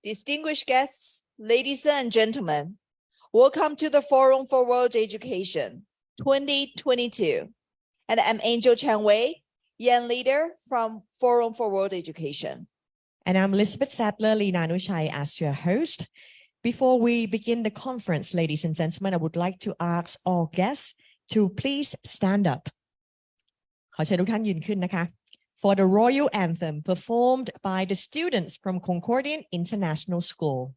distinguished guests, ladies and gentlemen, welcome to the Forum for World Education 2022. And I'm Angel Cheng, Young Leader from Forum for World Education. And I'm Elizabeth Sadler-Linanushai as your host. Before we begin the conference, ladies and gentlemen, I would like to ask all guests to please stand up. ขอเชิญทุกท่านยืนขึ้นนะคะ For the Royal Anthem performed by the students from Concordian International School.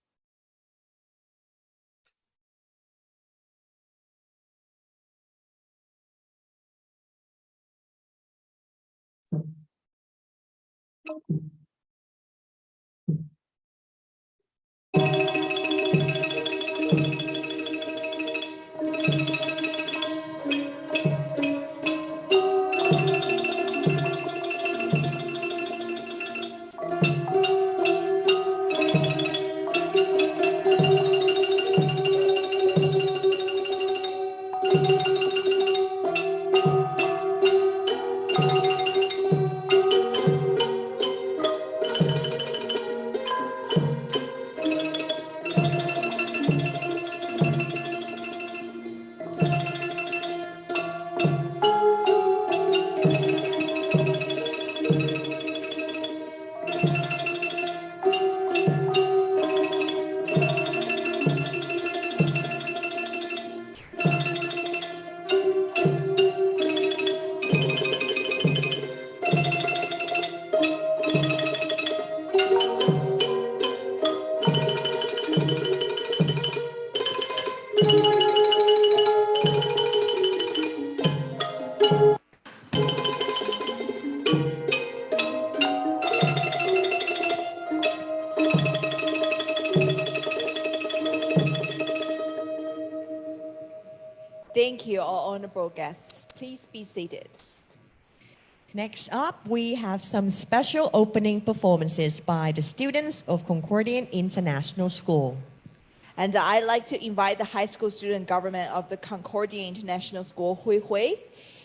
Thank you, all honorable guests. Please be seated. Next up, we have some special opening performances by the students of Concordian International School. And I'd like to invite the high school student government of the Concordian International School, Hui,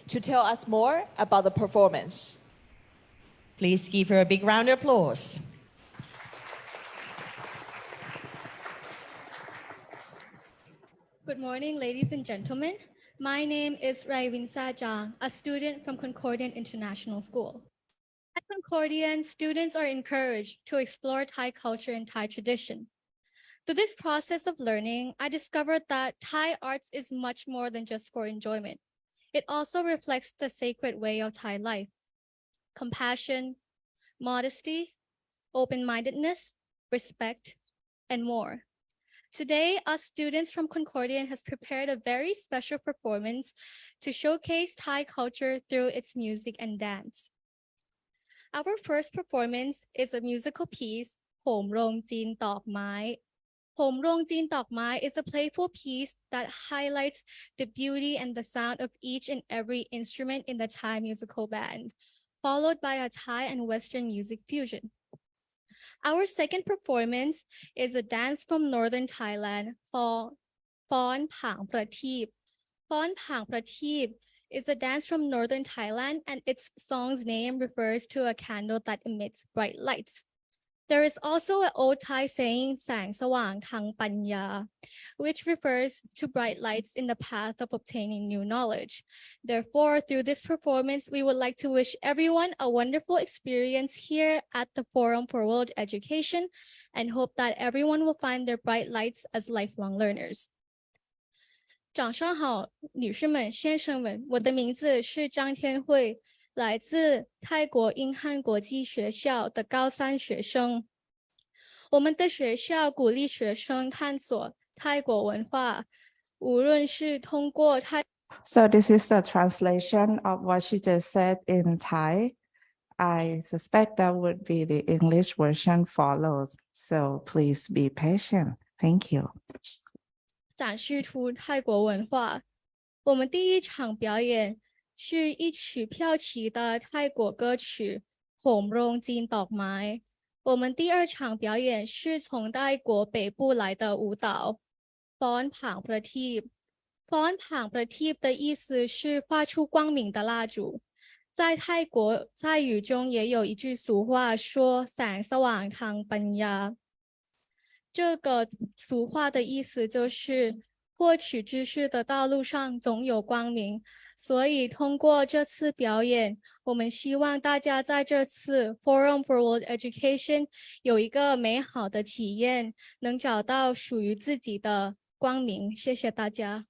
to tell us more about the performance. Please give her a big round of applause. Good morning, ladies and gentlemen. My name is Raivinsa Jang, a student from Concordian International School. At Concordian, students are encouraged to explore Thai culture and Thai tradition. Through this process of learning, I discovered that Thai arts is much more than just for enjoyment. It also reflects the sacred way of Thai life: compassion, modesty, open-mindedness, respect, and more. Today, us students from Concordian has prepared a very special performance to showcase Thai culture through its music and dance. Our first performance is a musical piece, Hom Rong Jin Tok Mai. Hom Rong Jin Tok Mai is a playful piece that highlights the beauty and the sound of each and every instrument in the Thai musical band, followed by a Thai and Western music fusion. Our second performance is a dance from northern Thailand, Phon Phang Prateep. Phon Phang Prateep is a dance from northern Thailand, and its song's name refers to a candle that emits bright lights. There is also an old Thai saying, Sang Sawang Thang Panya, which refers to bright lights in the path of obtaining new knowledge. Therefore, through this performance, we would like to wish everyone a wonderful experience here at the Forum for World Education and hope that everyone will find their bright lights as lifelong learners. 早上好，女士们、先生们，我的名字是张天慧。来自泰国英汉国际学校的高三学生，我们的学校鼓励学生探索泰国文化，无论是通过泰。So this is the translation of what she just said in Thai. I suspect that would be the English version follows. So please be patient. Thank you. 展示出泰国文化。我们第一场表演是一曲飘起的泰国歌曲《Hom Rong Jin Tok Mai》。我们第二场表演是从泰国北部来的舞蹈Phon Phang Prateep。Phon Phang Prateep 的意思是发出光明的蜡烛。在泰国泰语中也有一句俗话说 Sang Sawang Thang Panya。这个俗话的意思就是获取知识的道路上总有光明。所以通过这次表演，我们希望大家在这次 Forum for World Education 有一个美好的体验，能找到属于自己的光明。谢谢大家。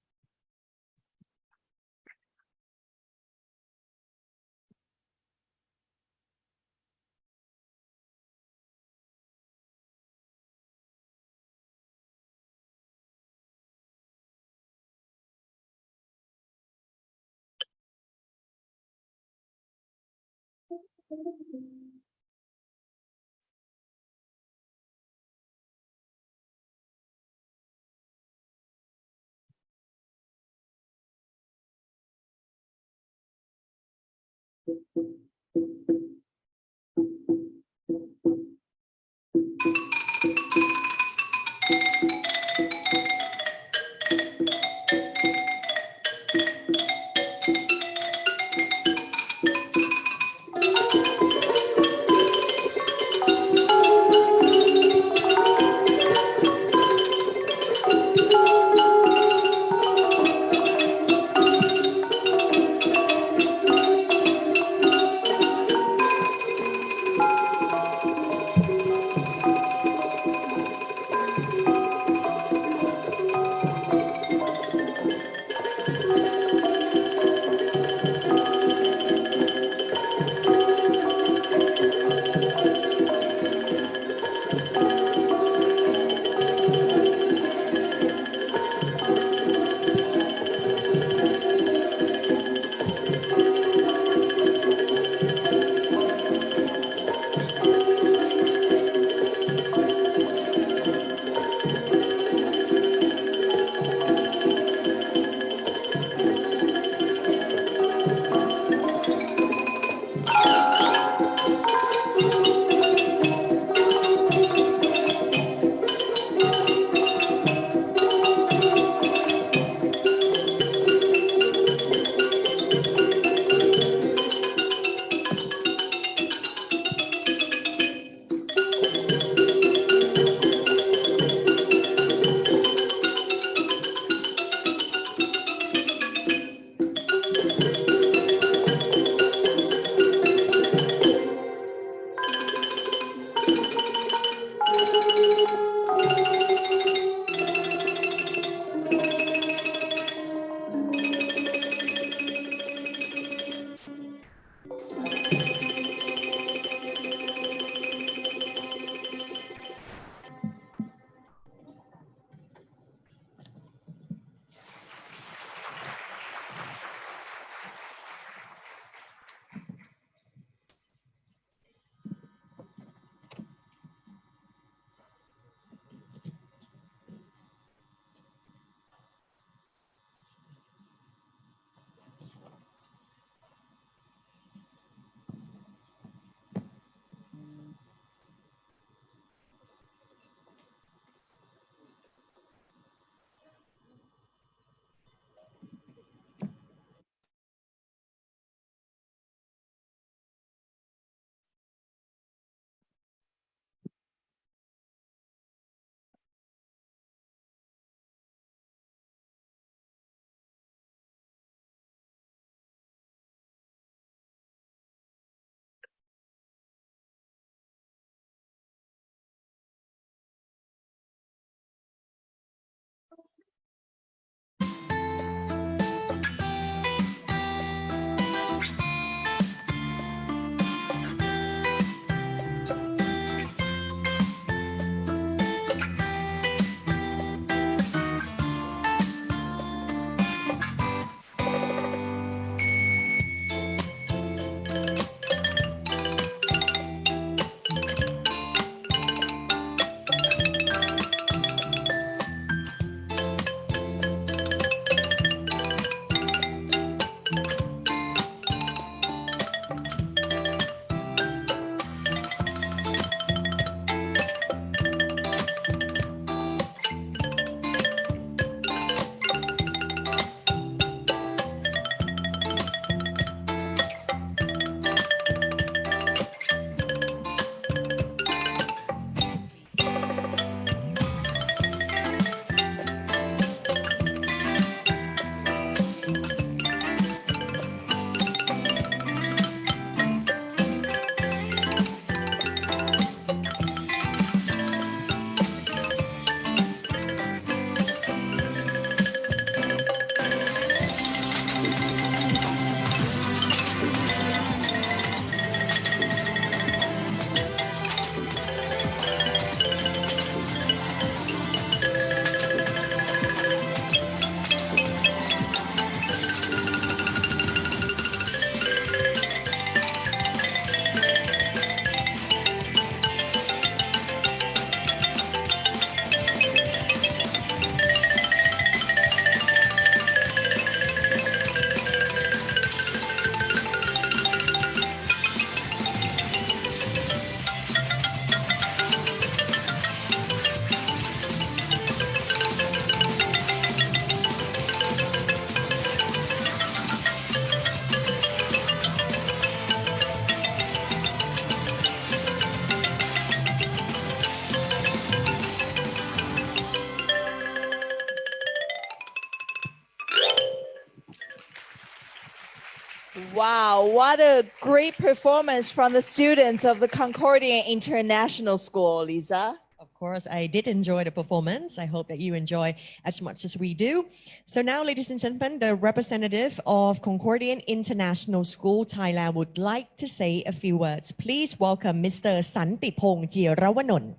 Wow, what a great performance from the students of the Concordia International School, Lisa. Of course, I did enjoy the performance. I hope that you enjoy as much as we do. So now, ladies and gentlemen, the representative of Concordian International School, Thailand, would like to say a few words. Please welcome Mr. Santipong Chearavanont.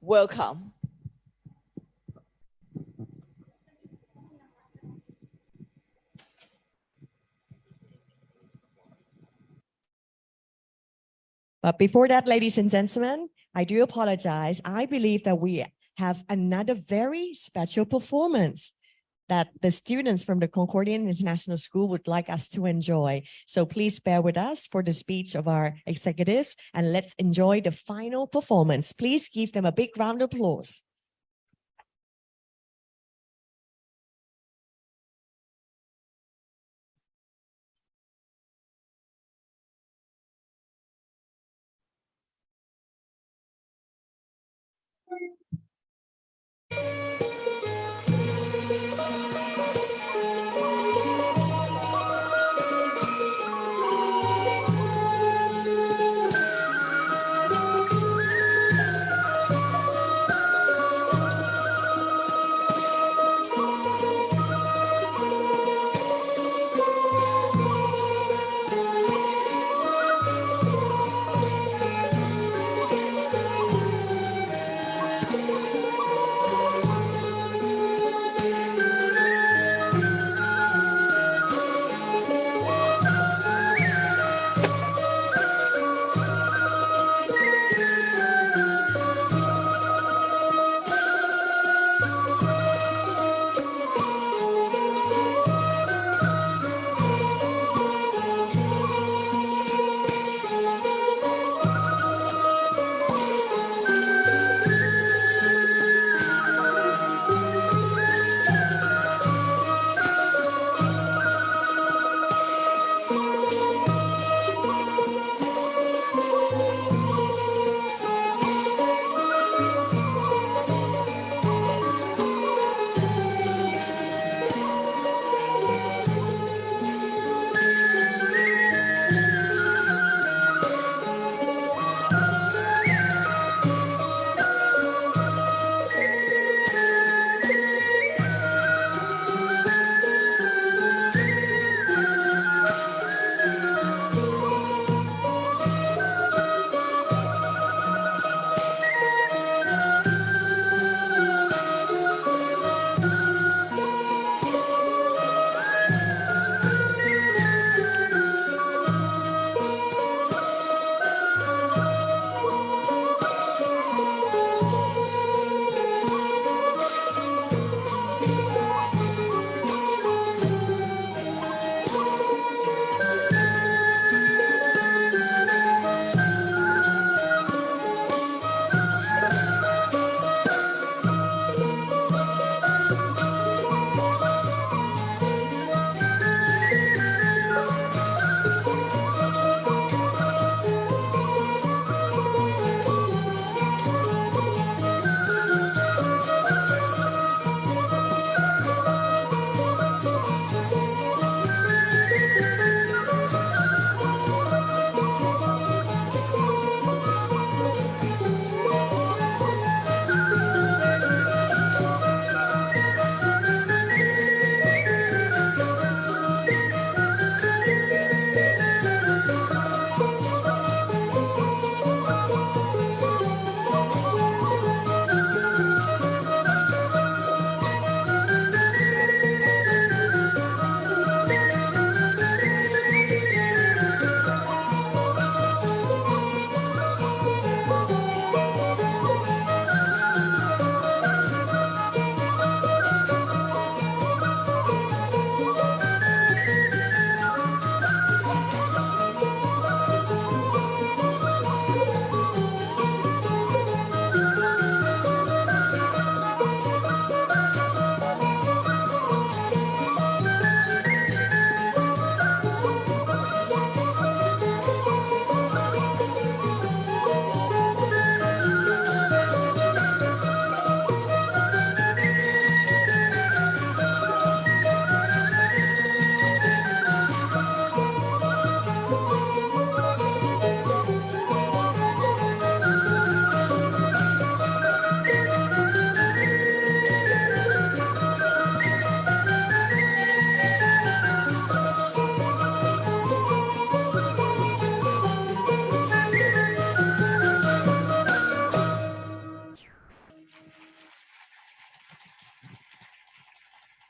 Welcome. But before that, ladies and gentlemen, I do apologize. I believe that we have another very special performance that the students from the Concordian International School would like us to enjoy. So please bear with us for the speech of our executives and let's enjoy the final performance. Please give them a big round of applause.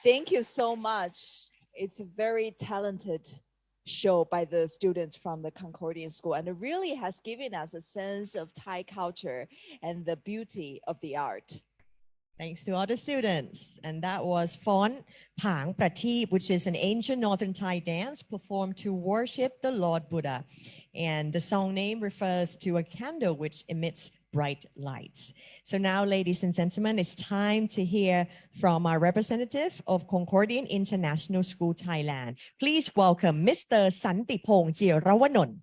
Thank you so much. It's a very talented show by the students from the Concordian School, and it really has given us a sense of Thai culture and the beauty of the art. Thanks to all the students. And that was Phon Phang Prateep, which is an ancient Northern Thai dance performed to worship the Lord Buddha. And the song name refers to a candle which emits bright lights. So now, ladies and gentlemen, it's time to hear from our representative of Concordian International School, Thailand. Please welcome Mr. Santipong Chearavanont.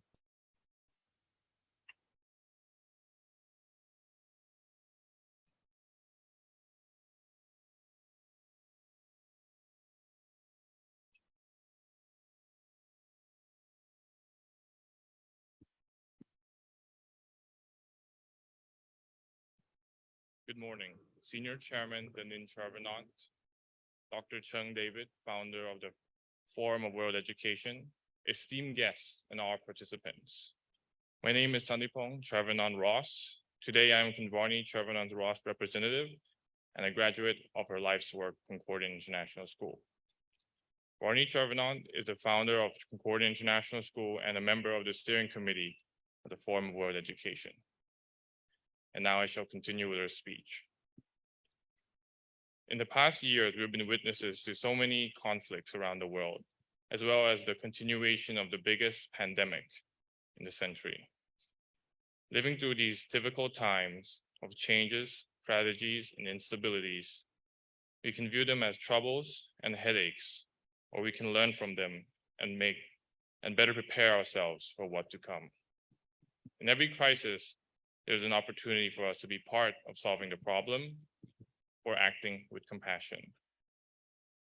Good morning, Senior Chairman Dhanin Chearavanont, Dr. Cheng David, founder of the Forum of World Education, esteemed guests, and all participants. My name is Santipong Chearavanont Ross. Today I am Convarni Chearavanont Ross representative and a graduate of her life's work, Concordian International School. Convarni Chearavanont is the founder of Concordian International School and a member of the steering committee of the Forum of World Education. And now I shall continue with her speech. In the past years, we've been witnesses to so many conflicts around the world, as well as the continuation of the biggest pandemic in the century. Living through these difficult times of changes, strategies, and instabilities, we can view them as troubles and headaches, or we can learn from them and better prepare ourselves for what to come. In every crisis, there's an opportunity for us to be part of solving the problem or acting with compassion.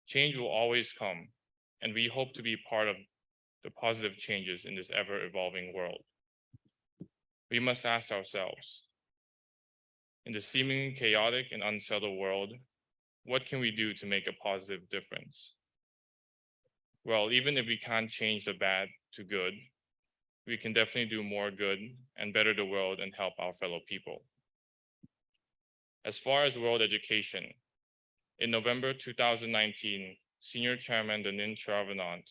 Change will always come, and we hope to be part of the positive changes in this ever-evolving world. We must ask ourselves, in the seemingly chaotic and unsettled world, what can we do to make a positive difference? Well, even if we can't change the bad to good, we can definitely do more good and better the world and help our fellow people. As far as world education, in November 2019, Senior Chairman Dhanin Chearavanont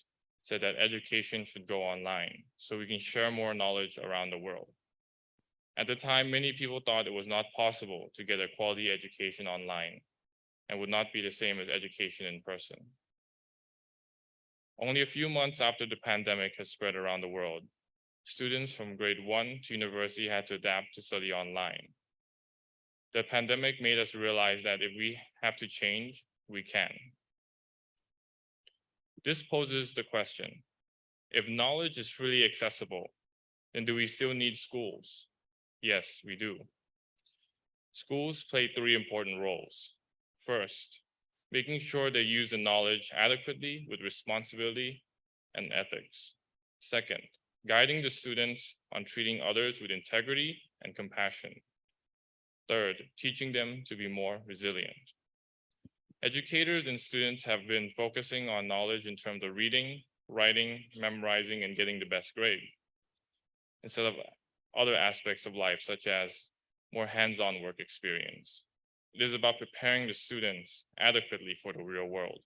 said that education should go online so we can share more knowledge around the world. At the time, many people thought it was not possible to get a quality education online and would not be the same as education in person. Only a few months after the pandemic has spread around the world, students from grade 1 to university had to adapt to study online. The pandemic made us realize that if we have to change, we can. This poses the question, if knowledge is freely accessible, then do we still need schools? Yes, we do. Schools play 3 important roles. First, making sure they use the knowledge adequately with responsibility and ethics. Second, guiding the students on treating others with integrity and compassion. Third, teaching them to be more resilient. Educators and students have been focusing on knowledge in terms of reading, writing, memorizing, and getting the best grade, instead of other aspects of life, such as more hands-on work experience. It is about preparing the students adequately for the real world.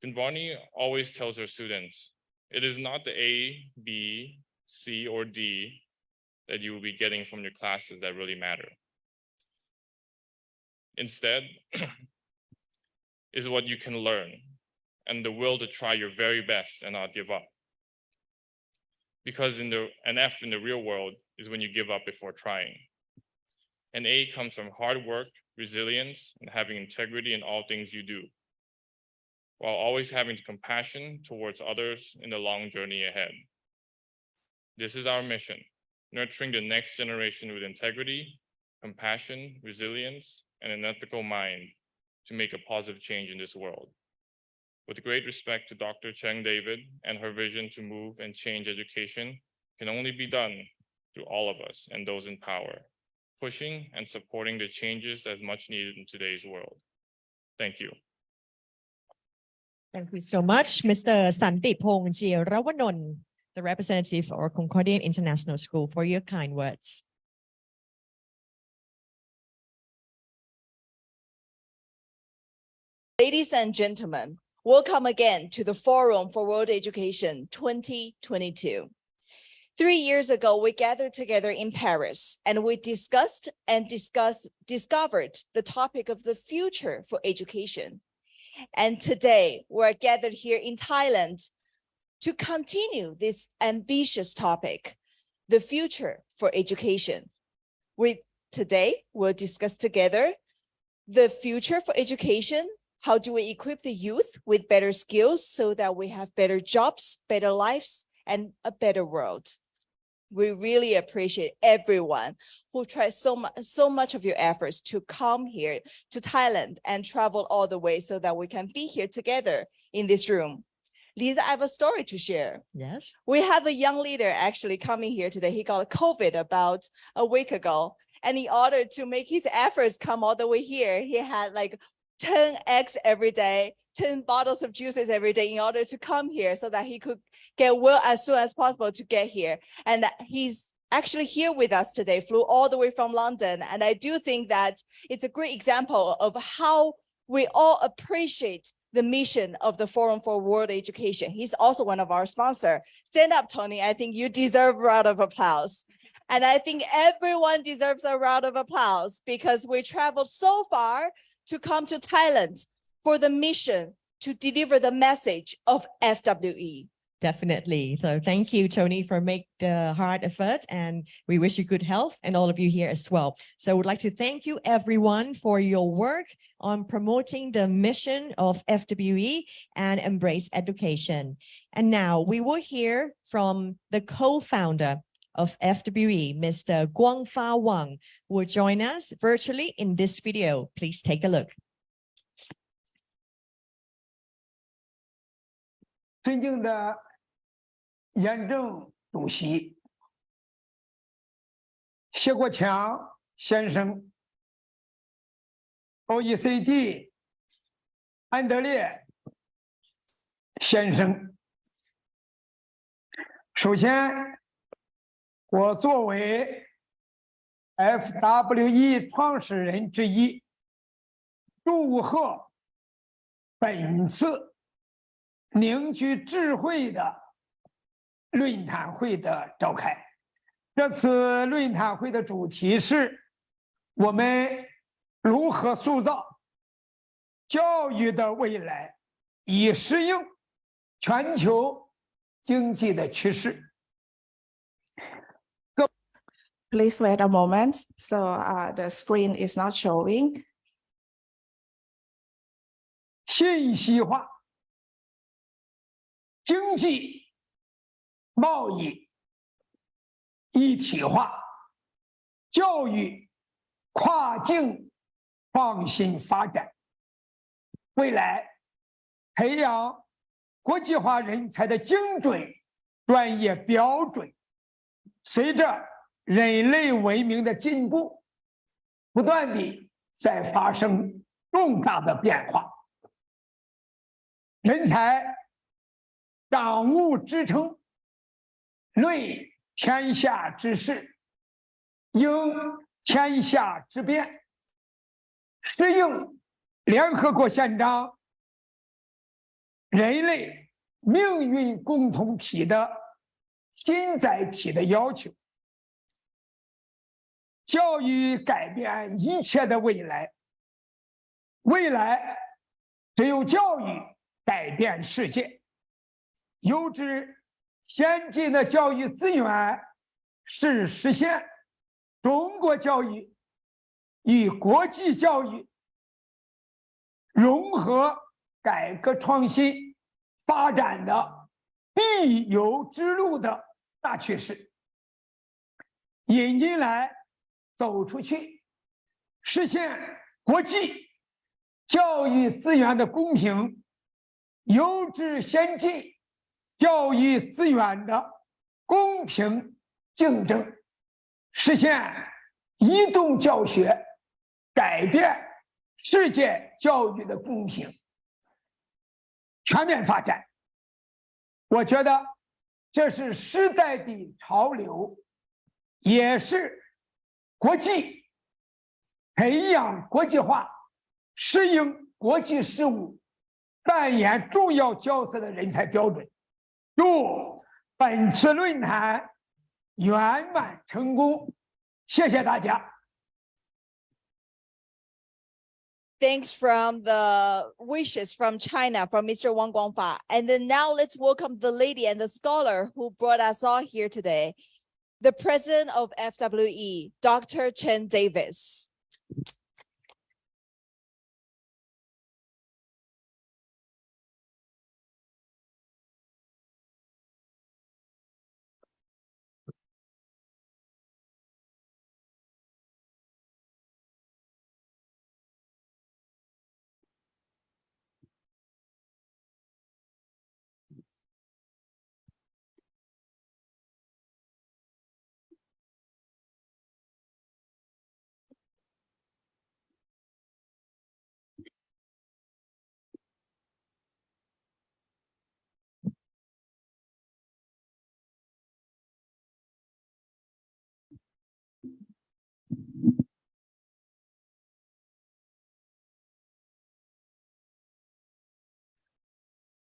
Convarni always tells her students, it is not the A, B, C, or D that you will be getting from your classes that really matter. Instead, is what you can learn and the will to try your very best and not give up. Because an F in the real world is when you give up before trying. An A comes from hard work, resilience, and having integrity in all things you do, while always having compassion towards others in the long journey ahead. This is our mission, nurturing the next generation with integrity, compassion, resilience, and an ethical mind to make a positive change in this world. With great respect to Dr. Cheng David and her vision to move and change education can only be done through all of us and those in power, pushing and supporting the changes that is much needed in today's world. Thank you. Thank you so much, Mr. Santipong Chearavanont, the representative of Concordian International School, for your kind words. Ladies and gentlemen, welcome again to the Forum for World Education 2022. 3 years ago, we gathered together in Paris and we discovered the topic of the future for education. And today we're gathered here in Thailand to continue this ambitious topic, the future for education. Today we'll discuss together the future for education. How do we equip the youth with better skills so that we have better jobs, better lives, and a better world? We really appreciate everyone who tried so much of your efforts to come here to Thailand and travel all the way so that we can be here together in this room. Lisa, I have a story to share. Yes. We have a young leader actually coming here today. He got COVID about a week ago. And in order to make his efforts come all the way here, he had like 10 eggs every day, 10 bottles of juices every day in order to come here so that he could get well as soon as possible to get here. And he's actually here with us today, flew all the way from London. And I do think that it's a great example of how we all appreciate the mission of the Forum for World Education. He's also one of our sponsors. Stand up, Tony. I think you deserve a round of applause. And I think everyone deserves a round of applause because we traveled so far to come to Thailand for the mission to deliver the message of FWE. Definitely. So thank you, Tony, for making the hard effort, and we wish you good health and all of you here as well. So I would like to thank you everyone for your work on promoting the mission of FWE and embrace education. And now we will hear from the co-founder of FWE, Mr. Guangfa Wang, who will join us virtually in this video. Please take a look. 尊敬的严正主席谢国强先生 ，OECD 安德烈先生，首先，我作为 FWE 创始人之一，祝贺本次凝聚智慧的论坛会的召开。这次论坛会的主题是我们如何塑造教育的未来，以适应全球经济的趋势。Please wait a moment. So the screen is not showing. 信息化、经济、贸易一体化、教育跨境创新发展，未来培养国际化人才的精准专业标准，随着人类文明的进步，不断地在发生重大的变化。人才掌握支撑，论天下之事，应天下之变，适应联合国宪章人类命运共同体的新载体的要求。教育改变一切的未来，未来只有教育改变世界。优质先进的教育资源是实现中国教育与国际教育融合改革创新发展的必由之路的大趋势。引进来走出去，实现国际教育资源的公平，优质先进教育资源的公平竞争，实现移动教学，改变世界教育的公平，全面发展。我觉得这是时代的潮流，也是国际培养国际化、适应国际事务扮演重要角色的人才标准。祝本次论坛圆满成功，谢谢大家。Thanks from the wishes from China, from Mr. Wang Guangfa. And then now let's welcome the lady and the scholar who brought us all here today, the president of FWE, Dr. Chen Davis.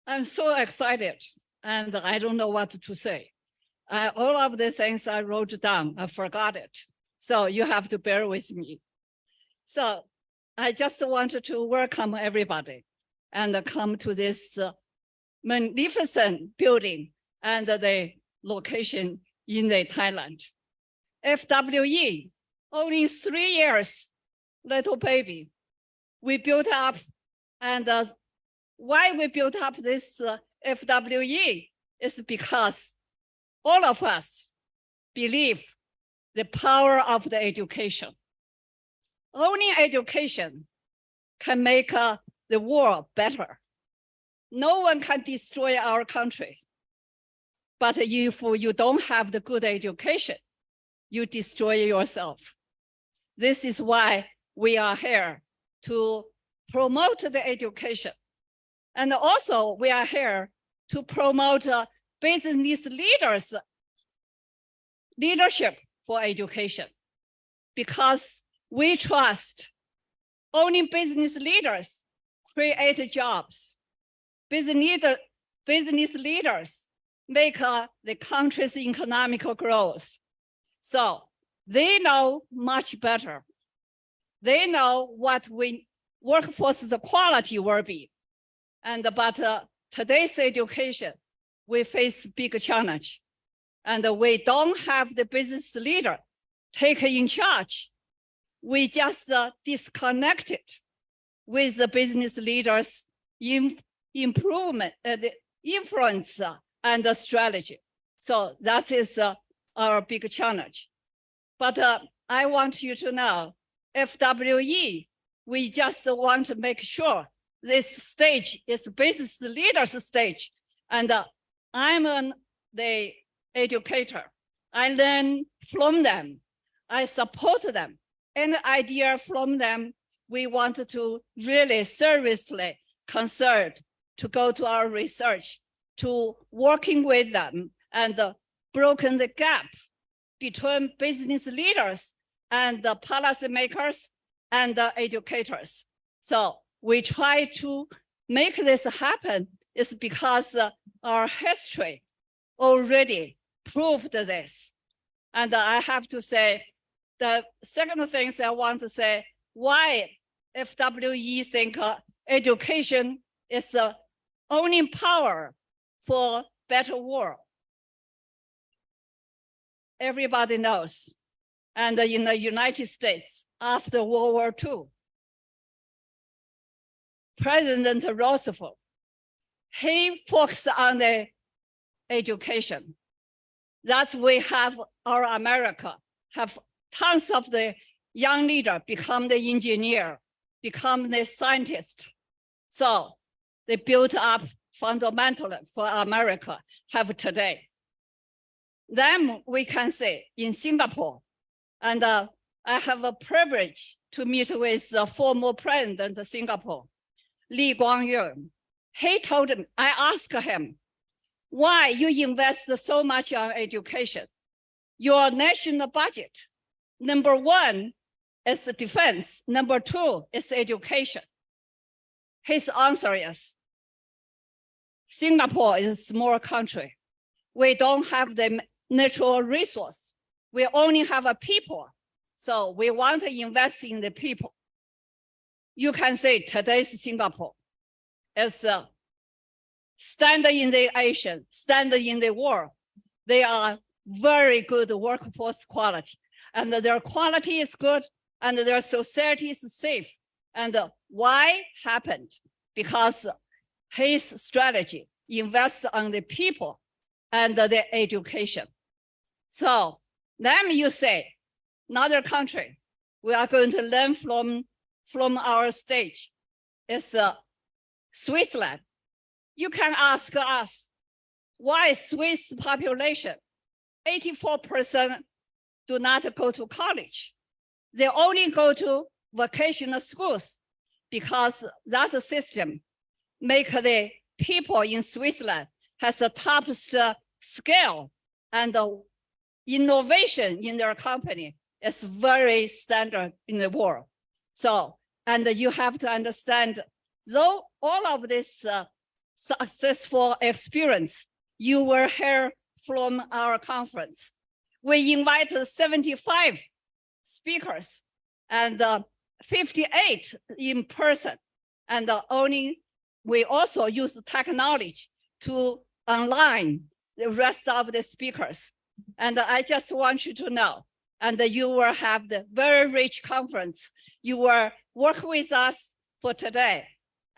I'm so excited and I don't know what to say. All of the things I wrote down, I forgot it. So you have to bear with me. So I just wanted to welcome everybody and come to this magnificent building and the location in the Thailand. FWE, only 3 years, little baby. We built up, and why we built up this FWE is because all of us believe the power of the education. Only education can make the world better. No one can destroy our country. But if you don't have the good education, you destroy yourself. This is why we are here to promote the education. And also we are here to promote business leaders' leadership for education, because we trust only business leaders create jobs. Business leaders make the country's economic growth. So they know much better. They know what workforce quality will be. But today's education, we face big challenge. And we don't have the business leader take in charge. We just disconnected with the business leaders' improvement, the influence and the strategy. So that is our big challenge. But I want you to know, FWE, we just want to make sure this stage is business leaders' stage. And I'm the educator. I learn from them. I support them. Any idea from them, we want to really seriously concerned to go to our research, to working with them and broken the gap between business leaders and the policymakers and the educators. So we try to make this happen is because our history already proved this. And I have to say, the second thing I want to say, why FWE think education is the only power for better world. Everybody knows. And in the United States, after World War II, President Roosevelt, he focused on the education. That's we have our America, have tons of the young leader become the engineer, become the scientist. So they built up fundamentally for America have today. Then we can say in Singapore, and I have a privilege to meet with the former president of Singapore, Lee Kuan-yew. He told me, I asked him, why you invest so much on education? Your national budget, number one is defense, number two is education. His answer is, Singapore is a small country. We don't have the natural resource. We only have a people. So we want to invest in the people. You can say today's Singapore is a standard in the Asian, standard in the world. They are very good workforce quality, and their quality is good, and their society is safe. And why happened? Because his strategy invests on the people and the education. So then you say, another country we are going to learn from our stage is Switzerland. You can ask us, why Swiss population, 84% do not go to college. They only go to vocational schools because that system make the people in Switzerland has the topest scale, and the innovation in their company is very standard in the world. So, and you have to understand, though all of this successful experience, you will hear from our conference. We invited 75 speakers and 58 in person, and we also use technology to online the rest of the speakers. And I just want you to know, and you will have the very rich conference. You will work with us for today.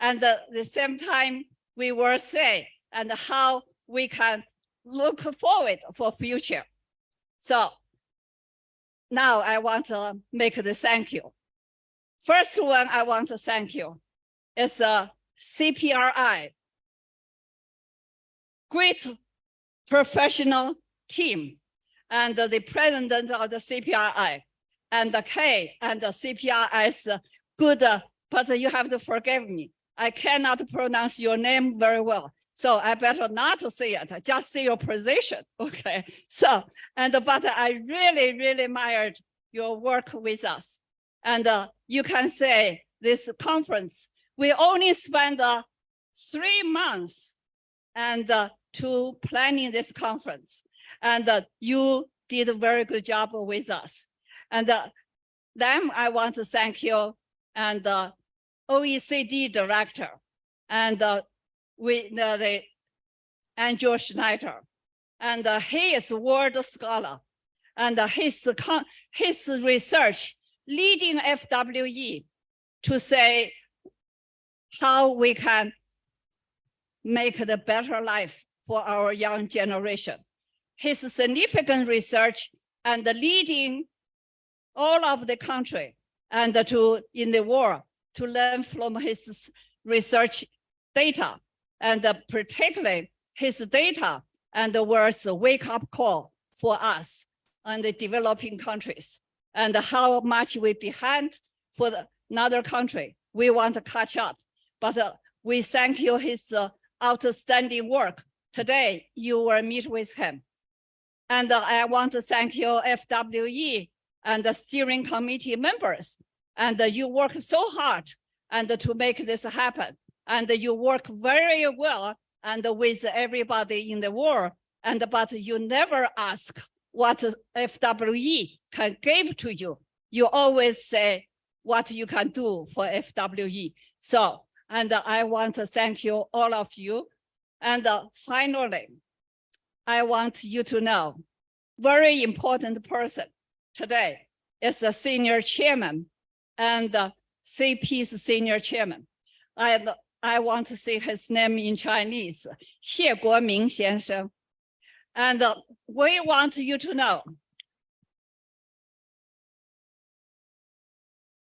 And at the same time, we will say and how we can look forward for future. So now I want to make the thank you. First one I want to thank you is CPRI, great professional team, and the president of the CPRI, and the K and the CPRI is good, but you have to forgive me. I cannot pronounce your name very well, so I better not say it, just say your position, okay? So, but I really, really admired your work with us. And you can say this conference, we only spent 3 months and to planning this conference. And you did a very good job with us. And then I want to thank you and the OECD director and the Andreas Schleicher. And he is a world scholar. And his research leading FWE to say how we can make the better life for our young generation. His significant research and leading all of the country and in the world to learn from his research data, and particularly his data and was a wake-up call for us and the developing countries, and how much we behind for another country. We want to catch up, but we thank you his outstanding work. Today, you will meet with him. And I want to thank you, FWE and the steering committee members. And you work so hard and to make this happen. And you work very well and with everybody in the world. But you never ask what FWE can give to you. You always say what you can do for FWE. So, and I want to thank you, all of you. And finally, I want you to know, very important person today is the senior chairman and CP's senior chairman. I want to say his name in Chinese, 谢国明先生. And we want you to know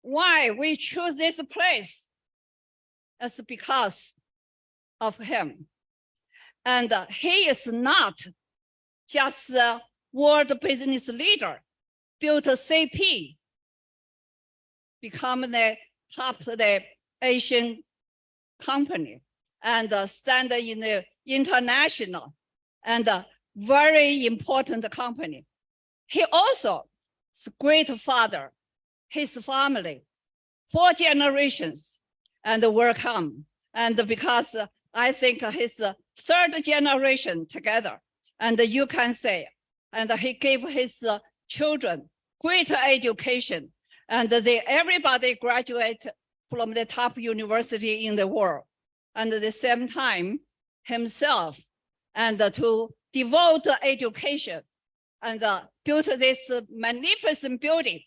why we choose this place. It's because of him. And he is not just a world business leader, built a CP, become the top of the Asian company, and stand in the international and very important company. He also is a great father, his family, 4 generations, and welcome. And because I think his third generation together, and you can say, and he gave his children great education, and everybody graduate from the top university in the world. And at the same time, himself, and to devote education and built this magnificent building.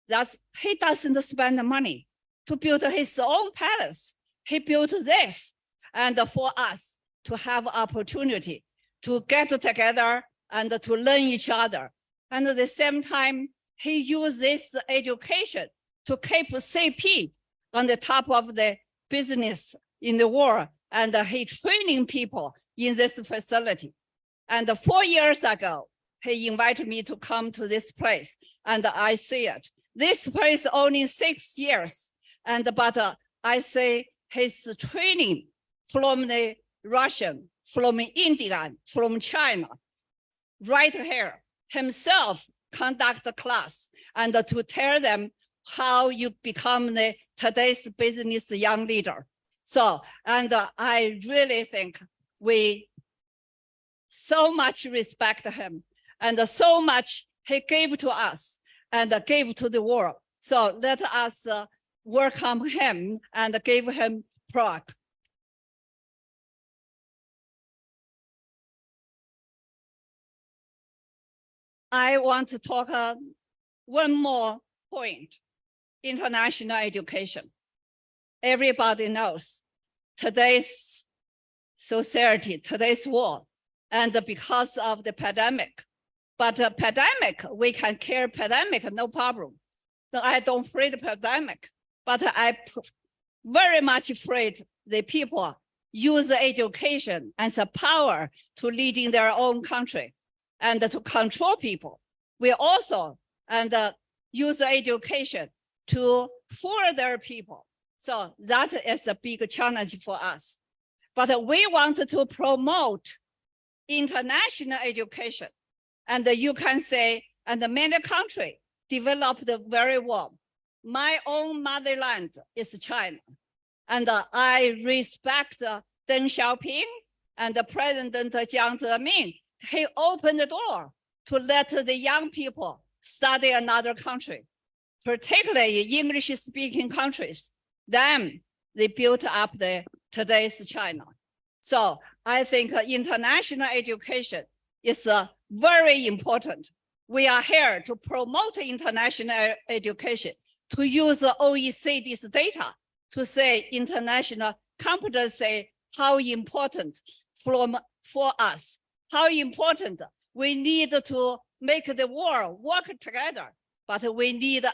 That he doesn't spend the money to build his own palace. He built this, and for us to have opportunity to get together and to learn each other. And at the same time, he used this education to keep CP on the top of the business in the world, and he training people in this facility. And 4 years ago, he invited me to come to this place, and I see it. This place only 6 years, but I say his training from the Russian, from India, from China, right here, himself conduct a class and to tell them how you become today's business young leader. So, and I really think we so much respect him, and so much he gave to us and gave to the world. So let us welcome him and give him Prague. I want to talk one more point, international education. Everybody knows today's society, today's world, and because of the pandemic. But pandemic, we can cure pandemic, no problem. I don't afraid of pandemic, but I very much afraid the people use education as a power to lead in their own country and to control people. We also use education to fool their people. So that is a big challenge for us. But we want to promote international education. And you can say, and many countries developed very well. My own motherland is China. And I respect Deng Xiaoping and President Jiang Zemin. He opened the door to let the young people study another country, particularly English-speaking countries. Then they built up today's China. So I think international education is very important. We are here to promote international education, to use OECD's data to say international competency, how important for us, how important we need to make the world work together, but we need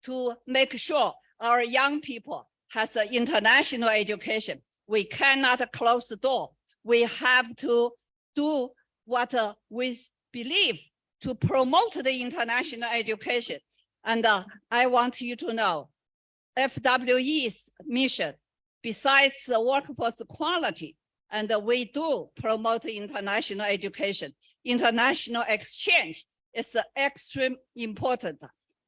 to make sure our young people has an international education. We cannot close the door. We have to do what we believe to promote the international education. And I want you to know, FWE's mission, besides the workforce quality, and we do promote international education. International exchange is extremely important.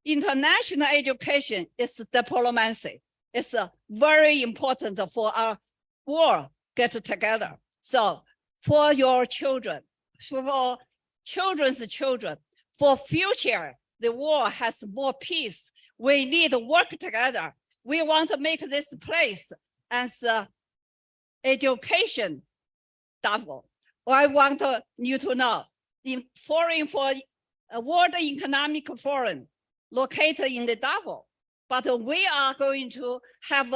International education is diplomacy. It's very important for our world get together. So for your children, for children's children, for future, the world has more peace. We need to work together. We want to make this place as education double. I want you to know, in forum for World Economic Forum located in the Davos, but we are going to have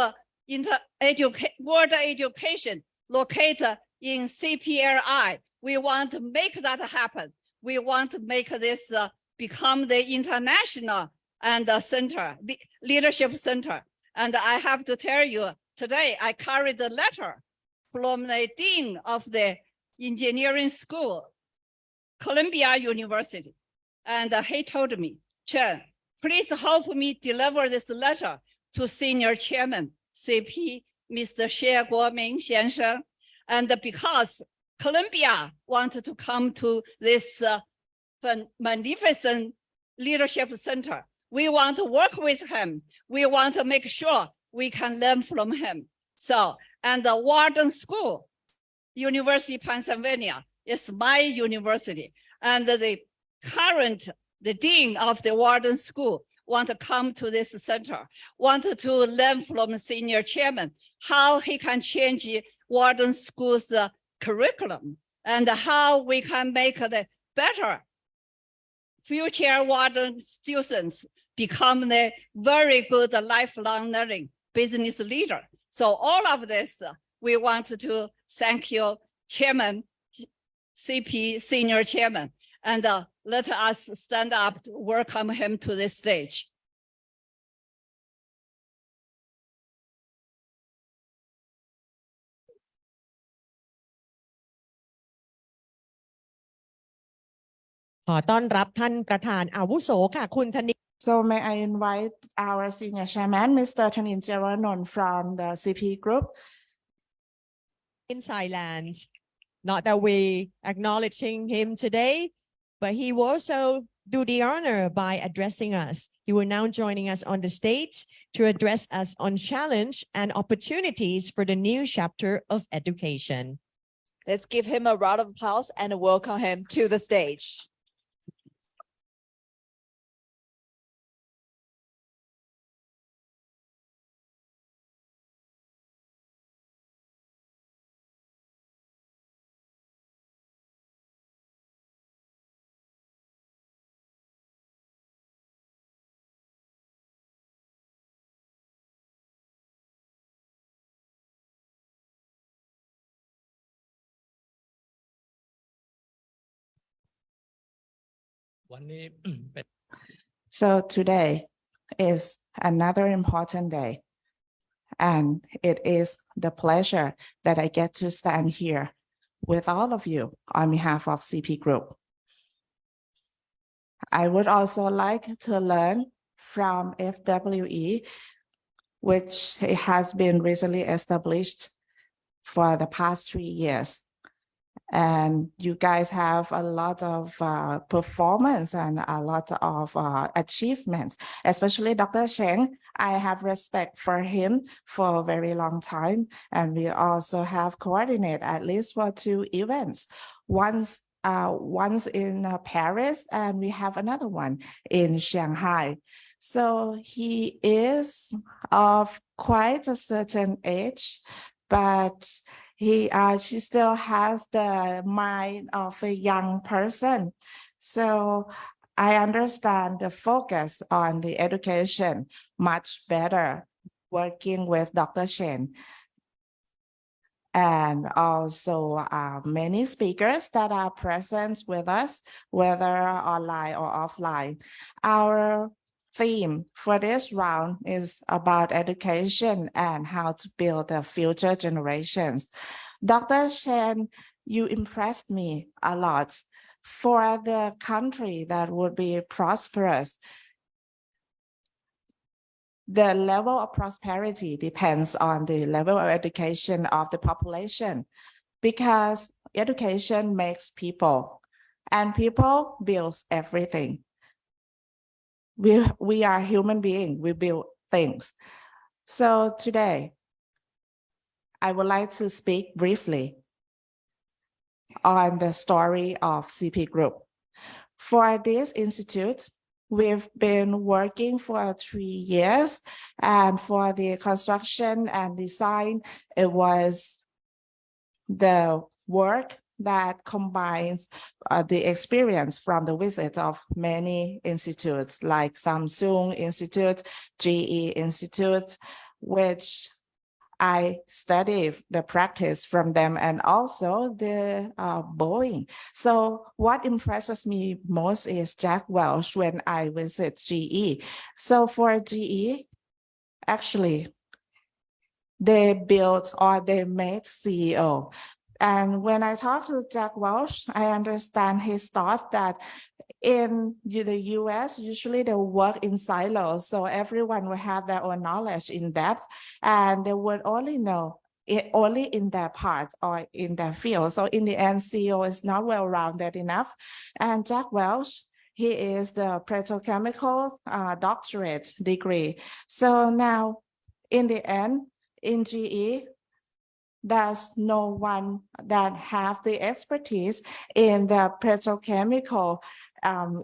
world education located in CPLI. We want to make that happen. We want to make this become the international and center, the leadership center. And I have to tell you, today I carried a letter from the dean of the engineering school, Columbia University. And he told me, Cheng, please help me deliver this letter to senior chairman, CP, Mr. Xie Guoming Xiansheng. And because Columbia wanted to come to this magnificent leadership center, we want to work with him. We want to make sure we can learn from him. So, and the Wharton School, University of Pennsylvania, is my university. And the dean of the Wharton School want to come to this center, want to learn from senior chairman how he can change Wharton School's curriculum and how we can make the better future Wharton students become the very good lifelong learning business leader. So all of this, we want to thank you, Chairman, CP Senior Chairman, and let us stand up to welcome him to this stage. So may I invite our senior chairman, Mr. Dhanin Chearavanont from the CP Group. In Thailand. Not that we acknowledging him today, but he will also do the honor by addressing us. He will now joining us on the stage to address us on challenge and opportunities for the new chapter of education. Let's give him a round of applause and welcome him to the stage. So today is another important day, and it is the pleasure that I get to stand here with all of you on behalf of CP Group. I would also like to learn from FWE, which has been recently established for the past 3 years. And you guys have a lot of performance and a lot of achievements, especially Dr. Cheng. I have respect for him for a very long time. And we also have coordinated at least for 2 events. Once in Paris, and we have another one in Shanghai. So he is of quite a certain age, but she still has the mind of a young person. So I understand the focus on the education much better working with Dr. Cheng. And also many speakers that are present with us, whether online or offline. Our theme for this round is about education and how to build the future generations. Dr. Cheng, you impressed me a lot. For the country that would be prosperous, the level of prosperity depends on the level of education of the population, because education makes people, and people builds everything. We are human beings, we build things. So today, I would like to speak briefly on the story of CP Group. For this institute, we've been working for 3 years, and for the construction and design, it was the work that combines the experience from the visit of many institutes like Samsung Institute, GE Institute, which I studied the practice from them, and also the Boeing. So what impresses me most is Jack Welch when I visit GE. So for GE, actually, they built or they made CEO. And when I talk to Jack Welch, I understand his thought that in the US, usually they work in silos. So everyone will have their own knowledge in depth, and they would only know it only in their part or in their field. So in the end, CEO is not well-rounded enough. And Jack Welch, he is the petrochemical doctorate degree. So now in the end, in GE, there's no one that have the expertise in the petrochemical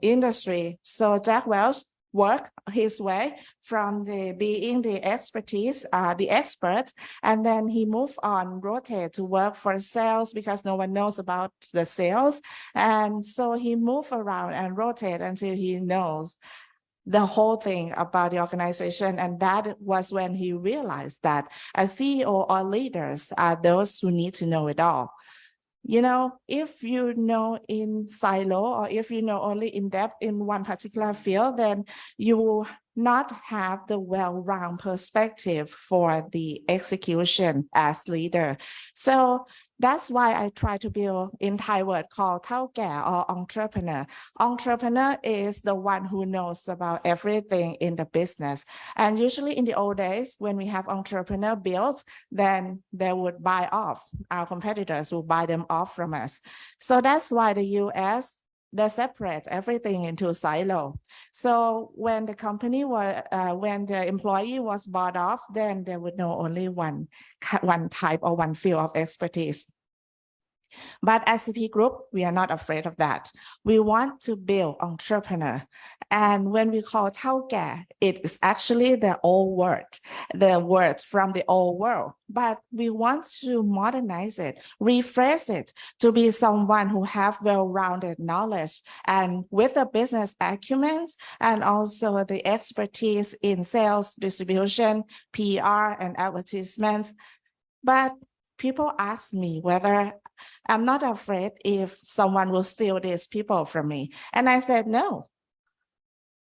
industry. So Jack Welch worked his way from being the expertise, the expert, and then he moved on, rotate to work for sales because no one knows about the sales. And so he moved around and rotate until he knows the whole thing about the organization. And that was when he realized that a CEO or leaders are those who need to know it all. You know, if you know in silo or if you know only in depth in one particular field, then you will not have the well-rounded perspective for the execution as leader. So that's why I try to build in Thai word called Thao Kea or entrepreneur. Entrepreneur is the one who knows about everything in the business. And usually in the old days, when we have entrepreneur built, then they would buy off. Our competitors will buy them off from us. So that's why the US, they separate everything into silo. So when the company was, when the employee was bought off, then they would know only one type or one field of expertise. But as CP Group, we are not afraid of that. We want to build entrepreneur. And when we call Thao Kea, it is actually the old word, the word from the old world. But we want to modernize it, rephrase it to be someone who have well-rounded knowledge and with the business acumen and also the expertise in sales, distribution, PR, and advertisements. But people ask me whether I'm not afraid if someone will steal these people from me. And I said, no.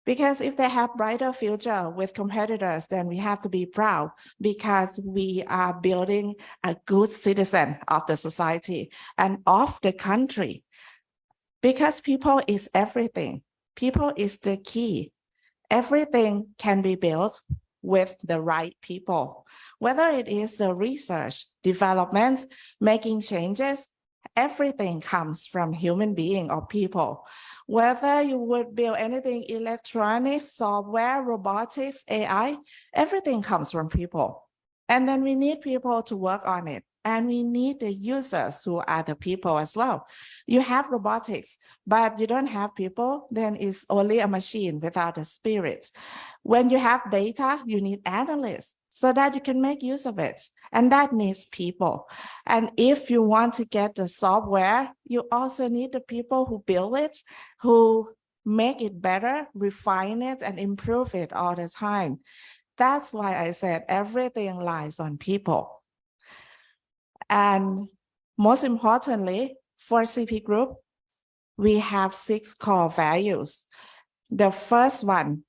Because if they have brighter future with competitors, then we have to be proud because we are building a good citizen of the society and of the country. Because people is everything. People is the key. Everything can be built with the right people. Whether it is the research, development, making changes, everything comes from human being or people. Whether you would build anything electronic, software, robotics, AI, everything comes from people. And then we need people to work on it. And we need the users who are the people as well. You have robotics, but you don't have people, then it's only a machine without a spirit. When you have data, you need analysts so that you can make use of it. And that needs people. And if you want to get the software, you also need the people who build it, who make it better, refine it, and improve it all the time. That's why I said everything lies on people. And most importantly, for CP Group, we have 6 core values. The first one,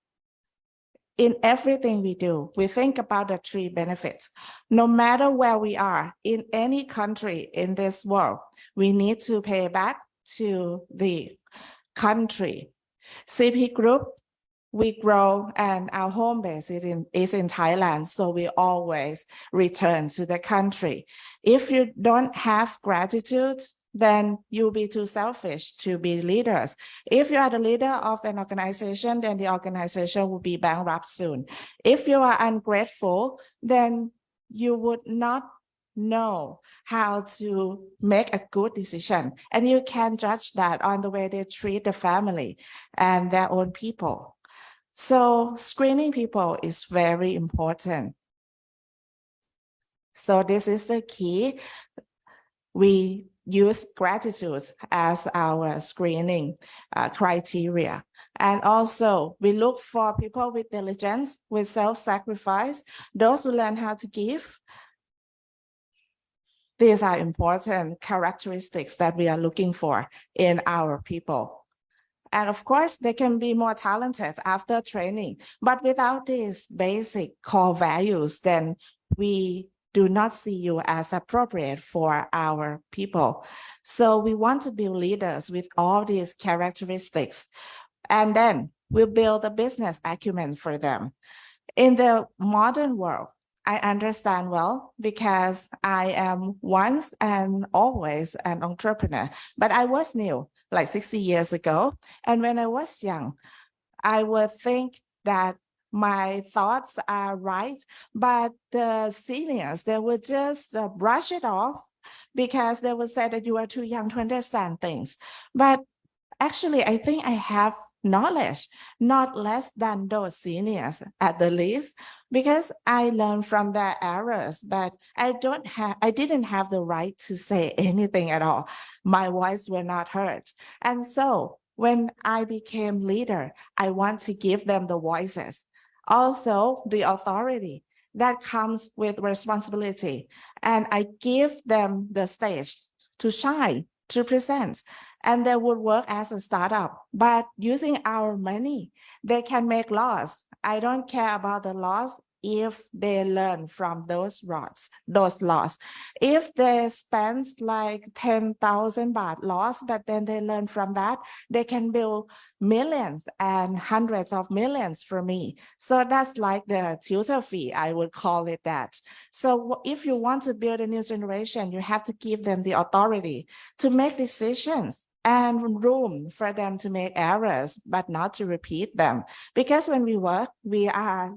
in everything we do, we think about the 3 benefits. No matter where we are, in any country in this world, we need to pay back to the country. CP Group, we grow and our home base is in Thailand, so we always return to the country. If you don't have gratitude, then you'll be too selfish to be leaders. If you are the leader of an organization, then the organization will be bankrupt soon. If you are ungrateful, then you would not know how to make a good decision. And you can judge that on the way they treat the family and their own people. So screening people is very important. So this is the key. We use gratitude as our screening criteria. And also we look for people with diligence, with self-sacrifice, those who learn how to give. These are important characteristics that we are looking for in our people. And of course, they can be more talented after training. But without these basic core values, then we do not see you as appropriate for our people. So we want to build leaders with all these characteristics. And then we'll build a business acumen for them. In the modern world, I understand well because I am once and always an entrepreneur, but I was new like 60 years ago. And when I was young, I would think that my thoughts are right, but the seniors, they would just brush it off because they would say that you are too young to understand things. But actually, I think I have knowledge, not less than those seniors at the least, because I learned from their errors, but I didn't have the right to say anything at all. My voice were not heard. And so when I became leader, I want to give them the voices, also the authority that comes with responsibility. And I give them the stage to shine, to present, and they would work as a startup, but using our money, they can make laws. I don't care about the laws if they learn from those laws. If they spend like 10,000 baht loss, but then they learn from that, they can build millions and hundreds of millions for me. So that's like the tutor fee, I would call it that. So if you want to build a new generation, you have to give them the authority to make decisions and room for them to make errors, but not to repeat them. Because when we work, we are,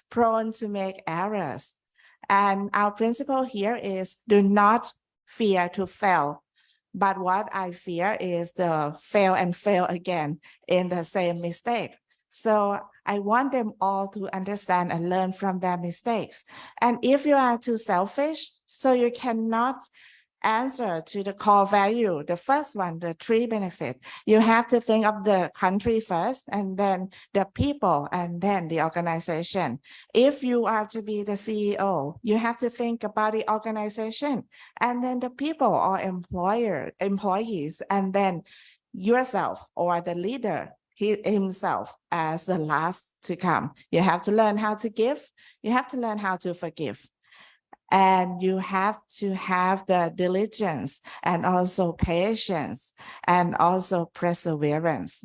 prone to make errors. And our principle here is do not fear to fail. But what I fear is the fail and fail again in the same mistake. So I want them all to understand and learn from their mistakes. And if you are too selfish, so you cannot answer to the core value, the first one, the three benefit, you have to think of the country first, and then the people, and then the organization. If you are to be the CEO, you have to think about the organization, and then the people or employees, and then yourself or the leader himself as the last to come. You have to learn how to give. You have to learn how to forgive. And you have to have the diligence and also patience and also perseverance.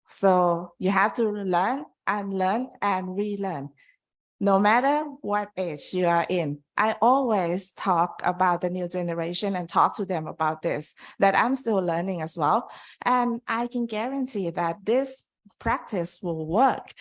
So you have to learn and relearn. No matter what age you are in, I always talk about the new generation and talk to them about this, that I'm still learning as well. And I can guarantee that this practice will work.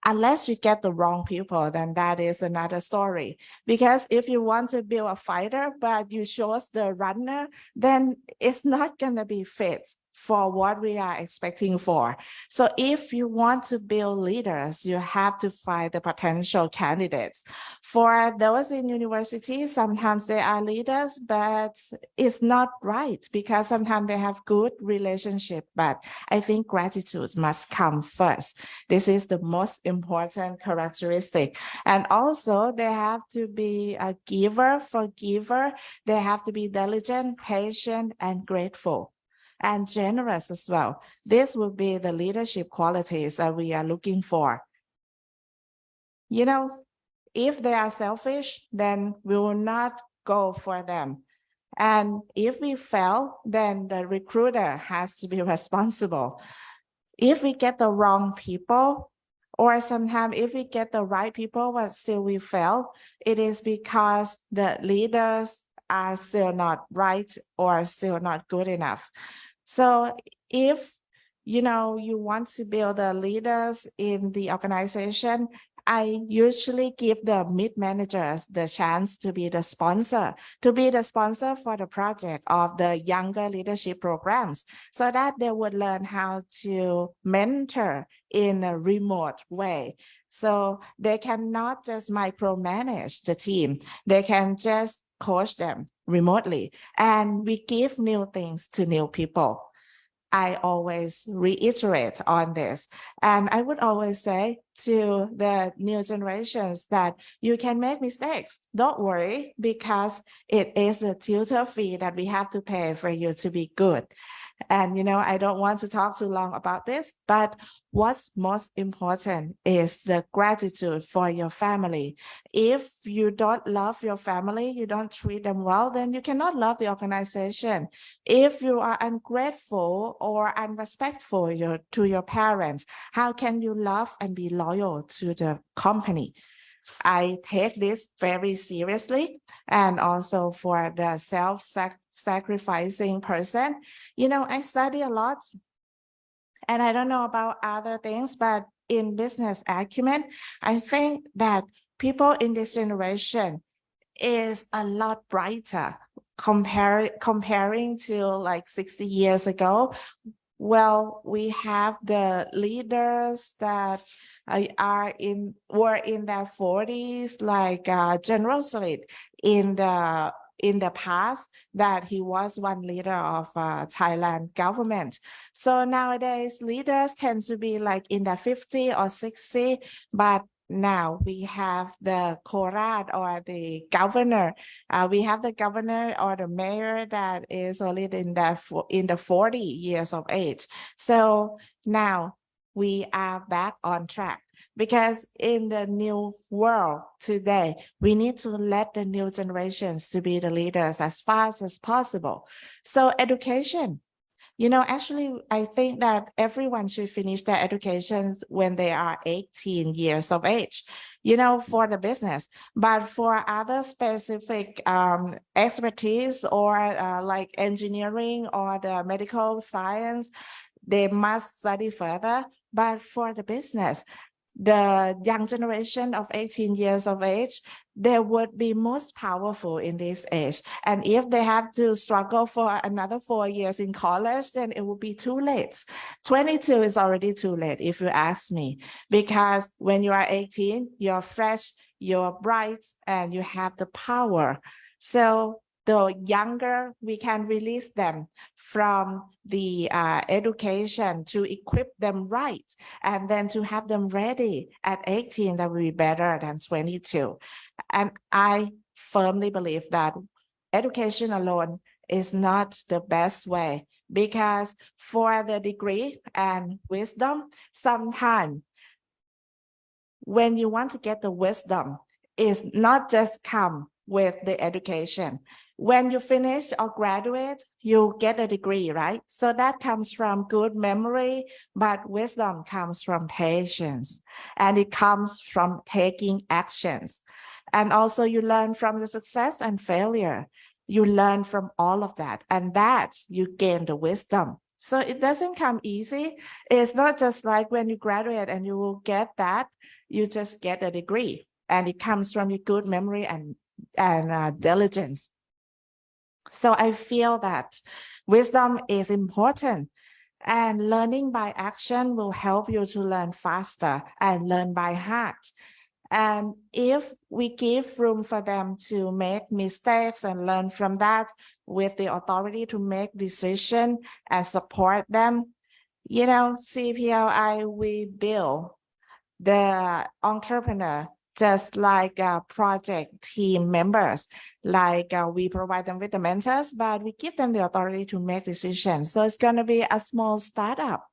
Unless you get the wrong people, then that is another story. Because if you want to build a fighter, but you chose the runner, then it's not going to be fit for what we are expecting for. So if you want to build leaders, you have to find the potential candidates. For those in universities, sometimes they are leaders, but it's not right because sometimes they have good relationship. But I think gratitude must come first. This is the most important characteristic. And also they have to be a giver, forgiver. They have to be diligent, patient, and grateful, and generous as well. This will be the leadership qualities that we are looking for. If they are selfish, then we will not go for them. And if we fail, then the recruiter has to be responsible. If we get the wrong people, or sometimes if we get the right people, but still we fail, it is because the leaders are still not right or still not good enough. So if you want to build the leaders in the organization, I usually give the mid-managers the chance to be the sponsor for the project of the younger leadership programs, so that they would learn how to mentor in a remote way. So they cannot just micromanage the team. They can just coach them remotely, and we give new things to new people. I always reiterate on this, and I would always say to the new generations that you can make mistakes. Don't worry, because it is a tutor fee that we have to pay for you to be good. And I don't want to talk too long about this, but what's most important is the gratitude for your family. If you don't love your family, you don't treat them well, then you cannot love the organization. If you are ungrateful or unrespectful to your parents, how can you love and be loyal to the company? I take this very seriously. And also for the self-sacrificing person, I study a lot. And I don't know about other things, but in business acumen, I think that people in this generation is a lot brighter comparing to like 60 years ago. Well, we have the leaders that were in their 40s, like General Solid in the past, that he was one leader of Thailand government. So nowadays leaders tend to be like in their 50 or 60, but now we have the Korat or the governor. We have the governor or the mayor that is only in the 40 years of age. So now we are back on track, because in the new world today, we need to let the new generations to be the leaders as fast as possible. So education. Actually, I think that everyone should finish their educations when they are 18 years of age, for the business. But for other specific expertise or like engineering or the medical science, they must study further. But for the business, the young generation of 18 years of age, they would be most powerful in this age. And if they have to struggle for another 4 years in college, then it will be too late. 22 is already too late, if you ask me, because when you are 18, you're fresh, you're bright, and you have the power. So the younger we can release them from the education to equip them right, and then to have them ready at 18, that will be better than 22. And I firmly believe that education alone is not the best way, because for the degree and wisdom, sometimes when you want to get the wisdom, it's not just come with the education. When you finish or graduate, you get a degree, right? So that comes from good memory, but wisdom comes from patience, and it comes from taking actions. And also you learn from the success and failure. You learn from all of that, and that you gain the wisdom. So it doesn't come easy. It's not just like when you graduate and you will get that, you just get a degree, and it comes from your good memory and diligence. So I feel that wisdom is important, and learning by action will help you to learn faster and learn by heart. And if we give room for them to make mistakes and learn from that with the authority to make decisions and support them, CPLI, we build the entrepreneur just like project team members. Like we provide them with the mentors, but we give them the authority to make decisions. So it's going to be a small startup.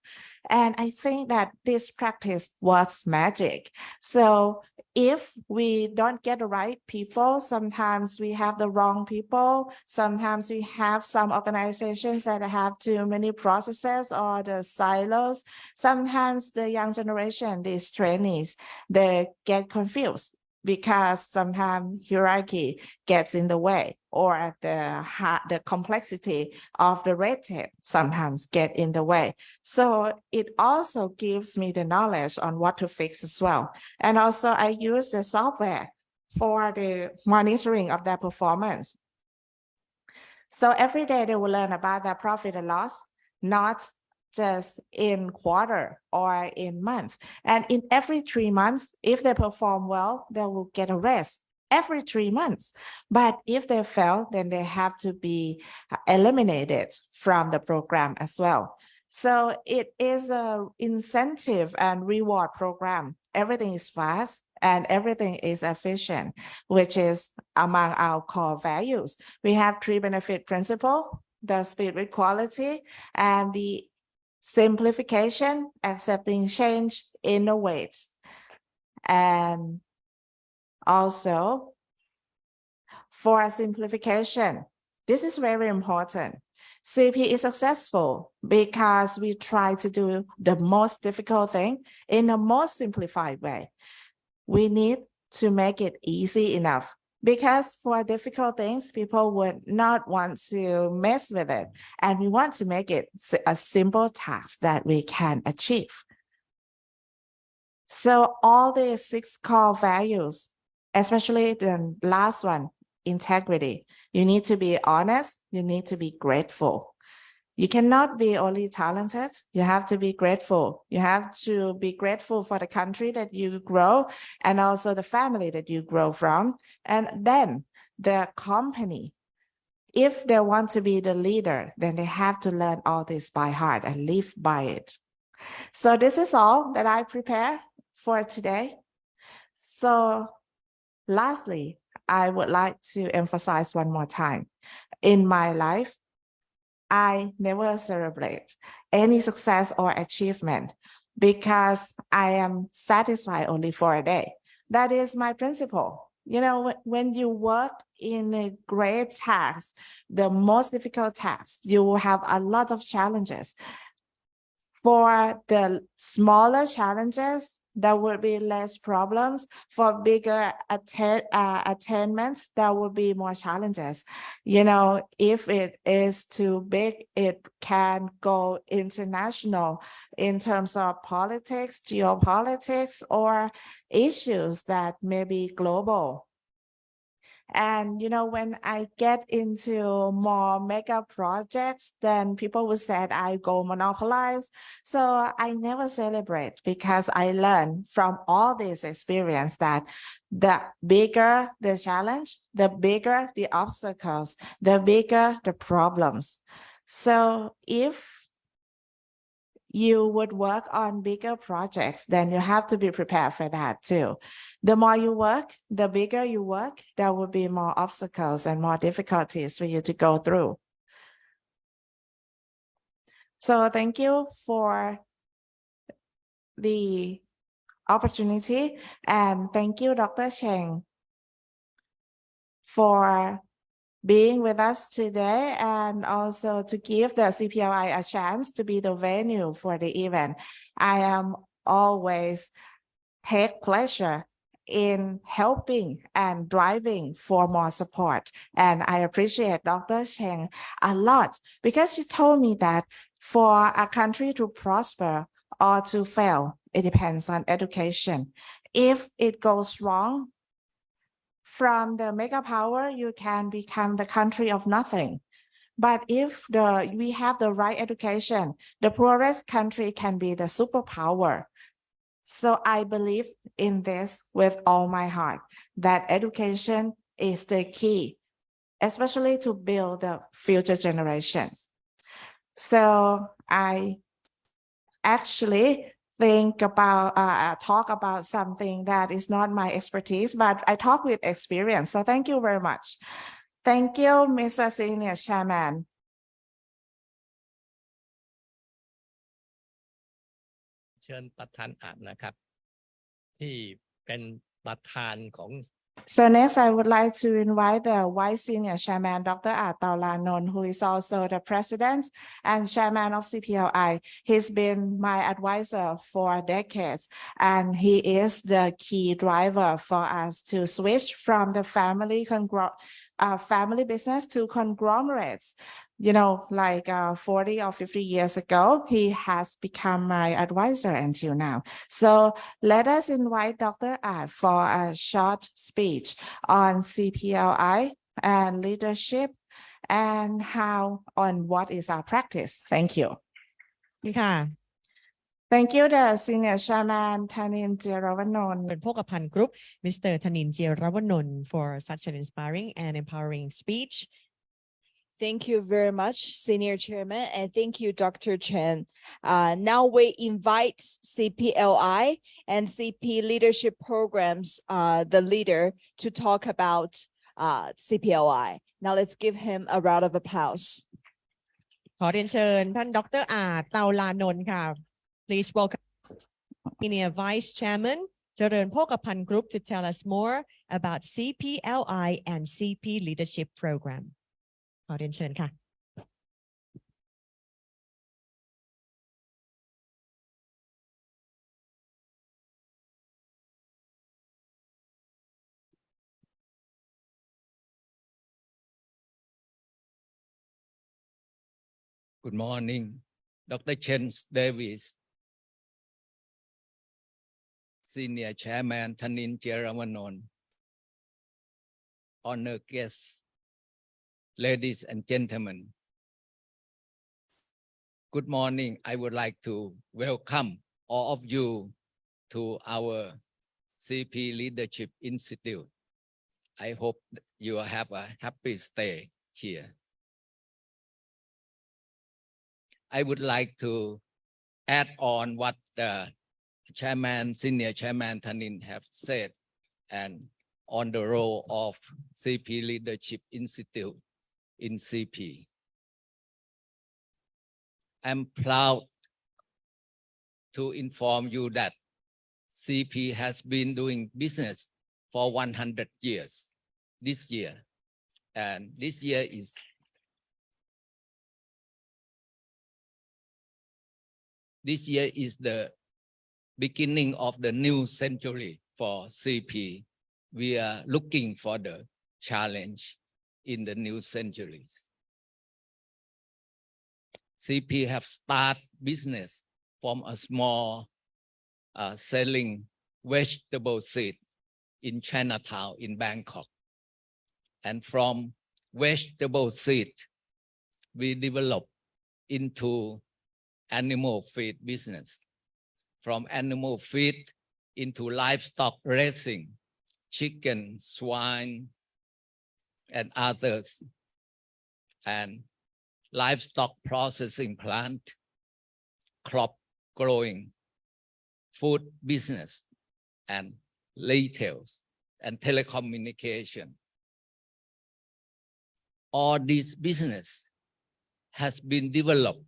And I think that this practice works magic. So if we don't get the right people, sometimes we have the wrong people. Sometimes we have some organizations that have too many processes or the silos. Sometimes the young generation, these trainees, they get confused because sometimes hierarchy gets in the way, or the complexity of the red tape sometimes get in the way. So it also gives me the knowledge on what to fix as well. And also I use the software for the monitoring of their performance. So every day they will learn about their profit and loss, not just in quarter or in month. And in every 3 months, if they perform well, they will get a raise every 3 months. But if they fail, then they have to be eliminated from the program as well. So it is an incentive and reward program. Everything is fast and everything is efficient, which is among our core values. We have 3 benefit principles: the speed with quality, and the simplification, accepting change, innovate. And also for simplification, this is very important. CP is successful because we try to do the most difficult thing in the most simplified way. We need to make it easy enough, because for difficult things, people would not want to mess with it. And we want to make it a simple task that we can achieve. So all the 6 core values, especially the last one, integrity. You need to be honest. You need to be grateful. You cannot be only talented. You have to be grateful. You have to be grateful for the country that you grow and also the family that you grow from. And then the company, if they want to be the leader, then they have to learn all this by heart and live by it. So this is all that I prepare for today. So lastly, I would like to emphasize one more time. In my life, I never celebrate any success or achievement because I am satisfied only for a day. That is my principle. You know, when you work in a great task, the most difficult task, you will have a lot of challenges. For the smaller challenges, there will be less problems. For bigger attainments, there will be more challenges. You know, if it is too big, it can go international in terms of politics, geopolitics, or issues that may be global. And, you know, when I get into more mega projects, then people will say I go monopolize. So I never celebrate because I learn from all this experience that the bigger the challenge, the bigger the obstacles, the bigger the problems. So if you would work on bigger projects, then you have to be prepared for that too. The more you work, the bigger you work, there will be more obstacles and more difficulties for you to go through. So thank you for the opportunity, and thank you, Dr. Cheng, for being with us today and also to give the CPLI a chance to be the venue for the event. I am always take pleasure in helping and driving for more support. And I appreciate Dr. Cheng a lot because she told me that for a country to prosper or to fail, it depends on education. If it goes wrong, from the mega power, you can become the country of nothing. But if we have the right education, the poorest country can be the superpower. So I believe in this with all my heart, that education is the key, especially to build the future generations. So I actually talk about something that is not my expertise, but I talk with experience. So thank you very much. Thank you, Mr. Senior Chairman. เชิญประธานอ่านนะครับที่เป็นประธานของ So next, I would like to invite the Vice Senior Chairman, Dr. Dhanin, who is also the President and Chairman of CPLI. He's been my advisor for decades, and he is the key driver for us to switch from the family business to conglomerates. You know, like 40 or 50 years ago, he has become my advisor until now. So let us invite Dr. for a short speech on CPLI and leadership and what is our practice. Thank you. ค่ะ Thank you, the Senior Chairman, Dhanin Chearavanont. เป็นพกพันธ์ Group Mr. Dhanin Chearavanont for such an inspiring and empowering speech. Thank you very much, Senior Chairman, and thank you, Dr. Chen. Now we invite CPLI and CP Leadership Programs, the leader, to talk about CPLI. Now let's give him a round of applause. ขอเรียนเชิญท่านดร.เตาลานนท์ค่ะ Please welcome Senior Vice Chairman เจริญโภคภัณฑ์ Group to tell us more about CPLI and CP Leadership Program. ขอเรียนเชิญค่ะ Good morning, Dr. Chen Davis, Senior Chairman Dhanin Chearavanont, honored guests, ladies and gentlemen. Good morning. I would like to welcome all of you to our CP Leadership Institute. I hope you have a happy stay here. I would like to add on what the Senior Chairman Dhanin have said, and on the role of CP Leadership Institute in CP. I'm proud to inform you that CP has been doing business for 100 years this year. And this year is the beginning of the new century for CP. We are looking for the challenge in the new centuries. CP have started business from a small selling vegetable seed in Chinatown in Bangkok. And from vegetable seed, we developed into animal feed business. From animal feed into livestock raising, chicken, swine, and others, and livestock processing plant, crop growing, food business, and retail and telecommunication. All this business has been developed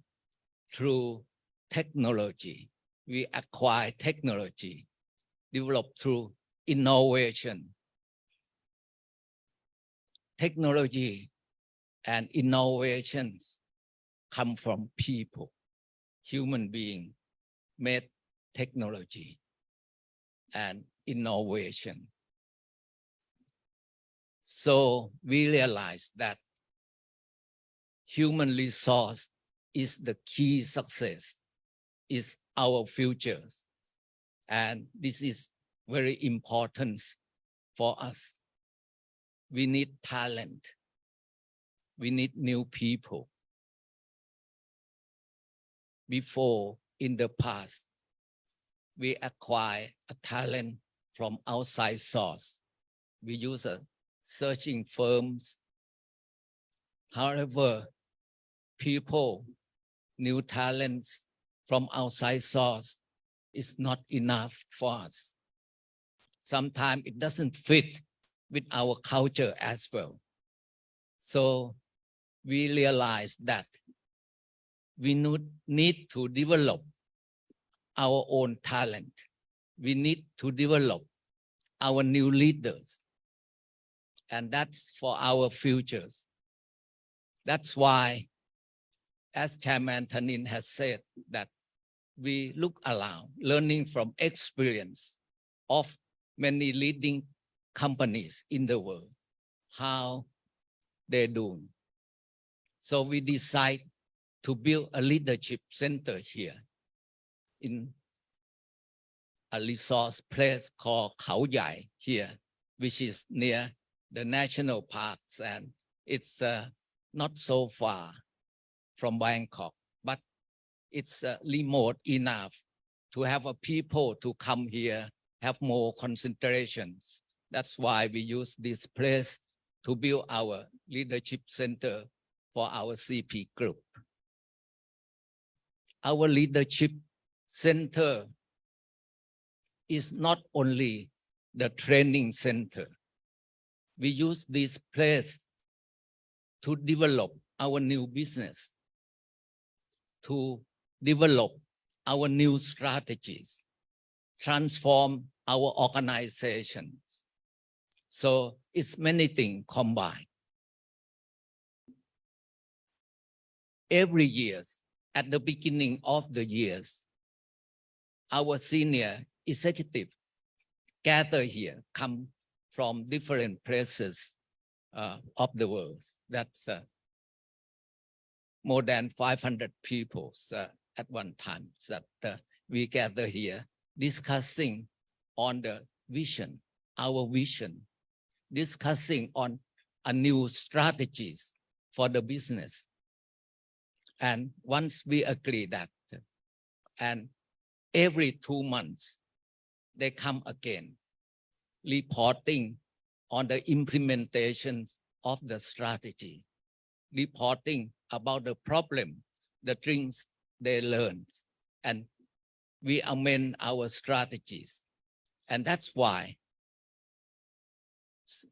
through technology. We acquire technology developed through innovation. Technology and innovations come from people. Human beings made technology and innovation. So we realize that human resource is the key success, is our futures. And this is very important for us. We need talent. We need new people. Before, in the past, we acquire a talent from outside source. We use searching firms. However, people, new talents from outside source is not enough for us. Sometimes it doesn't fit with our culture as well. So we realize that we need to develop our own talent. We need to develop our new leaders. And that's for our futures. That's why, as Chairman Dhanin has said, that we look around, learning from experience of many leading companies in the world, how they're doing. So we decide to build a leadership center here in a resource place called Khao Yai here, which is near the national parks, and it's not so far from Bangkok, but it's remote enough to have people to come here, have more concentrations. That's why we use this place to build our leadership center for our CP group. Our leadership center is not only the training center. We use this place to develop our new business, to develop our new strategies, transform our organizations. So it's many things combined. Every year, at the beginning of the years, our senior executive gather here, come from different places of the world. That's more than 500 people at one time that we gather here discussing on the vision, our vision, discussing on a new strategies for the business. And once we agree that, and every 2 months, they come again, reporting on the implementations of the strategy, reporting about the problem, the things they learn, and we amend our strategies. And that's why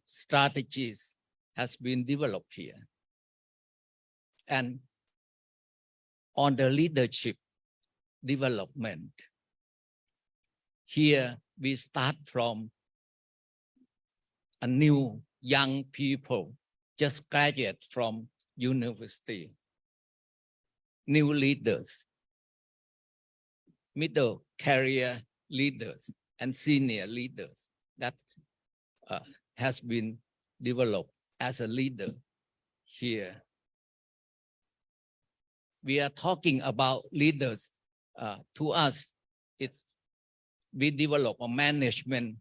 strategies has been developed here. And on the leadership development, here we start from a new young people just graduate from university, new leaders, middle career leaders, and senior leaders that has been developed as a leader here. We are talking about leaders. To us, we develop a management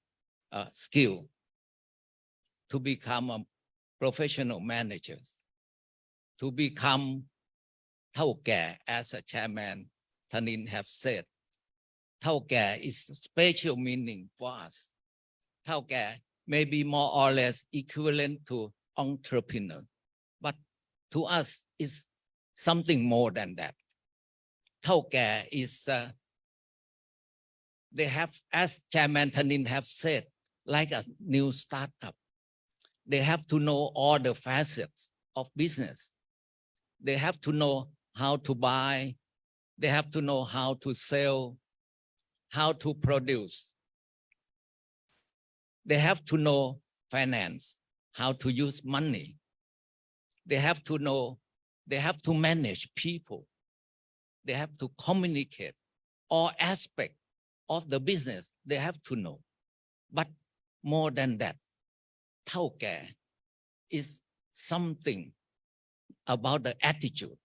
skill to become a professional managers, to become Thao Kẻ, as a chairman Dhanin have said. Thao Kẻ is a special meaning for us. Thao Kẻ may be more or less equivalent to entrepreneur, but to us is something more than that. Thao Kẻ is, they have, as Chairman Dhanin have said, like a new startup. They have to know all the facets of business. They have to know how to buy. They have to know how to sell, how to produce. They have to know finance, how to use money. They have to know, they have to manage people. They have to communicate all aspects of the business. They have to know. But more than that, Thao Kẻ is something about the attitude.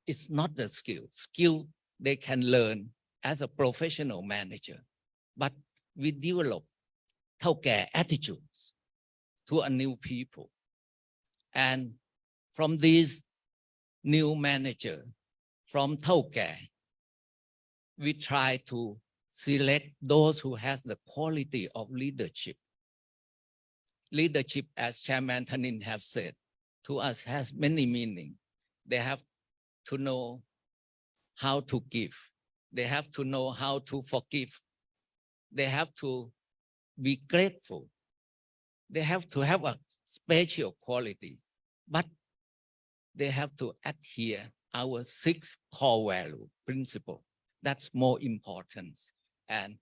It's not the skill. Skill they can learn as a professional manager. But we develop Thao Kẻ attitudes to a new people. And from these new manager, from Thao Kẻ, we try to select those who has the quality of leadership. Leadership, as Chairman Dhanin have said, to us has many meanings. They have to know how to give. They have to know how to forgive. They have to be grateful. They have to have a special quality, but they have to adhere our 6 core value principle. That's more important. And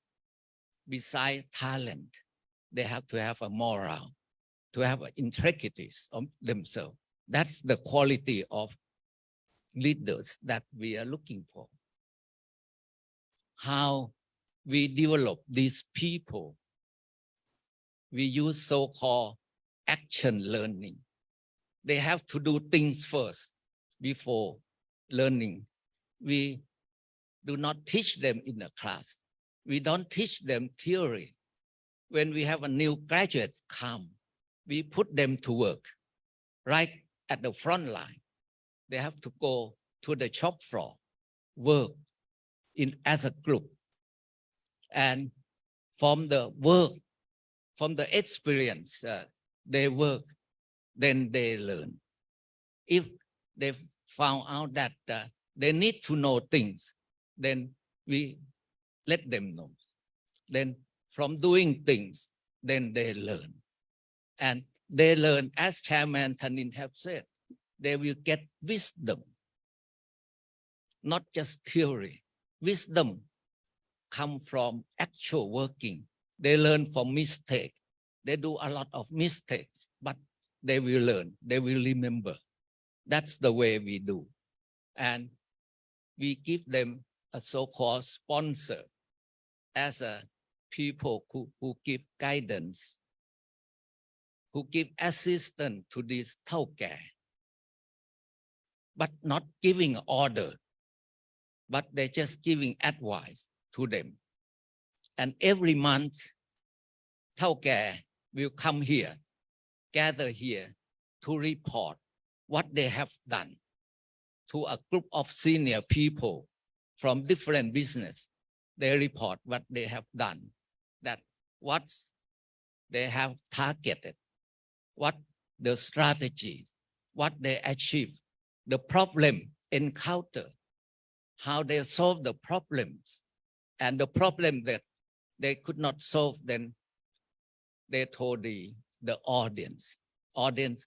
besides talent, they have to have a moral, to have an integrity of themselves. That's the quality of leaders that we are looking for. How we develop these people, we use so-called action learning. They have to do things first before learning. We do not teach them in the class. We don't teach them theory. When we have a new graduate come, we put them to work right at the front line. They have to go to the shop floor, work as a group. And from the work, from the experience, they work, then they learn. If they found out that they need to know things, then we let them know. Then from doing things, then they learn. And they learn, as Chairman Dhanin have said, they will get wisdom, not just theory. Wisdom come from actual working. They learn from mistake. They do a lot of mistakes, but they will learn, they will remember. That's the way we do. And we give them a so-called sponsor as a people who give guidance, who give assistance to this Thao Kẻ. but not giving order, but they're just giving advice to them. And every month, เฒ่าแก่ will come here, gather here to report what they have done to a group of senior people from different business. They report what they have done, that what they have targeted, what the strategy, what they achieve, the problem encounter, how they solve the problems, and the problem that they could not solve, then they told the audience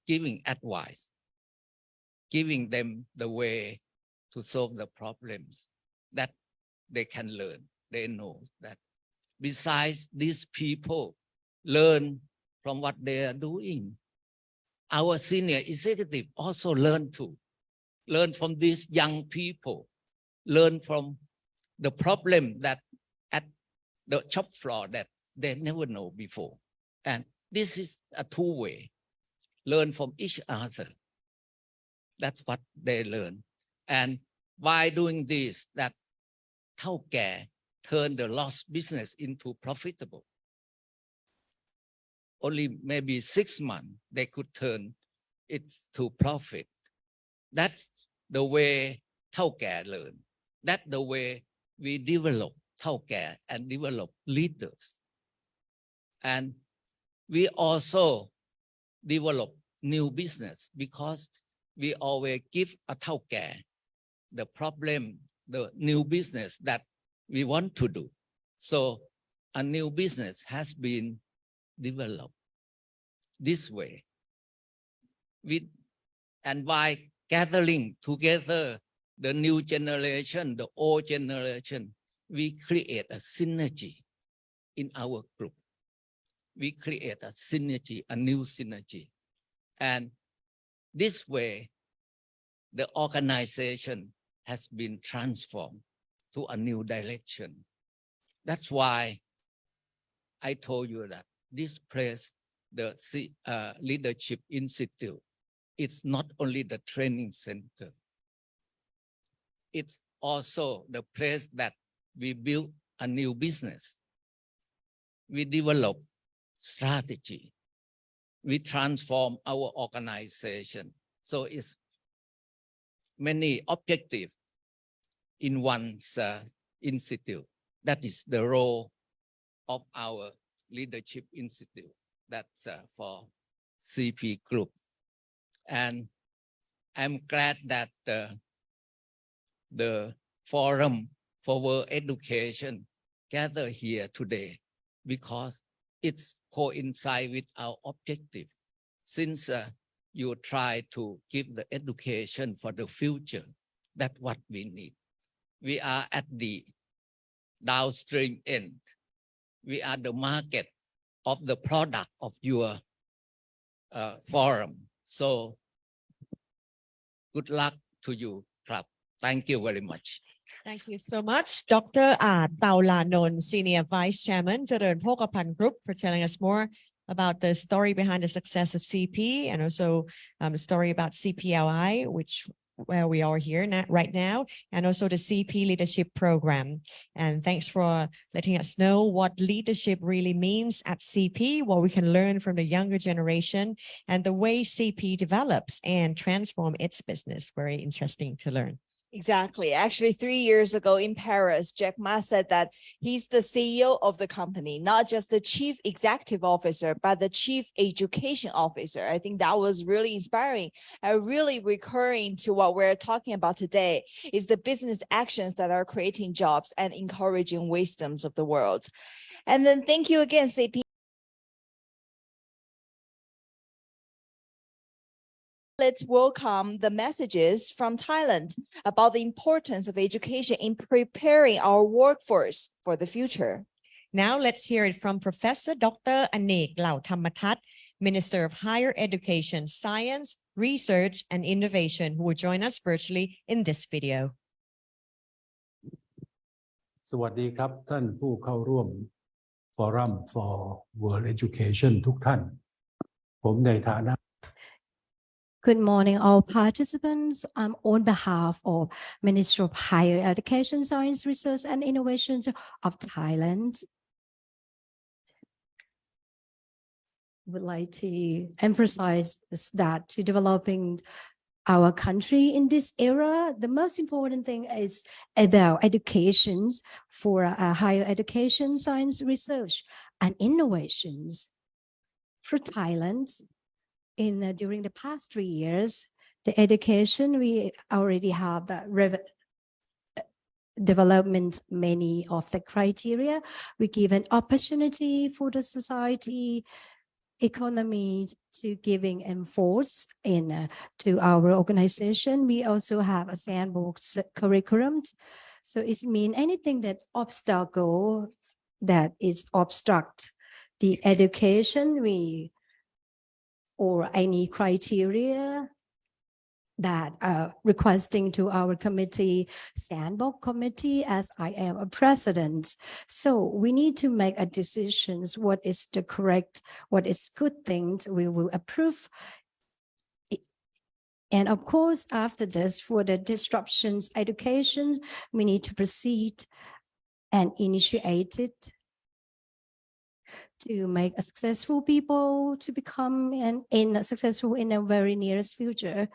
giving advice, giving them the way to solve the problems that they can learn. They know that besides these people learn from what they are doing, our senior executive also learn from these young people, learn from the problem that at the shop floor that they never know before. And this is a two-way, learn from each other. That's what they learn. And by doing this, that เฒ่าแก่ turn the lost business into profitable. Only maybe 6 months, they could turn it to profit. That's the way เฒ่าแก่ learn. That's the way we develop เฒ่าแก่ and develop leaders. And we also develop new business because we always give a เฒ่าแก่ the problem, the new business that we want to do. So a new business has been developed this way. And by gathering together the new generation, the old generation, we create a synergy in our group. We create a synergy, a new synergy. And this way, the organization has been transformed to a new direction. That's why I told you that this place, the Leadership Institute, it's not only the training center. It's also the place that we build a new business. We develop strategy. We transform our organization. So it's many objectives in one's institute. That is the role of our Leadership Institute. That's for CP Group. And I'm glad that the Forum for World Education gather here today because it's coincide with our objective. Since you try to give the education for the future, that's what we need. We are at the downstream end. We are the market of the product of your forum. So good luck to you, Club. Thank you very much. Thank you so much, Dr. Dhanin, Senior Vice Chairman, Cheeravanont Group, for telling us more about the story behind the success of CP and also the story about CPLI, where we are here right now, and also the CP Leadership Program. And thanks for letting us know what leadership really means at CP, what we can learn from the younger generation, and the way CP develops and transform its business. Very interesting to learn. Exactly. Actually, 3 years ago in Paris, Jack Ma said that he's the CEO of the company, not just the chief executive officer, but the chief education officer. I think that was really inspiring and really recurring to what we're talking about today is the business actions that are creating jobs and encouraging wisdoms of the world. And then thank you again, CP. Let's welcome the messages from Thailand about the importance of education in preparing our workforce for the future. Now let's hear it from Professor Dr. Anek Lauthammathat, Minister of Higher Education, Science, Research and Innovation, who will join us virtually in this video. สวัสดีครับท่านผู้เข้าร่วม Forum for World Education ทุกท่านผมในฐานะ Good morning, all participants. I'm on behalf of Ministry of Higher Education, Science, Research and Innovation of Thailand. Would like to emphasize that to developing our country in this era, the most important thing is about education for higher education, science, research and innovations. For Thailand, during the past 3 years, the education, we already have the development, many of the criteria. We give an opportunity for the society, economy to giving enforce to our organization. We also have a sandbox curriculum. So it means anything that obstacle that is obstruct the education, or any criteria that requesting to our committee, sandbox committee, as I am a president. So we need to make a decisions, what is the correct, what is good things we will approve. And of course, after this, for the disruptions education, we need to proceed and initiate it to make a successful people to become successful in a very nearest future.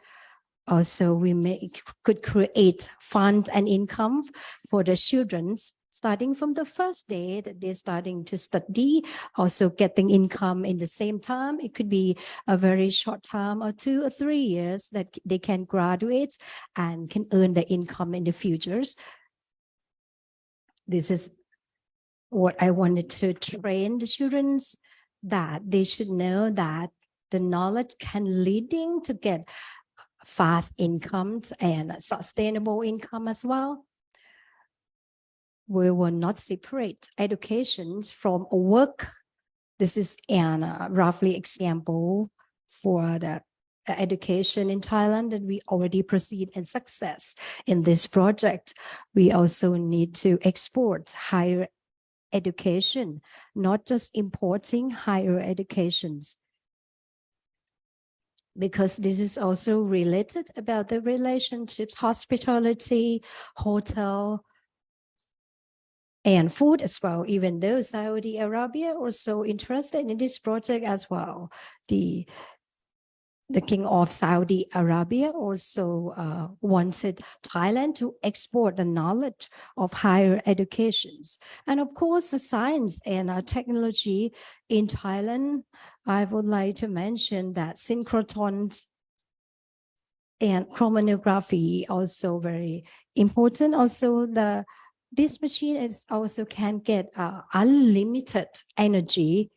Also, we could create funds and income for the children starting from the first day that they're starting to study, also getting income in the same time. It could be a very short time or 2 or 3 years that they can graduate and can earn the income in the futures. This is what I wanted to train the children, that they should know that the knowledge can leading to get fast incomes and sustainable income as well. We will not separate education from work. This is a roughly example for the education in Thailand that we already proceed and success in this project. We also need to export higher education, not just importing higher educations, because this is also related about the relationships, hospitality, hotel, and food as well, even though Saudi Arabia also interested in this project as well. The King of Saudi Arabia also wanted Thailand to export the knowledge of higher educations. And of course, the science and technology in Thailand, I would like to mention that synchrotrons and chromatography also very important. Also, this machine is also can get unlimited energy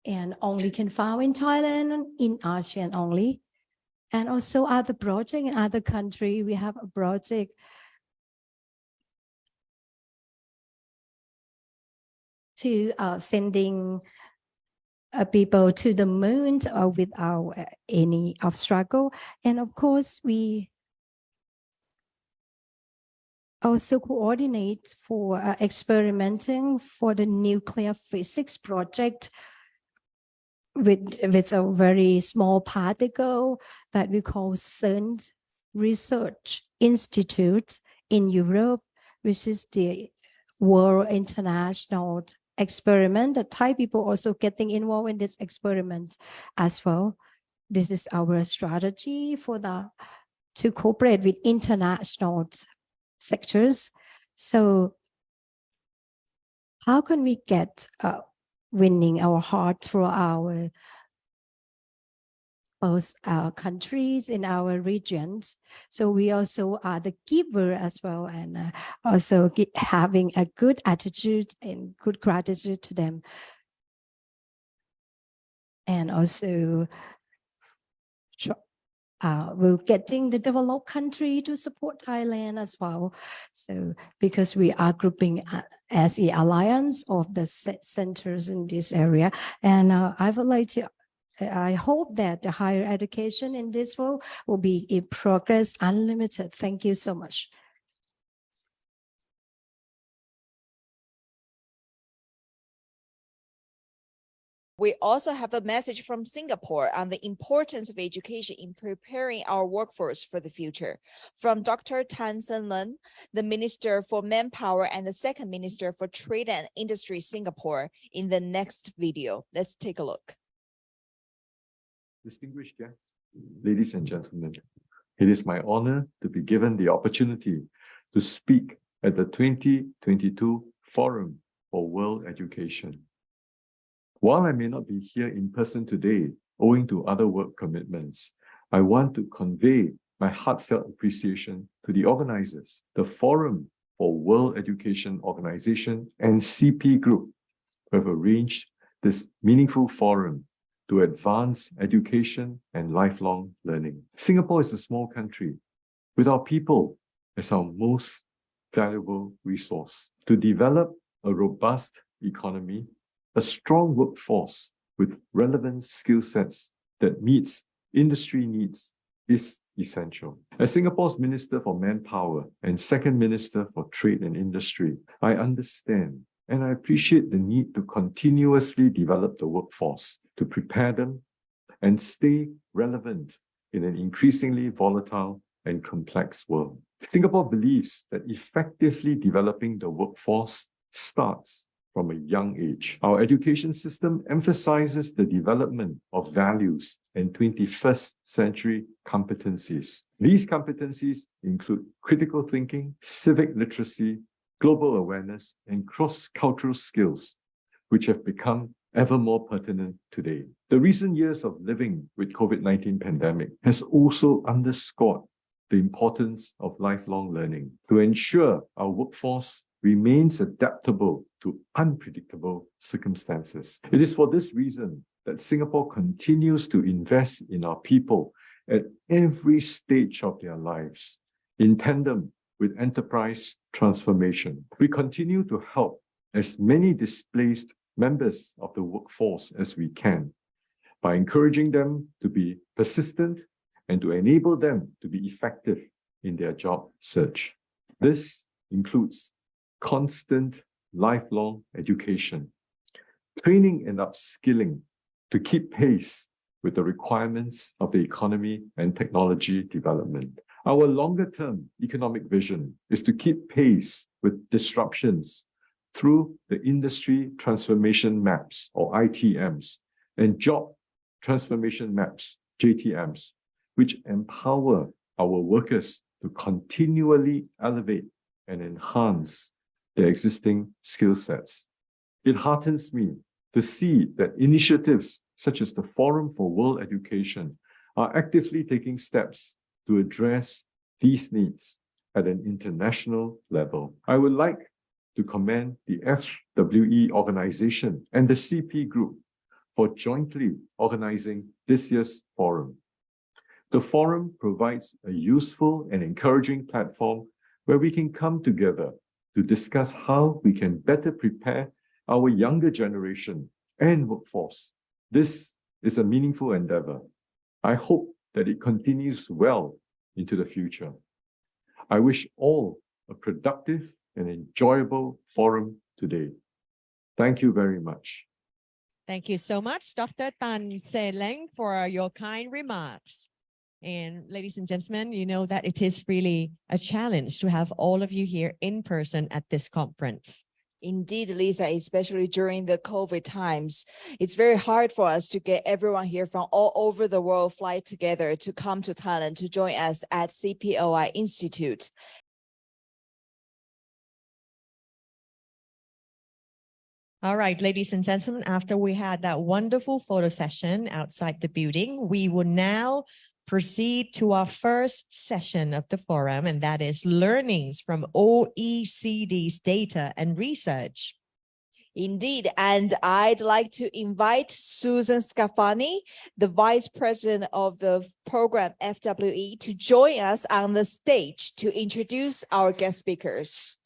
and only can found in Thailand, in ASEAN only. And also other projects in other countries. We have a project to sending people to the moon without any obstacle. And of course, we also coordinate for experimenting for the nuclear physics project with a very small particle that we call CERN Research Institute in Europe, which is the World International Experiment. The Thai people also getting involved in this experiment as well. This is our strategy for to cooperate with international sectors. So how can we get winning our heart for our both our countries in our regions? So we also are the giver as well, and also having a good attitude and good gratitude to them. And also we're getting the developed country to support Thailand as well. So because we are grouping as the alliance of the centers in this area. And I hope that the higher education in this world will be in progress, unlimited. Thank you so much. We also have a message from Singapore on the importance of education in preparing our workforce for the future from Dr. Tan Sen Lun, the Minister for Manpower and the Second Minister for Trade and Industry Singapore in the next video. Let's take a look. Distinguished guests, ladies and gentlemen, it is my honor to be given the opportunity to speak at the 2022 Forum for World Education. While I may not be here in person today, owing to other work commitments, I want to convey my heartfelt appreciation to the organizers, the Forum for World Education Organization and CP Group, who have arranged this meaningful forum to advance education and lifelong learning. Singapore is a small country with our people as our most valuable resource. To develop a robust economy, a strong workforce with relevant skill sets that meets industry needs is essential. As Singapore's Minister for Manpower and Second Minister for Trade and Industry, I understand and I appreciate the need to continuously develop the workforce, to prepare them and stay relevant in an increasingly volatile and complex world. Singapore believes that effectively developing the workforce starts from a young age. Our education system emphasizes the development of values and 21st century competencies. These competencies include critical thinking, civic literacy, global awareness, and cross-cultural skills, which have become ever more pertinent today. The recent years of living with COVID-19 pandemic has also underscored the importance of lifelong learning to ensure our workforce remains adaptable to unpredictable circumstances. It is for this reason that Singapore continues to invest in our people at every stage of their lives, in tandem with enterprise transformation. We continue to help as many displaced members of the workforce as we can by encouraging them to be persistent and to enable them to be effective in their job search. This includes constant lifelong education, training and upskilling to keep pace with the requirements of the economy and technology development. Our longer-term economic vision is to keep pace with disruptions through the industry transformation maps, or ITMs, and job transformation maps, JTMs, which empower our workers to continually elevate and enhance their existing skill sets. It heartens me to see that initiatives such as the Forum for World Education are actively taking steps to address these needs at an international level. I would like to commend the FWE organization and the CP Group for jointly organizing this year's forum. The forum provides a useful and encouraging platform where we can come together to discuss how we can better prepare our younger generation and workforce. This is a meaningful endeavor. I hope that it continues well into the future. I wish all a productive and enjoyable forum today. Thank you very much. Thank you so much, Dr. Tan Sen Lun, for your kind remarks. And ladies and gentlemen, you know that it is really a challenge to have all of you here in person at this conference. Indeed, Lisa, especially during the COVID times, it's very hard for us to get everyone here from all over the world fly together to come to Thailand to join us at CPOI Institute. All right, ladies and gentlemen, after we had that wonderful photo session outside the building, we will now proceed to our first session of the forum, and that is learnings from OECD's data and research. Indeed, and I'd like to invite Susan Scafani, the Vice President of the program FWE, to join us on the stage to introduce our guest speakers.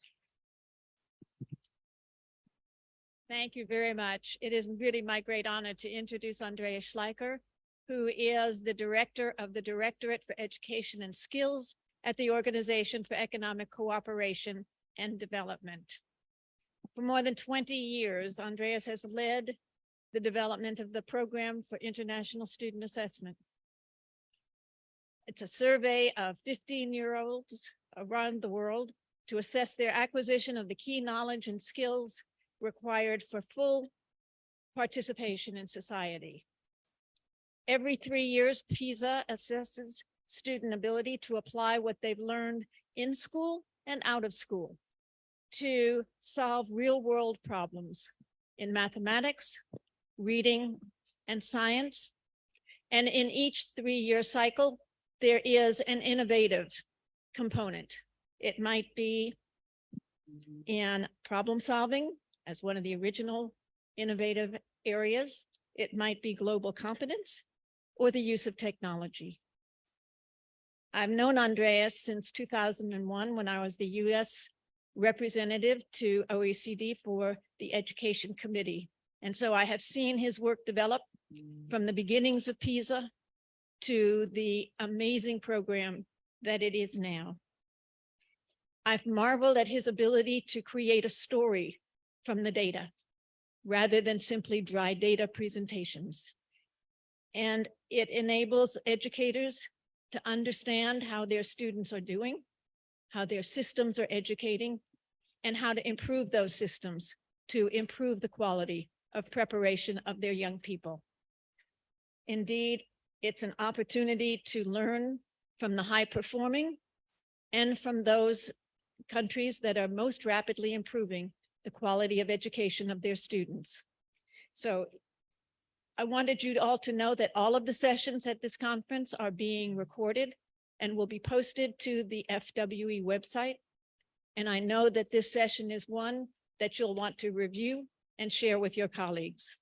Thank you very much. It is really my great honor to introduce Andreas Schleicher, who is the director of the Directorate for Education and Skills at the Organization for Economic Cooperation and Development. For more than 20 years, Andreas has led the development of the Program for International Student Assessment. It's a survey of 15-year-olds around the world to assess their acquisition of the key knowledge and skills required for full participation in society. Every 3 years, PISA assesses student ability to apply what they've learned in school and out of school to solve real-world problems in mathematics, reading, and science. And in each 3-year cycle, there is an innovative component. It might be in problem solving as one of the original innovative areas. It might be global competence or the use of technology. I've known Andreas since 2001 when I was the US representative to OECD for the Education Committee. And so I have seen his work develop from the beginnings of PISA to the amazing program that it is now. I've marveled at his ability to create a story from the data rather than simply dry data presentations. And it enables educators to understand how their students are doing, how their systems are educating, and how to improve those systems to improve the quality of preparation of their young people. Indeed, it's an opportunity to learn from the high performing and from those countries that are most rapidly improving the quality of education of their students. So I wanted you all to know that all of the sessions at this conference are being recorded and will be posted to the FWE website. And I know that this session is one that you'll want to review and share with your colleagues.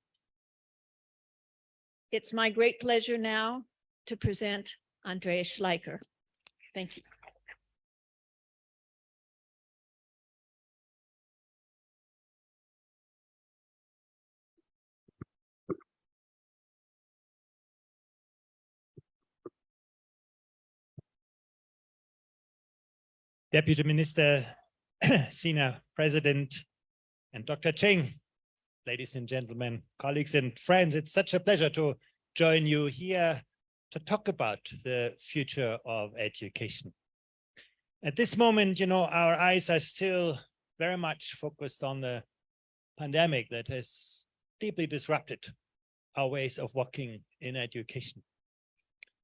It's my great pleasure now to present Andreas Schleicher. Thank you. Deputy Minister, Senior President, and Dr. Cheng, ladies and gentlemen, colleagues and friends, it's such a pleasure to join you here to talk about the future of education. At this moment, you know, our eyes are still very much focused on the pandemic that has deeply disrupted our ways of working in education.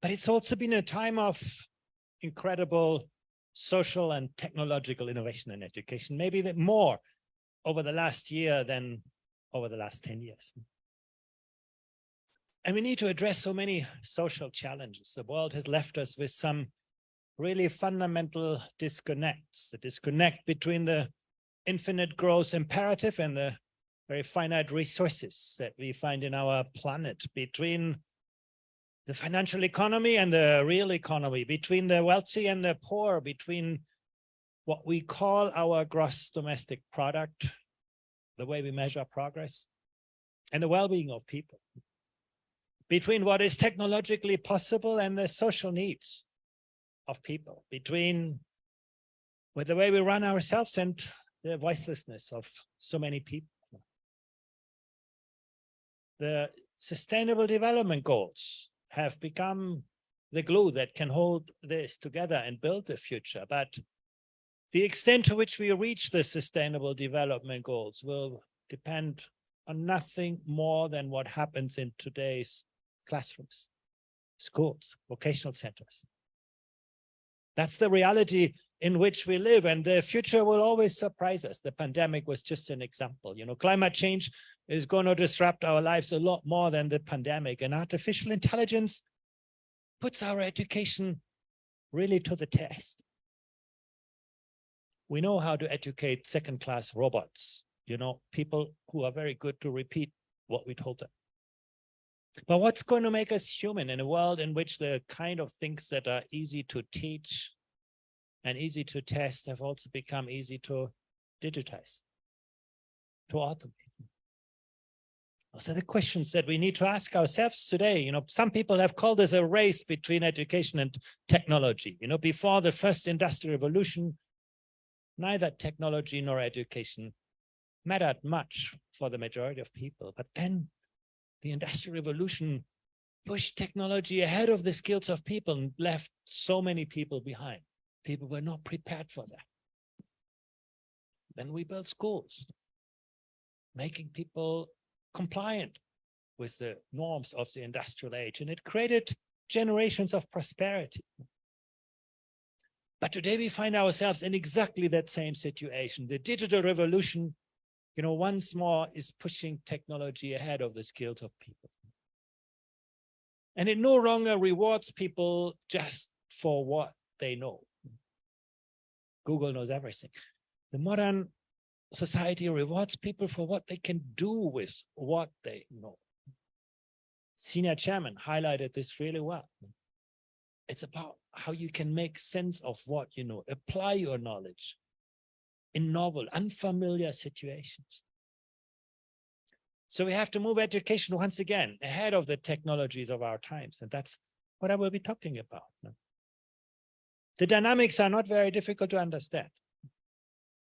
But it's also been a time of incredible social and technological innovation in education, maybe more over the last year than over the last 10 years. And we need to address so many social challenges. The world has left us with some really fundamental disconnects, the disconnect between the infinite growth imperative and the very finite resources that we find in our planet, between the financial economy and the real economy, between the wealthy and the poor, between what we call our gross domestic product, the way we measure progress, and the well-being of people, between what is technologically possible and the social needs of people, between with the way we run ourselves and the voicelessness of so many people. The Sustainable Development Goals have become the glue that can hold this together and build the future. But the extent to which we reach the Sustainable Development Goals will depend on nothing more than what happens in today's classrooms, schools, vocational centers. That's the reality in which we live, and the future will always surprise us. The pandemic was just an example. You know, climate change is going to disrupt our lives a lot more than the pandemic, and artificial intelligence puts our education really to the test. We know how to educate second-class robots, you know, people who are very good to repeat what we told them. But what's going to make us human in a world in which the kind of things that are easy to teach and easy to test have also become easy to digitize, to automate? Those are the questions that we need to ask ourselves today. You know, some people have called this a race between education and technology. You know, before the first industrial revolution, neither technology nor education mattered much for the majority of people. But then The Industrial Revolution pushed technology ahead of the skills of people and left so many people behind. People were not prepared for that. Then we built schools, making people compliant with the norms of the industrial age, and it created generations of prosperity. But today we find ourselves in exactly that same situation. The digital revolution, once more is pushing technology ahead of the skills of people. And it no longer rewards people just for what they know. Google knows everything. The modern society rewards people for what they can do with what they know. Senior chairman highlighted this really well. It's about how you can make sense of what you know, apply your knowledge in novel, unfamiliar situations. So we have to move education once again ahead of the technologies of our times. And that's what I will be talking about. The dynamics are not very difficult to understand.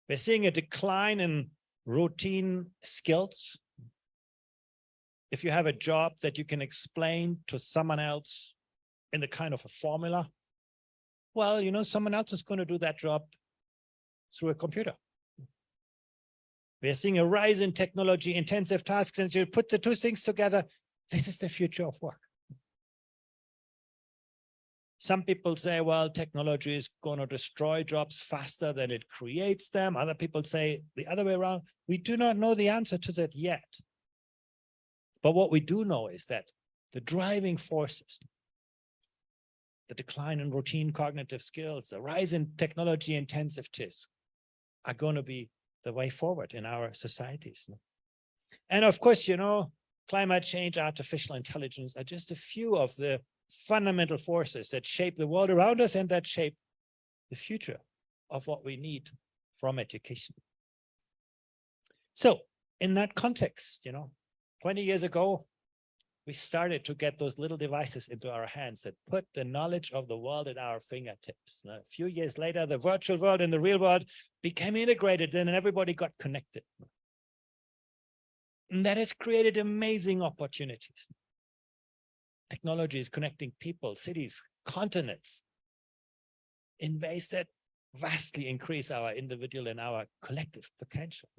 We're seeing a decline in routine skills. If you have a job that you can explain to someone else in the kind of a formula, well, someone else is going to do that job through a computer. We're seeing a rise in technology intensive tasks, and you put the two things together, this is the future of work. Some people say, well, technology is going to destroy jobs faster than it creates them. Other people say the other way around. We do not know the answer to that yet. But what we do know is that the driving forces, the decline in routine cognitive skills, the rise in technology intensive tasks are going to be the way forward in our societies. And of course, climate change, artificial intelligence are just a few of the fundamental forces that shape the world around us and that shape the future of what we need from education. So in that context, 20 years ago, we started to get those little devices into our hands that put the knowledge of the world at our fingertips. Now, a few years later, the virtual world and the real world became integrated, and everybody got connected. And that has created amazing opportunities. Technology is connecting people, cities, continents in ways that vastly increase our individual and our collective potential.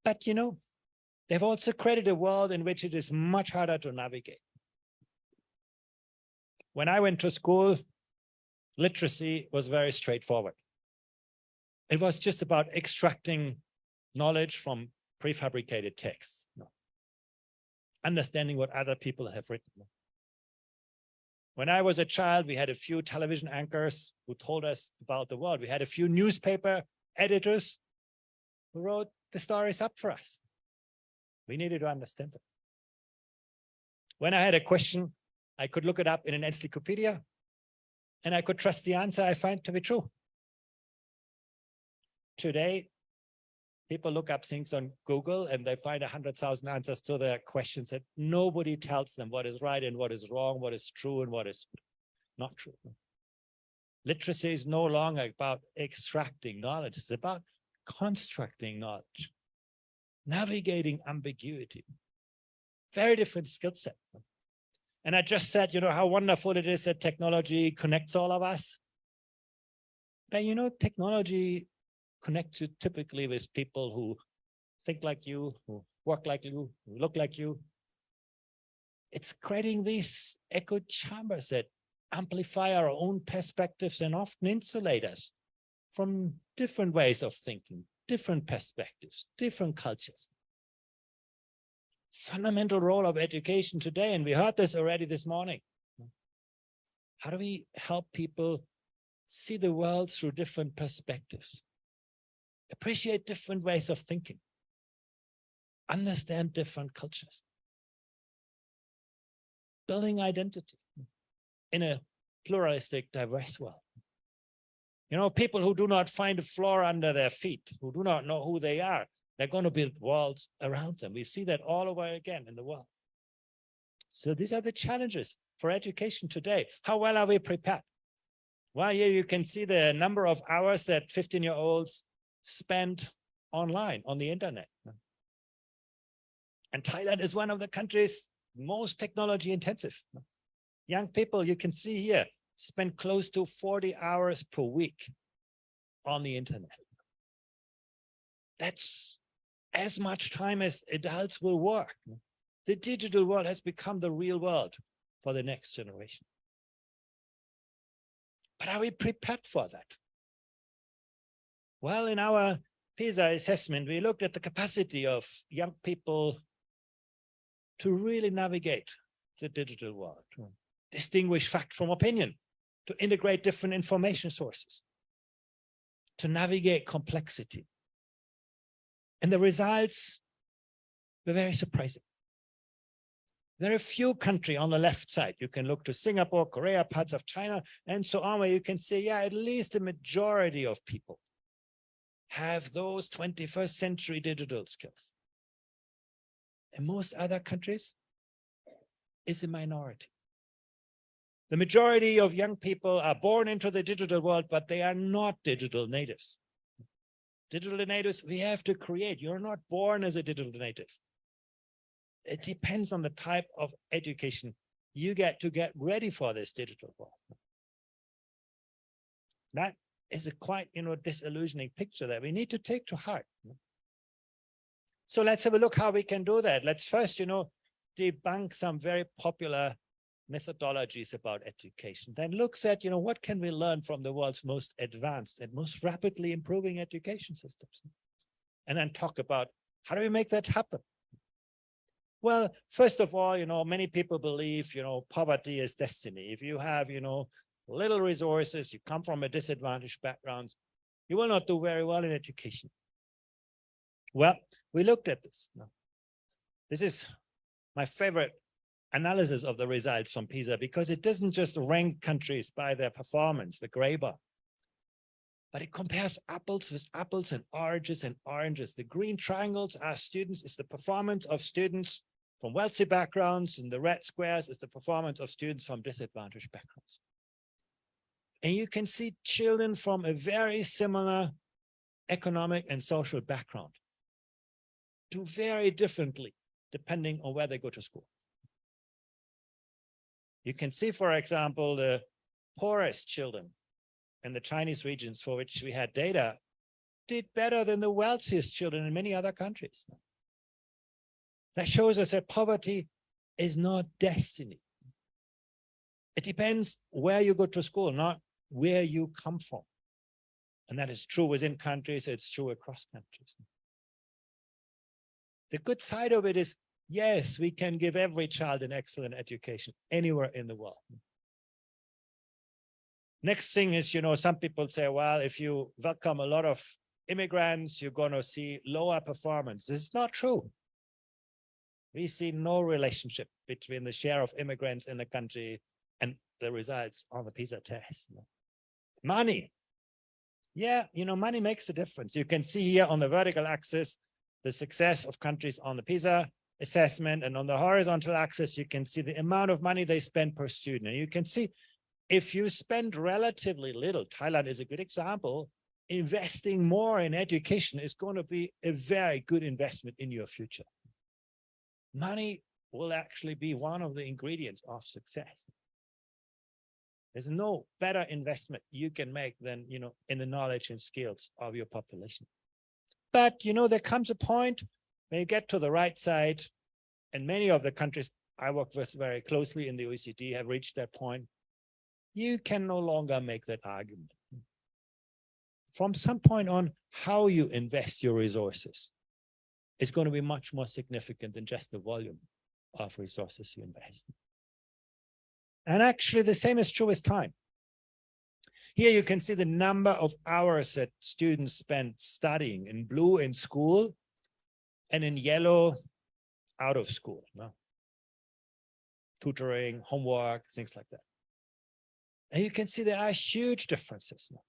But, they've also created a world in which it is much harder to navigate. When I went to school, literacy was very straightforward. It was just about extracting knowledge from prefabricated texts, understanding what other people have written. When I was a child, we had a few television anchors who told us about the world. We had a few newspaper editors who wrote the stories up for us. We needed to understand them. When I had a question, I could look it up in an encyclopedia, and I could trust the answer I find to be true. Today, people look up things on Google and they find 100,000 answers to their questions that nobody tells them what is right and what is wrong, what is true and what is not true. Literacy is no longer about extracting knowledge. It's about constructing knowledge, navigating ambiguity. Very different skill set. And I just said, how wonderful it is that technology connects all of us. But technology connects you typically with people who think like you, who work like you, who look like you. It's creating these echo chambers that amplify our own perspectives and often insulate us from different ways of thinking, different perspectives, different cultures. Fundamental role of education today, and we heard this already this morning. How do we help people see the world through different perspectives? Appreciate different ways of thinking, understand different cultures, building identity in a pluralistic, diverse world. People who do not find a floor under their feet, who do not know who they are, they're going to build walls around them. We see that all over again in the world. So these are the challenges for education today. How well are we prepared? Well, here you can see the number of hours that 15-year-olds spend online on the internet. And Thailand is one of the countries most technology intensive. Young people, you can see here, spend close to 40 hours per week on the internet. That's as much time as adults will work. The digital world has become the real world for the next generation. But are we prepared for that? Well, in our PISA assessment, we looked at the capacity of young people to really navigate the digital world, to distinguish fact from opinion, to integrate different information sources, to navigate complexity. And the results were very surprising. There are a few countries on the left side. You can look to Singapore, Korea, parts of China, and so on, where you can say, yeah, at least the majority of people have those 21st century digital skills. In most other countries, it's a minority. The majority of young people are born into the digital world, but they are not digital natives. Digital natives, we have to create. You're not born as a digital native. It depends on the type of education you get to get ready for this digital world. That is a quite, disillusioning picture that we need to take to heart. So let's have a look how we can do that. Let's first, debunk some very popular methodologies about education. Then looks at, what can we learn from the world's most advanced and most rapidly improving education systems? And then talk about how do we make that happen? Well, first of all, many people believe, poverty is destiny. If you have, little resources, you come from a disadvantaged background, you will not do very well in education. Well, we looked at this. This is my favorite analysis of the results from PISA, because it doesn't just rank countries by their performance, the gray bar, but it compares apples with apples and oranges and oranges. The green triangles are students, is the performance of students from wealthy backgrounds, and the red squares is the performance of students from disadvantaged backgrounds. And you can see children from a very similar economic and social background do very differently depending on where they go to school. You can see, for example, the poorest children in the Chinese regions for which we had data did better than the wealthiest children in many other countries. That shows us that poverty is not destiny. It depends where you go to school, not where you come from. And that is true within countries, it's true across countries. The good side of it is, yes, we can give every child an excellent education anywhere in the world. Next thing is, some people say, well, if you welcome a lot of immigrants, you're going to see lower performance. This is not true. We see no relationship between the share of immigrants in the country and the results on the PISA test. Money. Yeah, money makes a difference. You can see here on the vertical axis, the success of countries on the PISA assessment, and on the horizontal axis, you can see the amount of money they spend per student. And you can see if you spend relatively little, Thailand is a good example, investing more in education is going to be a very good investment in your future. Money will actually be one of the ingredients of success. There's no better investment you can make than, in the knowledge and skills of your population. But, there comes a point when you get to the right side, and many of the countries I work with very closely in the OECD have reached that point, you can no longer make that argument. From some point on, how you invest your resources is going to be much more significant than just the volume of resources you invest. And actually, the same is true with time. Here you can see the number of hours that students spend studying, in blue in school, and in yellow out of school. Tutoring, homework, things like that. And you can see there are huge differences now.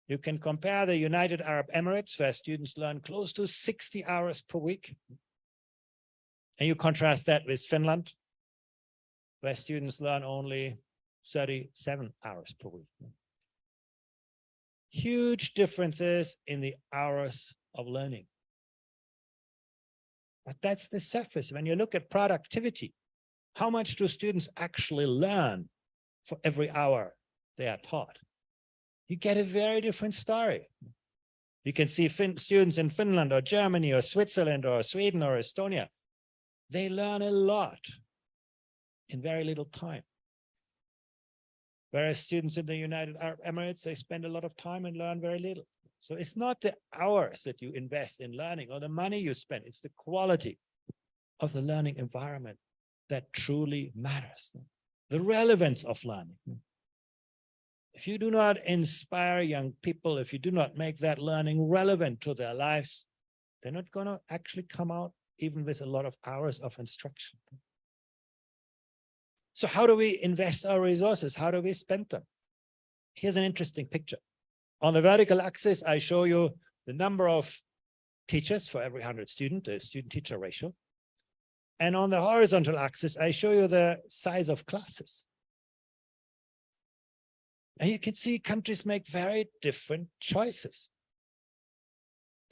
You can compare the United Arab Emirates, where students learn close to 60 hours per week. And you contrast that with Finland, where students learn only 37 hours per week. Huge differences in the hours of learning. But that's the surface. When you look at productivity, how much do students actually learn for every hour they are taught? You get a very different story. You can see students in Finland or Germany or Switzerland or Sweden or Estonia. They learn a lot in very little time. Whereas students in the United Arab Emirates, they spend a lot of time and learn very little. So it's not the hours that you invest in learning or the money you spend, it's the quality of the learning environment that truly matters. The relevance of learning. If you do not inspire young people, if you do not make that learning relevant to their lives, they're not going to actually come out even with a lot of hours of instruction. So how do we invest our resources? How do we spend them? Here's an interesting picture. On the vertical axis, I show you the number of teachers for every 100 students, the student-teacher ratio. And on the horizontal axis, I show you the size of classes. And you can see countries make very different choices.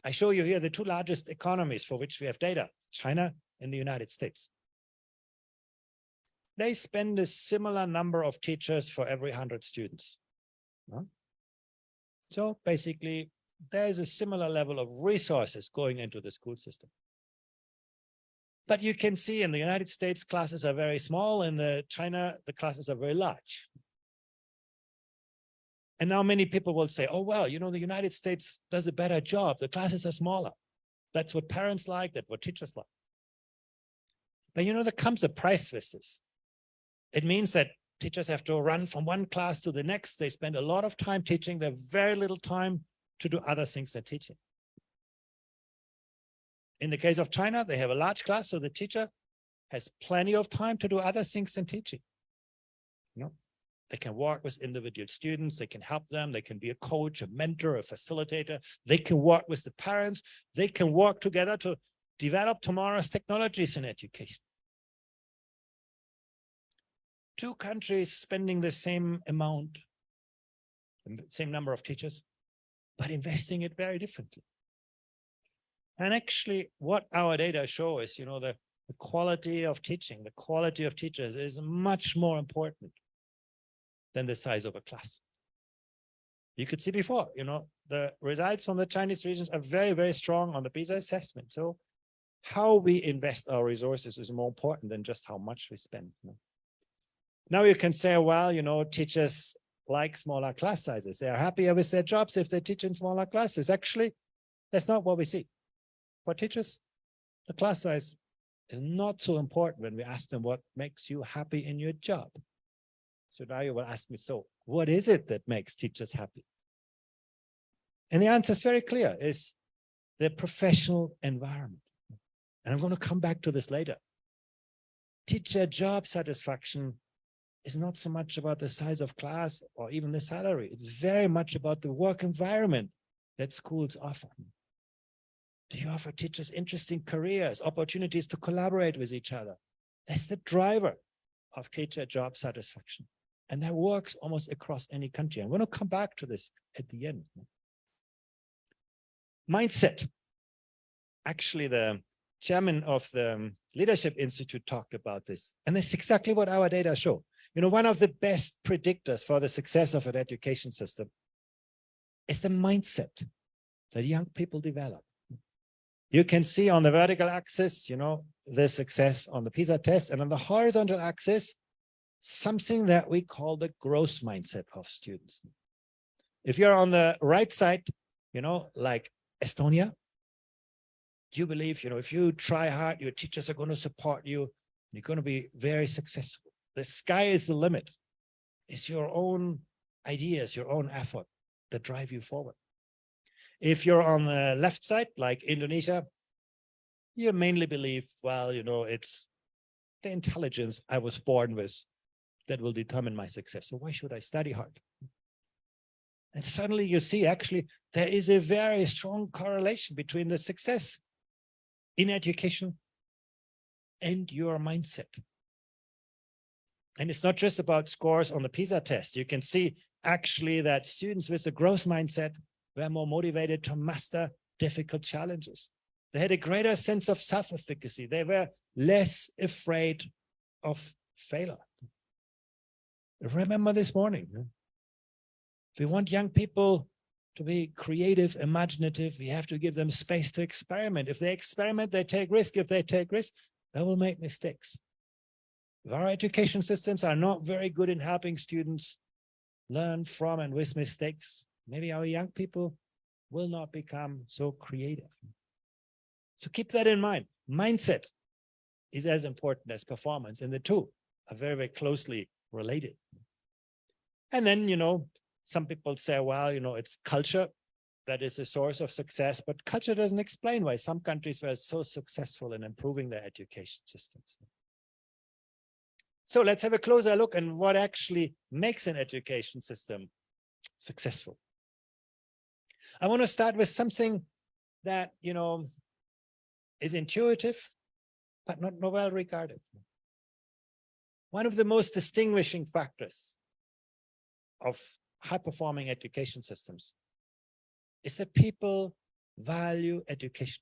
I show you here the two largest economies for which we have data, China and the United States. They spend a similar number of teachers for every 100 students. So basically, there's a similar level of resources going into the school system. But you can see in the United States, classes are very small. In China, the classes are very large. And now many people will say, oh, well, you know, the United States does a better job. The classes are smaller. That's what parents like. That's what teachers like. But, you know, there comes a price with this. It means that teachers have to run from one class to the next. They spend a lot of time teaching. They have very little time to do other things than teaching. In the case of China, they have a large class, so the teacher has plenty of time to do other things than teaching. You know, they can work with individual students. They can help them. They can be a coach, a mentor, a facilitator. They can work with the parents. They can work together to develop tomorrow's technologies in education. Two countries spending the same amount, the same number of teachers, but investing it very differently. And actually, what our data show is, you know, the quality of teaching, the quality of teachers is much more important than the size of a class. You could see before, you know, the results from the Chinese regions are very, very strong on the PISA assessment. So how we invest our resources is more important than just how much we spend. You know? Now you can say, well, you know, teachers like smaller class sizes. They are happier with their jobs if they teach in smaller classes. Actually, that's not what we see. For teachers, the class size is not so important when we ask them what makes you happy in your job. So now you will ask me, so what is it that makes teachers happy? And the answer is very clear, is the professional environment. And I'm going to come back to this later. Teacher job satisfaction is not so much about the size of class or even the salary. It's very much about the work environment that schools offer. Do you offer teachers interesting careers, opportunities to collaborate with each other? That's the driver of teacher job satisfaction. And that works almost across any country. I'm going to come back to this at the end. Mindset. Actually, the chairman of the Leadership Institute talked about this. And that's exactly what our data show. You know, one of the best predictors for the success of an education system is the mindset that young people develop. You can see on the vertical axis, you know, the success on the PISA test, and on the horizontal axis, something that we call the growth mindset of students. If you're on the right side, you know, like Estonia, you believe, you know, if you try hard, your teachers are going to support you, you're going to be very successful. The sky is the limit. It's your own ideas, your own effort that drive you forward. If you're on the left side, like Indonesia, you mainly believe, well, you know, it's the intelligence I was born with that will determine my success. So why should I study hard? And suddenly you see, actually, there is a very strong correlation between the success in education and your mindset. And it's not just about scores on the PISA test. You can see actually that students with a growth mindset were more motivated to master difficult challenges. They had a greater sense of self-efficacy. They were less afraid of failure. Remember this morning. If we want young people to be creative, imaginative, we have to give them space to experiment. If they experiment, they take risk. If they take risk, they will make mistakes. If our education systems are not very good in helping students learn from and with mistakes, maybe our young people will not become so creative. So keep that in mind. Mindset is as important as performance, and the two are very, very closely related. And then, some people say, well, it's culture that is a source of success, but culture doesn't explain why some countries were so successful in improving their education systems. So let's have a closer look at what actually makes an education system successful. I want to start with something that, is intuitive, but not well regarded. One of the most distinguishing factors of high-performing education systems is that people value education.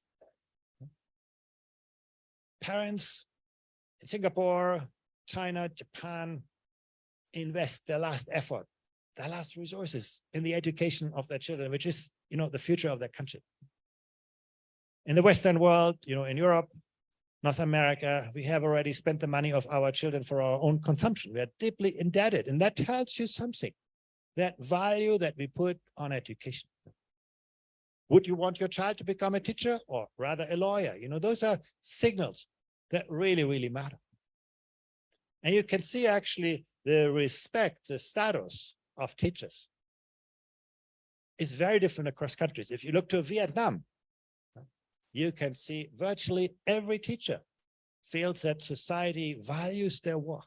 Parents in Singapore, China, Japan invest their last effort, their last resources in the education of their children, which is, the future of their country. In the Western world, in Europe, North America, we have already spent the money of our children for our own consumption. We are deeply indebted, and that tells you something, that value that we put on education. Would you want your child to become a teacher or rather a lawyer? Those are signals that really, really matter. And you can see actually the respect, the status of teachers is very different across countries. If you look to Vietnam, you can see virtually every teacher feels that society values their work.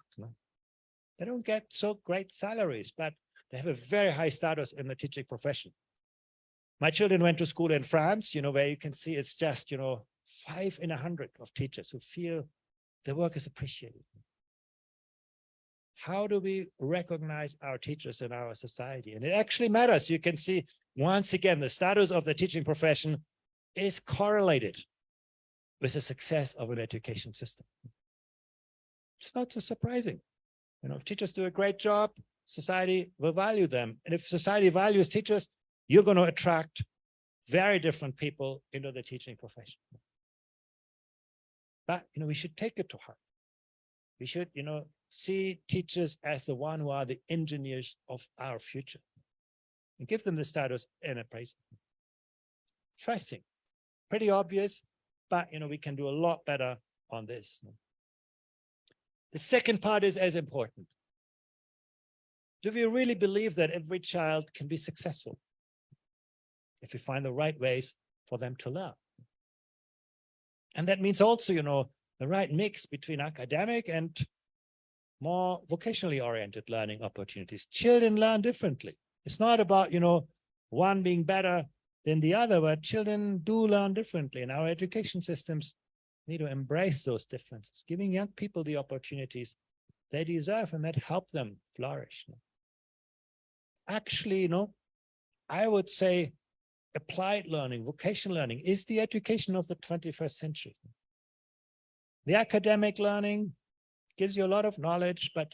They don't get so great salaries, but they have a very high status in the teaching profession. My children went to school in France, where you can see it's just, 5 in 100 of teachers who feel their work is appreciated. How do we recognize our teachers in our society? And it actually matters. You can see, once again, the status of the teaching profession is correlated with the success of an education system. It's not so surprising. If teachers do a great job, society will value them. And if society values teachers, you're going to attract very different people into the teaching profession. But, we should take it to heart. We should, see teachers as the one who are the engineers of our future and give them the status and appraisal. First thing, pretty obvious, but, we can do a lot better on this. The second part is as important. Do we really believe that every child can be successful if we find the right ways for them to learn? And that means also, the right mix between academic and more vocationally oriented learning opportunities. Children learn differently. It's not about, one being better than the other, but children do learn differently. And our education systems need to embrace those differences, giving young people the opportunities they deserve and that help them flourish. Actually, I would say applied learning, vocational learning is the education of the 21st century. The academic learning gives you a lot of knowledge, but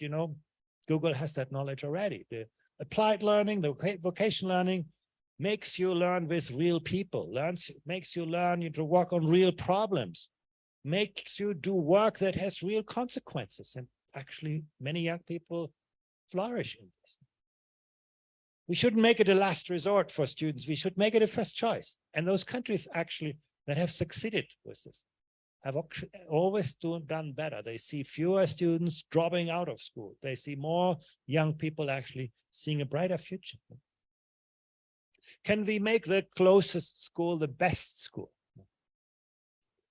Google has that knowledge already. The applied learning, the vocational learning makes you learn with real people, makes you learn to work on real problems, makes you do work that has real consequences. And actually, many young people flourish in this. We shouldn't make it a last resort for students. We should make it a first choice. And those countries actually that have succeeded with this have always done better. They see fewer students dropping out of school. They see more young people actually seeing a brighter future. Can we make the closest school the best school?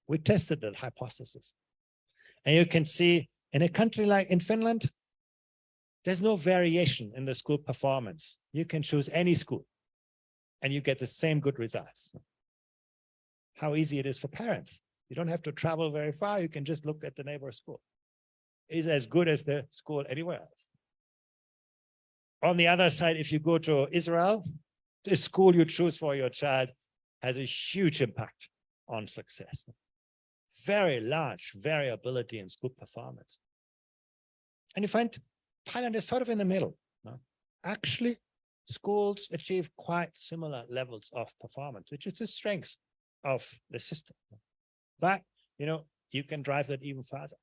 We tested that hypothesis. And you can see in a country like in Finland, there's no variation in the school performance. You can choose any school and you get the same good results. How easy it is for parents. You don't have to travel very far. You can just look at the neighbor school. It's as good as the school anywhere else. On the other side, if you go to Israel, the school you choose for your child has a huge impact on success. Very large variability in school performance. And you find Thailand is sort of in the middle. Actually, schools achieve quite similar levels of performance, which is the strength of the system. But, you can drive that even further.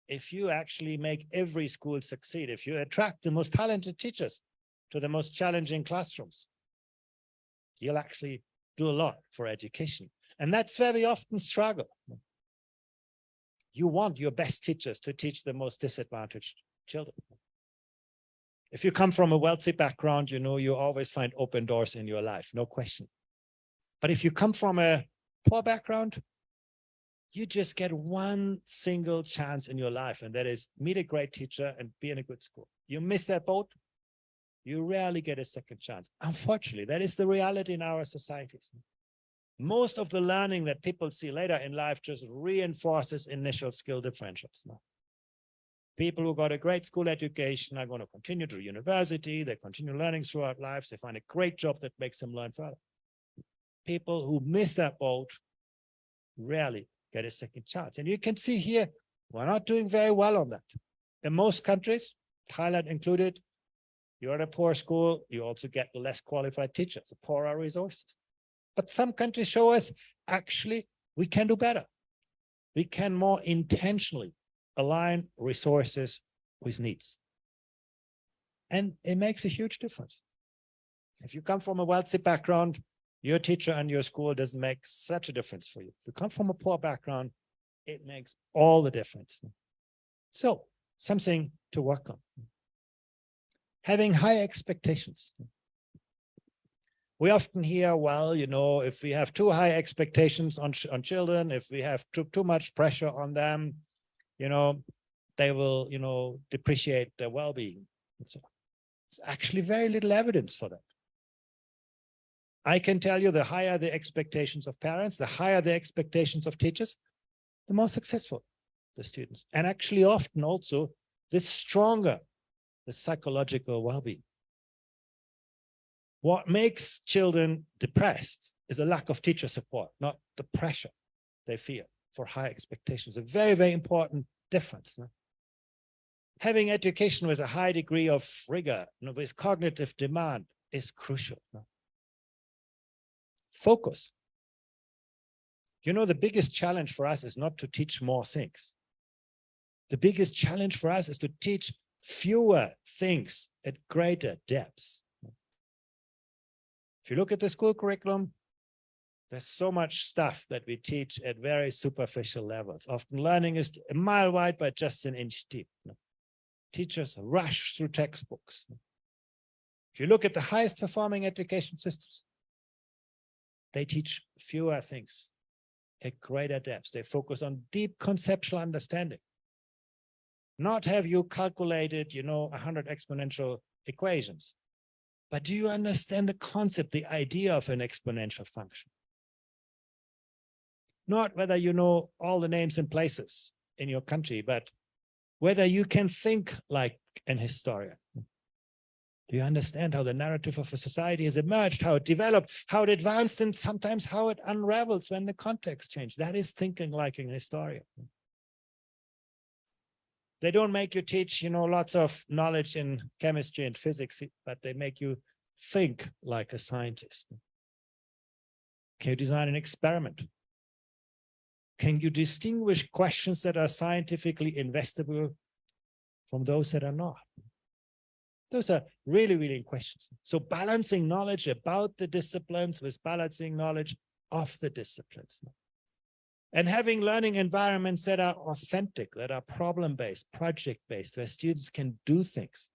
If you actually make every school succeed, if you attract the most talented teachers to the most challenging classrooms, you'll actually do a lot for education. And that's where we often struggle. You want your best teachers to teach the most disadvantaged children. If you come from a wealthy background, you always find open doors in your life, no question. But if you come from a poor background, you just get one single chance in your life, and that is meet a great teacher and be in a good school. You miss that boat, you rarely get a second chance. Unfortunately, that is the reality in our societies. Most of the learning that people see later in life just reinforces initial skill differentials. People who got a great school education are going to continue to university, they continue learning throughout life, they find a great job that makes them learn further. People who miss that boat rarely get a second chance. And you can see here, we're not doing very well on that. In most countries, Thailand included, you're at a poor school, you also get the less qualified teachers, the poorer resources. But some countries show us, actually, we can do better. We can more intentionally align resources with needs. And it makes a huge difference. If you come from a wealthy background, your teacher and your school doesn't make such a difference for you. If you come from a poor background, it makes all the difference. So, something to work on. Having high expectations. We often hear, well, if we have too high expectations on children, if we have too much pressure on them, they will, depreciate their well-being. So there's actually very little evidence for that. I can tell you, the higher the expectations of parents, the higher the expectations of teachers, the more successful the students. And actually often also, the stronger the psychological well-being. What makes children depressed is a lack of teacher support, not the pressure they feel for high expectations. A very, very important difference. Having education with a high degree of rigor, with cognitive demand, is crucial. Focus. The biggest challenge for us is not to teach more things. The biggest challenge for us is to teach fewer things at greater depths. If you look at the school curriculum, there's so much stuff that we teach at very superficial levels. Often learning is a mile wide, but just an inch deep. Teachers rush through textbooks. If you look at the highest performing education systems, they teach fewer things at greater depths. They focus on deep conceptual understanding. Not have you calculated, 100 exponential equations, but do you understand the concept, the idea of an exponential function? Not whether you know all the names and places in your country, but whether you can think like an historian. Do you understand how the narrative of a society has emerged, how it developed, how it advanced, and sometimes how it unravels when the context changed? That is thinking like an historian. They don't make you teach, lots of knowledge in chemistry and physics, but they make you think like a scientist. Can you design an experiment? Can you distinguish questions that are scientifically investable from those that are not? Those are really, really questions. So balancing knowledge about the disciplines with balancing knowledge of the disciplines. And having learning environments that are authentic, that are problem-based, project-based, where students can do things.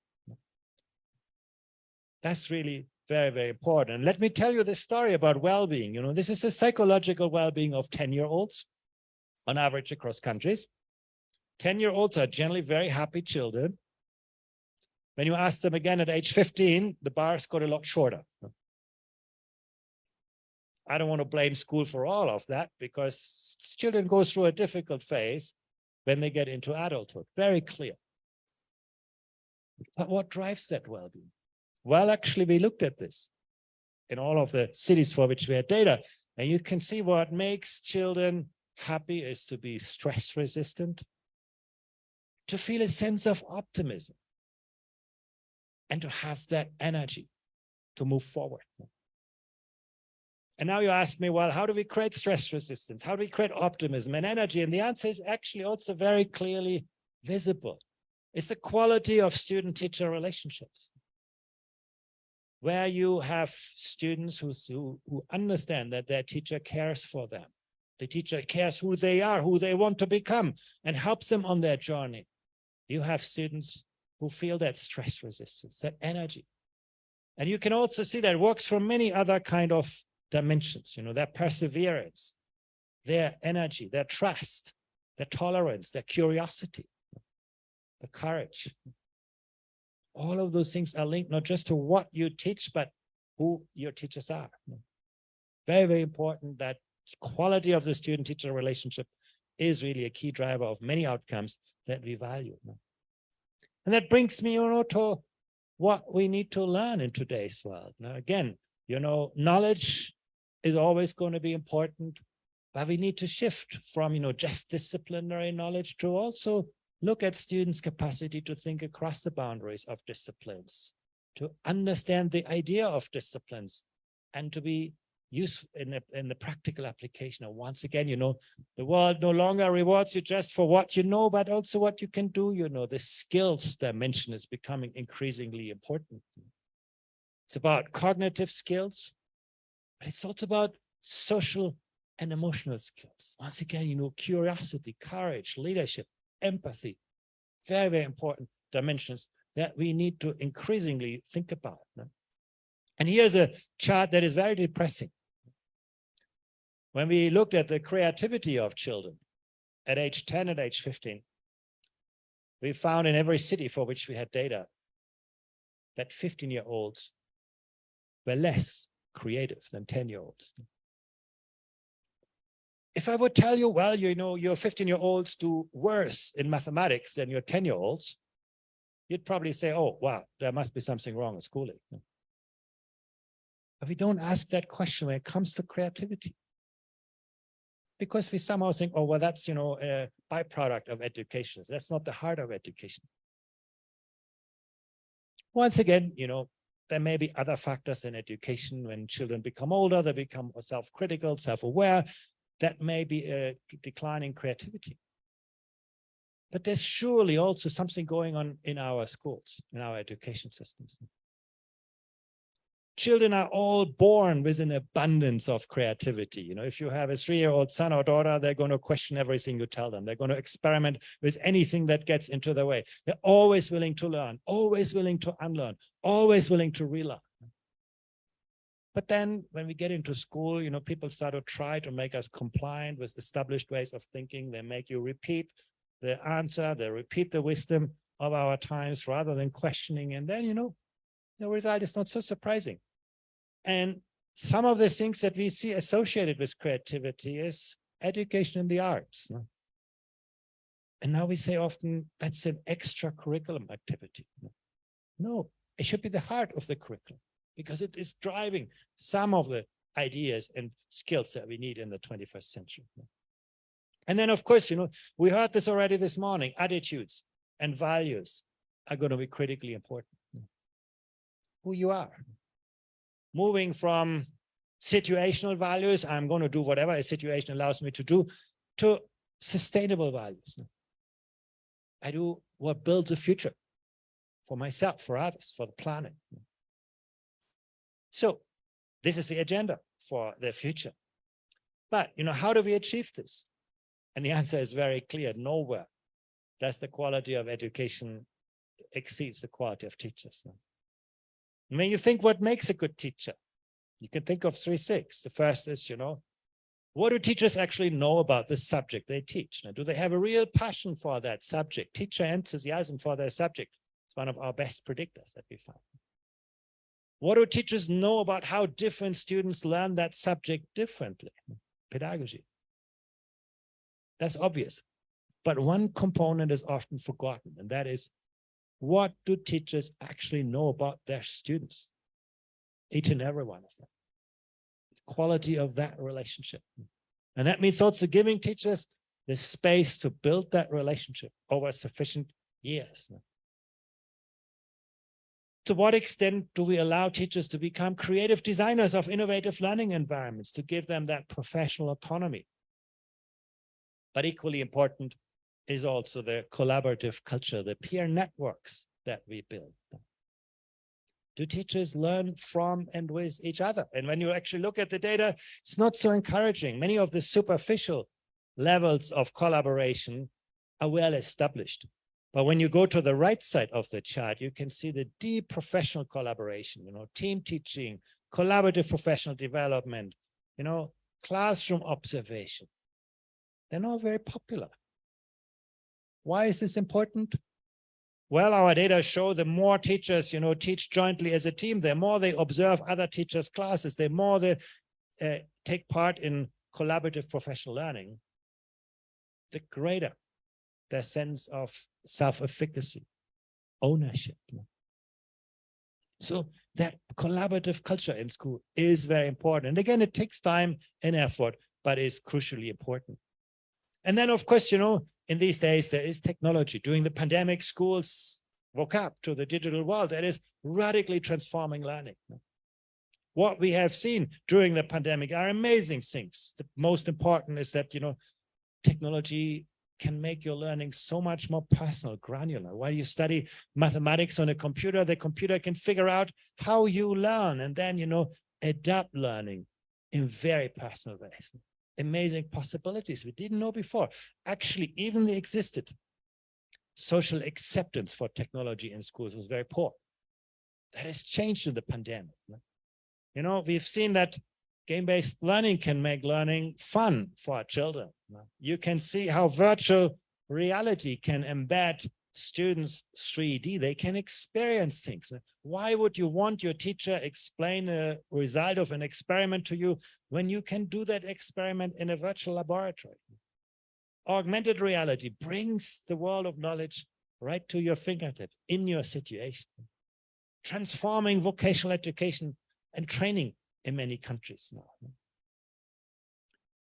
That's really very, very important. And let me tell you this story about well-being. This is the psychological well-being of 10-year-olds on average across countries. 10-year-olds are generally very happy children. When you ask them again at age 15, the bars got a lot shorter. I don't want to blame school for all of that, because children go through a difficult phase when they get into adulthood. Very clear. But what drives that well-being? Well, actually, we looked at this in all of the cities for which we had data. And you can see what makes children happy is to be stress resistant, to feel a sense of optimism, and to have that energy to move forward. And now you ask me, well, how do we create stress resistance? How do we create optimism and energy? And the answer is actually also very clearly visible. It's the quality of student-teacher relationships, where you have students who understand that their teacher cares for them. The teacher cares who they are, who they want to become, and helps them on their journey. You have students who feel that stress resistance, that energy. And you can also see that it works for many other kind of dimensions, their perseverance, their energy, their trust, their tolerance, their curiosity, the courage. All of those things are linked not just to what you teach, but who your teachers are. Very, very important that quality of the student-teacher relationship is really a key driver of many outcomes that we value. And that brings me, to what we need to learn in today's world. Now, again, knowledge is always going to be important, but we need to shift from, just disciplinary knowledge to also look at students' capacity to think across the boundaries of disciplines, to understand the idea of disciplines, and to be useful in the practical application. And once again, the world no longer rewards you just for what you know, but also what you can do. The skills dimension is becoming increasingly important. It's about cognitive skills, but it's also about social and emotional skills. Once again, curiosity, courage, leadership, empathy, very, very important dimensions that we need to increasingly think about. And here's a chart that is very depressing. When we looked at the creativity of children at age 10 and age 15, we found in every city for which we had data that 15-year-olds were less creative than 10-year-olds. If I would tell you, well, your 15-year-olds do worse in mathematics than your 10-year-olds, you'd probably say, oh, wow, there must be something wrong with schooling. But we don't ask that question when it comes to creativity. Because we somehow think, oh, well, that's, a byproduct of education. That's not the heart of education. Once again, there may be other factors in education. When children become older, they become self-critical, self-aware. That may be a decline in creativity. But there's surely also something going on in our schools, in our education systems. Children are all born with an abundance of creativity. If you have a 3-year-old son or daughter, they're going to question everything you tell them. They're going to experiment with anything that gets into their way. They're always willing to learn, always willing to unlearn, always willing to relearn. But then when we get into school, people start to try to make us compliant with established ways of thinking. They make you repeat the answer, they repeat the wisdom of our times rather than questioning. And then, the result is not so surprising. And some of the things that we see associated with creativity is education in the arts. And now we say often that's an extra curriculum activity. No, it should be the heart of the curriculum, because it is driving some of the ideas and skills that we need in the 21st century. And then, of course, we heard this already this morning, attitudes and values are going to be critically important. Who you are. Moving from situational values, I'm going to do whatever a situation allows me to do, to sustainable values. I do what builds a future for myself, for others, for the planet. So this is the agenda for the future. But, how do we achieve this? And the answer is very clear. Nowhere does the quality of education exceeds the quality of teachers. When you think what makes a good teacher, you can think of 3 things. The first is, what do teachers actually know about the subject they teach? Now, do they have a real passion for that subject? Teacher enthusiasm for their subject is one of our best predictors that we find. What do teachers know about how different students learn that subject differently? Pedagogy. That's obvious. But one component is often forgotten, and that is, what do teachers actually know about their students? Each and every one of them. quality of that relationship. And that means also giving teachers the space to build that relationship over sufficient years. To what extent do we allow teachers to become creative designers of innovative learning environments, to give them that professional autonomy? But equally important is also the collaborative culture, the peer networks that we build. Do teachers learn from and with each other? And when you actually look at the data, it's not so encouraging. Many of the superficial levels of collaboration are well established. But when you go to the right side of the chart, you can see the deep professional collaboration, team teaching, collaborative professional development, classroom observation. They're not very popular. Why is this important? Well, our data show the more teachers, teach jointly as a team, the more they observe other teachers' classes, the more they take part in collaborative professional learning, the greater their sense of self-efficacy, ownership. So that collaborative culture in school is very important. And again, it takes time and effort, but is crucially important. And then, of course, in these days, there is technology. During the pandemic, schools woke up to the digital world that is radically transforming learning. What we have seen during the pandemic are amazing things. The most important is that, technology can make your learning so much more personal, granular. While you study mathematics on a computer, the computer can figure out how you learn and then, adapt learning in very personal ways. Amazing possibilities we didn't know before. Actually, even the existed social acceptance for technology in schools was very poor. That has changed in the pandemic. We've seen that game-based learning can make learning fun for our children. You can see how virtual reality can embed students 3D. They can experience things. Why would you want your teacher explain a result of an experiment to you when you can do that experiment in a virtual laboratory? Augmented reality brings the world of knowledge right to your fingertip in your situation, transforming vocational education and training in many countries now.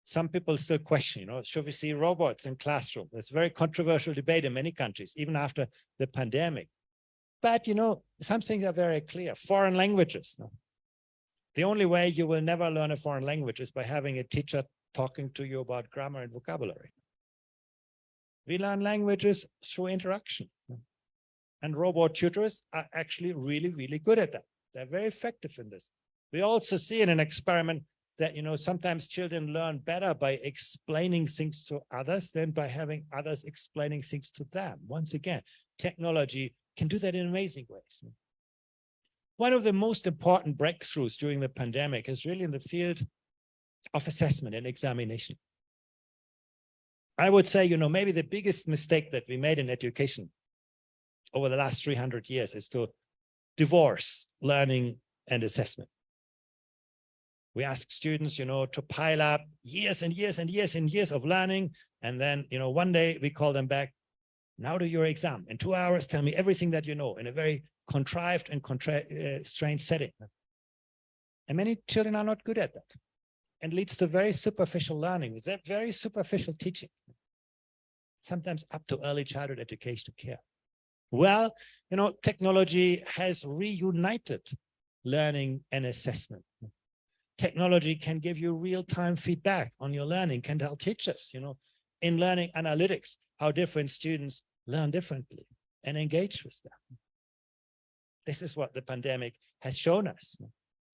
Some people still question, should we see robots in classroom? That's a very controversial debate in many countries, even after the pandemic. But, some things are very clear. Foreign languages. The only way you will never learn a foreign language is by having a teacher talking to you about grammar and vocabulary. We learn languages through interaction. And robot tutors are actually really, really good at that. They're very effective in this. We also see in an experiment that, sometimes children learn better by explaining things to others than by having others explaining things to them. Once again, technology can do that in amazing ways. One of the most important breakthroughs during the pandemic is really in the field of assessment and examination. I would say, maybe the biggest mistake that we made in education over the last 300 years is to divorce learning and assessment. We ask students, to pile up years and years and years and years of learning. And then, one day we call them back, now do your exam. In 2 hours, tell me everything that you know in a very contrived and constrained setting. And many children are not good at that. And leads to very superficial learning, very superficial teaching, sometimes up to early childhood education care. Well, technology has reunited learning and assessment. Technology can give you real-time feedback on your learning, can tell teachers, in learning analytics, how different students learn differently and engage with them. This is what the pandemic has shown us.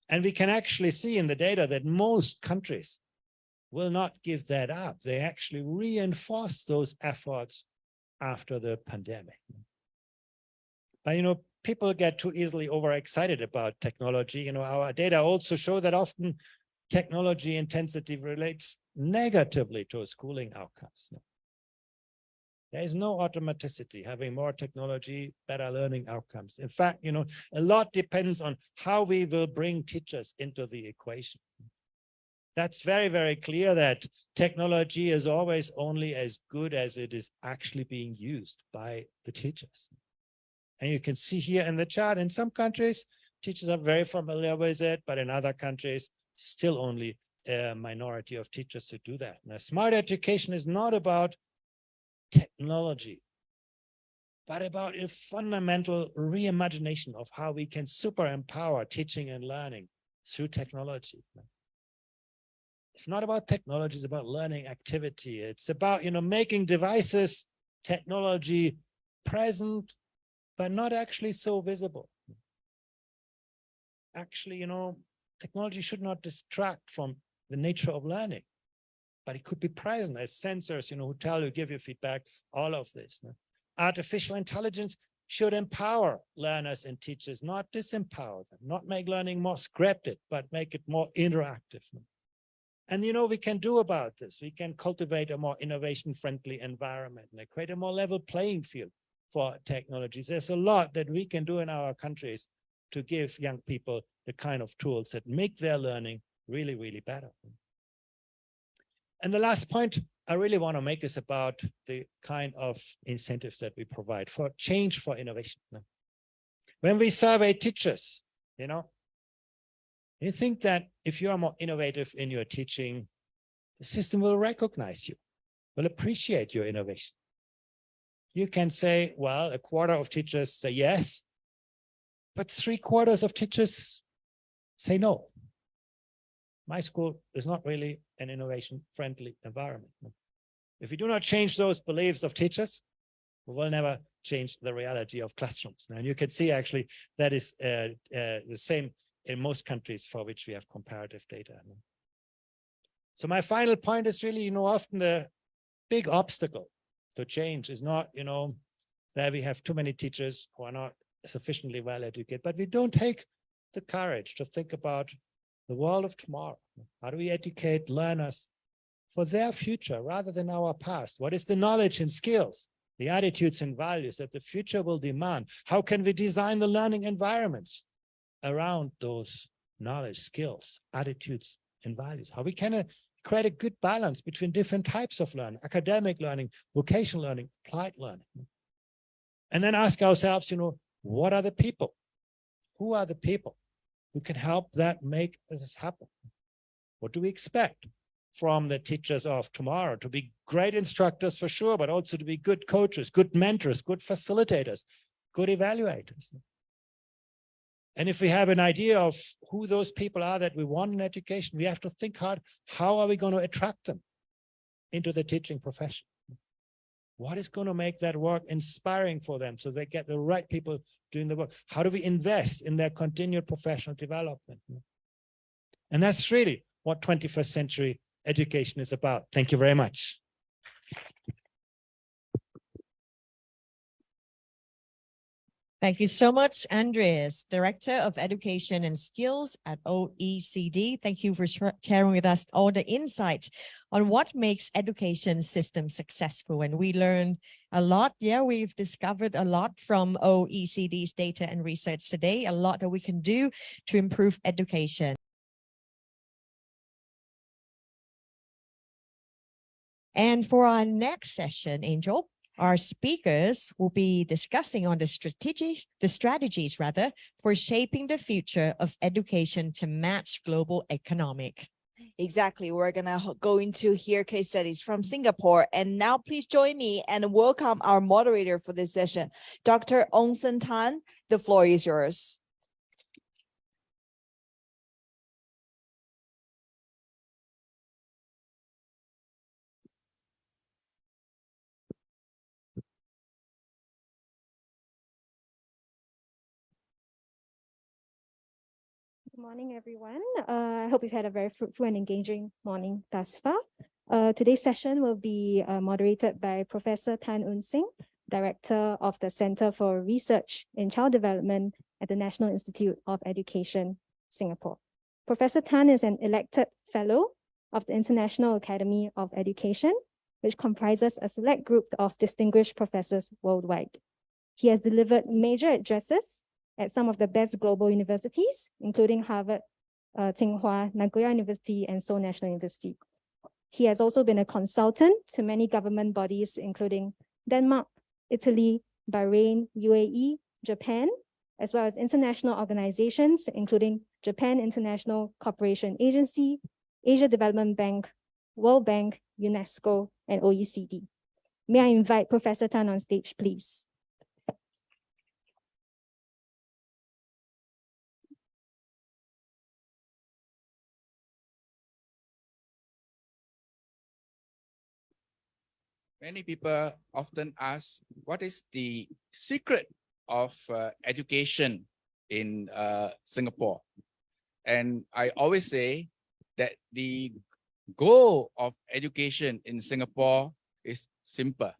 And we can actually see in the data that most countries will not give that up. They actually reinforce those efforts after the pandemic. But, people get too easily overexcited about technology. Our data also show that often technology intensity relates negatively to schooling outcomes. There is no automaticity. Having more technology, better learning outcomes. In fact, a lot depends on how we will bring teachers into the equation. That's very, very clear that technology is always only as good as it is actually being used by the teachers. And you can see here in the chart, in some countries, teachers are very familiar with it, but in other countries, still only a minority of teachers who do that. Now, smart education is not about technology, but about a fundamental reimagination of how we can super empower teaching and learning through technology. It's not about technology, it's about learning activity. It's about, making devices, technology present, but not actually so visible. Actually, technology should not distract from the nature of learning, but it could be present as sensors, who tell you, give you feedback, all of this. Artificial intelligence should empower learners and teachers, not disempower them, not make learning more scripted, but make it more interactive. And we can do about this. We can cultivate a more innovation-friendly environment and create a more level playing field for technologies. There's a lot that we can do in our countries to give young people the kind of tools that make their learning really, really better. And the last point I really want to make is about the kind of incentives that we provide for change, for innovation. When we survey teachers, you think that if you are more innovative in your teaching, the system will recognize you, will appreciate your innovation. You can say, well, 1/4 of teachers say yes, but 3/4 of teachers say no. My school is not really an innovation-friendly environment. If we do not change those beliefs of teachers, we will never change the reality of classrooms. And you can see actually that is the same in most countries for which we have comparative data. So my final point is really, often the big obstacle to change is not, that we have too many teachers who are not sufficiently well educated, but we don't take the courage to think about the world of tomorrow. How do we educate learners for their future rather than our past? What is the knowledge and skills, the attitudes and values that the future will demand? How can we design the learning environments around those knowledge, skills, attitudes, and values? How we can create a good balance between different types of learning, academic learning, vocational learning, applied learning. And then ask ourselves, what are the people? Who are the people who can help that make this happen? What do we expect from the teachers of tomorrow? To be great instructors for sure, but also to be good coaches, good mentors, good facilitators, good evaluators. And if we have an idea of who those people are that we want in education, we have to think hard, how are we going to attract them into the teaching profession? What is going to make that work inspiring for them so they get the right people doing the work? How do we invest in their continued professional development? And that's really what 21st century education is about. Thank you very much. Thank you so much, Andreas, Director of Education and Skills at OECD. Thank you for sharing with us all the insights on what makes education systems successful. And we learned a lot. Yeah, we've discovered a lot from OECD's data and research today, a lot that we can do to improve education. And for our next session, Angel, our speakers will be discussing on the strategies for shaping the future of education to match global economic. Exactly. We're going to hear case studies from Singapore. And now please join me and welcome our moderator for this session, Dr. Ong Sen Tan. The floor is yours. Good morning, everyone. I hope you've had a very fruitful and engaging morning thus far. Today's session will be moderated by Professor Tan Eun Sing, Director of the Center for Research in Child Development at the National Institute of Education, Singapore. Professor Tan is an elected fellow of the International Academy of Education, which comprises a select group of distinguished professors worldwide. He has delivered major addresses at some of the best global universities, including Harvard, Tsinghua, Nagoya University, and Seoul National University. He has also been a consultant to many government bodies, including Denmark, Italy, Bahrain, UAE, Japan, as well as international organizations, including Japan International Cooperation Agency, Asia Development Bank, World Bank, UNESCO, and OECD. May I invite Professor Tan on stage, please? Many people often ask, what is the secret of education in Singapore? And I always say that the goal of education in Singapore is simple,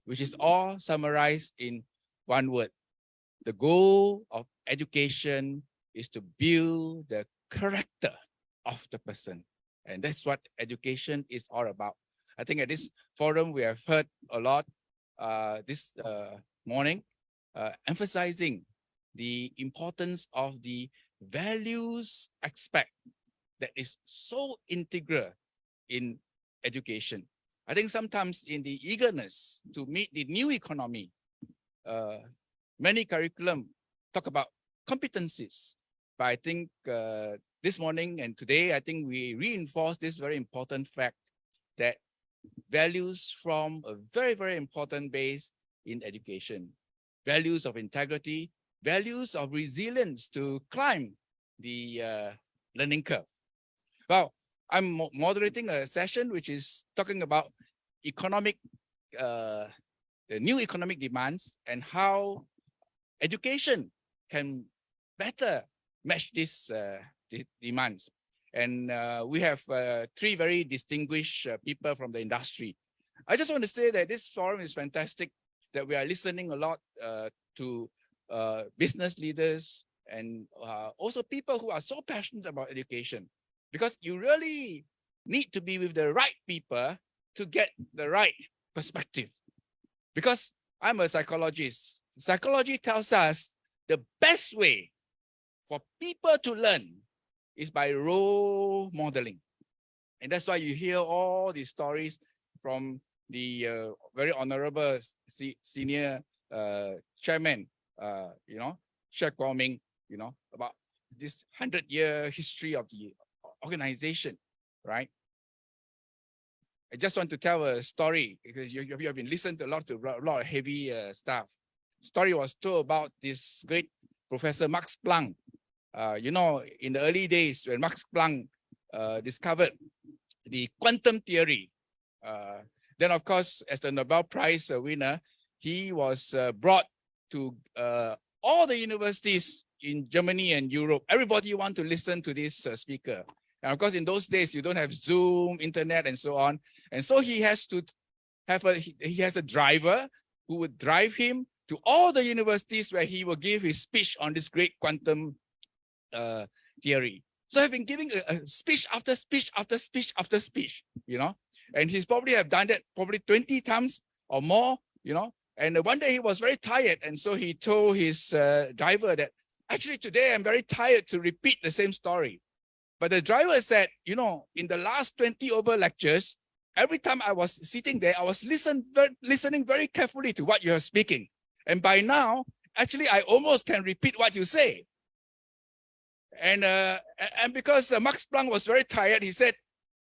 which is all summarized in one word. The goal of education is to build the character of the person. And that's what education is all about. I think at this forum, we have heard a lot this morning, emphasizing the importance of the values aspect that is so integral in education. I think sometimes in the eagerness to meet the new economy, many curriculum talk about competencies. But I think this morning and today, I think we reinforce this very important fact that values form a very, very important base in education. Values of integrity, values of resilience to climb the learning curve. Well, I'm moderating a session which is talking about economic, the new economic demands and how education can better match these demands. And we have three very distinguished people from the industry. I just want to say that this forum is fantastic, that we are listening a lot to business leaders and also people who are so passionate about education, because you really need to be with the right people to get the right perspective. Because I'm a psychologist. Psychology tells us the best way for people to learn is by role modeling. And that's why you hear all these stories from the very honorable senior chairman, Cheiravanont, about this 100-year history of the organization, right? I just want to tell a story because you have been listening to a lot of heavy stuff. Story was told about this great Professor Max Planck. In the early days when Max Planck discovered the quantum theory, then of course, as the Nobel Prize winner, he was brought to all the universities in Germany and Europe. Everybody want to listen to this speaker. And of course, in those days, you don't have Zoom, internet, and so on. And so he has to have he has a driver who would drive him to all the universities where he will give his speech on this great quantum theory. So I've been giving a speech after speech after speech after speech, and he's probably have done that probably 20 times or more, And one day he was very tired, and so he told his driver that actually today I'm very tired to repeat the same story. But the driver said, in the last 20 over lectures, every time I was sitting there, I was listening very carefully to what you are speaking. And by now, actually, I almost can repeat what you say. And because Max Planck was very tired, he said,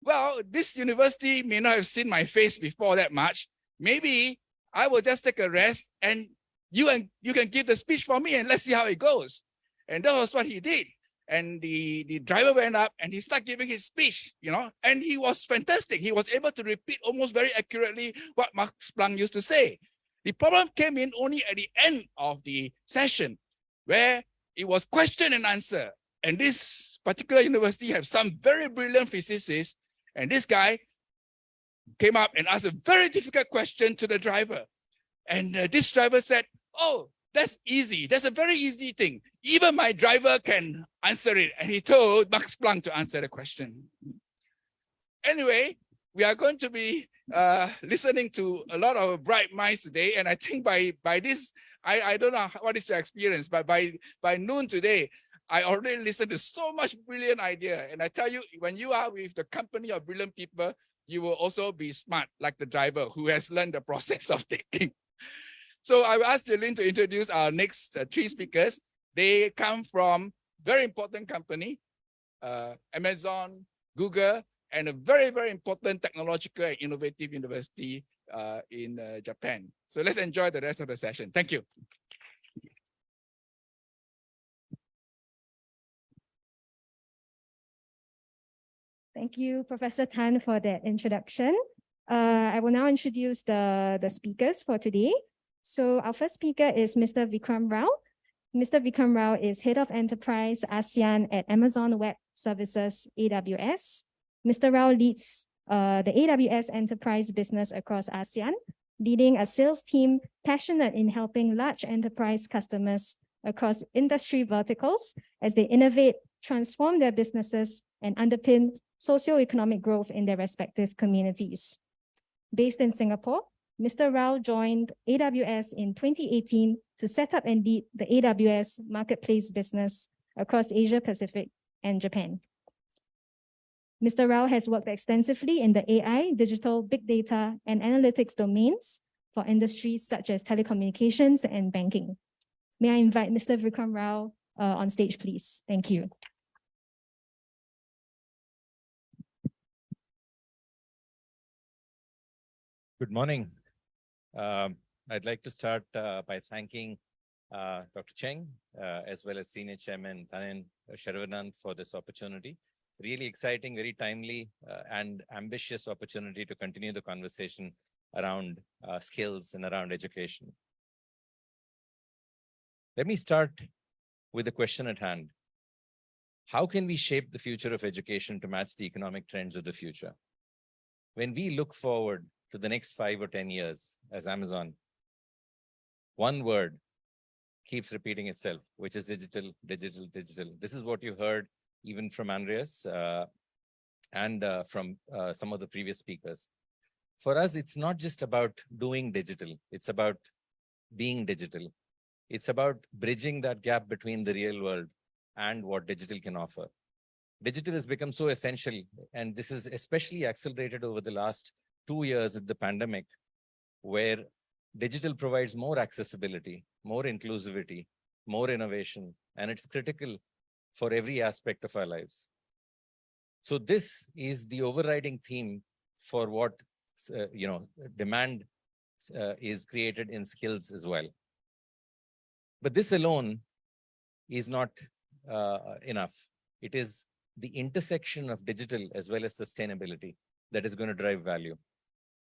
well, this university may not have seen my face before that much. Maybe I will just take a rest and you can give the speech for me and let's see how it goes. And that was what he did. And the driver went up and he started giving his speech, and he was fantastic. He was able to repeat almost very accurately what Max Planck used to say. The problem came in only at the end of the session where it was question and answer. And this particular university have some very brilliant physicists. And this guy came up and asked a very difficult question to the driver. And this driver said, oh, that's easy. That's a very easy thing. Even my driver can answer it. And he told Max Planck to answer the question. Anyway, we are going to be listening to a lot of bright minds today. And I think by this, I don't know what is your experience, but by noon today, I already listened to so much brilliant idea. And I tell you, when you are with the company of brilliant people, you will also be smart like the driver who has learned the process of thinking. So I will ask Jolene to introduce our next three speakers. They come from very important company, Amazon, Google, and a very, very important technological and innovative university in Japan. So let's enjoy the rest of the session. Thank you. Thank you, Professor Tan, for that introduction. I will now introduce the speakers for today. So our first speaker is Mr. Vikram Rao. Mr. Vikram Rao is Head of Enterprise ASEAN at Amazon Web Services, AWS. Mr. Rao leads the AWS enterprise business across ASEAN, leading a sales team passionate in helping large enterprise customers across industry verticals as they innovate, transform their businesses, and underpin socioeconomic growth in their respective communities. Based in Singapore, Mr. Rao joined AWS in 2018 to set up and lead the AWS marketplace business across Asia Pacific and Japan. Mr. Rao has worked extensively in the AI, digital, big data, and analytics domains for industries such as telecommunications and banking. May I invite Mr. Vikram Rao on stage, please? Thank you. Good morning. I'd like to start by thanking Dr. Cheng, as well as Senior Chairman Dhanin Chearavanont for this opportunity. Really exciting, very timely and ambitious opportunity to continue the conversation around skills and around education. Let me start with the question at hand. How can we shape the future of education to match the economic trends of the future? When we look forward to the next 5 or 10 years as Amazon, one word keeps repeating itself, which is digital, digital, digital. This is what you heard even from Andreas and from some of the previous speakers. For us, it's not just about doing digital. It's about being digital. It's about bridging that gap between the real world and what digital can offer. Digital has become so essential, and this is especially accelerated over the last 2 years of the pandemic, where digital provides more accessibility, more inclusivity, more innovation, and it's critical for every aspect of our lives. So this is the overriding theme for what demand is created in skills as well. But this alone is not enough. It is the intersection of digital as well as sustainability that is going to drive value.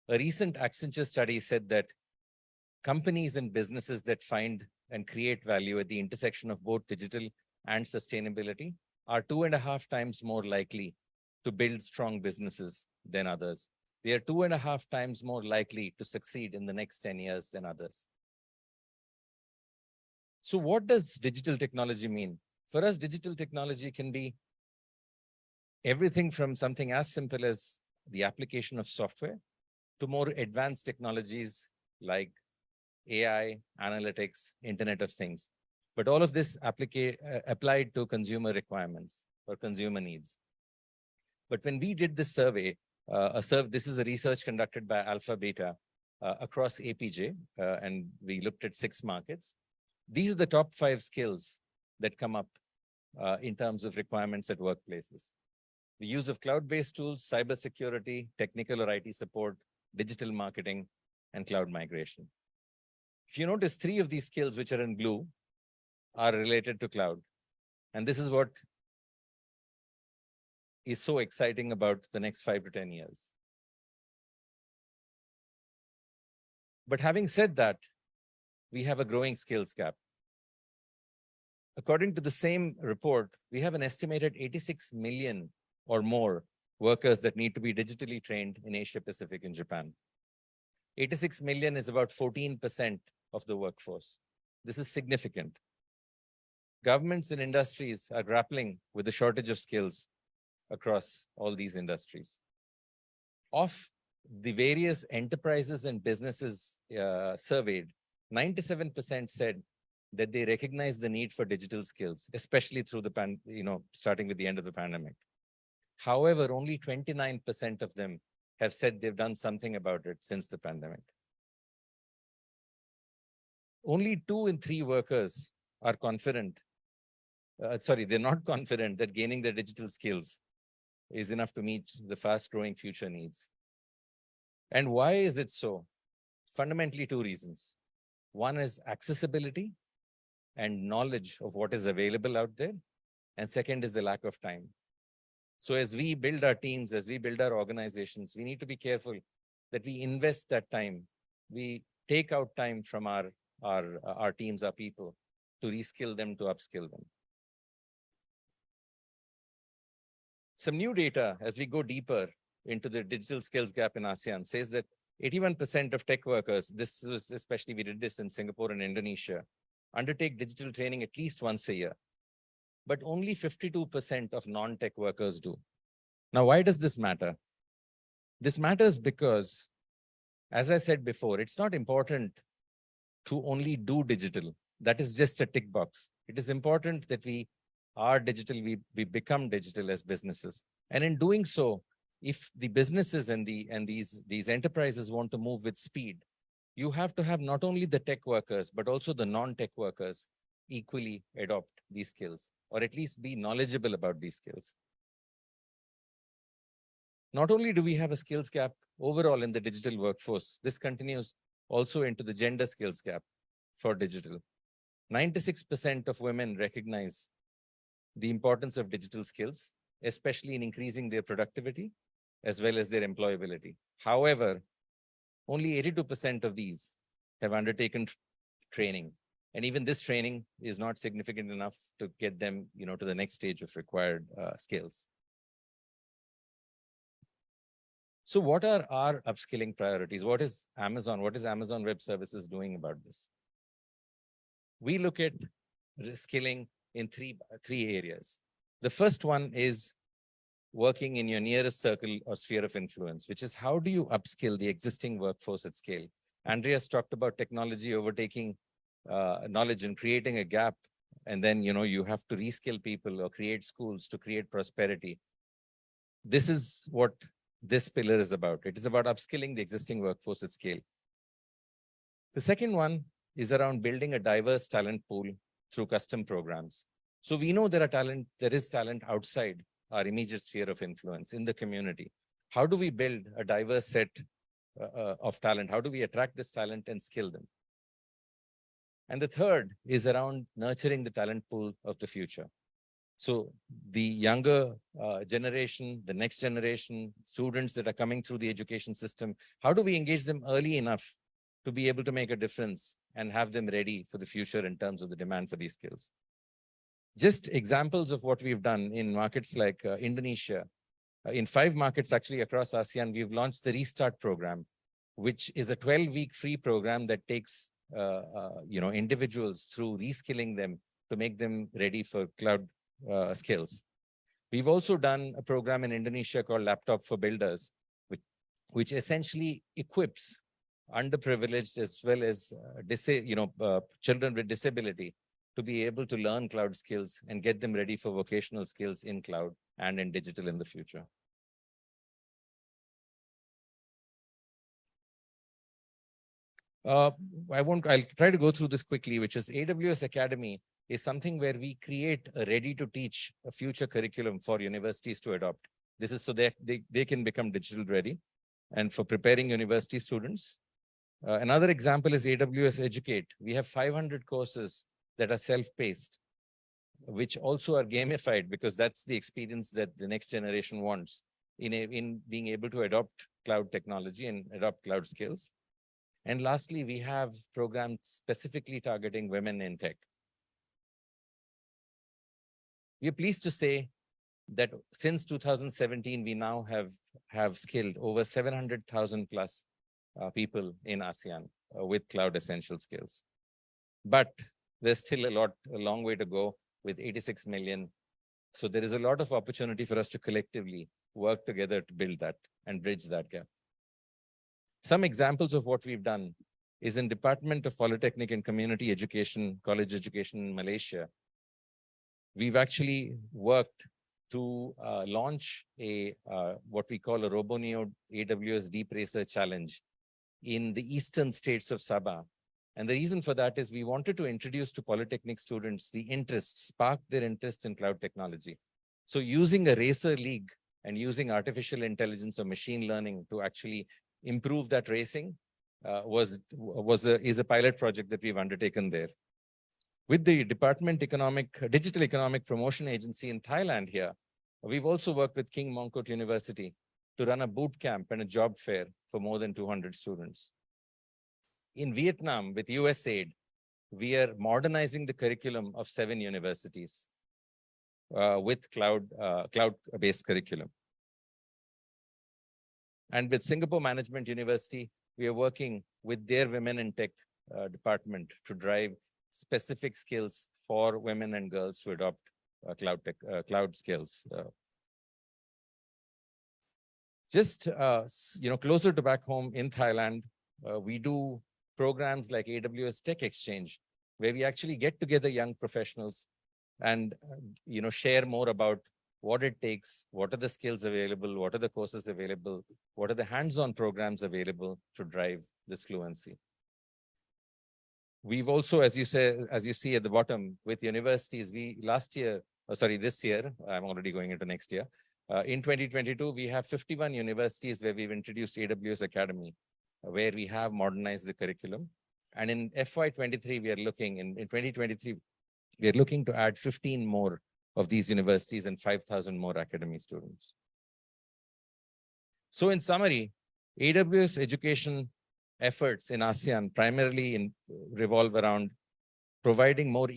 A recent Accenture study said that companies and businesses that find and create value at the intersection of both digital and sustainability are 2.5 times more likely to build strong businesses than others. They are 2.5 times more likely to succeed in the next 10 years than others. So what does digital technology mean? For us, digital technology can be everything from something as simple as the application of software to more advanced technologies like AI, analytics, Internet of Things. But all of this applied to consumer requirements or consumer needs. But when we did this survey, this is a research conducted by Alpha Beta across APJ, and we looked at 6 markets. These are the top 5 skills that come up in terms of requirements at workplaces. The use of cloud-based tools, cybersecurity, technical or IT support, digital marketing, and cloud migration. If you notice, 3 of these skills, which are in blue, are related to cloud. And this is what is so exciting about the next 5 to 10 years. But having said that, we have a growing skills gap. According to the same report, we have an estimated 86 million or more workers that need to be digitally trained in Asia Pacific and Japan. 86 million is about 14% of the workforce. This is significant. Governments and industries are grappling with the shortage of skills across all these industries. Of the various enterprises and businesses surveyed, 97% said that they recognize the need for digital skills, especially through the starting with the end of the pandemic. However, only 29% of them have said they've done something about it since the pandemic. Only 2 in 3 workers are confident they're not confident that gaining their digital skills is enough to meet the fast-growing future needs. And why is it so? Fundamentally, two reasons. One is accessibility and knowledge of what is available out there. And second is the lack of time. So as we build our teams, as we build our organizations, we need to be careful that we invest that time. We take out time from our teams, our people, to reskill them, to upskill them. Some new data, as we go deeper into the digital skills gap in ASEAN, says that 81% of tech workers, this was especially, we did this in Singapore and Indonesia, undertake digital training at least once a year. But only 52% of non-tech workers do. Now, why does this matter? This matters because, as I said before, it's not important to only do digital. That is just a tick box. It is important that we are digital, we become digital as businesses. And in doing so, if the businesses and these enterprises want to move with speed, you have to have not only the tech workers, but also the non-tech workers equally adopt these skills, or at least be knowledgeable about these skills. Not only do we have a skills gap overall in the digital workforce, this continues also into the gender skills gap for digital. 96% of women recognize the importance of digital skills, especially in increasing their productivity as well as their employability. However, only 82% of these have undertaken training. And even this training is not significant enough to get them, to the next stage of required skills. So what are our upskilling priorities? What is Amazon Web Services doing about this? We look at skilling in three areas. The first one is working in your nearest circle or sphere of influence, which is how do you upskill the existing workforce at scale? Andreas talked about technology overtaking knowledge and creating a gap. And then, you have to reskill people or create schools to create prosperity. This is what this pillar is about. It is about upskilling the existing workforce at scale. The second one is around building a diverse talent pool through custom programs. So we know there is talent outside our immediate sphere of influence in the community. How do we build a diverse set of talent? How do we attract this talent and skill them? And the third is around nurturing the talent pool of the future. So the younger generation, the next generation, students that are coming through the education system, how do we engage them early enough to be able to make a difference and have them ready for the future in terms of the demand for these skills? Just examples of what we've done in markets like Indonesia. In 5 markets actually across ASEAN, we've launched the Restart program, which is a 12-week free program that takes individuals through reskilling them to make them ready for cloud skills. We've also done a program in Indonesia called Laptop for Builders, which essentially equips underprivileged as well as children with disability to be able to learn cloud skills and get them ready for vocational skills in cloud and in digital in the future. I'll try to go through this quickly, which is AWS Academy is something where we create a ready-to-teach a future curriculum for universities to adopt. This is so they can become digital ready and for preparing university students. Another example is AWS Educate. We have 500 courses that are self-paced, which also are gamified because that's the experience that the next generation wants in being able to adopt cloud technology and adopt cloud skills. And lastly, we have programs specifically targeting women in tech. We are pleased to say that since 2017, we now have skilled over 700,000 plus people in ASEAN with cloud essential skills. But there's still a long way to go with 86 million. So there is a lot of opportunity for us to collectively work together to build that and bridge that gap. Some examples of what we've done is in Department of Polytechnic and Community Education, College Education in Malaysia. We've actually worked to launch what we call a RoboNeo AWS Deep Racer Challenge in the eastern states of Sabah, And the reason for that is we wanted to introduce to Polytechnic students the interest, spark their interest in cloud technology. So using a racer league and using artificial intelligence or machine learning to actually improve that racing is a pilot project that we've undertaken there. With the Digital Economic Promotion Agency in Thailand here, we've also worked with King Mongkut University to run a boot camp and a job fair for more than 200 students. In Vietnam, with USAID, we are modernizing the curriculum of 7 universities with cloud-based curriculum. And with Singapore Management University, we are working with their Women in Tech department to drive specific skills for women and girls to adopt cloud skills. Just closer to back home in Thailand, we do programs like AWS Tech Exchange, where we actually get together young professionals and share more about what it takes, what are the skills available, what are the courses available, what are the hands-on programs available to drive this fluency. We've also, as you see at the bottom, with universities, this year, I'm already going into next year. In 2022, we have 51 universities where we've introduced AWS Academy, where we have modernized the curriculum. And in FY23, we are looking, in 2023, we are looking to add 15 more of these universities and 5,000 more academy students. So in summary, AWS education efforts in ASEAN primarily revolve around providing more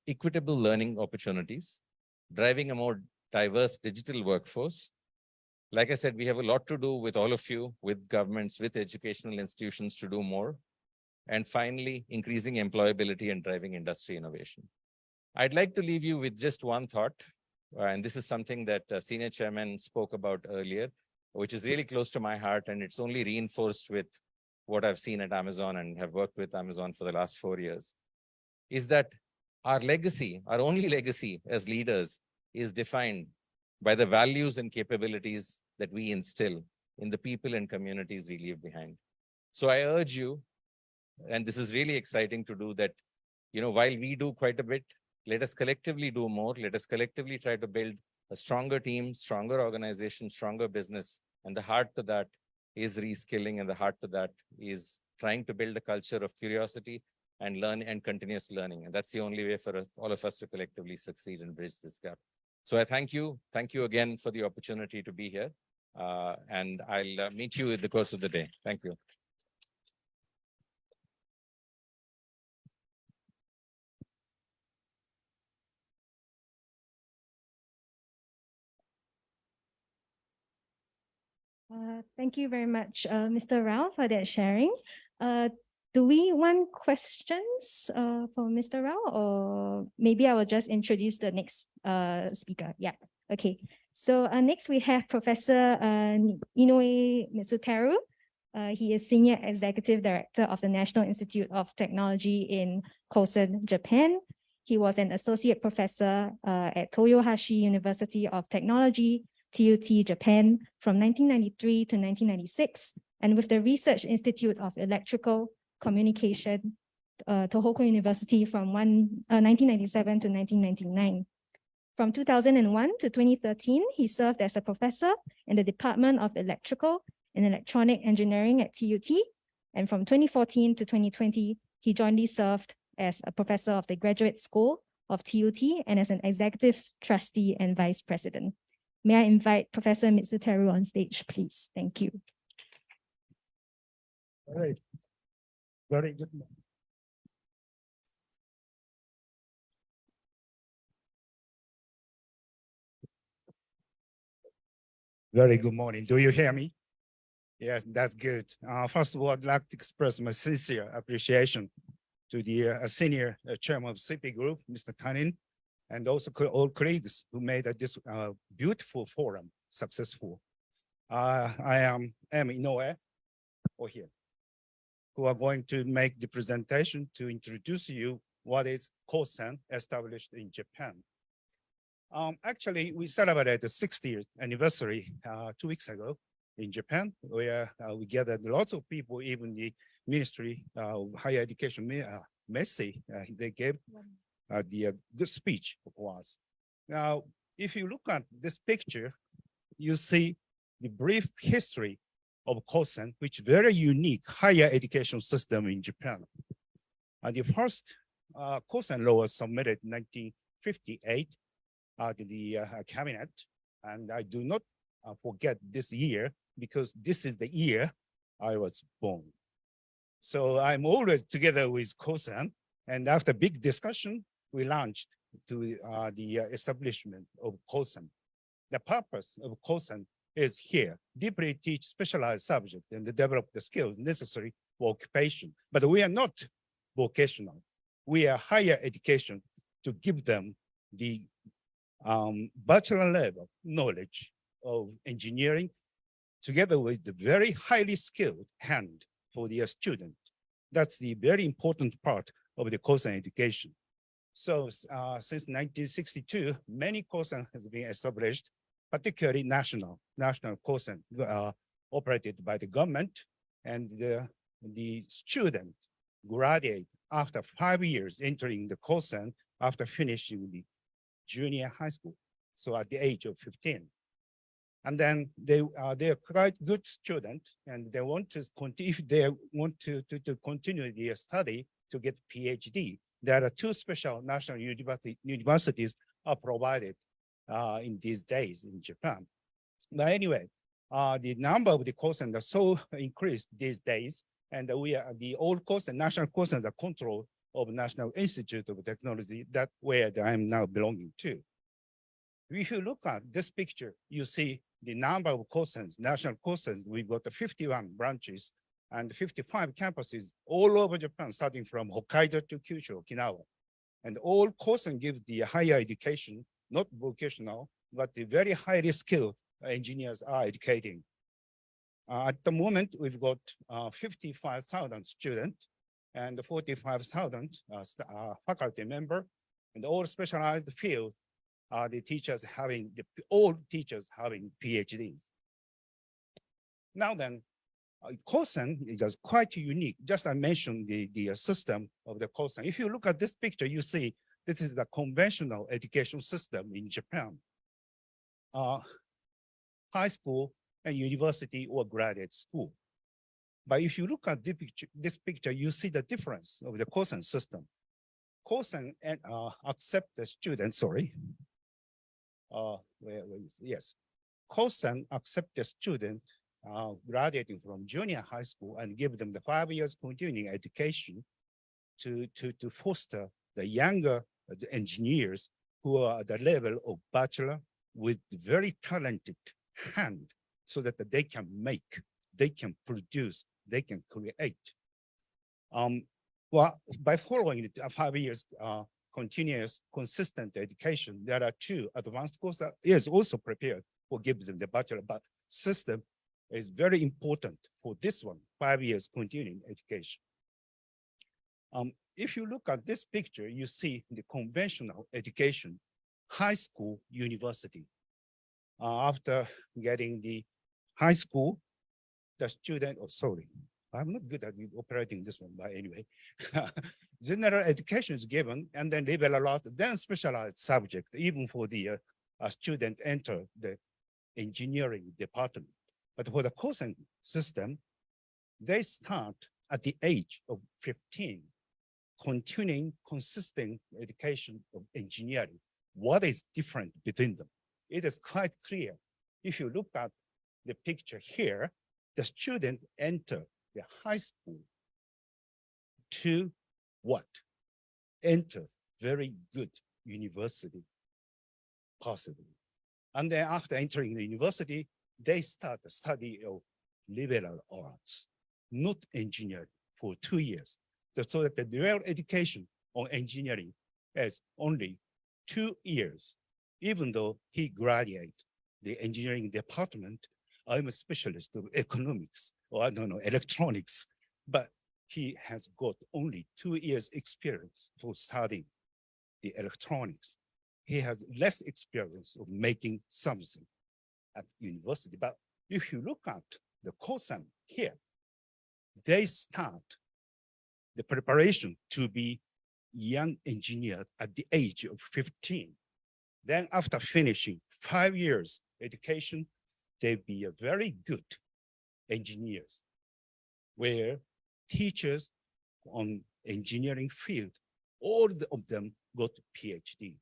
equitable learning opportunities, driving a more diverse digital workforce. Like I said, we have a lot to do with all of you, with governments, with educational institutions to do more. And finally, increasing employability and driving industry innovation. I'd like to leave you with just one thought, and this is something that Senior Chairman spoke about earlier, which is really close to my heart, and it's only reinforced with what I've seen at Amazon and have worked with Amazon for the last 4 years, is that our legacy, our only legacy as leaders, is defined by the values and capabilities that we instill in the people and communities we leave behind. So I urge you, and this is really exciting to do that, while we do quite a bit, let us collectively do more. Let us collectively try to build a stronger team, stronger organization, stronger business. And the heart to that is reskilling, and the heart to that is trying to build a culture of curiosity and learn and continuous learning. And that's the only way for all of us to collectively succeed and bridge this gap. So I thank you. Thank you again for the opportunity to be here. And I'll meet you in the course of the day. Thank you. Thank you very much, Mr. Rao, for that sharing. Do we want questions for Mr. Rao, or maybe I will just introduce the next speaker? Yeah, okay. So next we have Professor Inoue Mitsuteru. He is Senior Executive Director of the National Institute of Technology in Kosen, Japan. He was an Associate Professor at Toyohashi University of Technology, TUT, Japan, from 1993 to 1996, and with the Research Institute of Electrical Communication, Tohoku University from 1997 to 1999. From 2001 to 2013, he served as a professor in the Department of Electrical and Electronic Engineering at TUT, and from 2014 to 2020, he jointly served as a professor of the Graduate School of TUT and as an executive trustee and vice president. May I invite Professor Mitsuteru on stage, please? Thank you. All right. Very good. Very good morning. Do you hear me? Yes, that's good. First of all, I'd like to express my sincere appreciation to the Senior Chairman of CP Group, Mr. Dhanin, and also all colleagues who made this beautiful forum successful. I am Inoue, or here, who are going to make the presentation to introduce you what is Kosen, established in Japan. Actually, we celebrated the 60th anniversary 2 weeks ago, in Japan, where we gathered lots of people, even the Ministry of Higher Education, Messi, they gave the good speech for us. Now, if you look at this picture, you see the brief history of Kosen, which is very unique higher education system in Japan. The first Kosen law was submitted in 1958 to the cabinet, and I do not forget this year because this is the year I was born. So I'm always together with Kosen, and after big discussion, we launched to the establishment of Kosen. The purpose of Kosen is here, deeply teach specialized subjects and develop the skills necessary for occupation. But we are not vocational. We are higher education to give them the bachelor level knowledge of engineering together with the very highly skilled hand for the student. That's the very important part of the Kosen education. So since 1962, many Kosen has been established, particularly national Kosen operated by the government, and the student graduate after 5 years entering the Kosen after finishing the junior high school, so at the age of 15. And then they are quite good students, and they want to continue, if they want to continue their study to get PhD. There are 2 special national universities are provided in these days in Japan. But anyway, the number of the Kosen are so increased these days, and we are the old Kosen, national Kosen, the control of National Institute of Technology, that where I am now belonging to. If you look at this picture, you see the number of Kosens, national Kosens. We've got 51 branches and 55 campuses all over Japan, starting from Hokkaido to Kyushu, Okinawa. And all Kosen give the higher education, not vocational, but the very highly skilled engineers are educating. At the moment, we've got 55,000 students and 45,000 faculty member, and all specialized field. The teachers having, all teachers having PhDs. Now then, Kosen is just quite unique. Just I mentioned the system of the Kosen. If you look at this picture, you see this is the conventional education system in Japan. High school and university or graduate school. But if you look at this picture, you see the difference of the Kosen system. Kosen accept the students, yes. Kosen accept the student graduating from junior high school and give them the 5 years continuing education to foster the younger engineers who are at the level of bachelor with very talented hand, so that they can make, they can produce, they can create. Well, by following the 5 years continuous, consistent education, there are 2 advanced courses that is also prepared for give them the bachelor, but system is very important for this one, 5 years continuing education. If you look at this picture, you see the conventional education, high school, university. After getting the high school, the student, I'm not good at operating this one, but anyway. General education is given, and then liberal arts, then specialized subject, even for the student enter the engineering department. But for the Kosen system, they start at the age of 15, continuing consistent education of engineering. What is different between them? It is quite clear. If you look at the picture here, the student enter the high school to what? Enter very good university, possibly. And then after entering the university, they start the study of liberal arts, not engineering, for 2 years. So that the real education on engineering is only 2 years, even though he graduated the engineering department. I'm a specialist of economics, or I don't know, electronics, but he has got only 2 years experience for studying the electronics. He has less experience of making something at university. But if you look at the course here, they start the preparation to be young engineer at the age of 15. Then after finishing 5 years education, they be a very good engineers, where teachers on engineering field, all of them got PhD.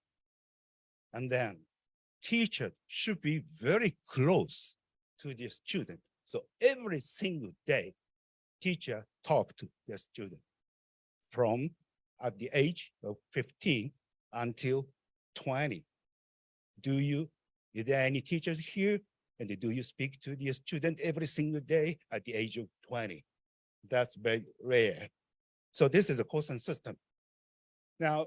And then teacher should be very close to the student. So every single day, teacher talk to the student from at the age of 15 until 20. Is there any teachers here? And do you speak to the student every single day at the age of 20? That's very rare. So this is a course system. Now,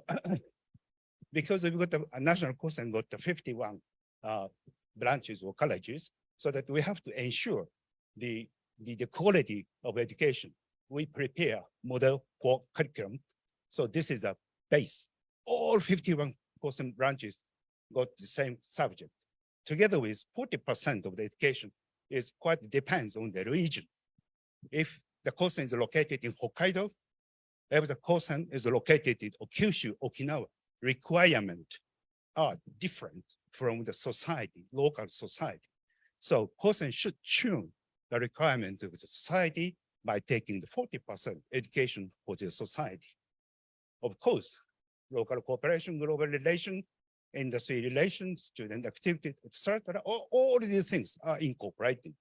because we've got a national course and got the 51 branches or colleges, so that we have to ensure the quality of education. We prepare model for curriculum. So this is a base. All 51 course and branches got the same subject. Together with 40% of the education is quite depends on the region. If the course is located in Hokkaido, if the course is located in Kyushu, Okinawa, requirement are different from the society, local society. So course should tune the requirement of the society by taking the 40% education for the society. Of course, local cooperation, global relation, industry relations, student activity, etc. All these things are incorporated.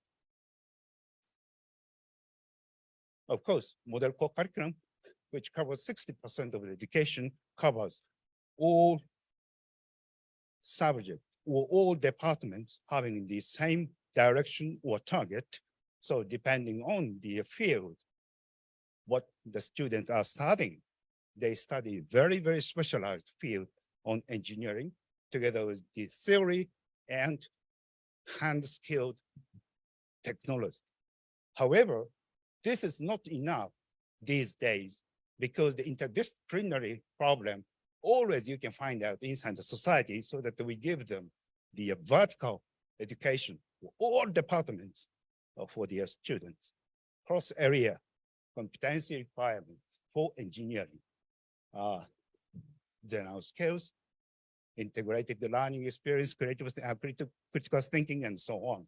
Of course, model core curriculum, which covers 60% of the education, covers all subjects or all departments having the same direction or target. So depending on the field, what the students are studying, they study very, very specialized field on engineering, together with the theory and hand-skilled technology. However, this is not enough these days, because the interdisciplinary problem always you can find out inside the society, so that we give them the vertical education for all departments for their students, cross-area competency requirements for engineering, general skills, integrated learning experience, critical thinking, and so on.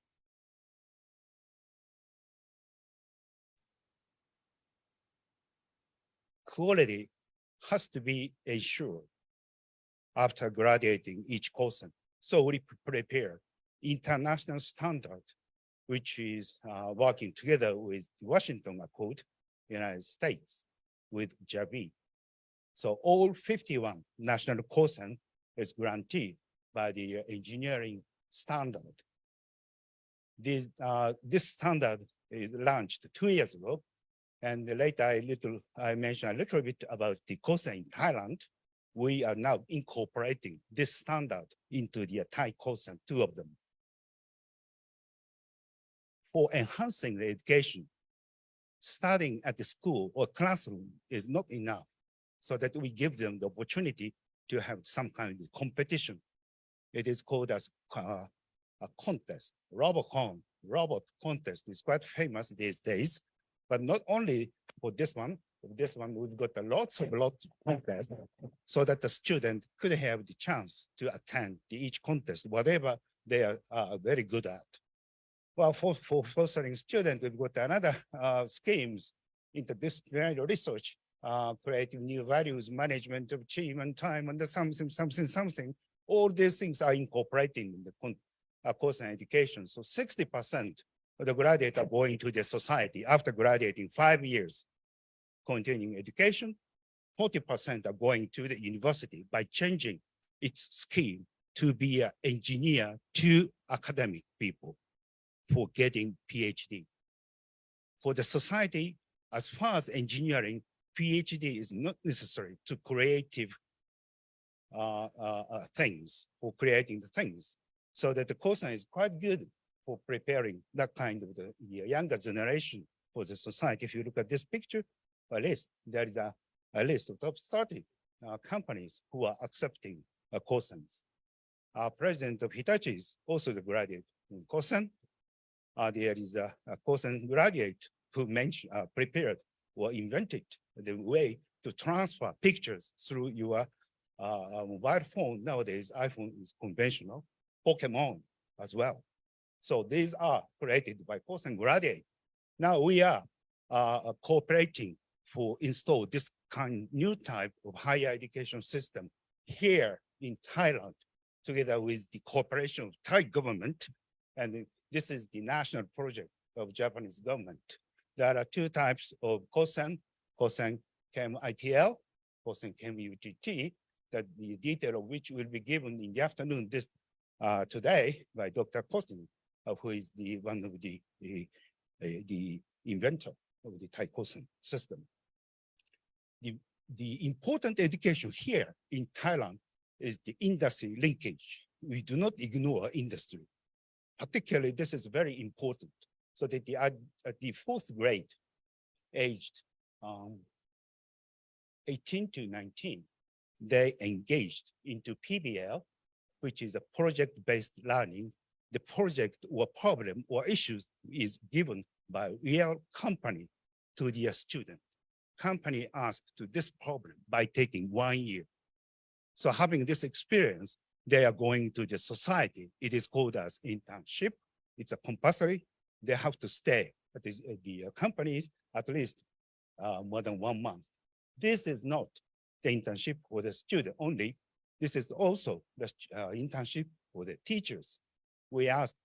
Quality has to be ensured after graduating each course. So we prepare international standard, which is working together with Washington Accord, United States, with JAB. So all 51 national course is granted by the engineering standard. This standard is launched 2 years ago. And later I mentioned a little bit about the course in Thailand. We are now incorporating this standard into the Thai course, 2 of them. For enhancing the education, studying at the school or classroom is not enough, so that we give them the opportunity to have some kind of competition. It is called as a contest. Robot contest is quite famous these days, but not only for this one. We've got lots of contests, so that the student could have the chance to attend each contest, whatever they are very good at. Well, for fostering students, we've got another schemes, interdisciplinary research, creating new values, management of team and time, and something. All these things are incorporated in the course and education. So 60% of the graduates are going to the society after graduating 5 years, continuing education. 40% are going to the university by changing its scheme to be an engineer to academic people for getting PhD. For the society, as far as engineering, PhD is not necessary to creative things, for creating the things. So that the course is quite good for preparing that kind of the younger generation for the society. If you look at this picture, a list, there is a list of top 30 companies who are accepting courses. Our president of Hitachi is also the graduate in Kosan. there is a course and graduate who prepared or invented the way to transfer pictures through your mobile phone. Nowadays, iPhone is conventional, Pokemon as well. So these are created by course and graduate. Now we are cooperating for install this kind new type of higher education system here in Thailand, together with the cooperation of Thai government. And this is the national project of Japanese government. There are two types of Kosen came ITL, Kosen came UTT, that the detail of which will be given in the afternoon today by Dr. Kosen, who is one of the inventor of the Thai Kosen system. The important education here in Thailand is the industry linkage. We do not ignore industry. Particularly, this is very important, so that at the fourth grade, aged 18 to 19, they engaged into PBL, which is a project-based learning. The project or problem or issues is given by real company to their student. Company asked to this problem by taking 1 year. So having this experience, they are going to the society. It is called as internship. It's a compulsory. They have to stay at the companies at least more than 1 month. This is not the internship for the student only. This is also the internship for the teachers. We ask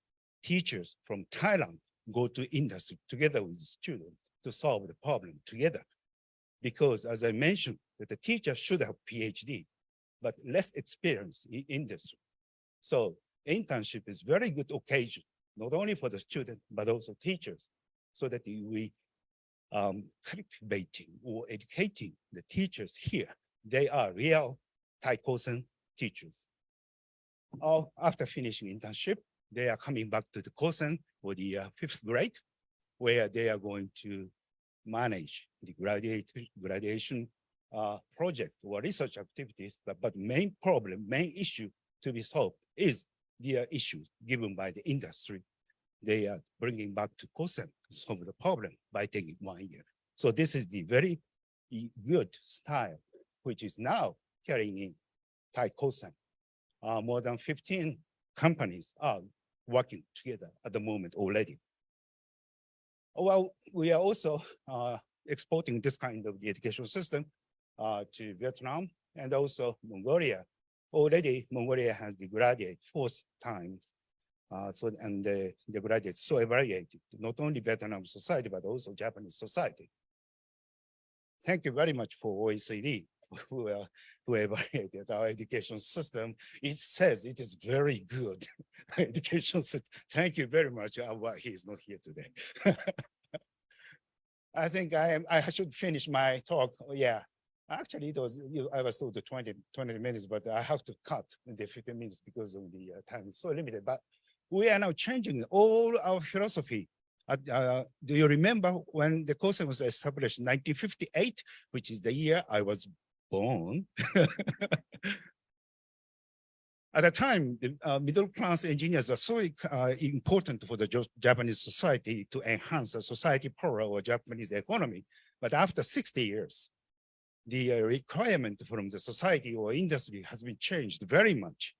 teachers from Thailand go to industry together with the students to solve the problem together. Because as I mentioned, that the teacher should have PhD, but less experience in industry. So internship is very good occasion, not only for the student, but also teachers, so that we cultivating or educating the teachers here. They are real Thai Kosen teachers. After finishing internship, they are coming back to the Kosen for the 5th grade, where they are going to manage the graduation project or research activities, but main issue to be solved is the issues given by the industry. They are bringing back to Kosen to solve the problem by taking 1 year. So this is the very good style, which is now carrying in Thai Kosen. More than 15 companies are working together at the moment already. Well, we are also exporting this kind of education system to Vietnam and also Mongolia. Already, Mongolia has the graduate 4th time. The graduates so evaluated, not only Vietnam society, but also Japanese society. Thank you very much for OECD who evaluated our education system. It says it is very good education system. Thank you very much. He is not here today. I think I should finish my talk. Yeah, actually I was told 20 minutes, but I have to cut the 15 minutes because of the time is so limited. But we are now changing all our philosophy. Do you remember when the Kosen was established in 1958, which is the year I was born? At the time, the middle class engineers are so important for the Japanese society to enhance the society power or Japanese economy. But after 60 years, the requirement from the society or industry has been changed very much.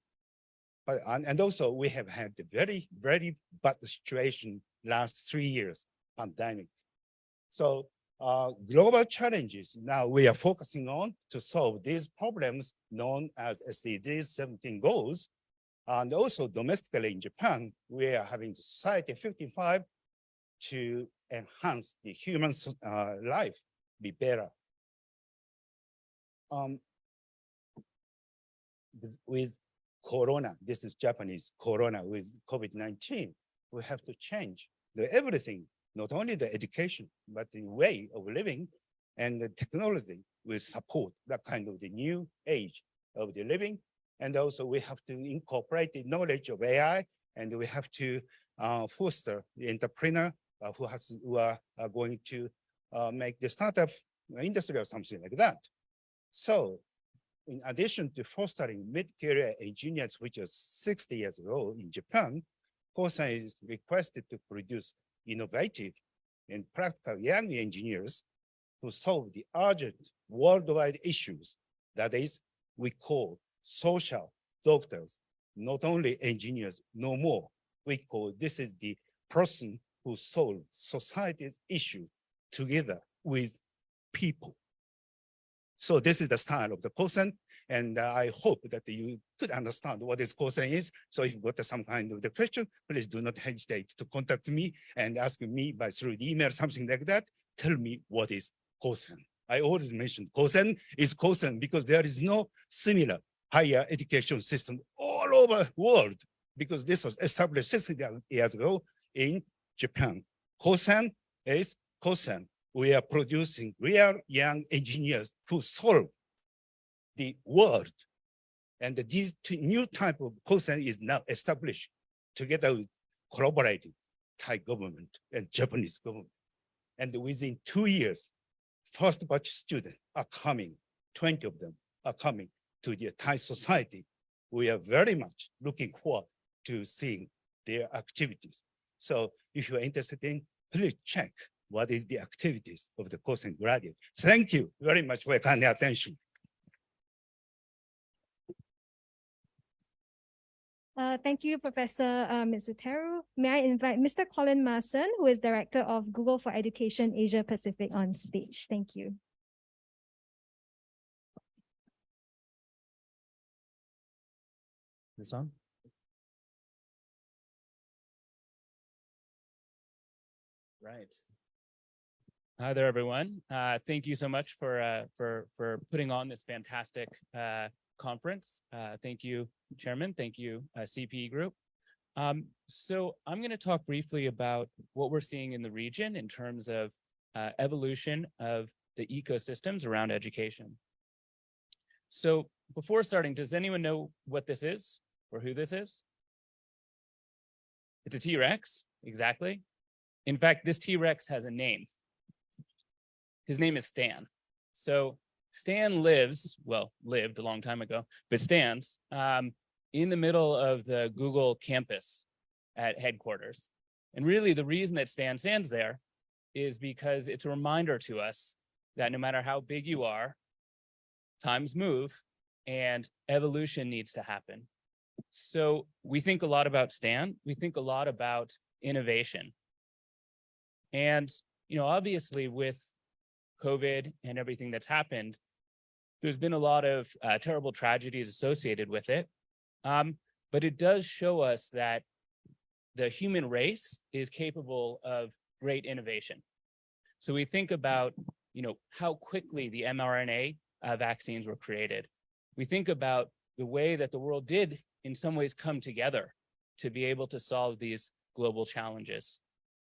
And also we have had a very, very bad situation last 3 years, pandemic. So global challenges now we are focusing on to solve these problems known as SDGs 17 goals. And also domestically in Japan, we are having Society 55 to enhance the human life, be better. With Corona, this is Japanese Corona with COVID-19, we have to change everything, not only the education, but the way of living, and the technology will support that kind of the new age of the living. And also we have to incorporate the knowledge of AI, and we have to foster the entrepreneur who are going to make the startup industry or something like that. So in addition to fostering mid-career engineers, which was 60 years ago in Japan, CoSAN is requested to produce innovative and practical young engineers to solve the urgent worldwide issues. That is, we call social doctors, not only engineers, no more. We call this is the person who solves society's issues together with people. So this is the style of the CoSAN, and I hope that you could understand what this CoSAN is. So if you've got some kind of the question, please do not hesitate to contact me and ask me by through the email, something like that. Tell me what is CoSAN. I always mention CoSAN is CoSAN because there is no similar higher education system all over the world, because this was established 60 years ago in Japan. CoSAN is CoSAN. We are producing real young engineers who solve the world. And this new type of CoSAN is now established together with collaborating Thai government and Japanese government. And within 2 years, first batch students are coming, 20 of them are coming to the Thai society. We are very much looking forward to seeing their activities. So if you're interested in, please check what is the activities of the CoSAN graduate. Thank you very much for your kind attention. Thank you, Professor Mitsuteru. May I invite Mr. Colin Marson, who is Director of Google for Education Asia Pacific, on stage. Thank you. This on? Right. Hi there, everyone. Thank you so much for putting on this fantastic conference. Thank you, Chairman. Thank you, CPE Group. So I'm going to talk briefly about what we're seeing in the region in terms of evolution of the ecosystems around education. So before starting, does anyone know what this is or who this is? It's a T-Rex, exactly. In fact, this T-Rex has a name. His name is Stan. So Stan lived a long time ago, but stands in the middle of the Google campus at headquarters. And really the reason that Stan stands there is because it's a reminder to us that no matter how big you are, times move and evolution needs to happen. So we think a lot about Stan, we think a lot about innovation. And, obviously with COVID and everything that's happened, there's been a lot of terrible tragedies associated with it. But it does show us that the human race is capable of great innovation. So we think about, how quickly the mRNA vaccines were created. We think about the way that the world did in some ways come together to be able to solve these global challenges.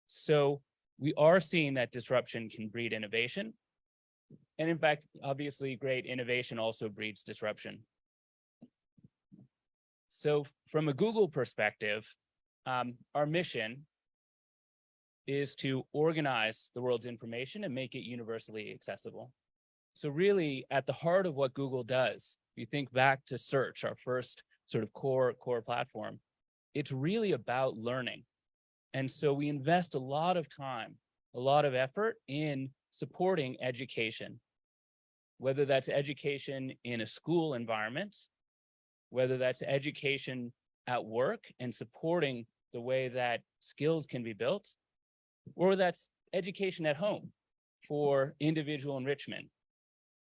So we are seeing that disruption can breed innovation. And in fact, obviously, great innovation also breeds disruption. So from a Google perspective, our mission is to organize the world's information and make it universally accessible. So really, at the heart of what Google does, if you think back to search, our first sort of core platform, it's really about learning. And so we invest a lot of time, a lot of effort in supporting education, whether that's education in a school environment, whether that's education at work and supporting the way that skills can be built, or that's education at home for individual enrichment.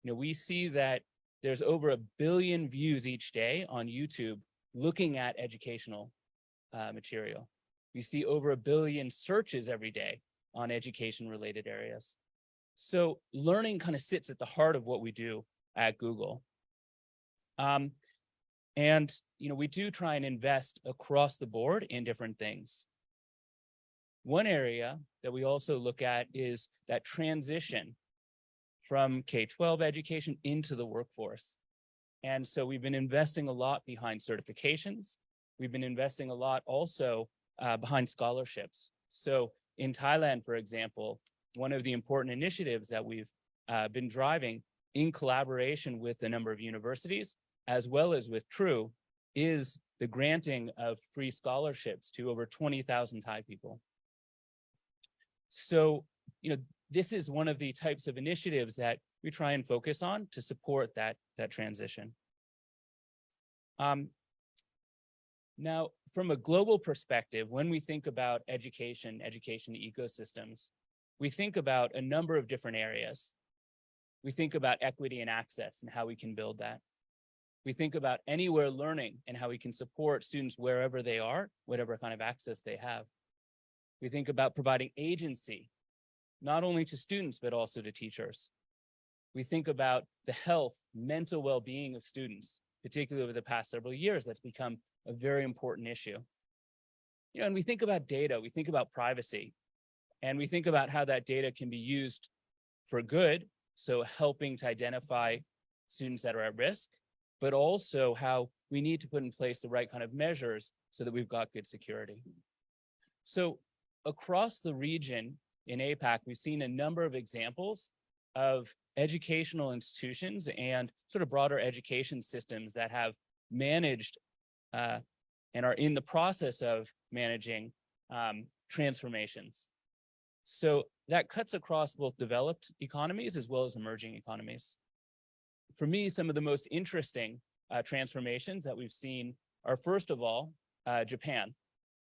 We see that there's over 1 billion views each day on YouTube looking at educational material. We see over 1 billion searches every day on education-related areas. So learning kind of sits at the heart of what we do at Google. And we do try and invest across the board in different things. One area that we also look at is that transition from K-12 education into the workforce. And so we've been investing a lot behind certifications. We've been investing a lot also behind scholarships. So in Thailand, for example, one of the important initiatives that we've been driving in collaboration with a number of universities, as well as with True, is the granting of free scholarships to over 20,000 Thai people. So, this is one of the types of initiatives that we try and focus on to support that transition. Now, from a global perspective, when we think about education ecosystems, we think about a number of different areas. We think about equity and access and how we can build that. We think about anywhere learning and how we can support students wherever they are, whatever kind of access they have. We think about providing agency, not only to students, but also to teachers. We think about the health, mental well-being of students, particularly over the past several years. That's become a very important issue. And we think about data, we think about privacy, and we think about how that data can be used for good, so helping to identify students that are at risk, but also how we need to put in place the right kind of measures so that we've got good security. So across the region in APAC, we've seen a number of examples of educational institutions and sort of broader education systems that have managed and are in the process of managing transformations. So that cuts across both developed economies as well as emerging economies. For me, some of the most interesting transformations that we've seen are, first of all, Japan.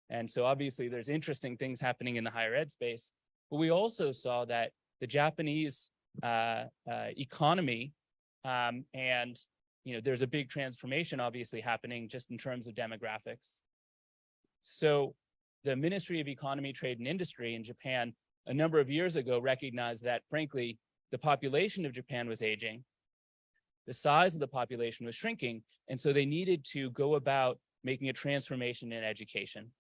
And so obviously there's interesting things happening in the higher ed space, but we also saw that the Japanese economy and there's a big transformation obviously happening just in terms of demographics. So the Ministry of Economy, Trade and Industry in Japan a number of years ago recognized that, frankly, the population of Japan was aging, the size of the population was shrinking, and so they needed to go about making a transformation in education.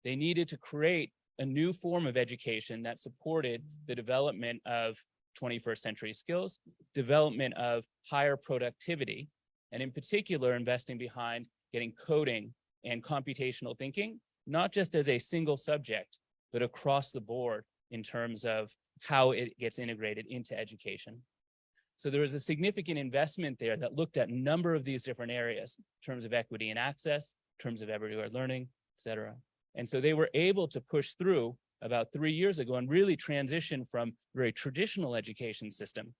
They needed to create a new form of education that supported the development of 21st century skills, development of higher productivity, and in particular, investing behind getting coding and computational thinking, not just as a single subject, but across the board in terms of how it gets integrated into education. So there was a significant investment there that looked at a number of these different areas in terms of equity and access, in terms of everywhere learning, et cetera. And so they were able to push through about 3 years ago and really transition from a very traditional education system,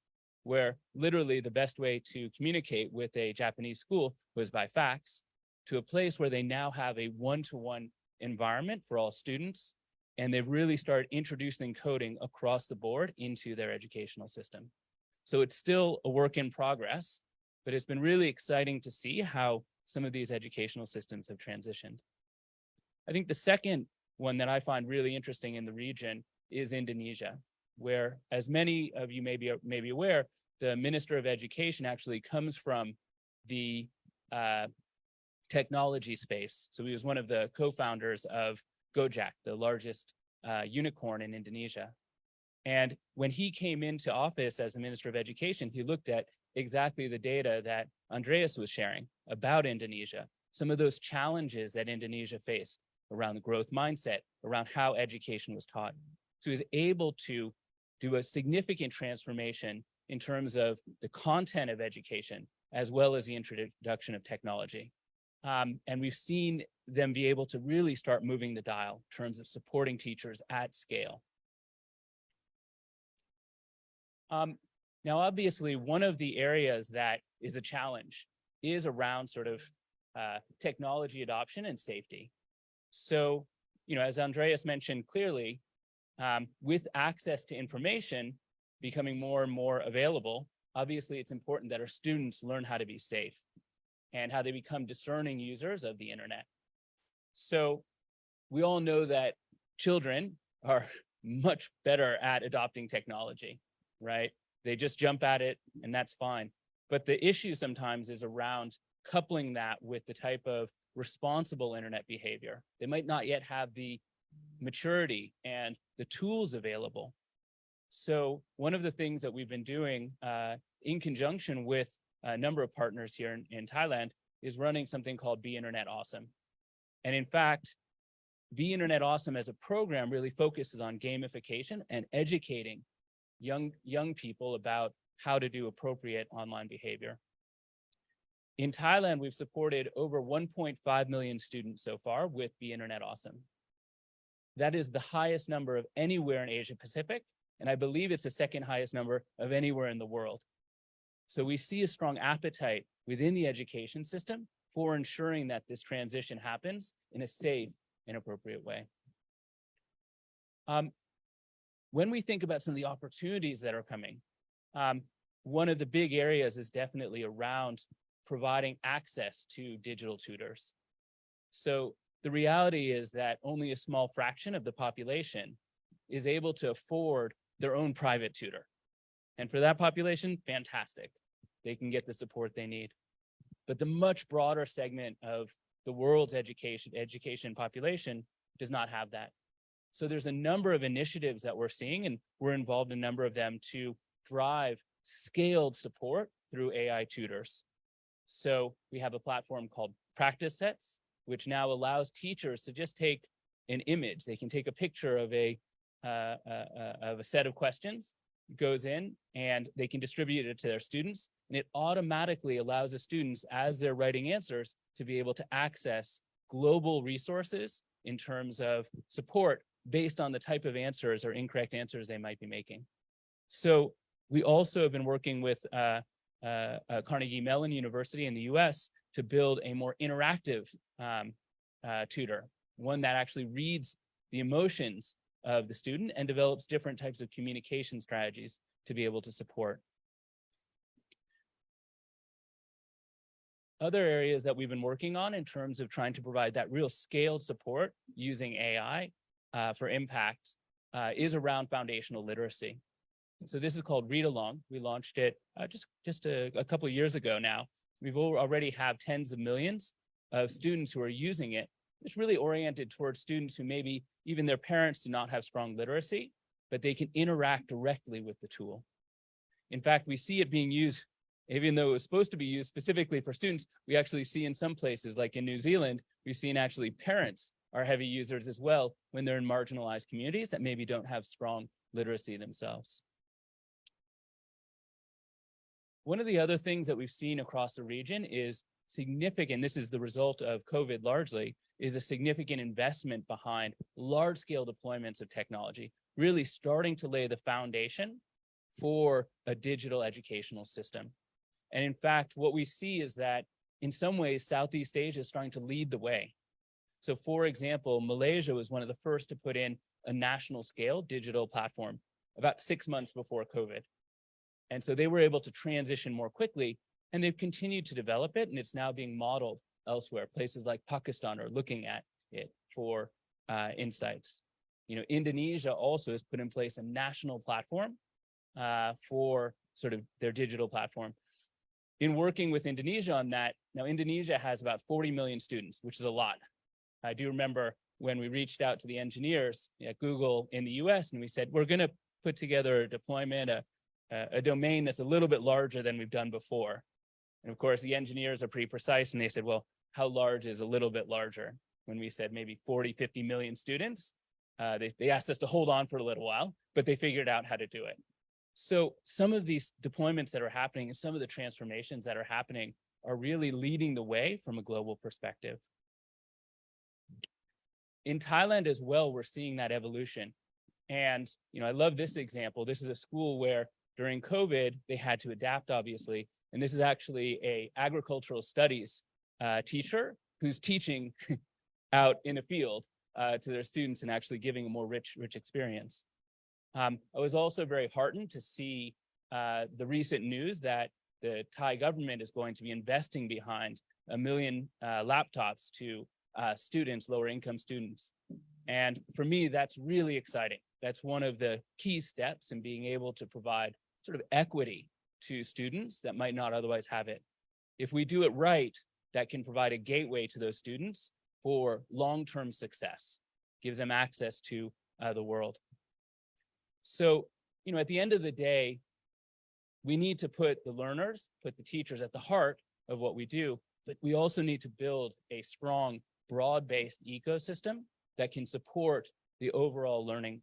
where literally the best way to communicate with a Japanese school was by fax, to a place where they now have a one-to-one environment for all students. And they've really started introducing coding across the board into their educational system. So it's still a work in progress, but it's been really exciting to see how some of these educational systems have transitioned. I think the second one that I find really interesting in the region is Indonesia, where, as many of you may be aware, the Minister of Education actually comes from the technology space. So he was one of the co-founders of Gojek, the largest unicorn in Indonesia. And when he came into office as the Minister of Education, he looked at exactly the data that Andreas was sharing about Indonesia, some of those challenges that Indonesia faced around the growth mindset, around how education was taught. So he was able to do a significant transformation in terms of the content of education, as well as the introduction of technology. And we've seen them be able to really start moving the dial in terms of supporting teachers at scale. Now, obviously, one of the areas that is a challenge is around sort of technology adoption and safety. So, as Andreas mentioned clearly, with access to information becoming more and more available, obviously it's important that our students learn how to be safe and how they become discerning users of the internet. So we all know that children are much better at adopting technology, right? They just jump at it and that's fine. But the issue sometimes is around coupling that with the type of responsible internet behavior. They might not yet have the maturity and the tools available. So one of the things that we've been doing in conjunction with a number of partners here in Thailand is running something called Be Internet Awesome. And in fact, Be Internet Awesome as a program really focuses on gamification and educating young people about how to do appropriate online behavior. In Thailand, we've supported over 1.5 million students so far with Be Internet Awesome. That is the highest number of anywhere in Asia Pacific, and I believe it's the second highest number of anywhere in the world. So we see a strong appetite within the education system for ensuring that this transition happens in a safe and appropriate way. When we think about some of the opportunities that are coming, one of the big areas is definitely around providing access to digital tutors. So the reality is that only a small fraction of the population is able to afford their own private tutor. And for that population, fantastic. They can get the support they need. But the much broader segment of the world's education population does not have that. So there's a number of initiatives that we're seeing, and we're involved in a number of them to drive scaled support through AI tutors. So we have a platform called Practice Sets, which now allows teachers to just take an image. They can take a picture of a set of questions, goes in, and they can distribute it to their students. And it automatically allows the students, as they're writing answers, to be able to access global resources in terms of support based on the type of answers or incorrect answers they might be making. So we also have been working with Carnegie Mellon University in the US to build a more interactive tutor, one that actually reads the emotions of the student and develops different types of communication strategies to be able to support. Other areas that we've been working on in terms of trying to provide that real scaled support using AI for impact is around foundational literacy. So this is called Read Along. We launched it just a couple of years ago now. We've already have tens of millions of students who are using it. It's really oriented towards students who maybe even their parents do not have strong literacy, but they can interact directly with the tool. In fact, we see it being used, even though it was supposed to be used specifically for students, we actually see in some places, like in New Zealand, we've seen actually parents are heavy users as well when they're in marginalized communities that maybe don't have strong literacy themselves. One of the other things that we've seen across the region is significant, this is the result of COVID largely, is a significant investment behind large-scale deployments of technology, really starting to lay the foundation for a digital educational system. And in fact, what we see is that in some ways, Southeast Asia is starting to lead the way. So for example, Malaysia was one of the first to put in a national scale digital platform about 6 months before COVID. And so they were able to transition more quickly, and they've continued to develop it, and it's now being modeled elsewhere. Places like Pakistan are looking at it for insights. You know, Indonesia also has put in place a national platform for sort of their digital platform. In working with Indonesia on that, now Indonesia has about 40 million students, which is a lot. I do remember when we reached out to the engineers at Google in the US, and we said, we're going to put together a deployment, a domain that's a little bit larger than we've done before. And of course, the engineers are pretty precise, and they said, well, how large is a little bit larger? When we said maybe 40, 50 million students, they asked us to hold on for a little while, but they figured out how to do it. So some of these deployments that are happening and some of the transformations that are happening are really leading the way from a global perspective. In Thailand as well, we're seeing that evolution. And, you know, I love this example. This is a school where during COVID, they had to adapt, obviously. And this is actually a agricultural studies teacher who's teaching out in a field to their students and actually giving a more rich experience. I was also very heartened to see the recent news that the Thai government is going to be investing behind 1 million laptops to students, lower income students. And for me, that's really exciting. That's one of the key steps in being able to provide sort of equity to students that might not otherwise have it. If we do it right, that can provide a gateway to those students for long-term success, gives them access to the world. So, you know, at the end of the day, we need to put the learners, put the teachers at the heart of what we do, but we also need to build a strong, broad-based ecosystem that can support the overall learning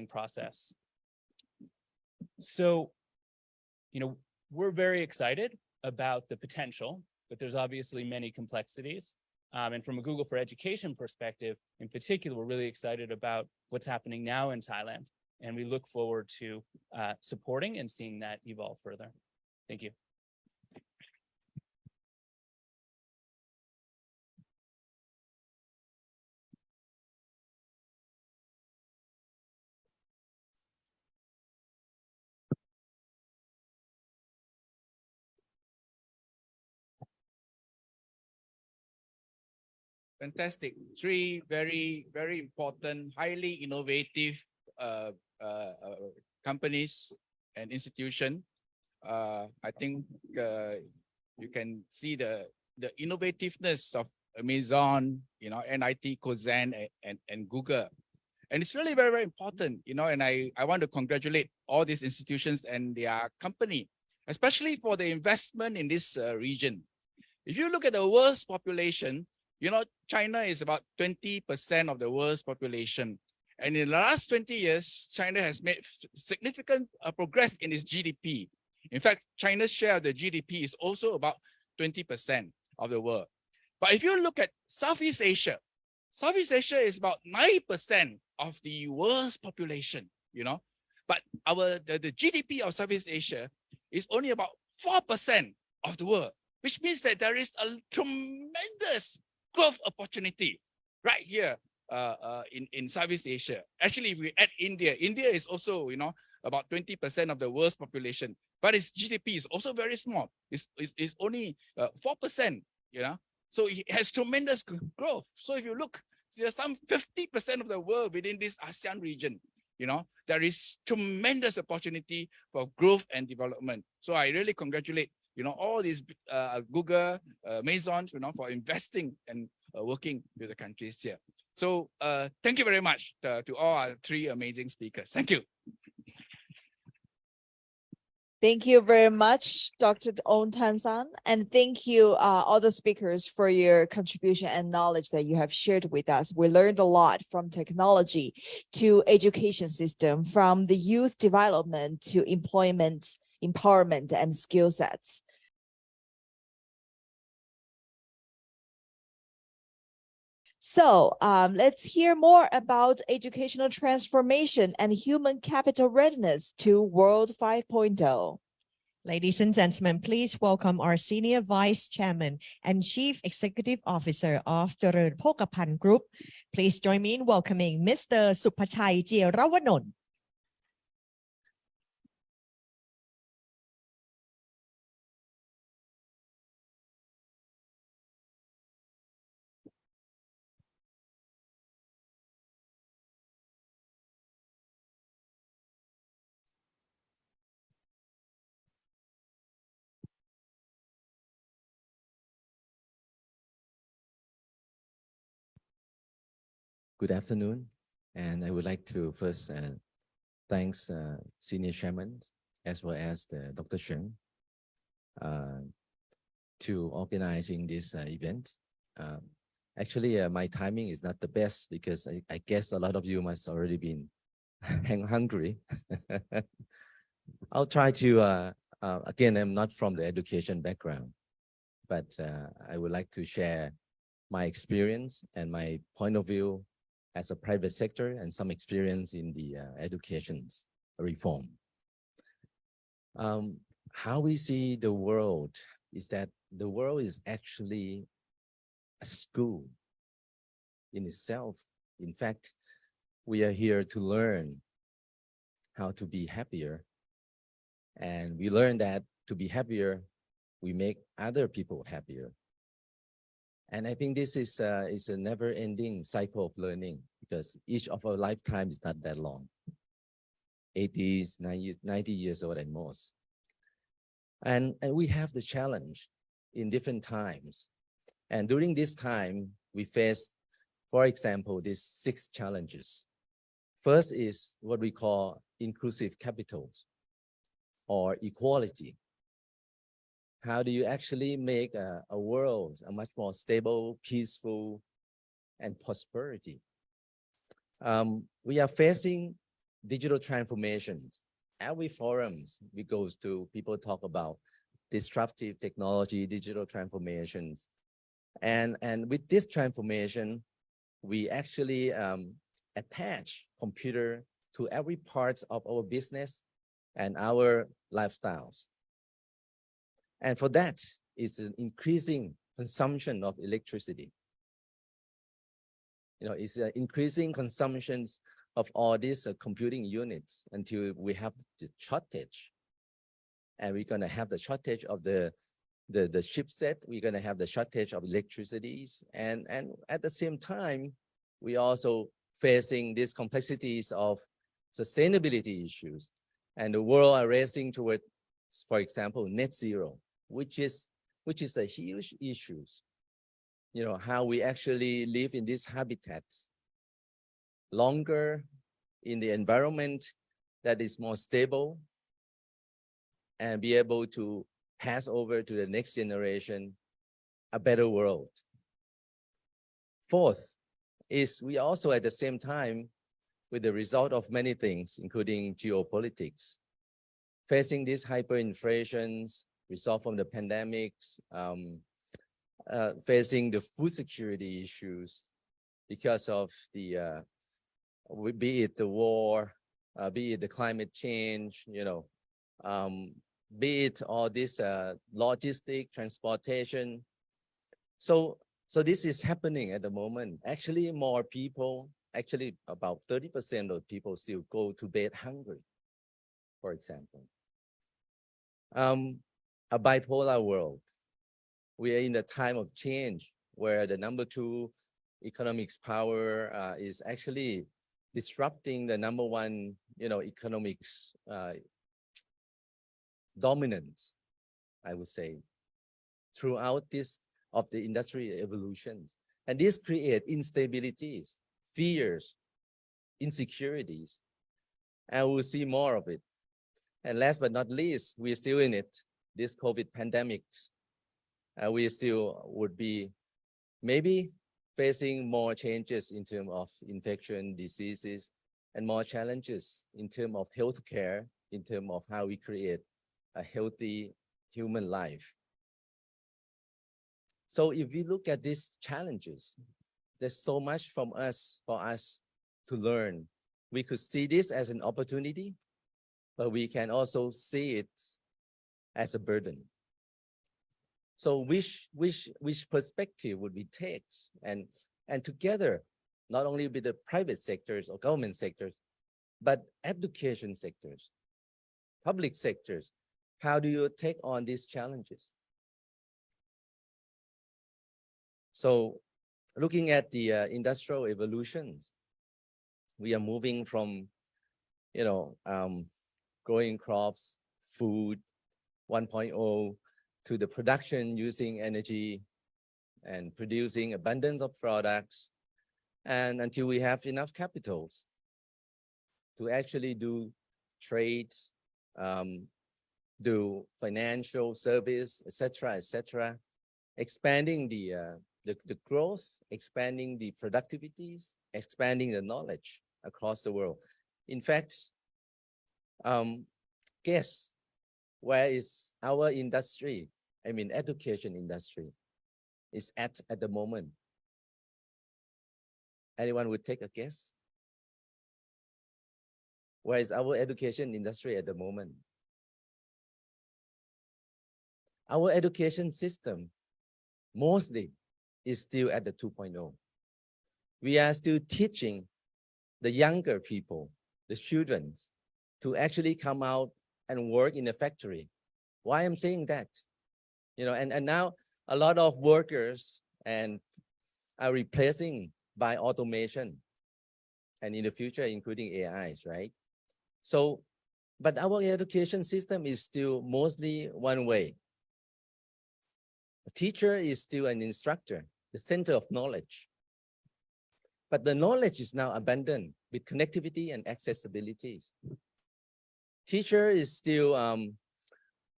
process. So, you know, we're very excited about the potential but there's obviously many complexities. And from a Google for Education perspective, in particular, we're really excited about what's happening now in Thailand. And we look forward to supporting and seeing that evolve further. Thank you. Fantastic. Three very, very important, highly innovative companies and institutions. I think you can see the innovativeness of Amazon, NIT, Cozen, and Google. And it's really very, very important, and I want to congratulate all these institutions and their company, especially for the investment in this region. If you look at the world's population, China is about 20% of the world's population. And in the last 20 years, China has made significant progress in its GDP. In fact, China's share of the GDP is also about 20% of the world. But if you look at Southeast Asia is about 9% of the world's population, But the GDP of Southeast Asia is only about 4% of the world, which means that there is a tremendous growth opportunity right here in Southeast Asia. Actually, we add India. India is also, about 20% of the world's population, but its GDP is also very small. It's only 4%, So it has tremendous growth. So if you look, there's some 50% of the world within this ASEAN region. There is tremendous opportunity for growth and development. So I really congratulate all these Google, Amazon, for investing and working with the countries here. So thank you very much to all our three amazing speakers. Thank you. Thank you very much, Dr. Ong Tan San, and thank you all the speakers for your contribution and knowledge that you have shared with us. We learned a lot from technology to education system, from the youth development to employment, empowerment, and skill sets. So let's hear more about educational transformation and human capital readiness to World 5.0. Ladies and gentlemen, please welcome our Senior Vice Chairman and Chief Executive Officer of Cherun Pokapan Group. Please join me in welcoming Mr. Supachai Chearavanont. Good afternoon, and I would like to first thanks Senior Chairman as well as Dr. Cheng to organizing this event. Actually, my timing is not the best because I guess a lot of you must already been hungry. I'll try to, again, I'm not from the education background, but I would like to share my experience and my point of view as a private sector and some experience in the education reform. How we see the world is that the world is actually a school in itself. In fact, we are here to learn how to be happier. And we learn that to be happier, we make other people happier. And I think this is a never-ending cycle of learning because each of our lifetime is not that long, 80s, 90 years old at most. And we have the challenge in different times. And during this time, we face, for example, these 6 challenges. First is what we call inclusive capital or equality. How do you actually make a world a much more stable, peaceful, and prosperity? We are facing digital transformations. Every forums we go to, people talk about disruptive technology, digital transformations. And with this transformation, we actually attach computer to every part of our business and our lifestyles. And for that, it's an increasing consumption of electricity. It's increasing consumptions of all these computing units until we have the shortage. And we're going to have the shortage of the chipset. We're going to have the shortage of electricities. And at the same time, we also facing these complexities of sustainability issues. And the world are racing toward, for example, net zero, which is a huge issue. How we actually live in this habitat longer in the environment that is more stable and be able to pass over to the next generation a better world. Fourth is we also at the same time, with the result of many things, including geopolitics, facing these hyperinflations, result from the pandemics, facing the food security issues because of the, be it the war, be it the climate change, be it all this logistic, transportation. So this is happening at the moment. Actually, more people, actually about 30% of people still go to bed hungry, for example. A bipolar world. We are in a time of change where the number 2 economics power is actually disrupting the number 1, economics dominance, I would say, throughout this of the industry evolutions. And this create instabilities, fears, insecurities, and we'll see more of it. And last but not least, we're still in it, this COVID pandemic. We still would be maybe facing more changes in terms of infection diseases and more challenges in terms of healthcare, in terms of how we create a healthy human life. So if we look at these challenges, there's so much for us to learn. We could see this as an opportunity, but we can also see it as a burden. So which perspective would we take? And together, not only with the private sectors or government sectors, but education sectors, public sectors, how do you take on these challenges? So looking at the industrial evolutions, we are moving from, growing crops, food 1.0 to the production using energy and producing abundance of products, and until we have enough capitals to actually do trades, do financial service, etc., expanding the growth, expanding the productivities, expanding the knowledge across the world. In fact, guess where is our industry, education industry, is at the moment? Anyone would take a guess? Where is our education industry at the moment? Our education system mostly is still at the 2.0. We are still teaching the younger people, the students, to actually come out and work in a factory. Why I'm saying that? And now a lot of workers are replacing by automation, and in the future, including AIs, right? So, but our education system is still mostly one way. A teacher is still an instructor, the center of knowledge. But the knowledge is now abundant with connectivity and accessibilities. Teacher is still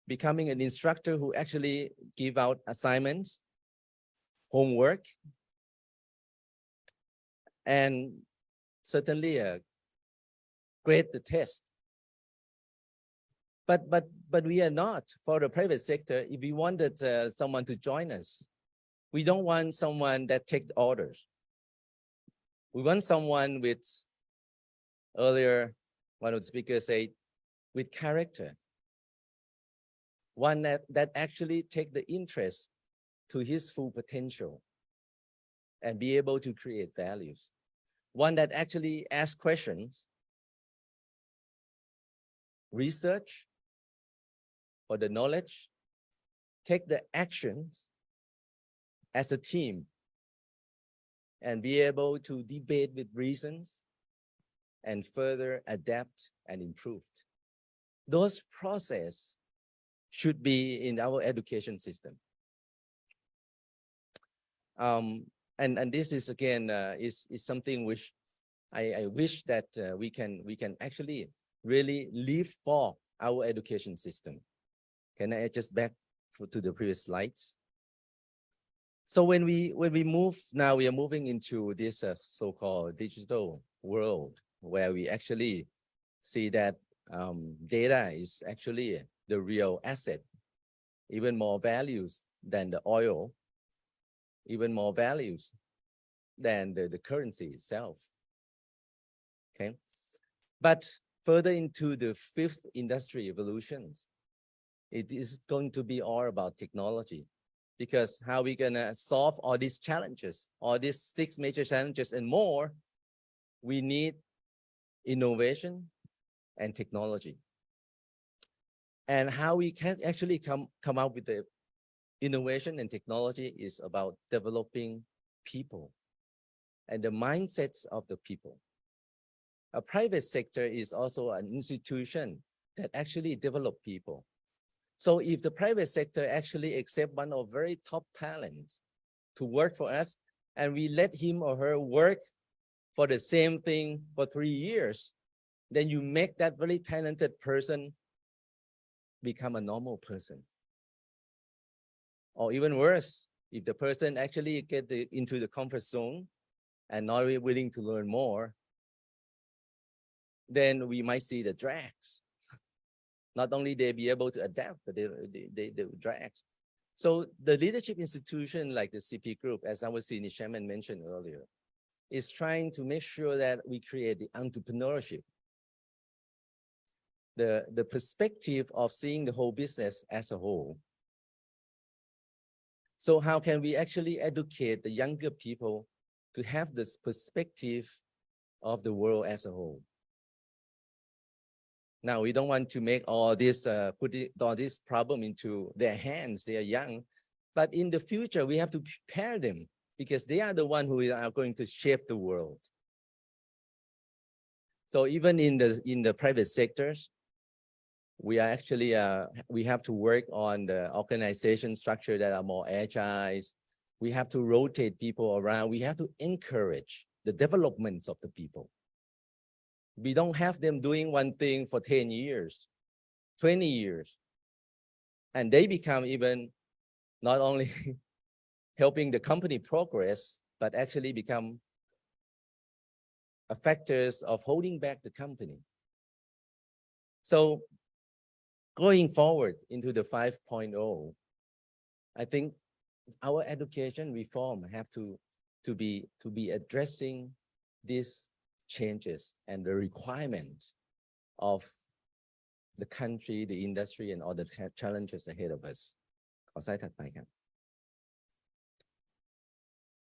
becoming an instructor who actually give out assignments, homework, and certainly grade the test. But But we are not. For the private sector, if we wanted someone to join us, we don't want someone that takes orders. We want someone with, earlier, one of the speakers said, with character. One that actually take the interest to his full potential and be able to create values. One that actually asks questions, research for the knowledge, take the actions as a team, and be able to debate with reasons and further adapt and improve. Those processes should be in our education system. And this is again is something which I wish that we can actually really live for our education system. Can I just back to the previous slides? So when we move now, we are moving into this so-called digital world where we actually see that data is actually the real asset, even more values than the oil, even more values than the currency itself. Okay, but further into the fifth industry evolutions, it is going to be all about technology, because how we gonna solve all these challenges, all these 6 major challenges and more, we need innovation and technology. And how we can actually come up with the innovation and technology is about developing people and the mindsets of the people. A private sector is also an institution that actually develop people. So if the private sector actually accept one of very top talents to work for us, and we let him or her work for the same thing for 3 years, then you make that very talented person become a normal person. Or even worse, if the person actually get into the comfort zone and not really willing to learn more, then we might see the drags. Not only they be able to adapt, but they drag. So the leadership institution like the CP Group, as our senior chairman mentioned earlier, is trying to make sure that we create the entrepreneurship, the perspective of seeing the whole business as a whole. So how can we actually educate the younger people to have this perspective of the world as a whole? Now, we don't want to make all this, put all this problem into their hands. They are young, but in the future, we have to prepare them because they are the ones who are going to shape the world. So even in the private sectors, we are actually, we have to work on the organization structure that are more agile. We have to rotate people around. We have to encourage the developments of the people. We don't have them doing one thing for 10 years, 20 years. And they become even not only helping the company progress, but actually become factors of holding back the company. So going forward into the 5.0, I think our education reform have to be addressing these changes and the requirements of the country, the industry, and all the challenges ahead of us.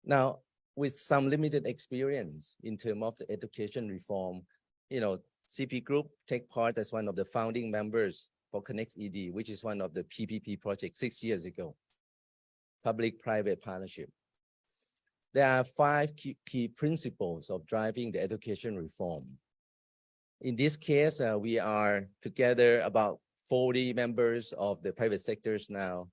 Now, with some limited experience in terms of the education reform, CP Group take part as one of the founding members for Connect ED, which is one of the PPP projects 6 years ago, public-private partnership. There are 5 key principles of driving the education reform. In this case, we are together about 40 members of the private sectors now,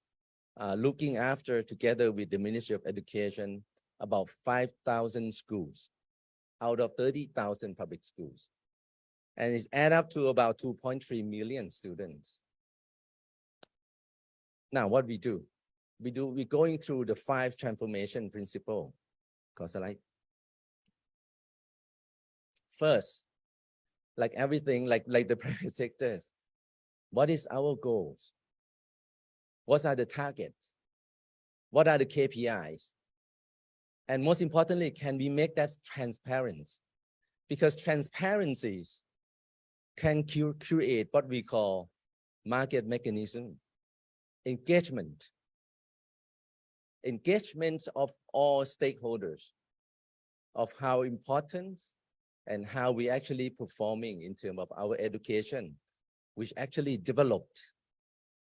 looking after, together with the Ministry of Education, about 5,000 schools out of 30,000 public schools. And it's add up to about 2.3 million students. Now, what we do? We're going through the 5 transformation principle. First, like everything, like the private sectors, What is our goals? What are the targets? What are the KPIs? And most importantly, can we make that transparent? Because transparencies can create what we call market mechanism, engagement of all stakeholders of how important and how we actually performing in terms of our education, which actually developed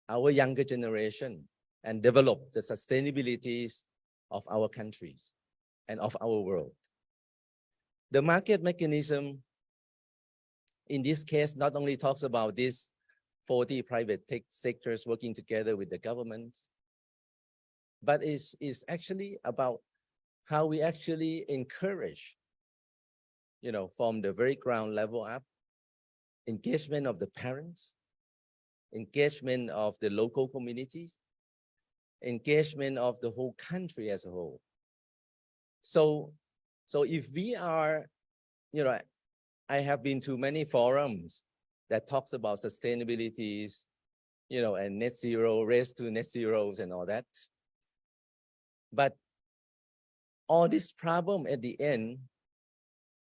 our younger generation and developed the sustainabilities of our countries and of our world. The market mechanism in this case not only talks about these 40 private tech sectors working together with the government, but is actually about how we actually encourage, from the very ground level up, engagement of the parents, engagement of the local communities, engagement of the whole country as a whole. So if we are, I have been to many forums that talks about sustainabilities, and net zero, race to net zeros and all that. But all this problem at the end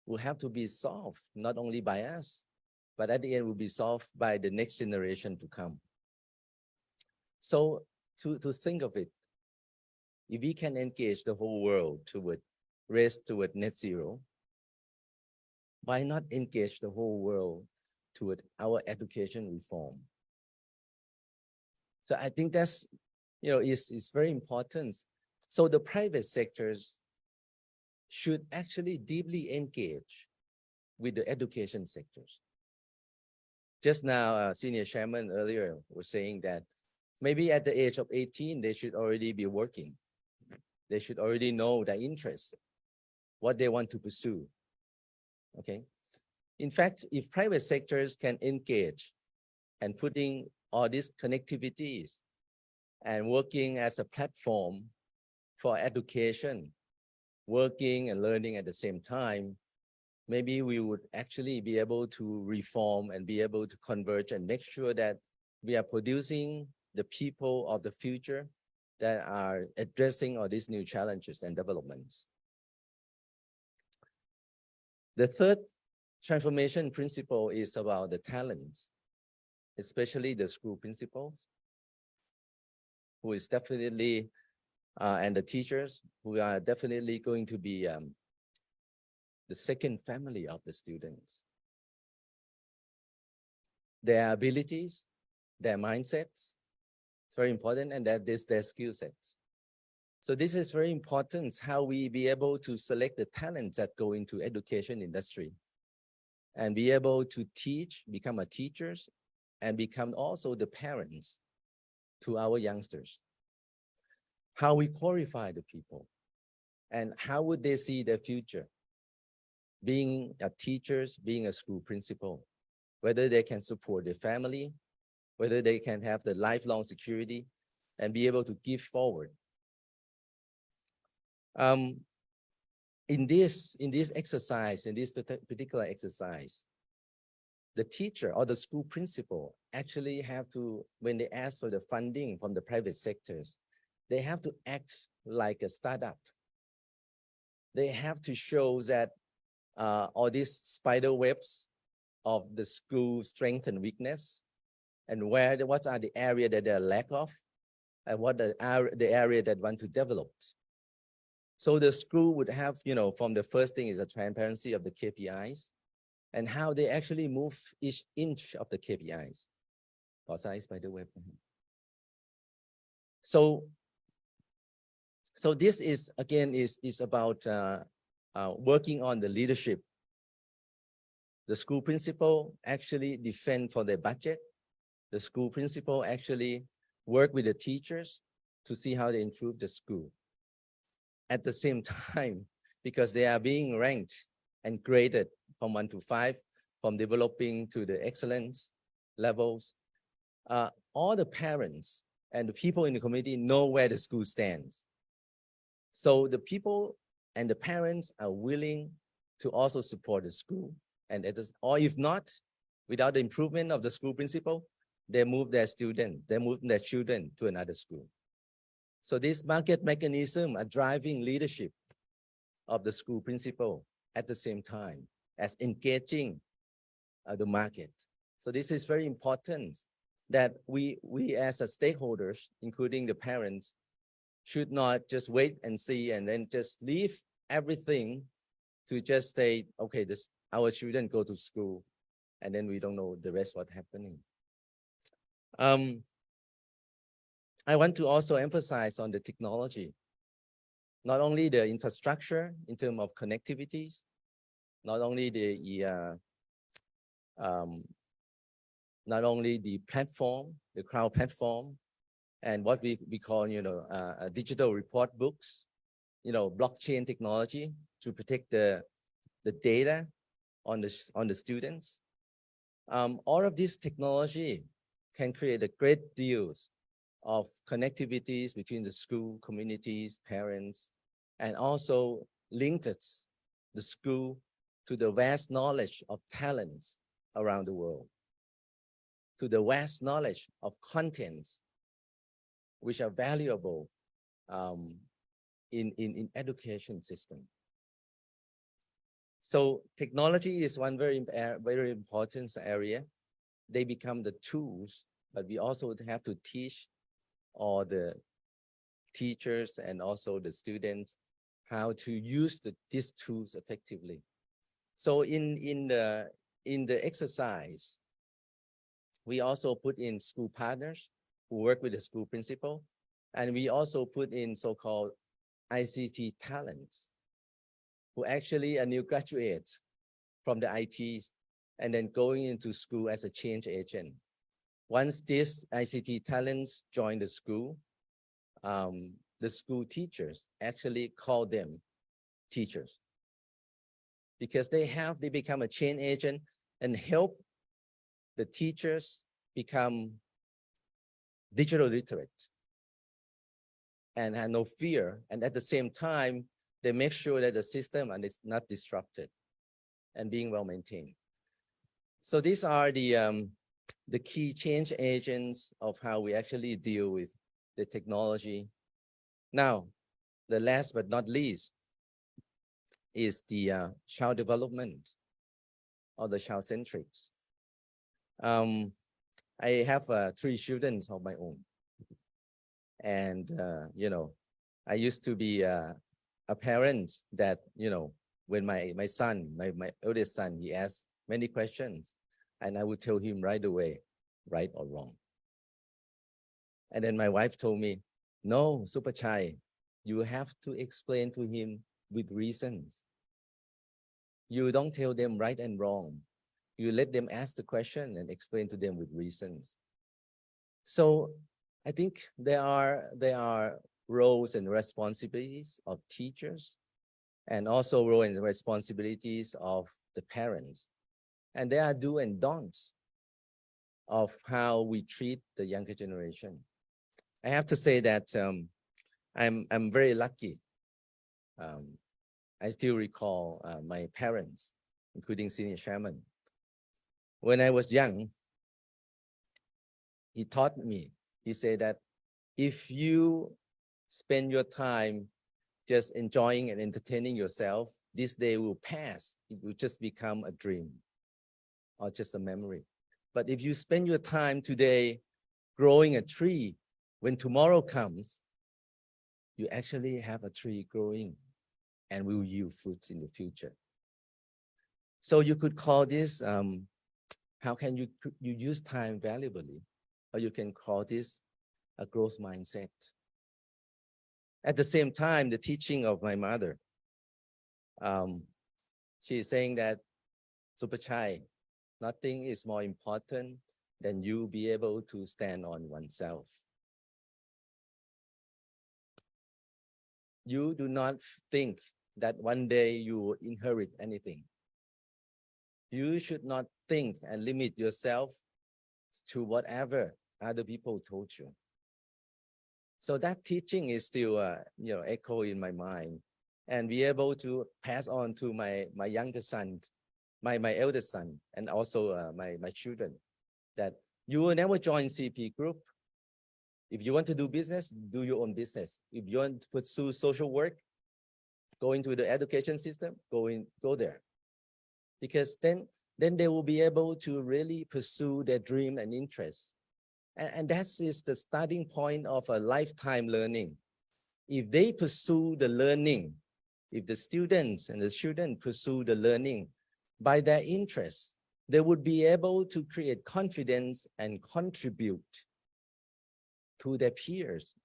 will have to be solved, not only by us, but at the end will be solved by the next generation to come. So to think of it, if we can engage the whole world toward race toward net zero, why not engage the whole world toward our education reform? So I think that's, is very important. So the private sectors should actually deeply engage with the education sectors. Just now, Senior Chairman earlier was saying that maybe at the age of 18, they should already be working. They should already know their interests, what they want to pursue, okay? In fact, if private sectors can engage and putting all these connectivities and working as a platform for education, working and learning at the same time, maybe we would actually be able to reform and be able to converge and make sure that we are producing the people of the future that are addressing all these new challenges and developments. The third transformation principle is about the talents, especially the school principals, who is definitely, and the teachers, who are definitely going to be the second family of the students. Their abilities, their mindsets, it's very important, and that is their skill sets. So this is very important, how we be able to select the talents that go into education industry and be able to teach, become a teachers, and become also the parents to our youngsters. How we qualify the people and how would they see their future? Being a teachers, being a school principal, whether they can support their family, whether they can have the lifelong security and be able to give forward. In this exercise, in this particular exercise, the teacher or the school principal actually have to, when they ask for the funding from the private sectors, they have to act like a startup. They have to show that all these spider webs of the school strength and weakness, and what are the area that they're lack of, and what the area that want to develop. So the school would have, from the first thing is the transparency of the KPIs and how they actually move each inch of the KPIs. Spider web. So this is, again, is about working on the leadership. The school principal actually defend for their budget. The school principal actually work with the teachers to see how they improve the school. At the same time, because they are being ranked and graded from 1 to 5, from developing to the excellence levels, all the parents and the people in the community know where the school stands. So the people and the parents are willing to also support the school. And or if not, without the improvement of the school principal, they move their children to another school. So this market mechanism are driving leadership of the school principal at the same time as engaging the market. So this is very important that we as a stakeholders, including the parents, should not just wait and see and then just leave everything to just say, okay, our children go to school, and then we don't know the rest what's happening. I want to also emphasize on the technology, not only the infrastructure in terms of connectivities, not only the platform, the cloud platform, and what we call, digital report books, blockchain technology to protect the data on the students. All of this technology can create a great deals of connectivities between the school, communities, parents, and also linked the school to the vast knowledge of talents around the world, to the vast knowledge of contents which are valuable in education system. So technology is one very important area. They become the tools, but we also have to teach all the teachers and also the students how to use these tools effectively. So in the exercise, we also put in school partners who work with the school principal, and we also put in so-called ICT talents who actually are new graduates from the ITs and then going into school as a change agent. Once these ICT talents join the school teachers actually call them teachers because they become a change agent and help the teachers become digital literate and have no fear. And at the same time, they make sure that the system is not disrupted and being well maintained. So these are the key change agents of how we actually deal with the technology. Now, the last but not least is the child development or the child centrics. I have 3 children of my own. And, I used to be a parent that, when my son, my eldest son, he asked many questions, and I would tell him right away, right or wrong. And then my wife told me, no, Supachai, you have to explain to him with reasons. You don't tell them right and wrong. You let them ask the question and explain to them with reasons. So I think there are roles and responsibilities of teachers and also roles and responsibilities of the parents. And there are do and don'ts of how we treat the younger generation. I have to say that I'm very lucky. I still recall my parents, including senior chairman. When I was young, he taught me, he said that if you spend your time just enjoying and entertaining yourself, this day will pass. It will just become a dream or just a memory. But if you spend your time today growing a tree, when tomorrow comes, you actually have a tree growing and will yield fruits in the future. So you could call this, how can you use time valuably? Or you can call this a growth mindset. At the same time, the teaching of my mother, she is saying that, Supachai, nothing is more important than you be able to stand on oneself. You do not think that one day you will inherit anything. You should not think and limit yourself to whatever other people told you. So that teaching is still, echo in my mind, and be able to pass on to my younger son, my eldest son, and also my children, that You will never join CP group. If you want to do business, do your own business. If you want to pursue social work, go into the education system, go there. Because then they will be able to really pursue their dream and interest. And that is the starting point of a lifetime learning. If they pursue the learning, if the students and the students pursue the learning by their interests, they would be able to create confidence and contribute to their peers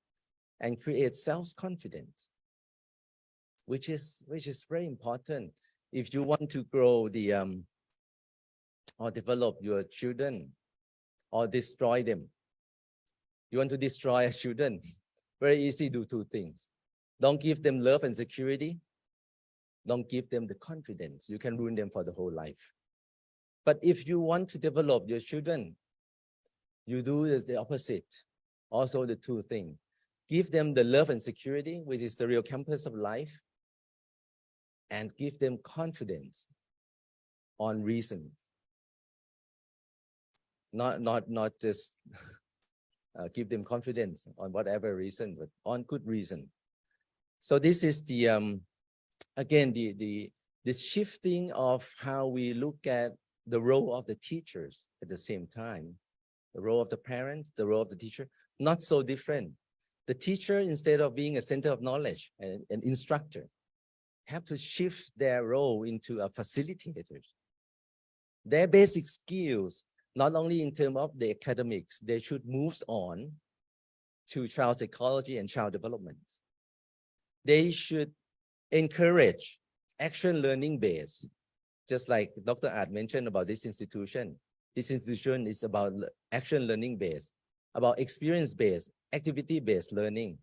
and create self-confidence, which is very important if you want to grow the or develop your children or destroy them. You want to destroy a student, very easy to do two things. Don't give them love and security. Don't give them the confidence. You can ruin them for the whole life. But if you want to develop your children, you do the opposite. Also the two things. Give them the love and security, which is the real campus of life, and give them confidence on reasons. Not just give them confidence on whatever reason, but on good reason. So this is the again the shifting of how we look at the role of the teachers at the same time, the role of the parent, the role of the teacher, not so different. The teacher, instead of being a center of knowledge and an instructor, have to shift their role into a facilitator. Their basic skills, not only in terms of the academics, they should move on to child psychology and child development. They should encourage action learning based, just like Dr. Art mentioned about this institution. This institution is about action learning based, about experience based, activity based learning.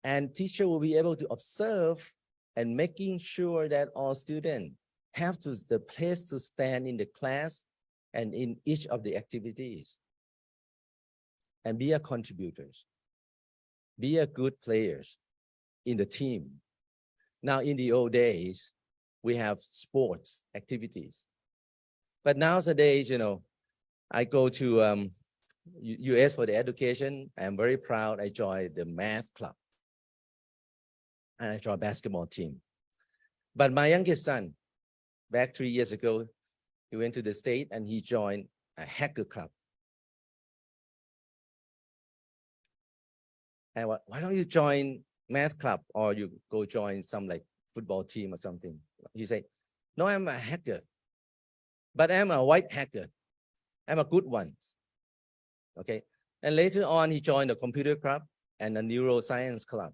And teacher will be able to observe and making sure that all students have the place to stand in the class and in each of the activities, and be a contributors, be a good players in the team. Now, in the old days, we have sports activities, but nowadays, you know, I go to US for the education. I'm very proud. I joined the math club, and I joined basketball team. But my youngest son, back 3 years ago, he went to the state and he joined a hacker club. And why don't you join math club, or you go join some like football team or something? He said, no, I'm a hacker, but I'm a white hacker. I'm a good one. Okay. And later on, he joined a computer club and a neuroscience club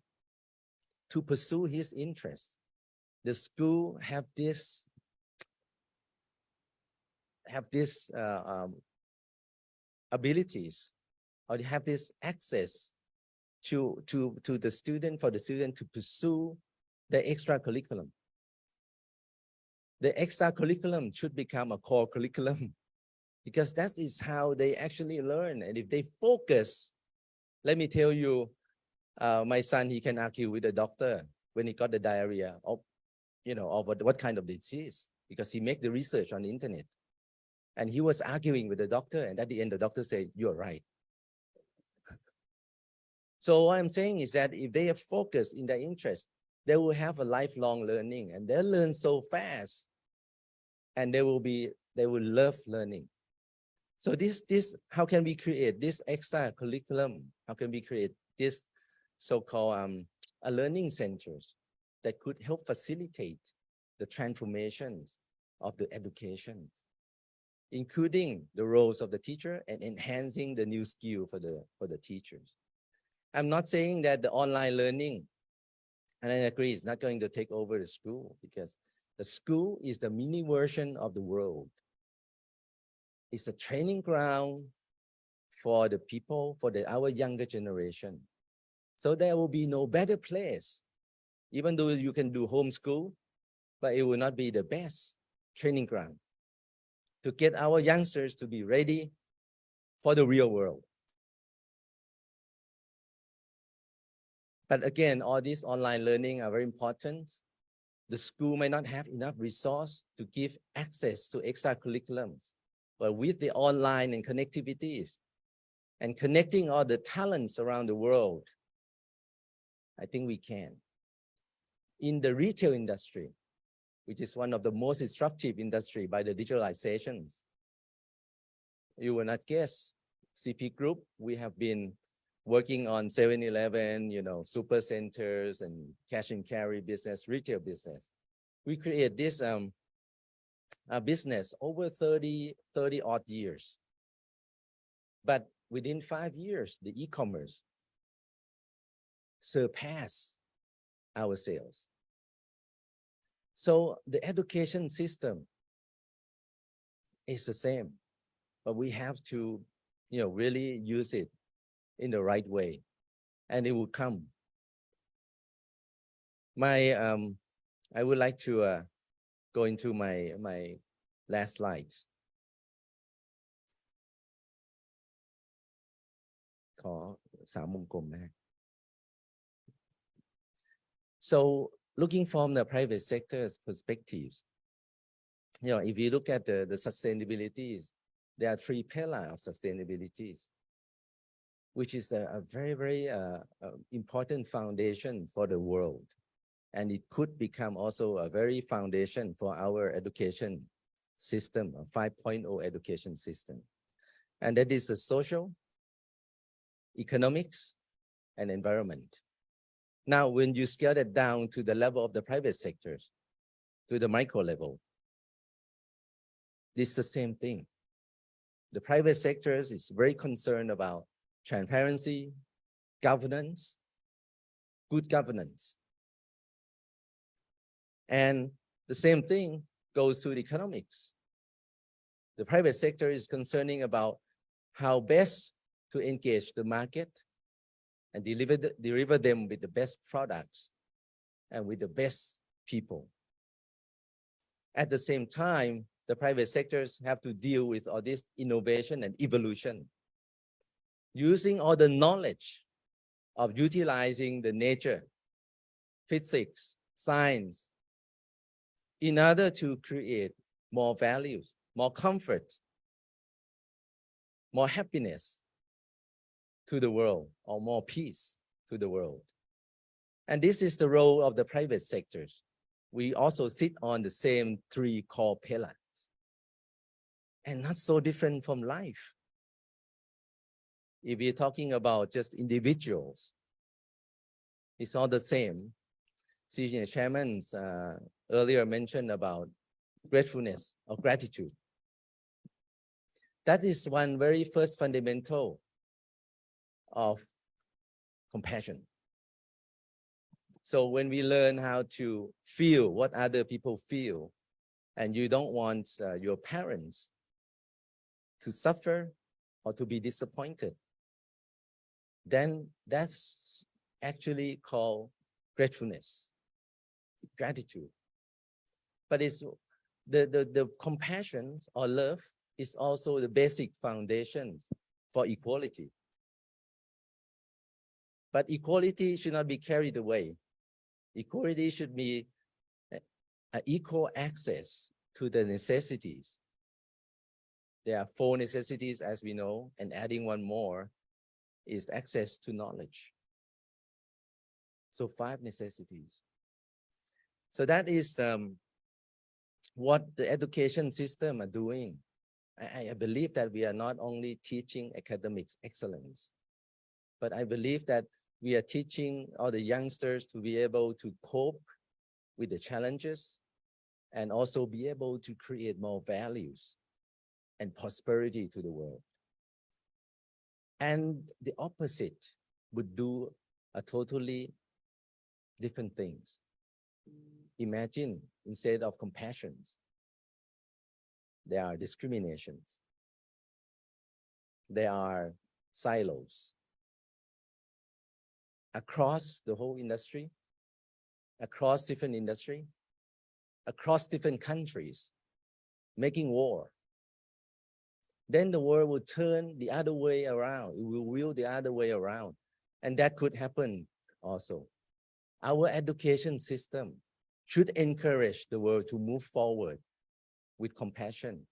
to pursue his interests. The school have this abilities, or they have this access to the student, for the student to pursue the extra curriculum. The extra curriculum should become a core curriculum, because that is how they actually learn. And if they focus, let me tell you, my son, he can argue with the doctor when he got the diarrhea of, you know, of what kind of disease, because he make the research on the internet. And he was arguing with the doctor, and at the end, the doctor said, you're right. So what I'm saying is that if they are focused in their interest, they will have a lifelong learning, and they'll learn so fast, and they will love learning. So this, how can we create this extra curriculum? How can we create this so-called learning centers that could help facilitate the transformations of the education, including the roles of the teacher and enhancing the new skill for the teachers? I'm not saying that the online learning, and I agree, it's not going to take over the school, because the school is the mini version of the world. It's a training ground for the people, for our younger generation. So there will be no better place, even though you can do homeschool, but it will not be the best training ground to get our youngsters to be ready for the real world. But again, all these online learning are very important. The school may not have enough resource to give access to extra curriculums but with the online and connectivities and connecting all the talents around the world, I think we can. In the retail industry, which is one of the most disruptive industry by the digitalizations, you will not guess, CP Group, we have been working on 7-Eleven, super centers and cash and carry business, retail business. We create this business over 30 odd years. But within 5 years, the e-commerce surpassed our sales. So the education system is the same, but we have to, really use it in the right way, and it will come. I would like to go into my last slides. So looking from the private sector's perspectives, if you look at the sustainability, there are 3 pillars of sustainability, which is a very, very important foundation for the world. And it could become also a very foundation for our education system, a 5.0 education system. And that is the social, economics, and environment. Now, when you scale it down to the level of the private sectors, to the micro level, this is the same thing. The private sectors is very concerned about transparency, governance, good governance. And the same thing goes to the economics. The private sector is concerning about how best to engage the market and deliver them with the best products and with the best people. At the same time, the private sectors have to deal with all this innovation and evolution, using all the knowledge of utilizing the nature, physics, science, in order to create more values, more comfort, more happiness to the world, or more peace to the world. And this is the role of the private sectors. We also sit on the same 3 core pillars, and not so different from life. If we're talking about just individuals, it's all the same. Senior Chairman earlier mentioned about gratefulness or gratitude. That is one very first fundamental of compassion. So when we learn how to feel what other people feel, and you don't want your parents to suffer or to be disappointed, then that's actually called gratefulness, gratitude. But it's the compassion or love is also the basic foundation for equality. But equality should not be carried away. Equality should be equal access to the necessities. There are 4 necessities, as we know, and adding one more is access to knowledge. So 5 necessities. So that is what the education system are doing. I believe that we are not only teaching academics excellence, but I believe that we are teaching all the youngsters to be able to cope with the challenges and also be able to create more values and prosperity to the world. And the opposite would do a totally different things. Imagine instead of compassion, there are discriminations. There are silos across the whole industry, across different industry, across different countries, making war. Then the world will turn the other way around. It will wheel the other way around. And that could happen also. Our education system should encourage the world to move forward with compassion.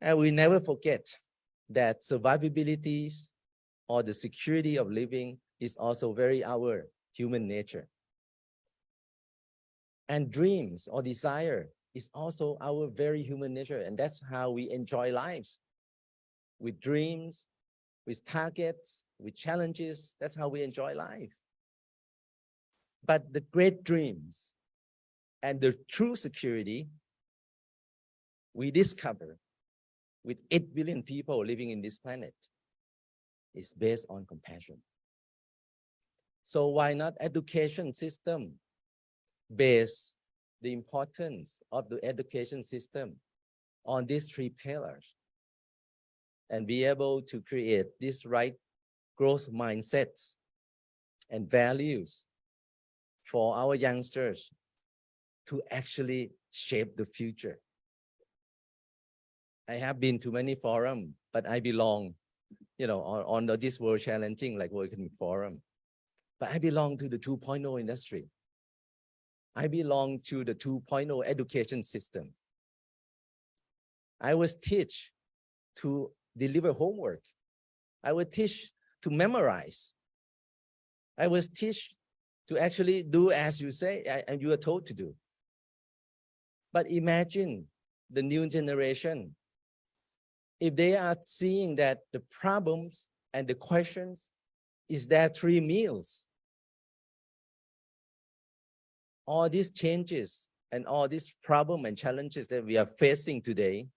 And we never forget that survivability or the security of living is also very our human nature. And dreams or desire is also our very human nature. And that's how we enjoy lives. With dreams, with targets, with challenges, that's how we enjoy life. But the great dreams and the true security we discover with 8 billion people living in this planet is based on compassion. So why not education system base the importance of the education system on these 3 pillars and be able to create this right growth mindset and values for our youngsters to actually shape the future. I have been to many forums, but I belong, on this World Challenging, like World Economic Forum. But I belong to the 2.0 industry. I belong to the 2.0 education system. I was teach to deliver homework. I was teach to memorize. I was teach to actually do as you say and you are told to do. But imagine the new generation. If they are seeing that the problems and the questions is their 3 meals, all these changes and all these problems and challenges that we are facing today,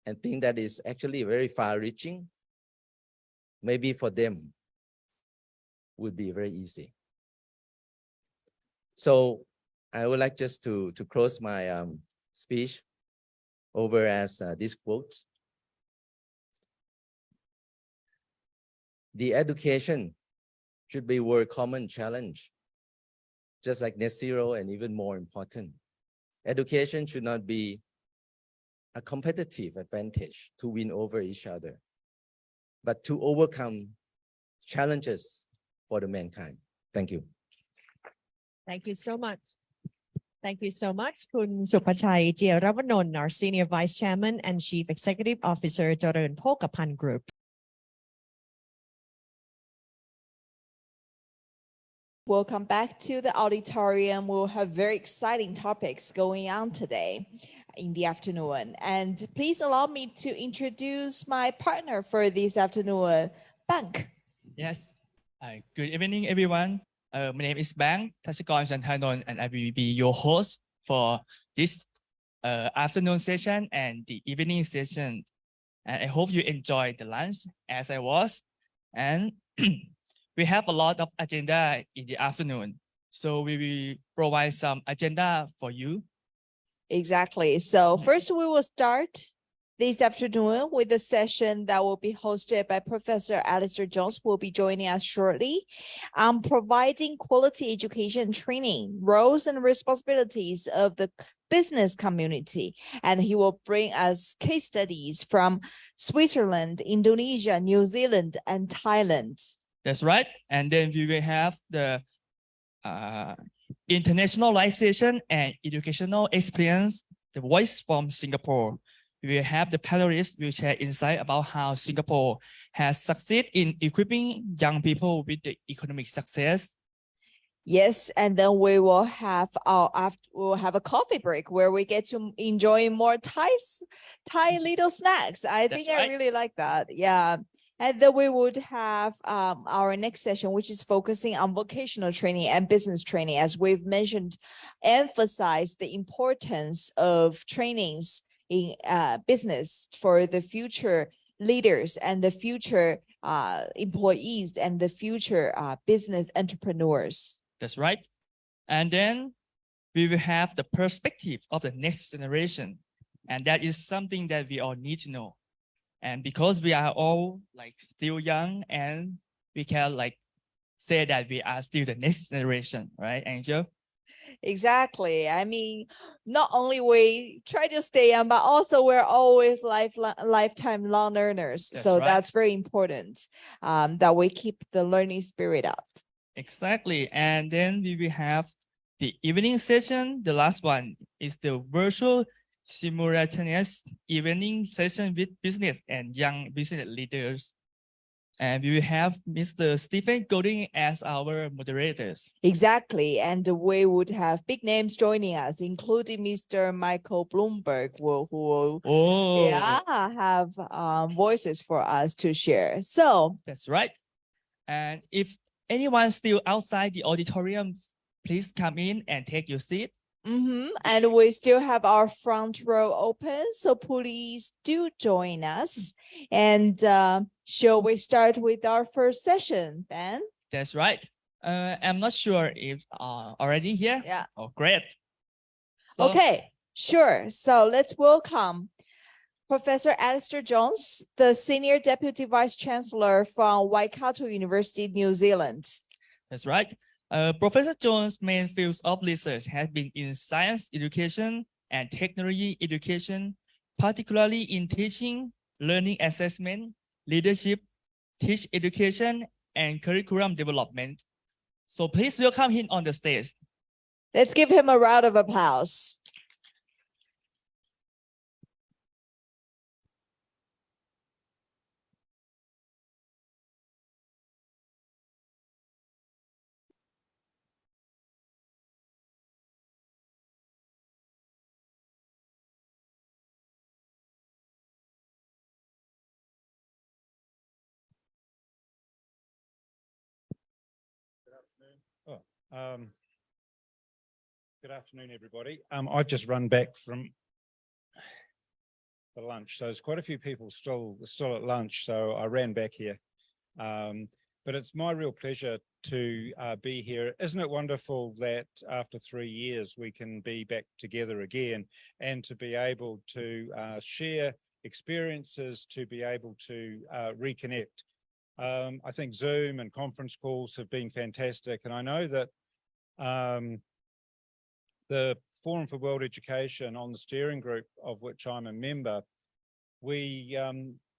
and think that is actually very far-reaching, maybe for them would be very easy. So I would like just to close my speech over as this quote. The education should be world common challenge, just like net zero, and even more important. Education should not be a competitive advantage to win over each other, but to overcome challenges for the mankind. Thank you. Thank you so much. Thank you so much, Kun Supachai Chearavanont, our Senior Vice Chairman and Chief Executive Officer, Dhanin Pokapan Group. Welcome back to the auditorium. We'll have very exciting topics going on today in the afternoon. And please allow me to introduce my partner for this afternoon, Bank. Yes. Good evening, everyone. My name is Bang Thachakon Chanthananon, and I will be your host for this afternoon session and the evening session. And I hope you enjoyed the lunch as I was. And we have a lot of agenda in the afternoon. So we will provide some agenda for you. Exactly. So first we will start this afternoon with a session that will be hosted by Professor Alistair Jones, who will be joining us shortly, providing quality education training, roles and responsibilities of the business community. And he will bring us case studies from Switzerland, Indonesia, New Zealand, and Thailand. That's right. And then we will have the internationalization and educational experience, the voice from Singapore. We will have the panelists will share insight about how Singapore has succeeded in equipping young people with the economic success. Yes, and then we will have we'll have a coffee break where we get to enjoy more Thai little snacks. I think I really like that. Yeah. And then we would have our next session, which is focusing on vocational training and business training. As we've mentioned, emphasize the importance of trainings in business for the future leaders and the future employees and the future business entrepreneurs. That's right. And then we will have the perspective of the next generation. And that is something that we all need to know. And because we are all still young, and we can say that we are still the next generation, right, Angel? Exactly. I mean, not only we try to stay young, but also we're always lifetime long learners. So that's very important, that we keep the learning spirit up. Exactly. And then we will have the evening session. The last one is the virtual simultaneous evening session with business and young business leaders. And we will have Mr. Stephen Golding as our moderators. Exactly. And we would have big names joining us, including Mr. Michael Bloomberg, who will have voices for us to share. So that's right. And if anyone still outside the auditorium, please come in and take your seat. And we still have our front row open, so please do join us. And shall we start with our first session, Ben? That's right. I'm not sure if already here. Yeah. Oh, great. Okay, sure. So let's welcome Professor Alistair Jones, the Senior Deputy Vice Chancellor from Waikato University, New Zealand. That's right. Professor Jones' main fields of research have been in science education and technology education, particularly in teaching, learning assessment, leadership, teach education, and curriculum development. So please welcome him on the stage. Let's give him a round of applause. Good afternoon, everybody. I've just run back from the lunch, so there's quite a few people still at lunch, so I ran back here. But it's my real pleasure to be here. Isn't it wonderful that after 3 years we can be back together again and to be able to share experiences, to be able to reconnect. I think Zoom and conference calls have been fantastic, and I know that the Forum for World Education, on the steering group of which I'm a member, we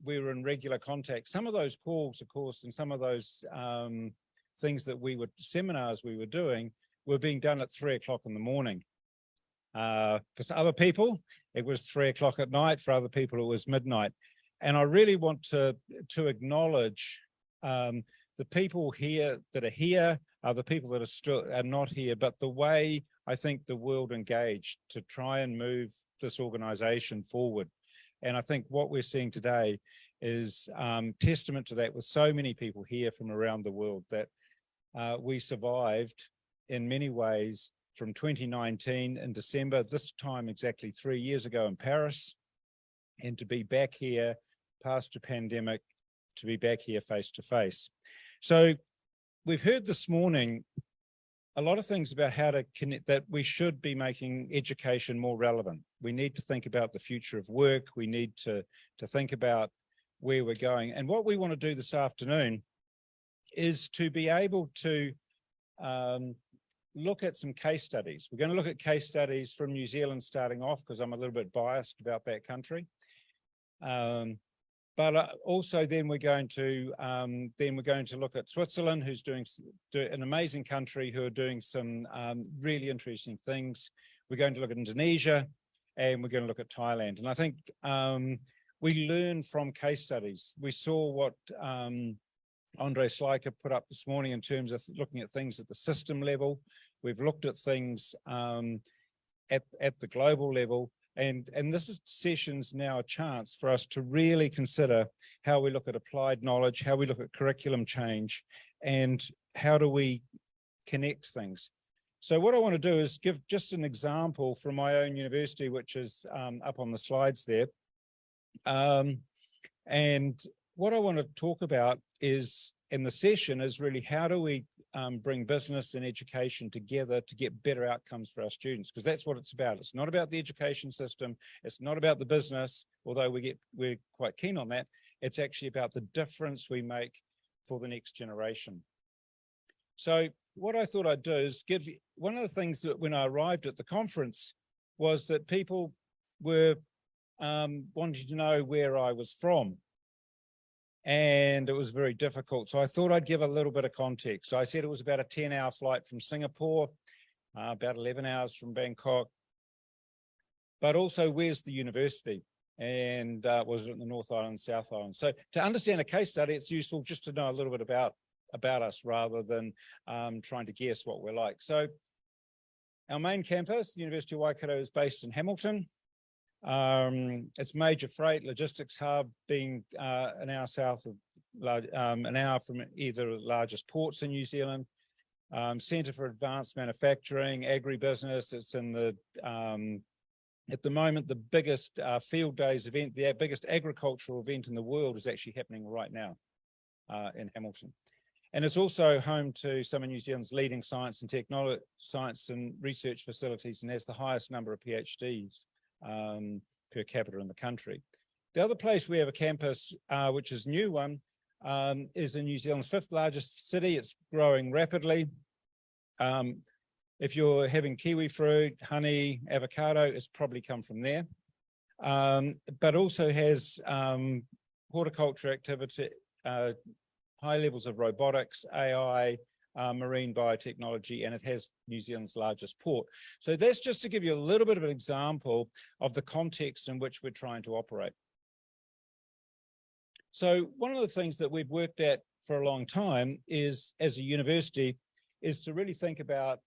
were in regular contact. Some of those calls, of course, and some of those things that seminars we were doing were being done at 3 o'clock in the morning. For other people, it was 3 o'clock at night. For other people, it was midnight. And I really want to acknowledge the people here that are here, the people that are not here, but the way I think the world engaged to try and move this organization forward. And I think what we're seeing today is testament to that, with so many people here from around the world, that we survived in many ways from 2019 in December, this time exactly 3 years ago in Paris, and to be back here past a pandemic, to be back here face to face. So we've heard this morning a lot of things about how to connect, that we should be making education more relevant. We need to think about the future of work. We need to think about where we're going. And what we want to do this afternoon is to be able to look at some case studies. We're going to look at case studies from New Zealand starting off, because I'm a little bit biased about that country. But also then we're going to look at Switzerland, who's doing an amazing country, who are doing some really interesting things. We're going to look at Indonesia, and we're going to look at Thailand. And I think we learn from case studies. We saw what Andreas Schleicher put up this morning in terms of looking at things at the system level. We've looked at things at the global level. And this session's now a chance for us to really consider how we look at applied knowledge, how we look at curriculum change, and how do we connect things. So what I want to do is give just an example from my own university, which is up on the slides there. And what I want to talk about is, in the session, is really how do we bring business and education together to get better outcomes for our students, because that's what it's about. It's not about the education system. It's not about the business, although we're quite keen on that. It's actually about the difference we make for the next generation. So what I thought I'd do is give you, one of the things that when I arrived at the conference was that people were wanting to know where I was from. And it was very difficult. So I thought I'd give a little bit of context. So I said it was about a 10-hour flight from Singapore, about 11 hours from Bangkok, but also where's the university? And was it in the North Island, South Island? So to understand a case study, it's useful just to know a little bit about us rather than trying to guess what we're like. So our main campus, the University of Waikato, is based in Hamilton. It's major freight logistics hub, being an hour south of, an hour from either of the largest ports in New Zealand. Centre for Advanced Manufacturing, agribusiness. It's in the, at the moment, the biggest field days event, the biggest agricultural event in the world is actually happening right now in Hamilton. And it's also home to some of New Zealand's leading science and technology, science and research facilities, and has the highest number of PhDs per capita in the country. The other place we have a campus, which is a new one, is in New Zealand's 5th largest city. It's growing rapidly. If you're having kiwi fruit, honey, avocado, it's probably come from there. But also has horticulture activity, high levels of robotics, AI, marine biotechnology, and it has New Zealand's largest port. So that's just to give you a little bit of an example of the context in which we're trying to operate. So one of the things that we've worked at for a long time is, as a university, is to really think about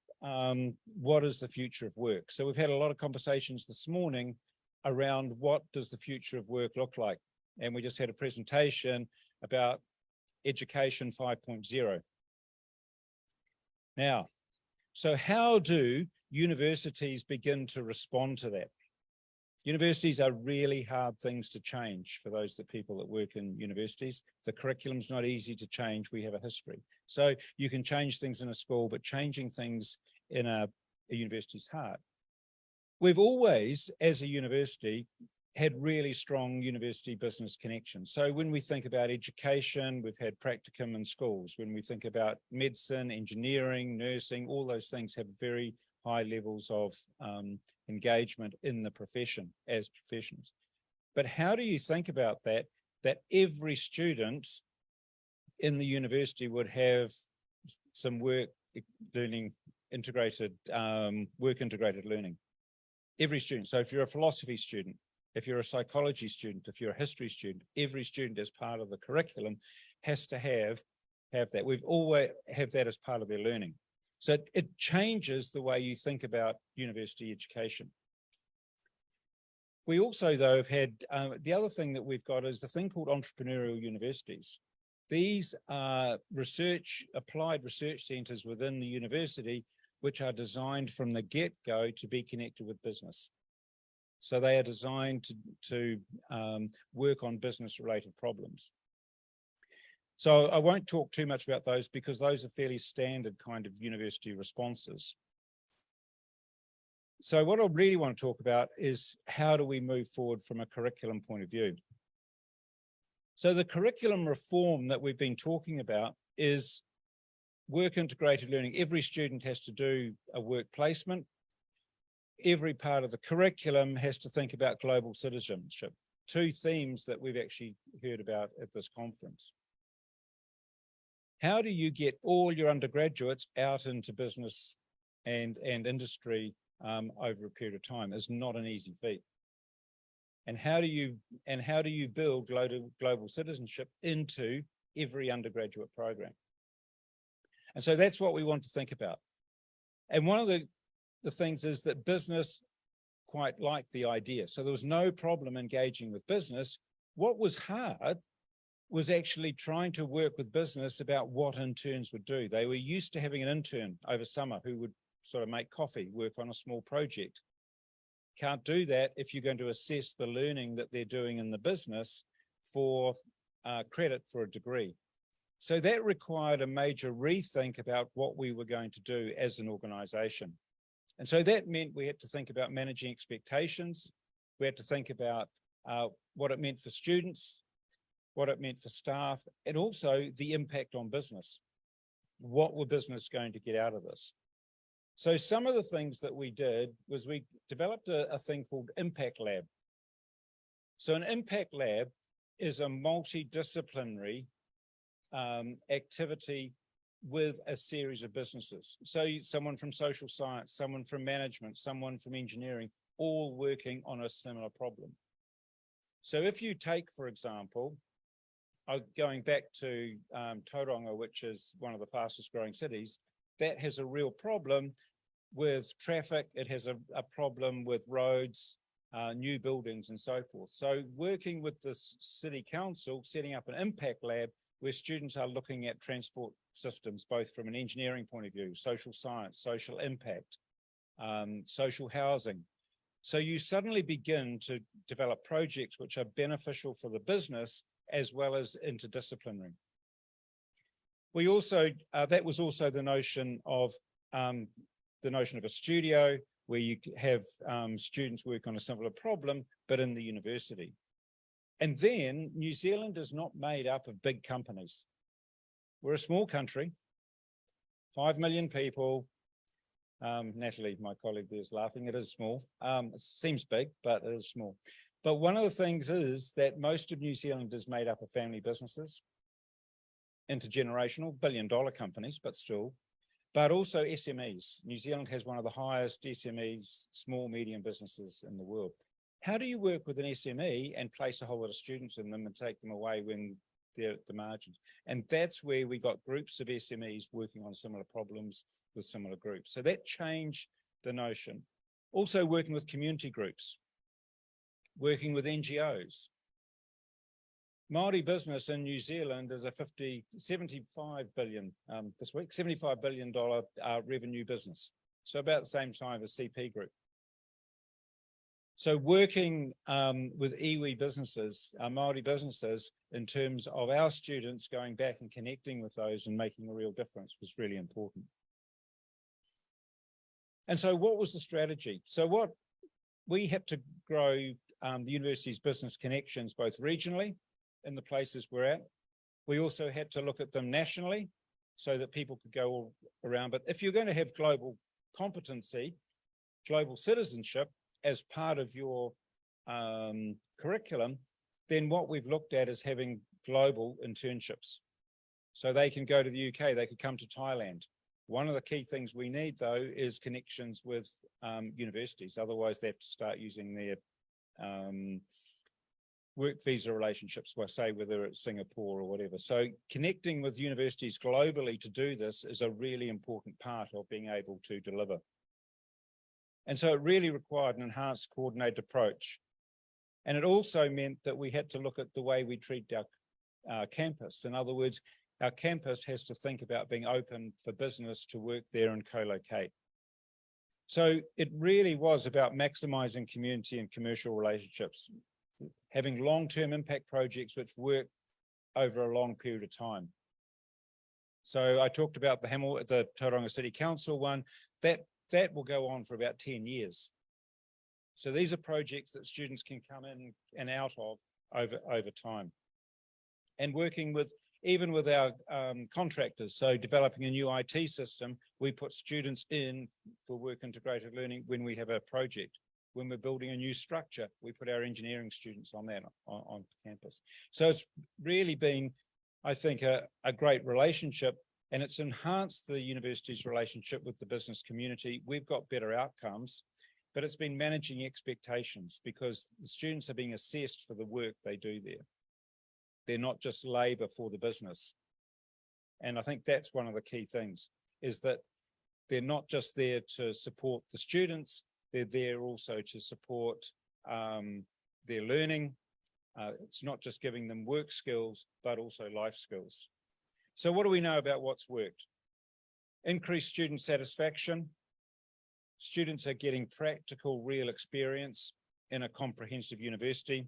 what is the future of work. So we've had a lot of conversations this morning around what does the future of work look like. And we just had a presentation about Education 5.0. Now, so how do universities begin to respond to that? Universities are really hard things to change for those people that work in universities. The curriculum's not easy to change. We have a history. So you can change things in a school, but changing things in a university is hard. We've always, as a university, had really strong university business connections. So when we think about education, we've had practicum in schools. When we think about medicine, engineering, nursing, all those things have very high levels of engagement in the profession as professionals. But how do you think about that every student in the university would have some work learning integrated, work integrated learning? Every student. So if you're a philosophy student, if you're a psychology student, if you're a history student, every student as part of the curriculum has to have that. We've always have that as part of their learning. So it changes the way you think about university education. We also, though, have had, the other thing that we've got is the thing called entrepreneurial universities. These are applied research centres within the university, which are designed from the get-go to be connected with business. So they are designed to work on business-related problems. So I won't talk too much about those because those are fairly standard kind of university responses. So what I really want to talk about is how do we move forward from a curriculum point of view? So the curriculum reform that we've been talking about is work integrated learning. Every student has to do a work placement. Every part of the curriculum has to think about global citizenship. Two themes that we've actually heard about at this conference. How do you get all your undergraduates out into business and industry over a period of time is not an easy feat. And how do you build global citizenship into every undergraduate program? And so that's what we want to think about. And one of the things is that business quite liked the idea. So there was no problem engaging with business. What was hard was actually trying to work with business about what interns would do. They were used to having an intern over summer who would sort of make coffee, work on a small project. Can't do that if you're going to assess the learning that they're doing in the business for credit for a degree. So that required a major rethink about what we were going to do as an organization. And so that meant we had to think about managing expectations. We had to think about what it meant for students, what it meant for staff, and also the impact on business. What were business going to get out of this? So some of the things that we did was we developed a thing called Impact Lab. So an Impact Lab is a multidisciplinary activity with a series of businesses. So someone from social science, someone from management, someone from engineering, all working on a similar problem. So if you take, for example, going back to Tauranga, which is one of the fastest growing cities, that has a real problem with traffic. It has a problem with roads, new buildings and so forth. So working with the city council, setting up an impact lab where students are looking at transport systems, both from an engineering point of view, social science, social impact, social housing. So you suddenly begin to develop projects which are beneficial for the business as well as interdisciplinary. We also, that was also the notion of a studio where you have students work on a similar problem, but in the university. And then New Zealand is not made up of big companies. We're a small country, 5 million people. Natalie, my colleague there, is laughing. It is small. It seems big, but it is small. But one of the things is that most of New Zealand is made up of family businesses, intergenerational, billion-dollar companies, but still, but also SMEs. New Zealand has one of the highest SMEs, small, medium businesses in the world. How do you work with an SME and place a whole lot of students in them and take them away when they're at the margins? And that's where we got groups of SMEs working on similar problems with similar groups. So that changed the notion. Also working with community groups, working with NGOs. Māori business in New Zealand is a 75 billion this week, $75 billion revenue business. So about the same time as CP Group. So working with iwi businesses, Māori businesses, in terms of our students going back and connecting with those and making a real difference was really important. And so what was the strategy? So what we had to grow the university's business connections both regionally in the places we're at. We also had to look at them nationally so that people could go all around. But if you're going to have global competency, global citizenship as part of your curriculum, then what we've looked at is having global internships. So they can go to the UK, they could come to Thailand. One of the key things we need, though, is connections with universities. Otherwise, they have to start using their work visa relationships, well, say whether it's Singapore or whatever. So connecting with universities globally to do this is a really important part of being able to deliver. And so it really required an enhanced coordinated approach. And it also meant that we had to look at the way we treat our campus. In other words, our campus has to think about being open for business to work there and co-locate. So it really was about maximizing community and commercial relationships, having long-term impact projects which work over a long period of time. So I talked about the Tauranga City Council one, that will go on for about 10 years. So these are projects that students can come in and out of over time. And working with, even with our contractors, so developing a new IT system, we put students in for work integrated learning when we have a project. When we're building a new structure, we put our engineering students on that on campus. So it's really been, I think, a great relationship, and it's enhanced the university's relationship with the business community. We've got better outcomes, but it's been managing expectations because the students are being assessed for the work they do there. They're not just labor for the business. And I think that's one of the key things, is that they're not just there to support the students, they're there also to support their learning. It's not just giving them work skills, but also life skills. So what do we know about what's worked? Increased student satisfaction. Students are getting practical, real experience in a comprehensive university.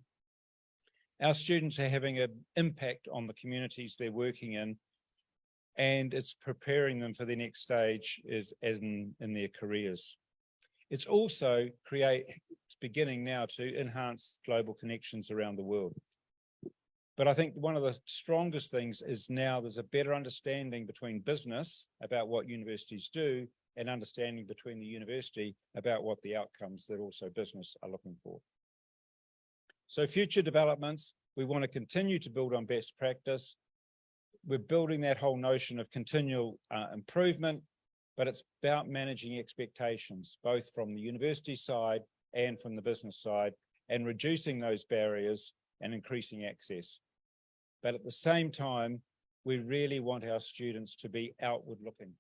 Our students are having an impact on the communities they're working in, and it's preparing them for the next stage in their careers. It's also beginning now to enhance global connections around the world. But I think one of the strongest things is now there's a better understanding between business about what universities do and understanding between the university about what the outcomes that also business are looking for. So future developments, we want to continue to build on best practice. We're building that whole notion of continual improvement, but it's about managing expectations, both from the university side and from the business side, and reducing those barriers and increasing access. But at the same time, we really want our students to be outward looking.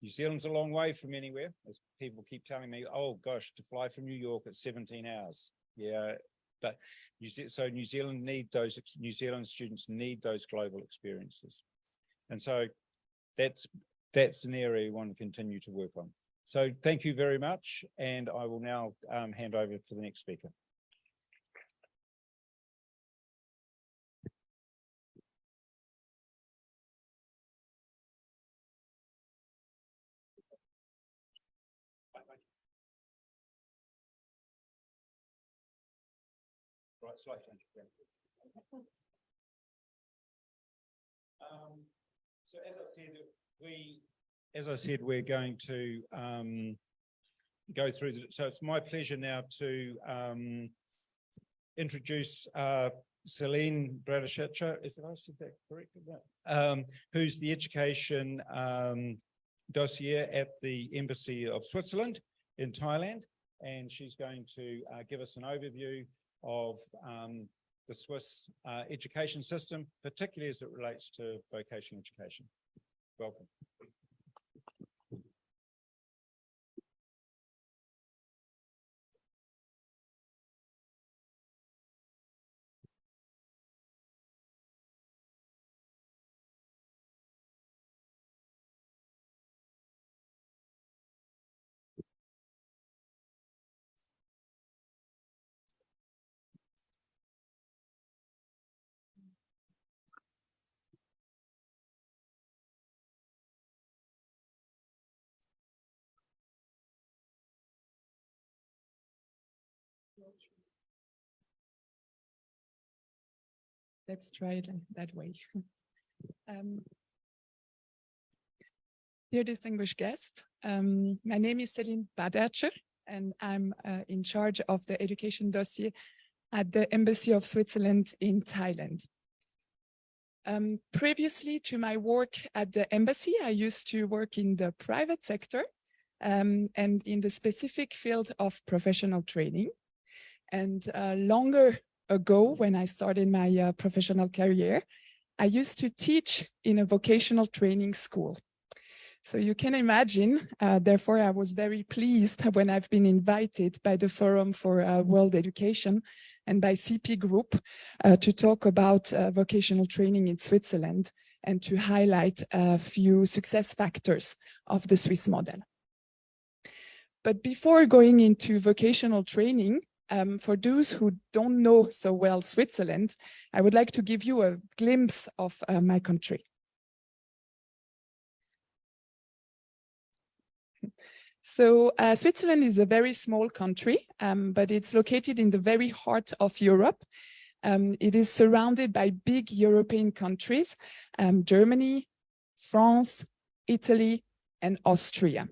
New Zealand's a long way from anywhere, as people keep telling me, oh gosh, to fly from New York at 17 hours. Yeah, but New Zealand students need those global experiences. And so that's an area we want to continue to work on. So thank you very much. And I will now hand over to the next speaker. Right, Schleicher. So as I said, we're going to go through. So it's my pleasure now to introduce Celine Bradashcha. Is that I said that correct? Who's the education dossier at the Embassy of Switzerland in Thailand, and she's going to give us an overview of the Swiss education system, particularly as it relates to vocational education. Welcome. Let's try it that way. Dear distinguished guest, my name is Celine Bradashcha, and I'm in charge of the education dossier at the Embassy of Switzerland in Thailand. Previously to my work at the embassy, I used to work in the private sector and in the specific field of professional training. And longer ago, when I started my professional career, I used to teach in a vocational training school. So you can imagine, therefore, I was very pleased when I've been invited by the Forum for World Education and by CP Group to talk about vocational training in Switzerland and to highlight a few success factors of the Swiss model. But before going into vocational training, for those who don't know so well Switzerland, I would like to give you a glimpse of my country. So Switzerland is a very small country, but it's located in the very heart of Europe. It is surrounded by big European countries, Germany, France, Italy, and Austria.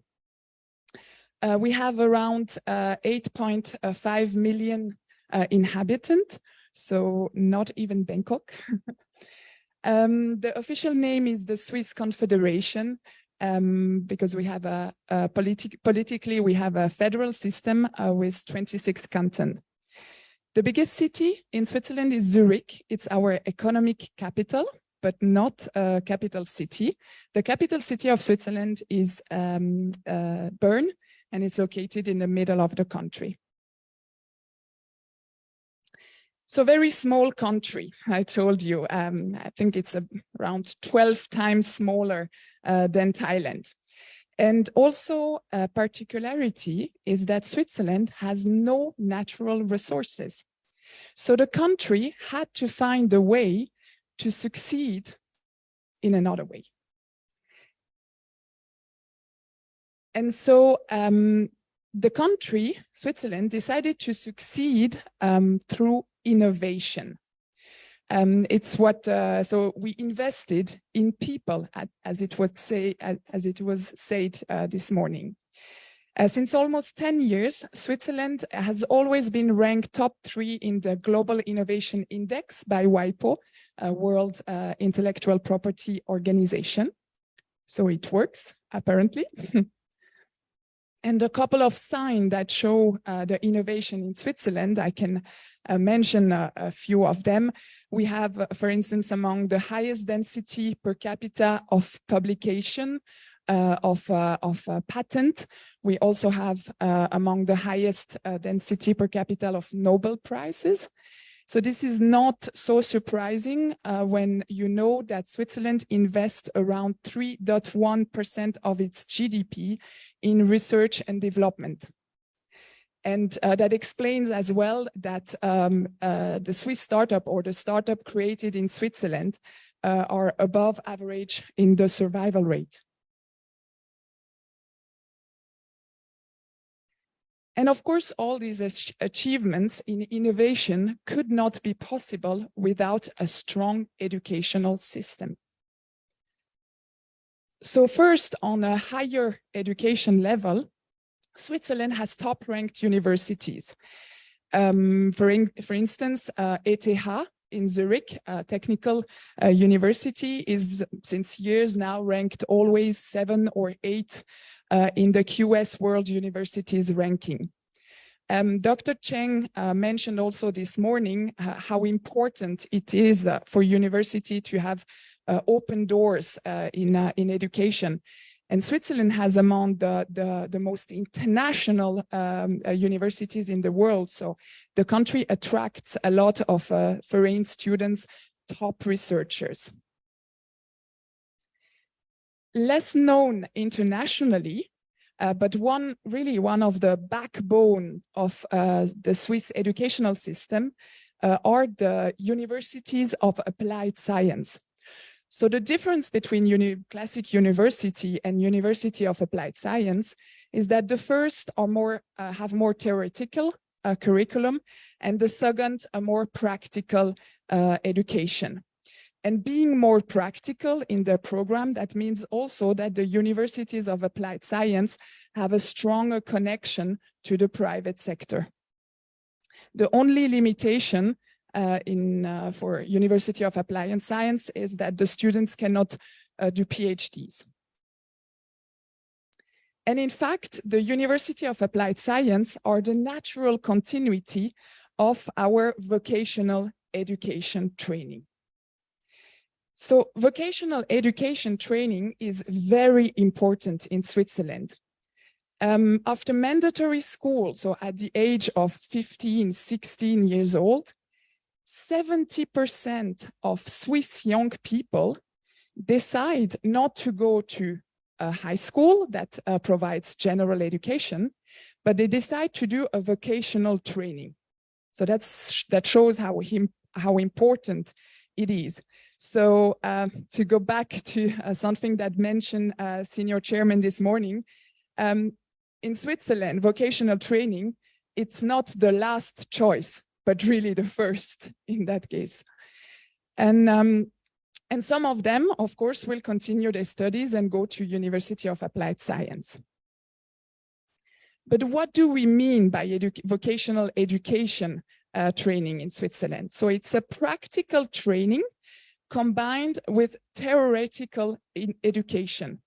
We have around 8.5 million inhabitants, so not even Bangkok. The official name is the Swiss Confederation, because we have politically we have a federal system with 26 cantons. The biggest city in Switzerland is Zurich. It's our economic capital, but not a capital city. The capital city of Switzerland is Bern, and it's located in the middle of the country. So very small country, I told you. I think it's around 12 times smaller than Thailand. And also a particularity is that Switzerland has no natural resources. So the country had to find a way to succeed in another way. And so the country, Switzerland, decided to succeed through innovation. It's what, so we invested in people, as it was said this morning. Since almost 10 years, Switzerland has always been ranked top 3 in the Global Innovation Index by WIPO, World Intellectual Property Organization. So it works, apparently. And a couple of signs that show the innovation in Switzerland, I can mention a few of them. We have, for instance, among the highest density per capita of publication of patent. We also have among the highest density per capita of Nobel Prizes. So this is not so surprising when you know that Switzerland invests around 3.1% of its GDP in research and development. And that explains as well that the Swiss startup or the startup created in Switzerland are above average in the survival rate. And of course, all these achievements in innovation could not be possible without a strong educational system. So first, on a higher education level, Switzerland has top-ranked universities. For instance, ETH in Zurich, technical university, is since years now ranked always 7 or 8 in the QS World Universities ranking. Dr. Cheng mentioned also this morning how important it is for university to have open doors in education. And Switzerland has among the most international universities in the world. So the country attracts a lot of foreign students, top researchers. Less known internationally, but one of the backbone of the Swiss educational system are the universities of applied science. So the difference between classic university and university of applied science is that the first are have more theoretical curriculum, and the second a more practical education. And being more practical in their program, that means also that the universities of applied science have a stronger connection to the private sector. The only limitation for University of Applied Science is that the students cannot do PhDs. And in fact, the University of Applied Science are the natural continuity of our vocational education training. So vocational education training is very important in Switzerland. After mandatory school, so at the age of 15, 16 years old, 70% of Swiss young people decide not to go to a high school that provides general education, but they decide to do a vocational training. So that shows how important it is. So to go back to something that mentioned Senior Chairman this morning, in Switzerland, vocational training, it's not the last choice, but really the first in that case. And some of them, of course, will continue their studies and go to University of Applied Science. But what do we mean by vocational education training in Switzerland? So it's a practical training combined with theoretical education.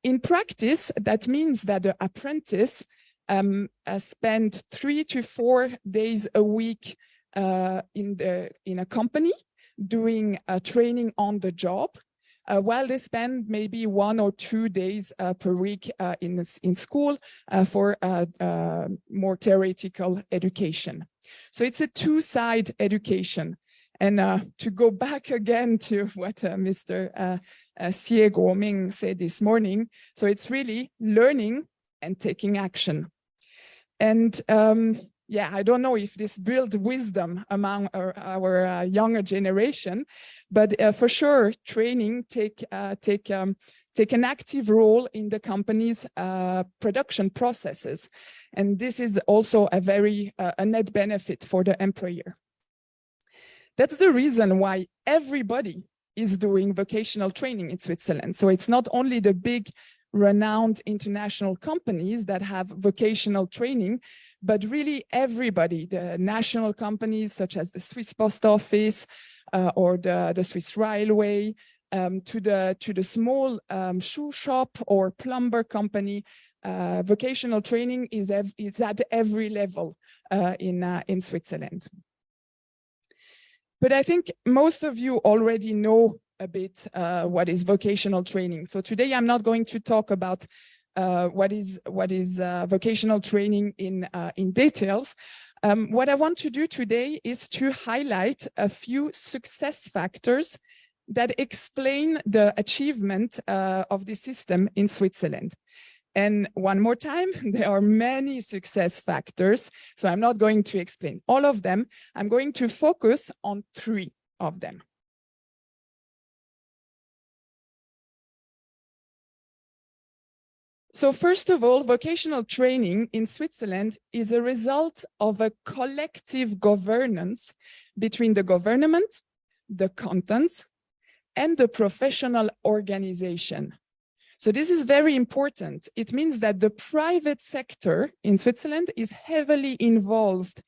In practice, that means that the apprentice spend 3 to 4 days a week in a company doing training on the job, while they spend maybe 1 or 2 days per week in school for more theoretical education. So it's a two-side education. And to go back again to what Mr. Guoming said this morning, so it's really learning and taking action. And yeah, I don't know if this builds wisdom among our younger generation, but for sure, training take an active role in the company's production processes. And this is also a net benefit for the employer. That's the reason why everybody is doing vocational training in Switzerland. So it's not only the big renowned international companies that have vocational training, but really everybody, the national companies such as the Swiss Post Office or the Swiss Railway, to the small shoe shop or plumber company. Vocational training is at every level in Switzerland. But I think most of you already know a bit what is vocational training. So today I'm not going to talk about what is vocational training in details. What I want to do today is to highlight a few success factors that explain the achievement of the system in Switzerland. And one more time, there are many success factors, so I'm not going to explain all of them. I'm going to focus on 3 of them. So first of all, vocational training in Switzerland is a result of a collective governance between the government, the cantons, and the professional organization. So this is very important. It means that the private sector in Switzerland is heavily involved,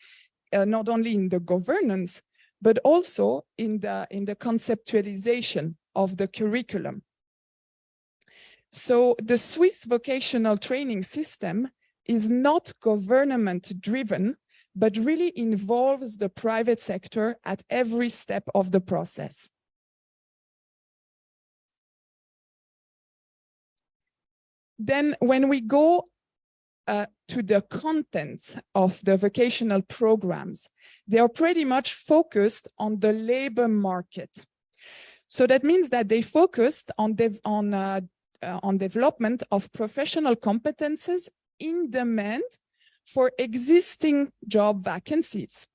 not only in the governance, but also in the conceptualization of the curriculum. So the Swiss vocational training system is not government-driven, but really involves the private sector at every step of the process. Then when we go to the content of the vocational programs, they are pretty much focused on the labor market. So that means that they focused on development of professional competences in demand for existing job vacancies.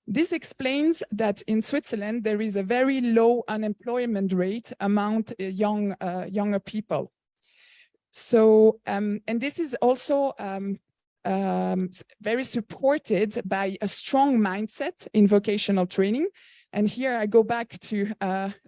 This explains that in Switzerland, there is a very low unemployment rate among younger people. So, and this is also very supported by a strong mindset in vocational training. And here I go back to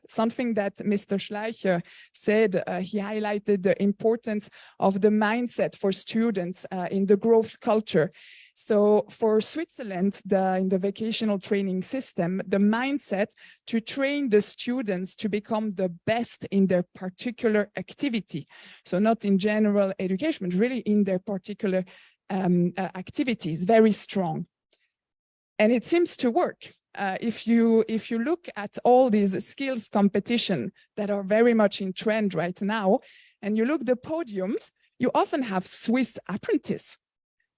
something that Mr. Schleicher said. He highlighted the importance of the mindset for students in the growth culture. So for Switzerland, in the vocational training system, the mindset to train the students to become the best in their particular activity. So not in general education, but really in their particular activity is very strong. And it seems to work. If you look at all these skills competition that are very much in trend right now, and you look the podiums, you often have Swiss apprentices.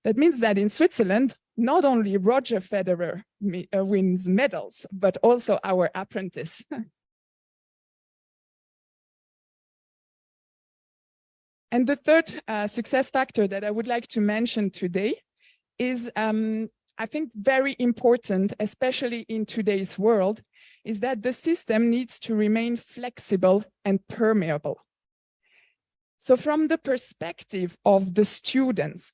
That means that in Switzerland, not only Roger Federer wins medals, but also our apprentice. And the third success factor that I would like to mention today is, I think, very important, especially in today's world, is that the system needs to remain flexible and permeable. So from the perspective of the students,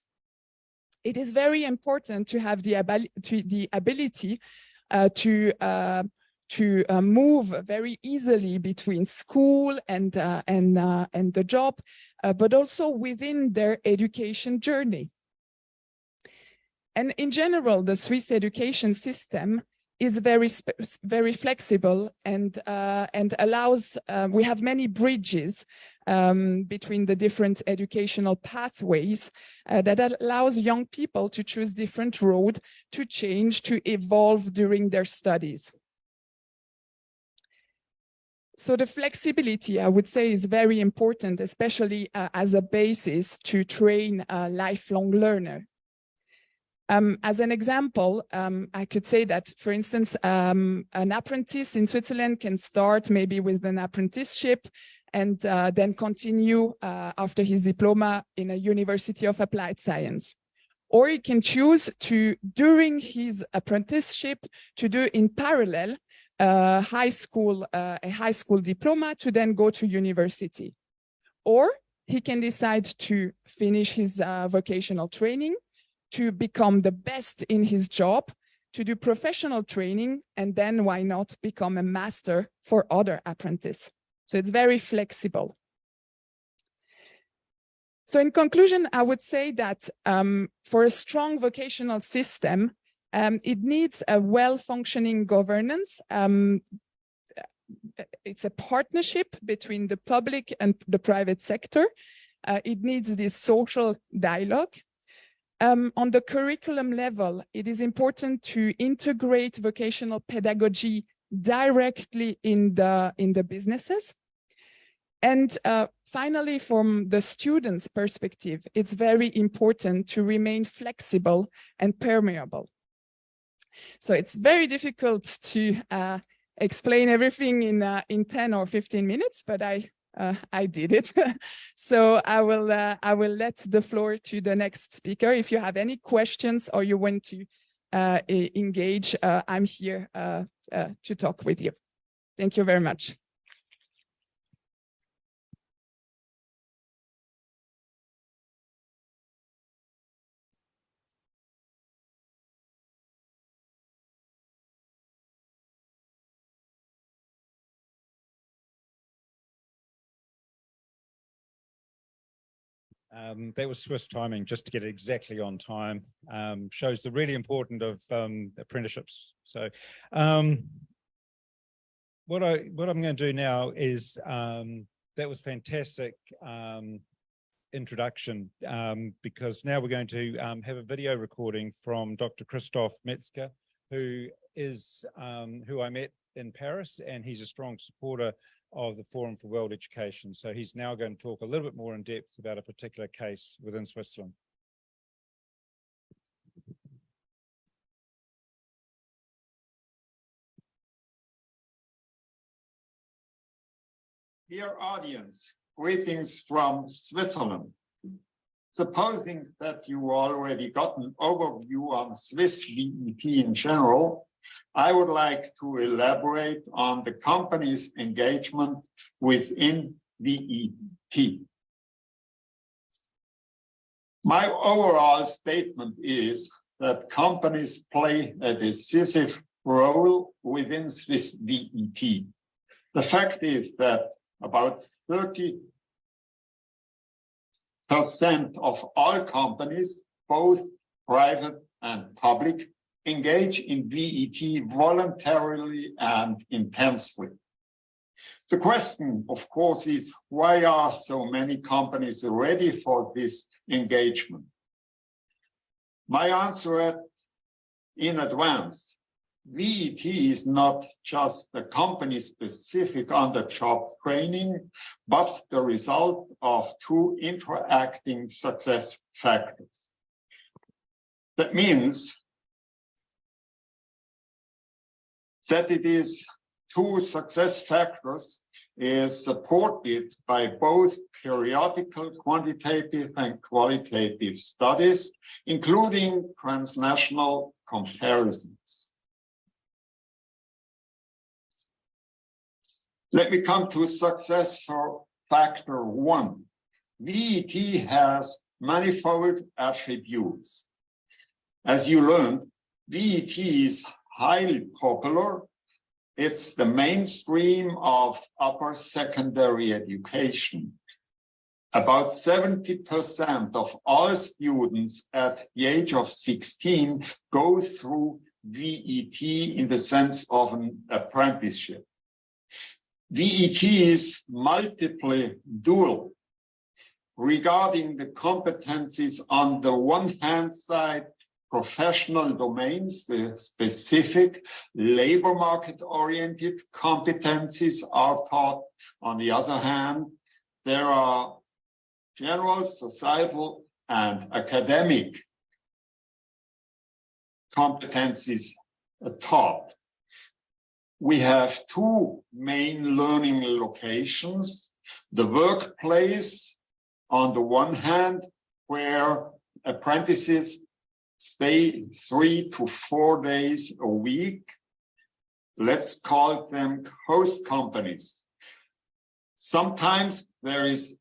it is very important to have the ability to move very easily between school and the job, but also within their education journey. And in general, the Swiss education system is very flexible and allows, we have many bridges between the different educational pathways that allows young people to choose different roads, to change, to evolve during their studies. So the flexibility, I would say, is very important, especially as a basis to train a lifelong learner. As an example, I could say that, for instance, an apprentice in Switzerland can start maybe with an apprenticeship and then continue after his diploma in a University of Applied Science. Or he can choose to, during his apprenticeship, to do in parallel a high school diploma to then go to university. Or he can decide to finish his vocational training, to become the best in his job, to do professional training, and then why not become a master for other apprentices. So it's very flexible. So in conclusion, I would say that for a strong vocational system, it needs a well-functioning governance. it's a partnership between the public and the private sector. It needs this social dialogue. On the curriculum level, it is important to integrate vocational pedagogy directly in the businesses. And finally, from the students' perspective, it's very important to remain flexible and permeable. So it's very difficult to explain everything in 10 or 15 minutes, but I did it. So I will let the floor to the next speaker. If you have any questions or you want to engage, I'm here to talk with you. Thank you very much. That was Swiss timing, just to get it exactly on time. Shows the really important of apprenticeships. So what I'm going to do now is, that was fantastic introduction, because now we're going to have a video recording from Dr. Christoph Metzger, who I met in Paris, and he's a strong supporter of the Forum for World Education. So he's now going to talk a little bit more in depth about a particular case within Switzerland. Dear audience, greetings from Switzerland. Supposing that you already got an overview on Swiss VET in general, I would like to elaborate on the company's engagement within VET. My overall statement is that companies play a decisive role within Swiss VET. The fact is that about 30% of all companies, both private and public, engage in VET voluntarily and intensely. The question, of course, is why are so many companies ready for this engagement? My answer in advance, VET is not just a company-specific on-the-job training, but the result of two interacting success factors. That means that it is two success factors is supported by both periodical quantitative and qualitative studies, including transnational comparisons. Let me come to success factor one. VET has manifold attributes. As you learned, VET is highly popular. It's the mainstream of upper secondary education. About 70% of all students at the age of 16 go through VET in the sense of an apprenticeship. VET is multiply dual regarding the competencies on the one hand side, professional domains, the specific labor market oriented competencies are taught. On the other hand, there are general, societal, and academic competencies taught. We have two main learning locations, the workplace on the one hand, where apprentices stay 3 to 4 days a week. Let's call them host companies. Sometimes there is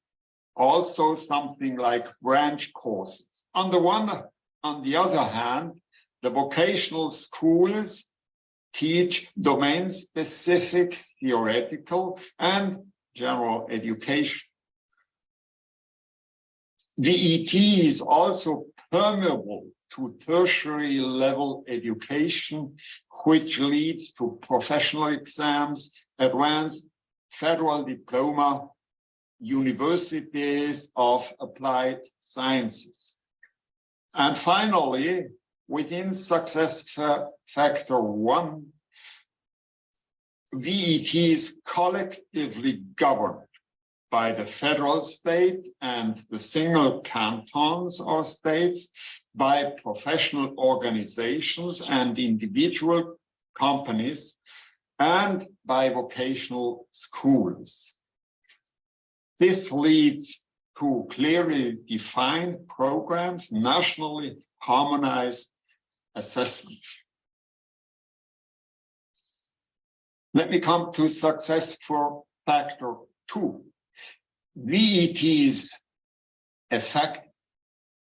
also something like branch courses. On the other hand, the vocational schools teach domain-specific theoretical, and general education. VET is also permeable to tertiary level education, which leads to professional exams, advanced federal diploma, universities of applied sciences. And finally, within success factor 1, VET is collectively governed by the federal state and the single cantons or states, by professional organizations and individual companies, and by vocational schools. This leads to clearly defined programs, nationally harmonized assessments. Let me come to success for factor 2. VET is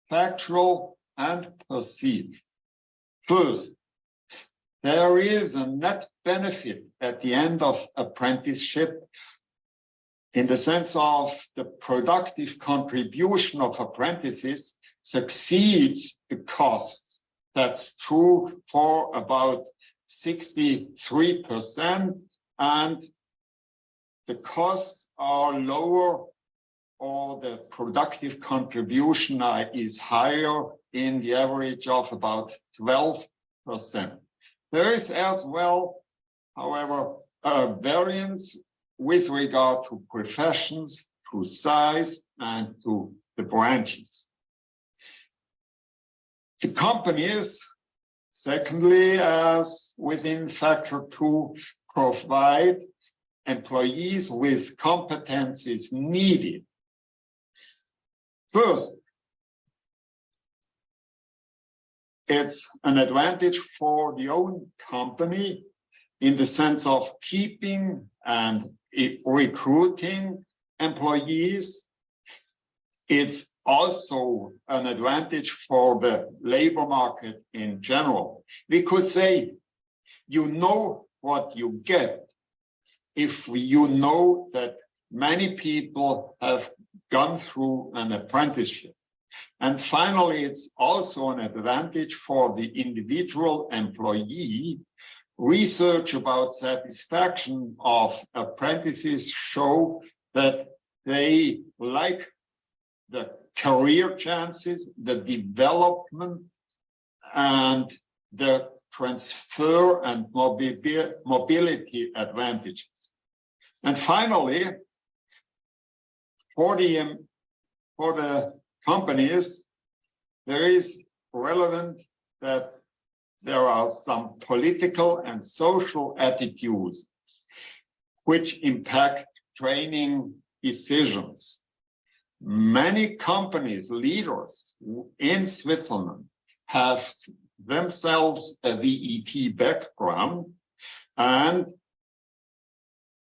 factual and perceived. First, there is a net benefit at the end of apprenticeship in the sense of the productive contribution of apprentices succeeds the costs. That's true for about 63%, and the costs are lower, or the productive contribution is higher in the average of about 12%. There is as well, however, a variance with regard to professions, to size, and to the branches. The companies, secondly, as within factor 2, provide employees with competencies needed. First, it's an advantage for the own company in the sense of keeping and recruiting employees. It's also an advantage for the labor market in general. We could say, you know what you get if you know that many people have gone through an apprenticeship. And finally, it's also an advantage for the individual employee. Research about satisfaction of apprentices show that they like the career chances, the development, and the transfer and mobility advantages. And finally, for the companies, there is relevant that there are some political and social attitudes which impact training decisions. Many companies, leaders in Switzerland have themselves a VET background, and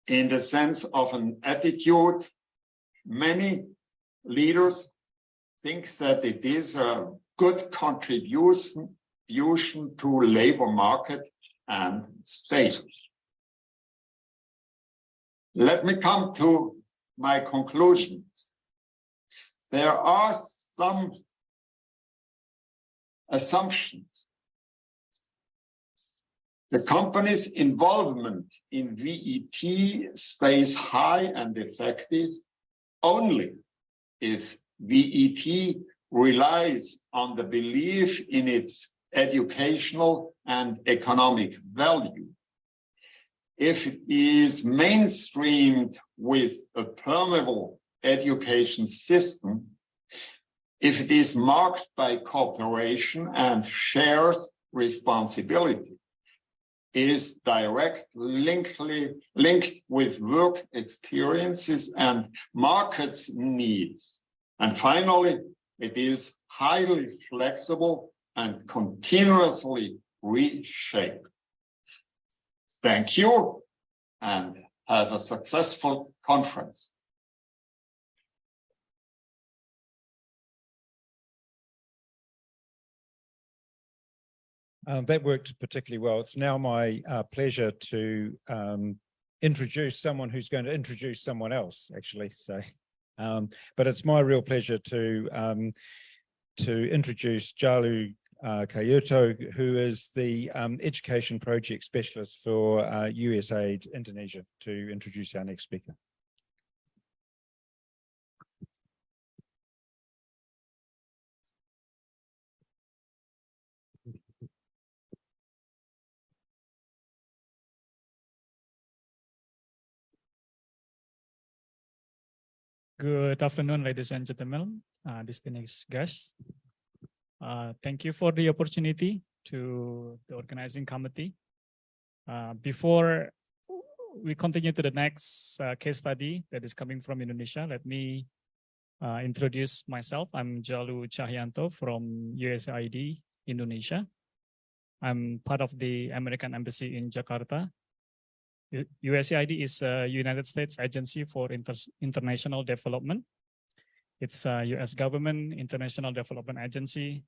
in the sense of an attitude, many leaders think that it is a good contribution to labor market and state. Let me come to my conclusions. There are some assumptions. The company's involvement in VET stays high and effective only if VET relies on the belief in its educational and economic value. If it is mainstreamed with a permeable education system, if it is marked by cooperation and shared responsibility, is direct linked with work experiences and markets needs. And finally, it is highly flexible and continuously reshaped. Thank you, and have a successful conference. That worked particularly well. It's now my pleasure to introduce someone who's going to introduce someone else, actually. So But it's my real pleasure to introduce Jalu Kayuto, who is the Education Project Specialist for USAID Indonesia, to introduce our next speaker. Good afternoon, ladies and gentlemen, distinguished guests. Thank you for the opportunity to the organizing committee. Before we continue to the next case study that is coming from Indonesia, let me introduce myself. I'm Jalu Cahyanto from USAID Indonesia. I'm part of the American Embassy in Jakarta. USAID is a United States Agency for International Development. It's a US government international development agency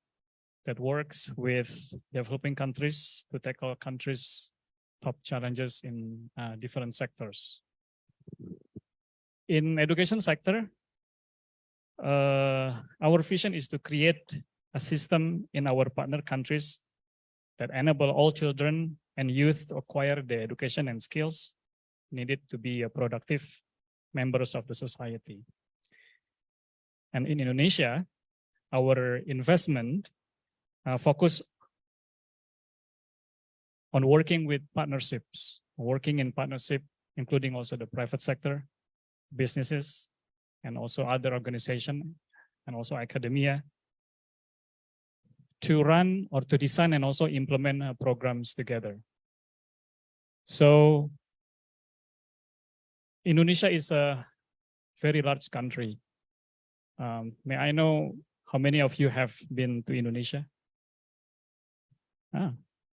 that works with developing countries to tackle countries' top challenges in different sectors. In education sector, our vision is to create a system in our partner countries that enable all children and youth to acquire the education and skills needed to be productive members of the society. And in Indonesia, our investment focus on working with partnerships, working in partnership, including also the private sector, businesses, and also other organizations, and also academia, to run or to design and also implement programs together. So Indonesia is a very large country. May I know how many of you have been to Indonesia?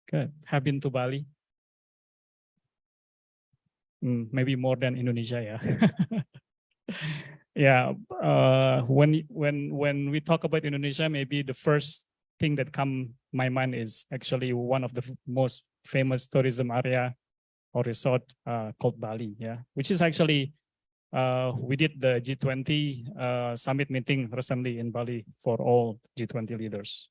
Good. Have been to Bali? Maybe more than Indonesia, yeah. Yeah. When we talk about Indonesia, maybe the first thing that come my mind is actually one of the most famous tourism area or resort called Bali, yeah, which is actually we did the G20 summit meeting recently in Bali for all G20 leaders.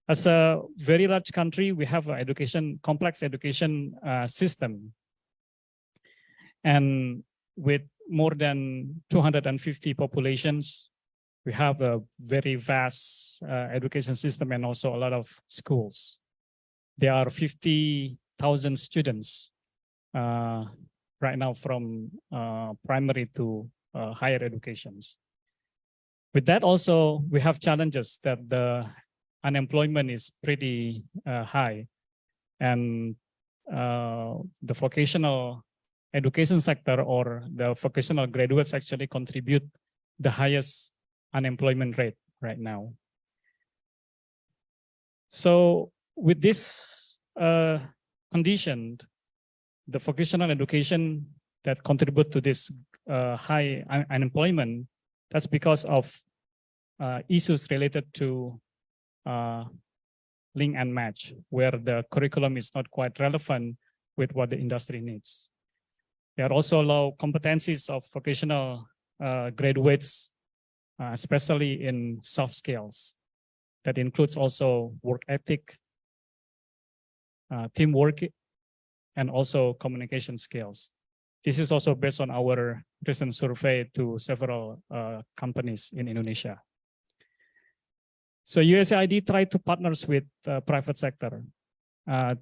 As a very large country, we have an complex education system, and with more than 250 populations, we have a very vast education system and also a lot of schools. There are 50,000 students right now from primary to higher educations. With that also, we have challenges that the unemployment is pretty high, and the vocational education sector or the vocational graduates actually contribute the highest unemployment rate right now. So with this condition, the vocational education that contribute to this high unemployment, that's because of issues related to link and match, where the curriculum is not quite relevant with what the industry needs. There are also low competencies of vocational graduates, especially in soft skills. That includes also work ethic, teamwork, and also communication skills. This is also based on our recent survey to several companies in Indonesia. So USAID tried to partner with the private sector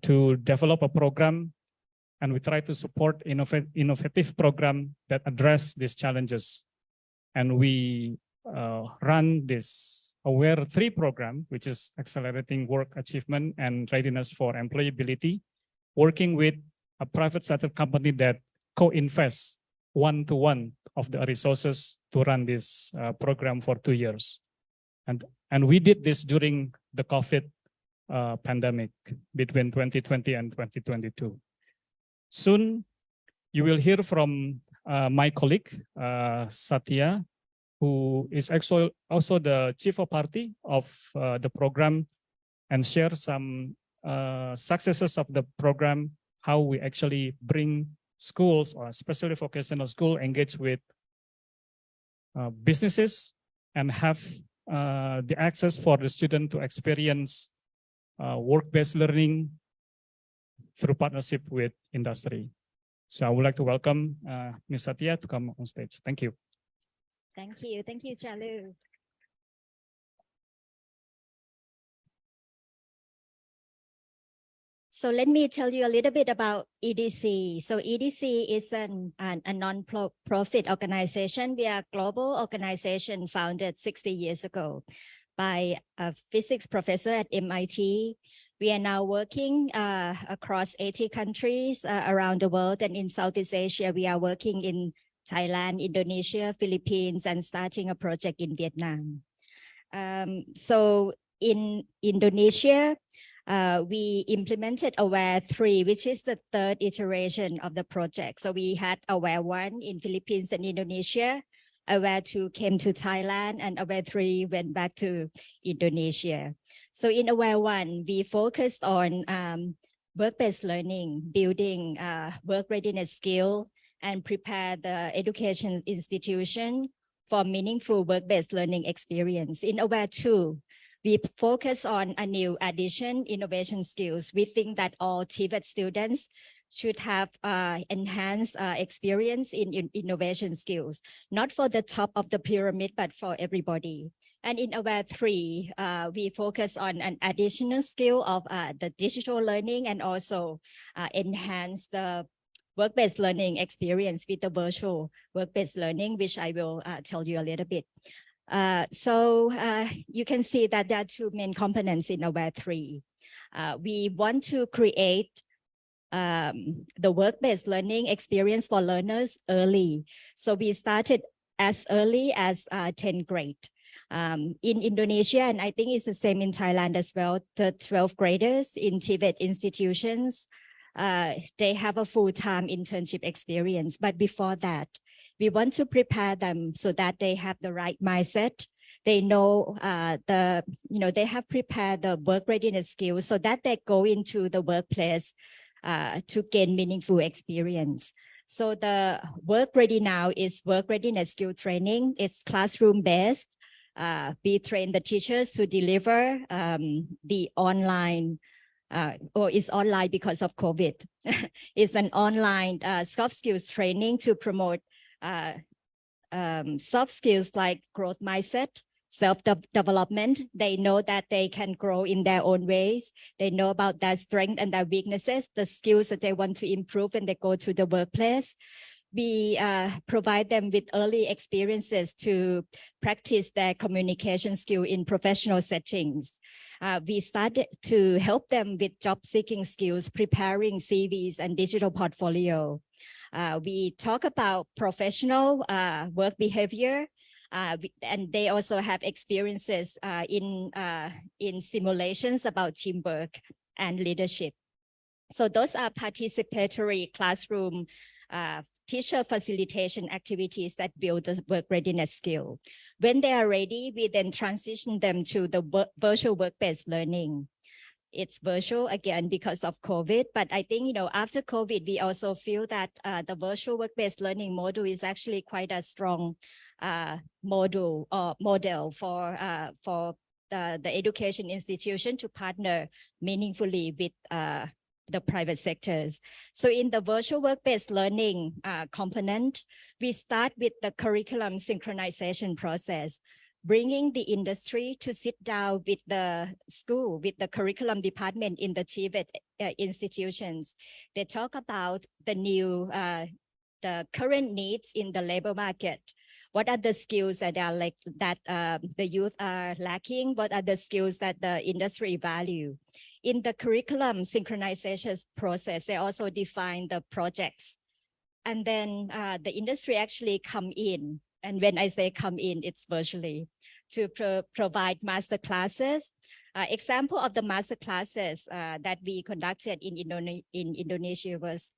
to develop a program, and we try to support innovative program that address these challenges. And we run this AWARE 3 program, which is accelerating work achievement and readiness for employability, working with a private sector company that co-invests one-to-one of the resources to run this program for 2 years. And we did this during the COVID pandemic between 2020 and 2022. Soon, you will hear from my colleague, Satya, who is actually also the chief of party of the program, and share some successes of the program, how we actually bring schools, or especially vocational school, engage with businesses and have the access for the student to experience work-based learning through partnership with industry. So I would like to welcome Ms. Satya to come on stage. Thank you. Thank you. Thank you, Chalu. So let me tell you a little bit about EDC. So EDC is a non-profit organization. We are a global organization founded 60 years ago by a physics professor at MIT. We are now working across 80 countries around the world, and in Southeast Asia, we are working in Thailand, Indonesia, Philippines, and starting a project in Vietnam. So in Indonesia, we implemented Aware 3, which is the third iteration of the project. So we had Aware 1 in Philippines and Indonesia. Aware 2 came to Thailand, and Aware 3 went back to Indonesia. So in Aware 1, we focused on work-based learning, building work readiness skill, and prepare the education institution for meaningful work-based learning experience. In Aware 2, we focus on a new addition, innovation skills. We think that all TVET students should have enhanced experience in innovation skills, not for the top of the pyramid, but for everybody. And in Aware 3, we focus on an additional skill of the digital learning and also enhance the work-based learning experience with the virtual work-based learning, which I will tell you a little bit. So you can see that there are two main components in Aware 3. We want to create the work-based learning experience for learners early. So we started as early as 10th grade. In Indonesia, and I think it's the same in Thailand as well, the 12th graders in TVET institutions, they have a full-time internship experience. But before that, we want to prepare them so that they have the right mindset. They know they have prepared the work readiness skills so that they go into the workplace to gain meaningful experience. So the work ready now is work readiness skill training. It's classroom based. We train the teachers to deliver the online, or it's online because of COVID. It's an online soft skills training to promote soft skills like growth mindset, self-development. They know that they can grow in their own ways. They know about their strengths and their weaknesses, the skills that they want to improve when they go to the workplace. We provide them with early experiences to practice their communication skill in professional settings. We started to help them with job seeking skills, preparing CVs and digital portfolio. We talk about professional work behavior, and they also have experiences in simulations about teamwork and leadership. So those are participatory classroom teacher facilitation activities that build the work readiness skill. When they are ready, we then transition them to the virtual work-based learning. It's virtual again because of COVID, but I think, after COVID, we also feel that the virtual work-based learning model is actually quite a strong model for the education institution to partner meaningfully with the private sectors. So in the virtual work-based learning component, we start with the curriculum synchronization process, bringing the industry to sit down with the school, with the curriculum department in the TVET institutions. They talk about the new, the current needs in the labor market. What are the skills that are the youth are lacking? What are the skills that the industry value? In the curriculum synchronization process, they also define the projects. And then the industry actually come in. And when I say come in, it's virtually to provide master classes. Example of the master classes that we conducted in Indonesia was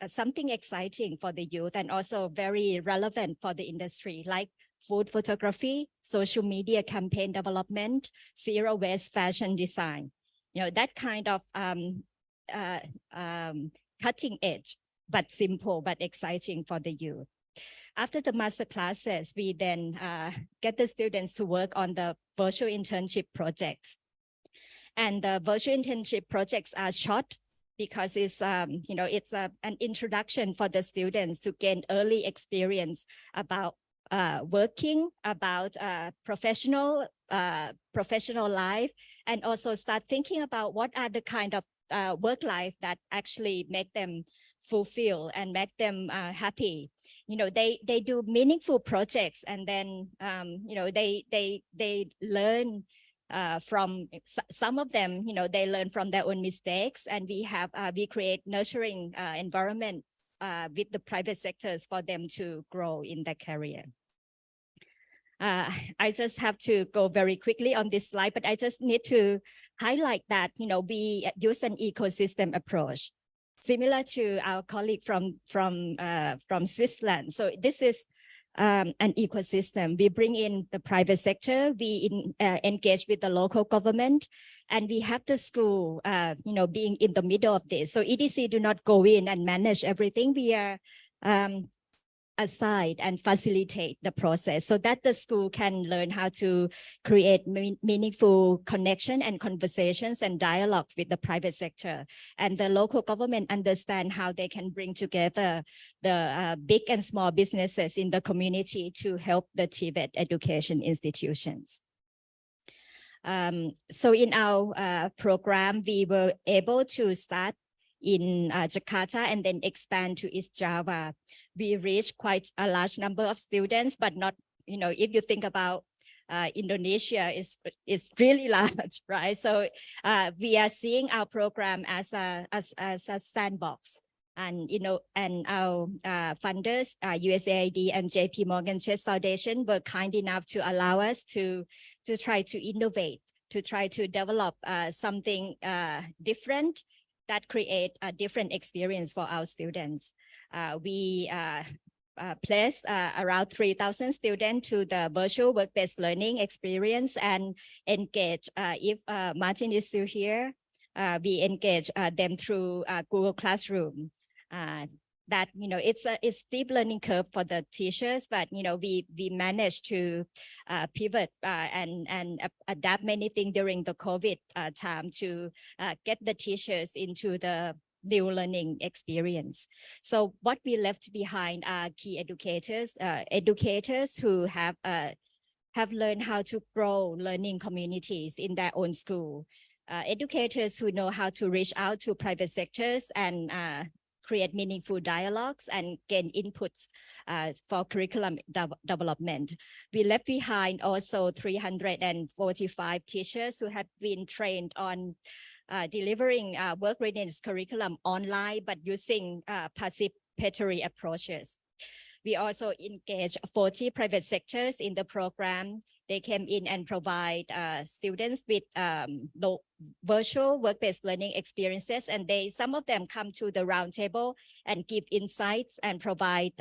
something exciting for the youth and also very relevant for the industry, like food photography, social media campaign development, zero waste fashion design. That kind of cutting edge, but simple, but exciting for the youth. After the master classes, we then get the students to work on the virtual internship projects. And the virtual internship projects are short because it's, it's an introduction for the students to gain early experience about working, about professional life, and also start thinking about what are the kind of work life that actually make them fulfill and make them happy. They do meaningful projects, and then they learn from some of them. They learn from their own mistakes, and we create nurturing environment with the private sectors for them to grow in their career. I just have to go very quickly on this slide, but I just need to highlight that we use an ecosystem approach, similar to our colleague from Switzerland. So this is an ecosystem. We bring in the private sector, we engage with the local government, and we have the school, being in the middle of this. So EDC do not go in and manage everything. We are aside and facilitate the process so that the school can learn how to create meaningful connection and conversations and dialogues with the private sector, and the local government understand how they can bring together the big and small businesses in the community to help the TVET education institutions. So in our program, we were able to start in Jakarta and then expand to East Java. We reached quite a large number of students, but not, if you think about Indonesia, is really large, right? So we are seeing our program as a sandbox, and and our funders, USAID and JP Morgan Chase Foundation, were kind enough to allow us to try to innovate, to try to develop something different that create a different experience for our students. We placed around 3,000 students to the virtual work-based learning experience and engage, if Martin is still here, we engage them through Google Classroom. That, it's a steep learning curve for the teachers, but, we managed to pivot and adapt many things during the COVID time to get the teachers into the new learning experience. So what we left behind are key educators, educators who have learned how to grow learning communities in their own school, educators who know how to reach out to private sectors and create meaningful dialogues and gain inputs for curriculum development. We left behind also 345 teachers who have been trained on delivering work readiness curriculum online, but using participatory approaches. We also engaged 40 private sectors in the program. They came in and provide students with virtual work-based learning experiences, and some of them come to the roundtable and give insights and provide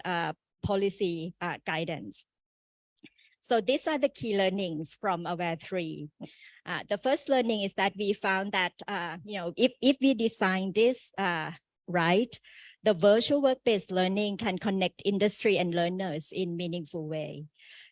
policy guidance. So these are the key learnings from AWARE 3. The first learning is that we found that if we design this right, the virtual work-based learning can connect industry and learners in meaningful way.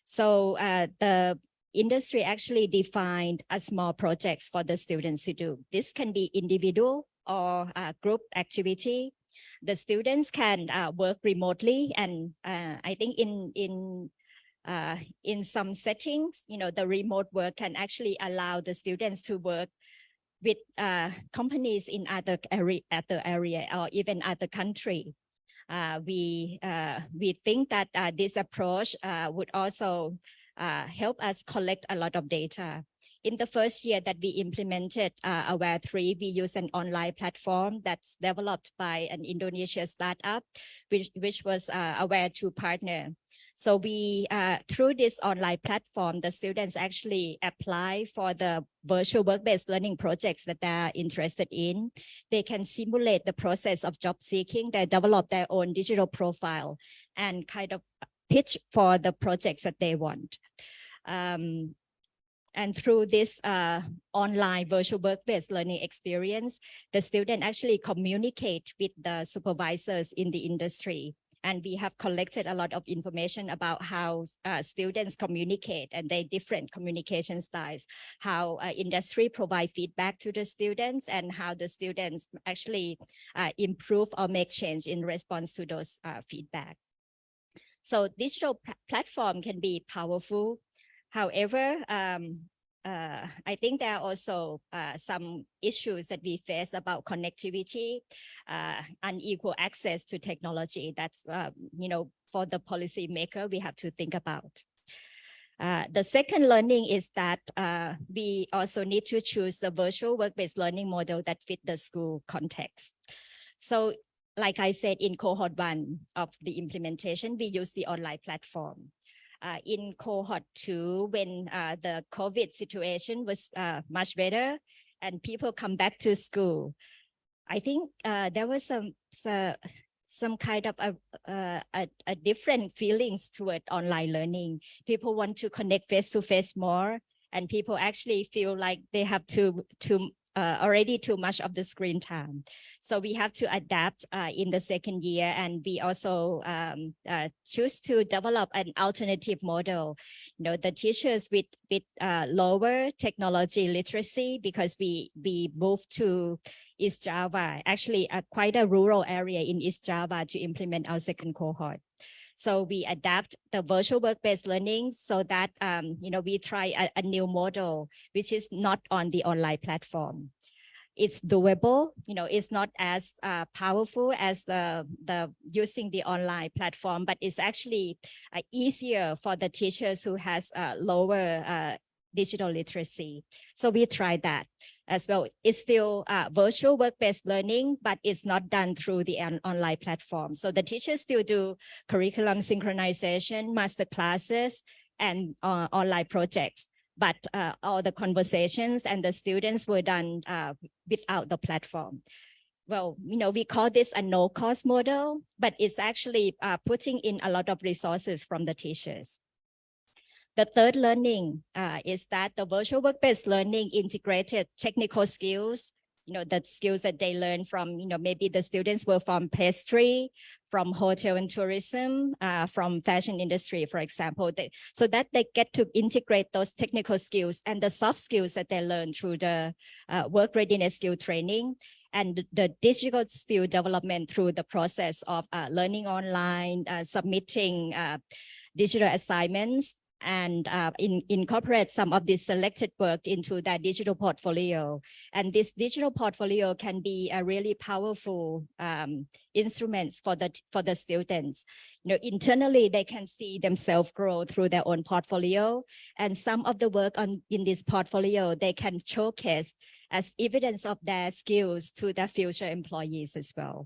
So the industry actually defined a small projects for the students to do. This can be individual or group activity. The students can work remotely, and I think in some settings, the remote work can actually allow the students to work with companies in other area or even other country. We think that this approach would also help us collect a lot of data. In the first year that we implemented AWARE 3, we used an online platform that's developed by an Indonesian startup, which was AWARE 2 partner. So we, through this online platform, the students actually apply for the virtual work-based learning projects that they're interested in. They can simulate the process of job seeking. They develop their own digital profile and kind of pitch for the projects that they want. And through this online virtual work-based learning experience, the student actually communicate with the supervisors in the industry And we have collected a lot of information about how students communicate and their different communication styles, how industry provide feedback to the students, and how the students actually improve or make change in response to those feedback. So digital platform can be powerful. However, I think there are also some issues that we face about connectivity, unequal access to technology. That's, for the policymaker, we have to think about. The second learning is that we also need to choose the virtual work-based learning model that fit the school context. So like I said, in cohort 1 of the implementation, we use the online platform. In cohort 2, when the COVID situation was much better and people come back to school, I think there was some kind of a different feelings toward online learning. People want to connect face-to-face more, and people actually feel like they have already too much of the screen time. So we have to adapt in the second year, and we also choose to develop an alternative model. The teachers with lower technology literacy, because we moved to East Java, actually quite a rural area in East Java, to implement our second cohort. So we adapt the virtual work-based learning so that, we try a new model, which is not on the online platform. It's doable, it's not as powerful as the using the online platform, but it's actually easier for the teachers who has lower digital literacy. So we try that as well. It's still virtual work-based learning, but it's not done through the online platform. So the teachers still do curriculum synchronization, master classes, and online projects. But all the conversations and the students were done without the platform. Well, we call this a no-cost model, but it's actually putting in a lot of resources from the teachers. The third learning is that the virtual work-based learning integrated technical skills, the skills that they learn from, maybe the students were from pastry, from hotel and tourism, from fashion industry, for example, so that they get to integrate those technical skills and the soft skills that they learn through the work readiness skill training, and the digital skill development through the process of learning online, submitting digital assignments, and incorporate some of this selected work into that digital portfolio. And this digital portfolio can be a really powerful instruments for the students. Internally, they can see themselves grow through their own portfolio. And some of the work in this portfolio, they can showcase as evidence of their skills to their future employees as well.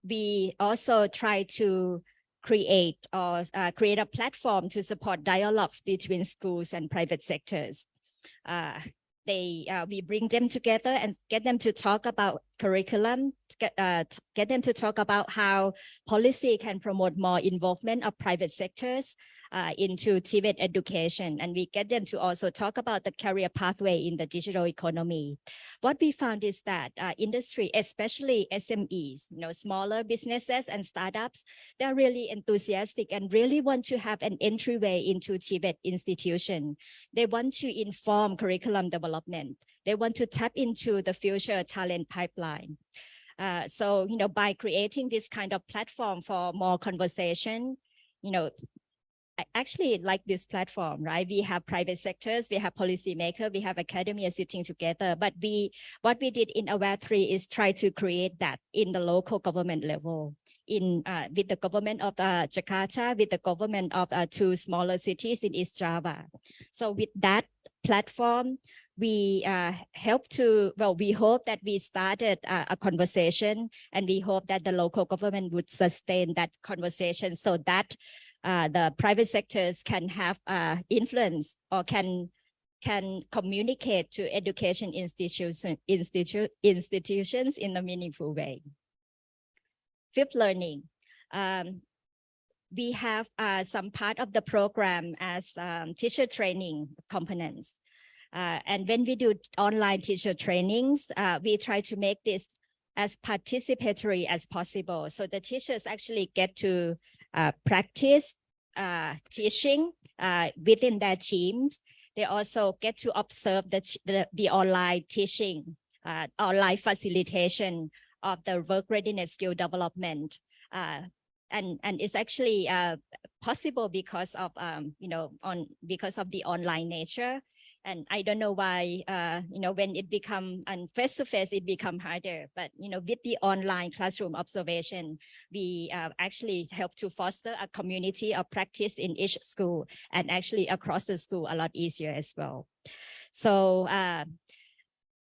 We also try to create a platform to support dialogues between schools and private sectors. We bring them together and get them to talk about curriculum, get them to talk about how policy can promote more involvement of private sectors into TVET education. And we get them to also talk about the career pathway in the digital economy. What we found is that industry, especially SMEs, smaller businesses and startups, they're really enthusiastic and really want to have an entryway into TVET institution. They want to inform curriculum development. They want to tap into the future talent pipeline. So, by creating this kind of platform for more conversation, I actually like this platform, right? We have private sectors, we have policymakers, we have academia sitting together. But what we did in Aware 3 is try to create that in the local government level, with the government of Jakarta, with the government of 2 smaller cities in East Java. So with that platform, we hope that we started a conversation, and we hope that the local government would sustain that conversation so that the private sectors can have influence or can communicate to education institutions in a meaningful way. Fifth learning. We have some part of the program as teacher training components. And when we do online teacher trainings, we try to make this as participatory as possible. So the teachers actually get to practice teaching within their teams. They also get to observe the online teaching, online facilitation of the work readiness skill development. And it's actually possible because of because of the online nature. And I don't know why when it become face to face it become harder, but with the online classroom observation, we actually help to foster a community of practice in each school and actually across the school a lot easier as well. So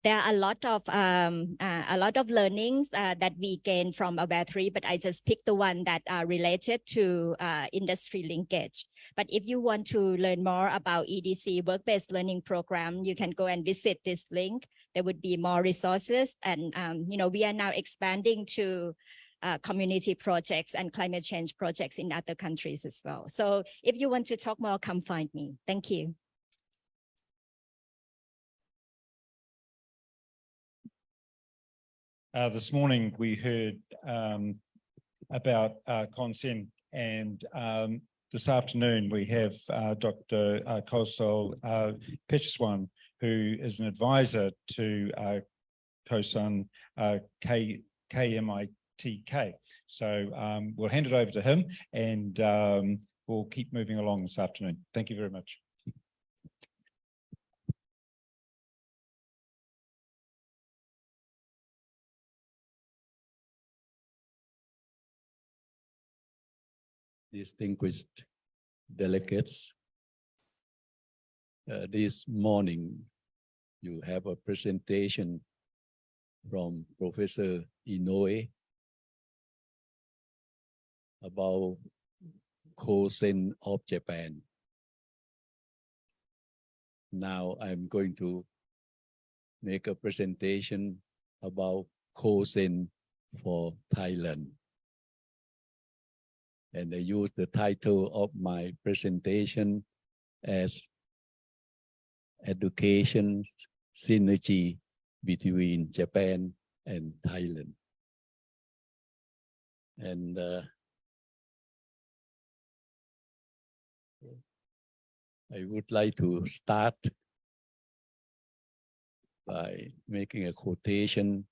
there are a lot of learnings that we gain from Aware 3, but I just picked the one that are related to industry linkage. But if you want to learn more about EDC work-based learning program, you can go and visit this link. There would be more resources, and we are now expanding to community projects and climate change projects in other countries as well. So if you want to talk more, come find me. Thank you. This morning we heard about consent, and this afternoon we have Dr. Kosol Pecheswan, who is an advisor to COSUN KMITK. So we'll hand it over to him, and we'll keep moving along this afternoon. Thank you very much. Distinguished delegates, this morning you have a presentation from Professor Inoue about COSEN of Japan. Now I'm going to make a presentation about COSEN for Thailand. And I use the title of my presentation as Education Synergy between Japan and Thailand. And I would like to start by making a quotation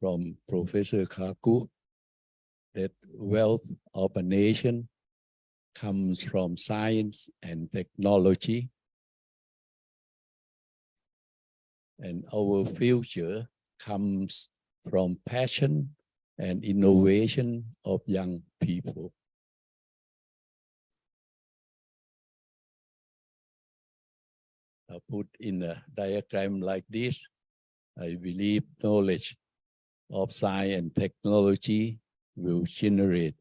from Professor Kaku, that wealth of a nation comes from science and technology, and our future comes from passion and innovation of young people. I put in a diagram like this. I believe knowledge of science and technology will generate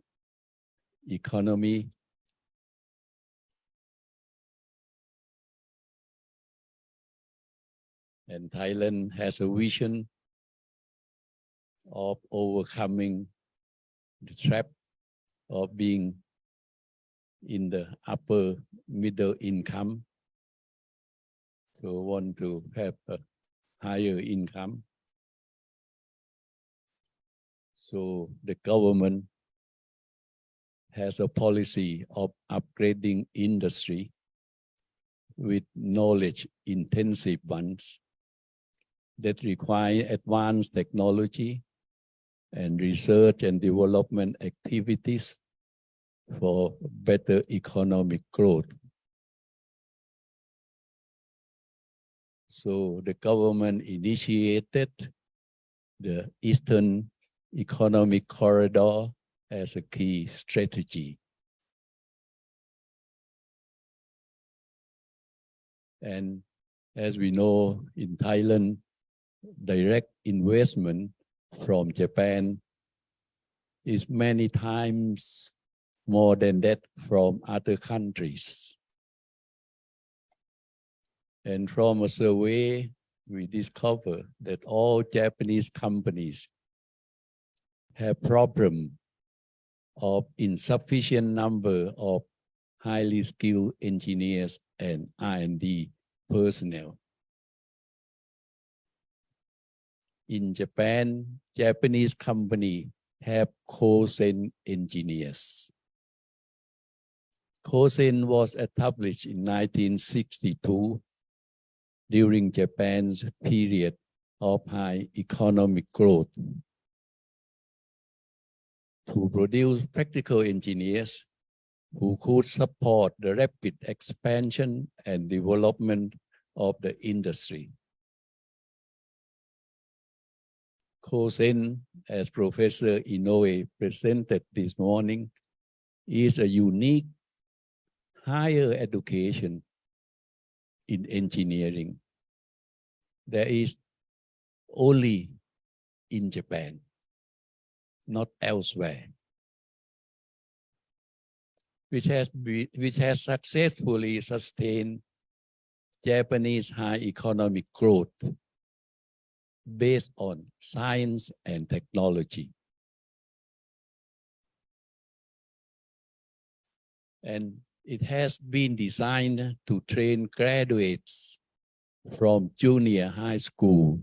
economy, and Thailand has a vision of overcoming the trap of being in the upper middle income. So want to have a higher income. So the government has a policy of upgrading industry with knowledge-intensive ones that require advanced technology and research and development activities for better economic growth. So the government initiated the Eastern Economic Corridor as a key strategy. And as we know, in Thailand, direct investment from Japan is many times more than that from other countries. And from a survey, we discover that all Japanese companies have problem of insufficient number of highly skilled engineers and R&D personnel. In Japan, Japanese company have Kosen engineers. Kosen was established in 1962 during Japan's period of high economic growth to produce practical engineers who could support the rapid expansion and development of the industry. Kosen, as Professor Inoue presented this morning, is a unique higher education in engineering. There is only in Japan, not elsewhere, which has successfully sustained Japanese high economic growth based on science and technology. And it has been designed to train graduates from junior high school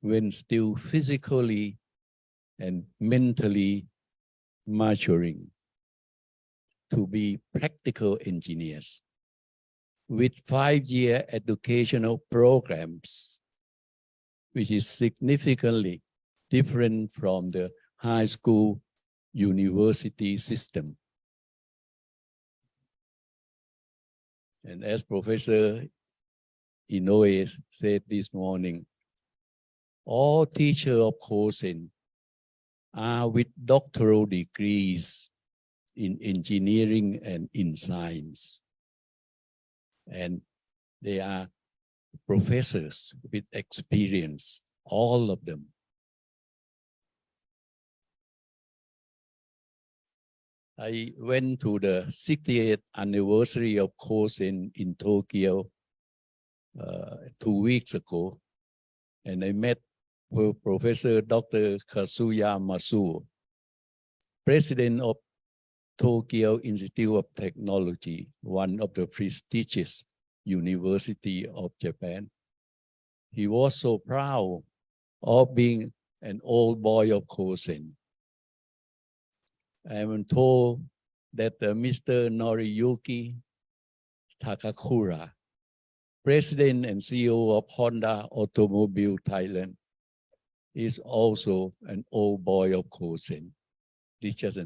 when still physically and mentally maturing to be practical engineers with 5-year educational programs, which is significantly different from the high school university system. And as Professor Inoue said this morning, all teachers of Kosen are with doctoral degrees in engineering and in science. And they are professors with experience, all of them. I went to the 60th anniversary of Kosen in Tokyo 2 weeks ago, and I met with Professor Dr. Kazuya Masuo, president of Tokyo Institute of Technology, one of the prestigious university of Japan. He was so proud of being an old boy of Kosen. I am told that Mr. Noriyuki Takakura, president and CEO of Honda Automobile Thailand, is also an old boy of Kosen. These just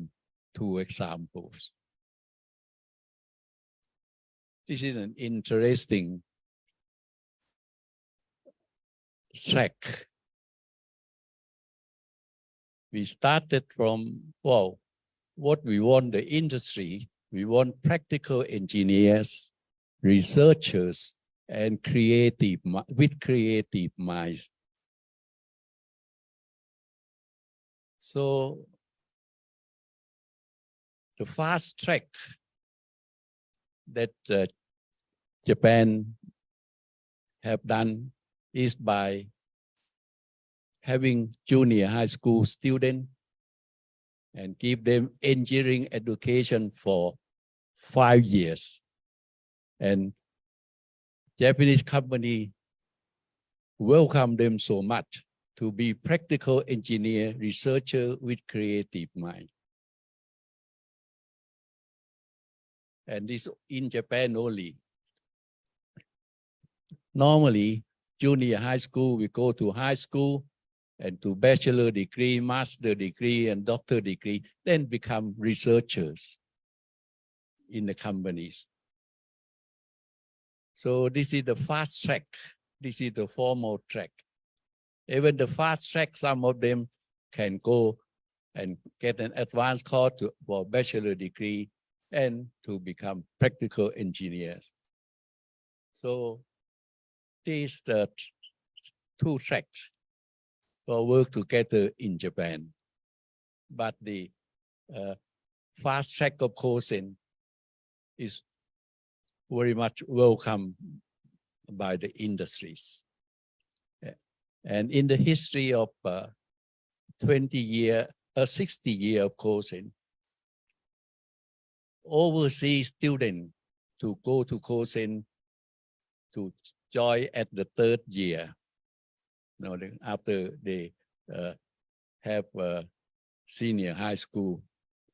2 examples. This is an interesting track. We started from, well, what we want the industry, we want practical engineers, researchers, and with creative minds. So the fast track that Japan have done is by having junior high school students and give them engineering education for 5 years. And Japanese company welcome them so much to be practical engineer, researcher with creative mind. And this in Japan only. Normally, junior high school, we go to high school and to bachelor degree, master degree, and doctor degree, then become researchers in the companies. So this is the fast track. This is the formal track. Even the fast track, some of them can go and get an advanced course for bachelor degree and to become practical engineers. So these are the 2 tracks for work together in Japan. But the fast track of Kosen is very much welcome by the industries. And in the history of 60 years of Kosen, overseas students to go to Kosen to join at the 3rd year No, after they have senior high school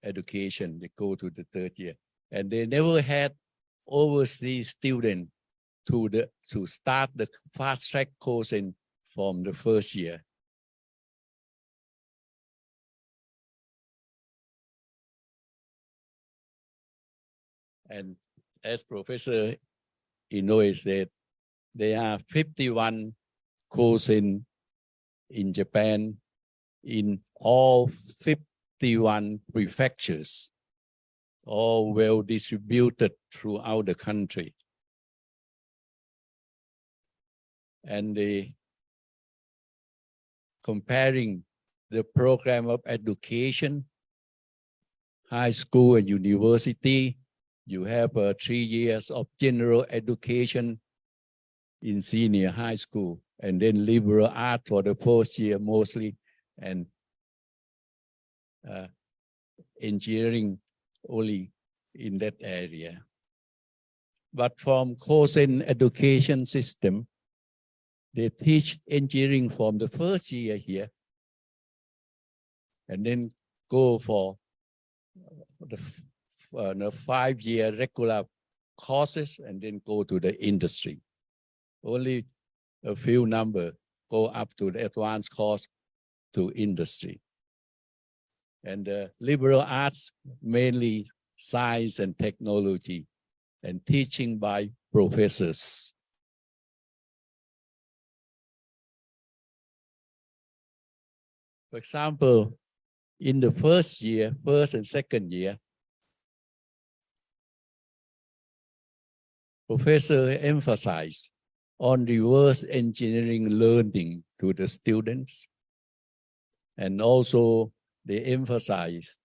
education, they go to the third year, and they never had overseas student to start the fast track course from the first year. And as Professor Inoue said, there are 51 courses in Japan in all 51 prefectures, all well distributed throughout the country. And comparing the program of education, high school and university, you have 3 years of general education in senior high school, and then liberal art for the first year mostly, and engineering only in that area. But from Kosen education system, they teach engineering from the first year here, and then go for the 5-year regular courses, and then go to the industry. Only a few number go up to the advanced course to industry. And the liberal arts, mainly science and technology, and teaching by professors. For example, in the first and second year, professor emphasized on reverse engineering learning to the students. And also they emphasize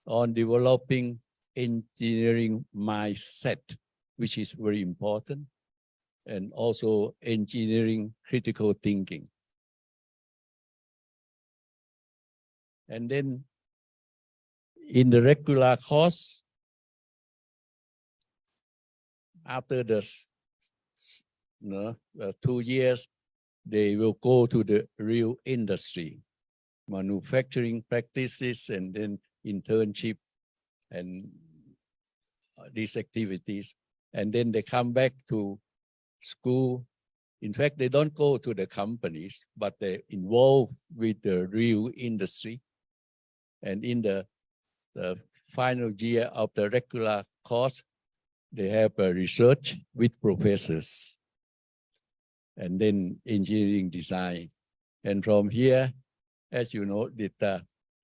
on developing engineering mindset, which is very important, and also engineering critical thinking. And then in the regular course, after the 2 years, they will go to the real industry, manufacturing practices, and then internship and these activities. And then they come back to school. In fact, they don't go to the companies, but they involve with the real industry. And in the final year of the regular course, they have a research with professors, and then engineering design. And from here, as you know,